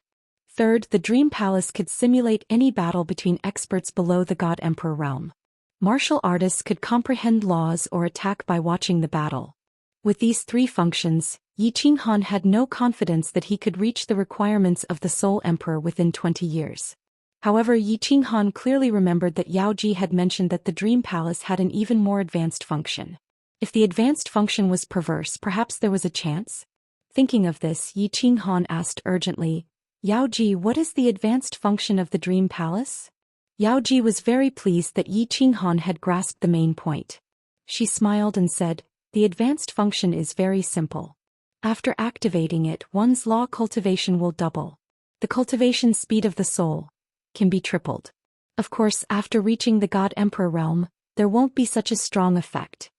Third, the Dream Palace could simulate any battle between experts below the God Emperor realm. Martial artists could comprehend laws or attack by watching the battle. With these 3 functions, Yi Qinghan had no confidence that he could reach the requirements of the Soul Emperor within 20 years. However, Yi Qinghan clearly remembered that Yao Ji had mentioned that the Dream Palace had an even more advanced function. If the advanced function was perverse, perhaps there was a chance? Thinking of this, Yi Qinghan asked urgently, "Yao Ji, what is the advanced function of the Dream Palace?" Yao Ji was very pleased that Yi Qinghan had grasped the main point. She smiled and said, "The advanced function is very simple. After activating it, one's law cultivation will double. The cultivation speed of the soul can be tripled. Of course, after reaching the God Emperor realm, there won't be such a strong effect."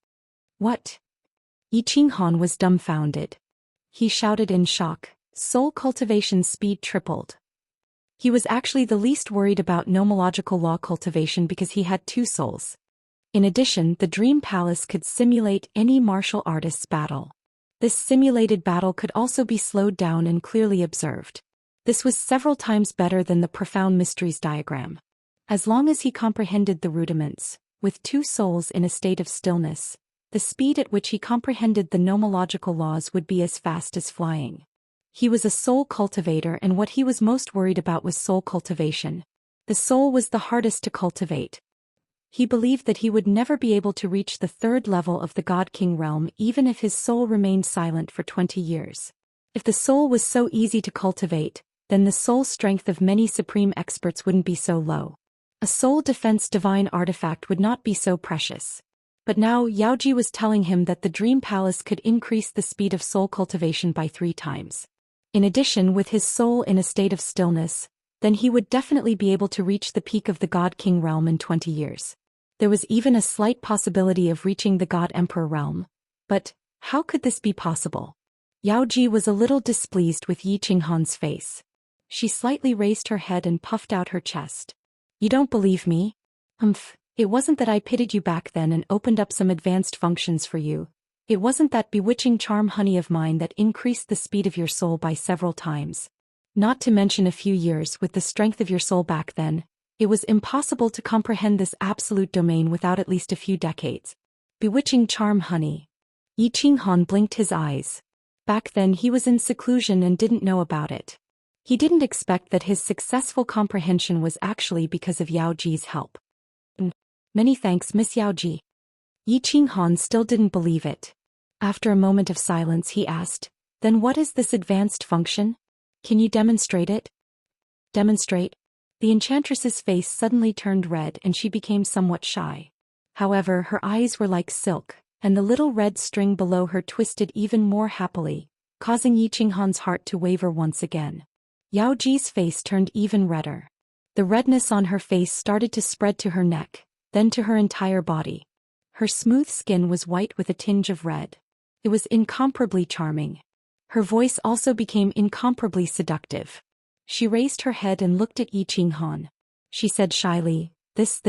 What? Yi Qinghan was dumbfounded. He shouted in shock, "Soul cultivation speed tripled." He was actually the least worried about nomological law cultivation because he had 2 souls. In addition, the Dream Palace could simulate any martial artist's battle. This simulated battle could also be slowed down and clearly observed. This was several times better than the Profound Mysteries diagram. As long as he comprehended the rudiments, with 2 souls in a state of stillness, the speed at which he comprehended the nomological laws would be as fast as flying. He was a soul cultivator, and what he was most worried about was soul cultivation. The soul was the hardest to cultivate. He believed that he would never be able to reach the 3rd level of the God King realm even if his soul remained silent for 20 years. If the soul was so easy to cultivate, then the soul strength of many supreme experts wouldn't be so low. A soul defense divine artifact would not be so precious. But now Yao Ji was telling him that the Dream Palace could increase the speed of soul cultivation by 3 times. In addition, with his soul in a state of stillness, then he would definitely be able to reach the peak of the God King realm in 20 years. There was even a slight possibility of reaching the God Emperor realm. But how could this be possible? Yao Ji was a little displeased with Yi Qinghan's face. She slightly raised her head and puffed out her chest. "You don't believe me? It wasn't that I pitied you back then and opened up some advanced functions for you. It wasn't that bewitching charm honey of mine that increased the speed of your soul by several times. Not to mention a few years with the strength of your soul back then. It was impossible to comprehend this absolute domain without at least a few decades. Bewitching charm honey." Yi Qinghan blinked his eyes. Back then he was in seclusion and didn't know about it. He didn't expect that his successful comprehension was actually because of Yao Ji's help. "Many thanks, Miss Yao Ji." Yi Qinghan still didn't believe it. After a moment of silence he asked, "Then what is this advanced function?" Can you demonstrate it? Demonstrate? The enchantress's face suddenly turned red and she became somewhat shy. However, her eyes were like silk, and the little red string below her twisted even more happily, causing Yi Qinghan's heart to waver once again. Yao Ji's face turned even redder. The redness on her face started to spread to her neck, then to her entire body. Her smooth skin was white with a tinge of red. It was incomparably charming. Her voice also became incomparably seductive. She raised her head and looked at Yi Qinghan. She said shyly, This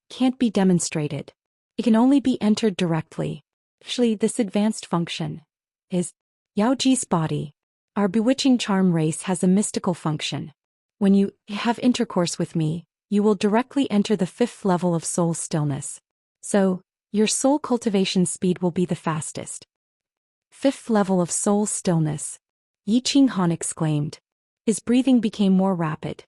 can't be demonstrated. It can only be entered directly. Actually, this advanced function is Yao Ji's body. Our bewitching charm race has a mystical function. When you have intercourse with me, you will directly enter the 5th level of soul stillness. So, your soul cultivation speed will be the fastest. 5th level of soul stillness. Yi Qinghan exclaimed. His breathing became more rapid.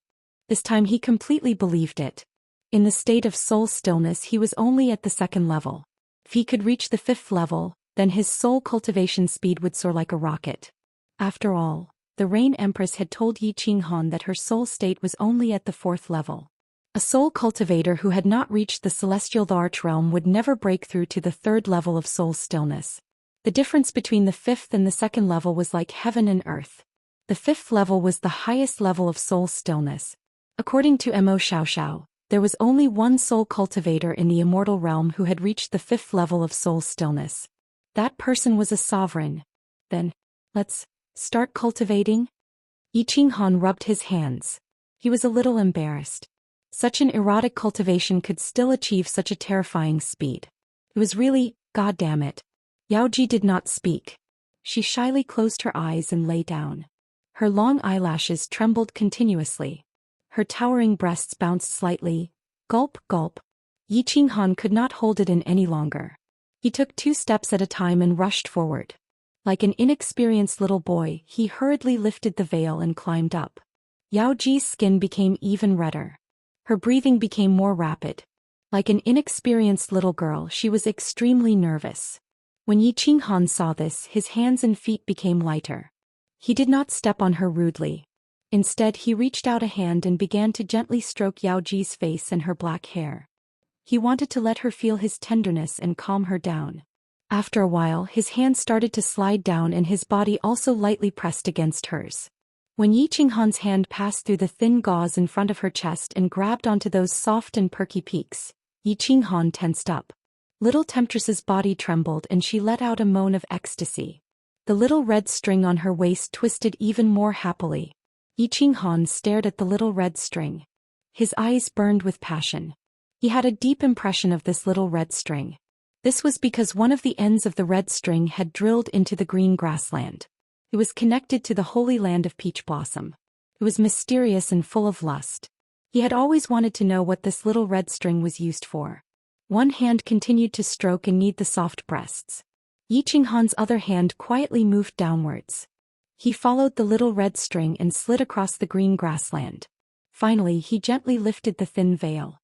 This time he completely believed it. In the state of soul stillness he was only at the 2nd level. If he could reach the 5th level, then his soul cultivation speed would soar like a rocket. After all, the Rain Empress had told Yi Qinghan that her soul state was only at the 4th level. A soul cultivator who had not reached the celestial arch realm would never break through to the 3rd level of soul stillness. The difference between the 5th and the 2nd level was like heaven and earth. The 5th level was the highest level of soul stillness. According to Mo Xiaoxiao, there was only one soul cultivator in the immortal realm who had reached the 5th level of soul stillness. That person was a sovereign. Then, let's start cultivating? Yi Qinghan rubbed his hands. He was a little embarrassed. Such an erotic cultivation could still achieve such a terrifying speed. It was really, goddamn it. Yao Ji did not speak. She shyly closed her eyes and lay down. Her long eyelashes trembled continuously. Her towering breasts bounced slightly. Gulp, gulp. Yi Qinghan could not hold it in any longer. He took 2 steps at a time and rushed forward. Like an inexperienced little boy, he hurriedly lifted the veil and climbed up. Yao Ji's skin became even redder. Her breathing became more rapid. Like an inexperienced little girl, she was extremely nervous. When Yi Qinghan saw this, his hands and feet became lighter. He did not step on her rudely. Instead, he reached out a hand and began to gently stroke Yao Ji's face and her black hair. He wanted to let her feel his tenderness and calm her down. After a while, his hand started to slide down and his body also lightly pressed against hers. When Yi Qinghan's hand passed through the thin gauze in front of her chest and grabbed onto those soft and perky peaks, Yi Qinghan tensed up. Little Temptress's body trembled and she let out a moan of ecstasy. The little red string on her waist twisted even more happily. Yi Qinghan stared at the little red string. His eyes burned with passion. He had a deep impression of this little red string. This was because one of the ends of the red string had drilled into the green grassland. It was connected to the holy land of Peach Blossom. It was mysterious and full of lust. He had always wanted to know what this little red string was used for. One hand continued to stroke and knead the soft breasts. Yi Qinghan's other hand quietly moved downwards. He followed the little red string and slid across the green grassland. Finally, he gently lifted the thin veil.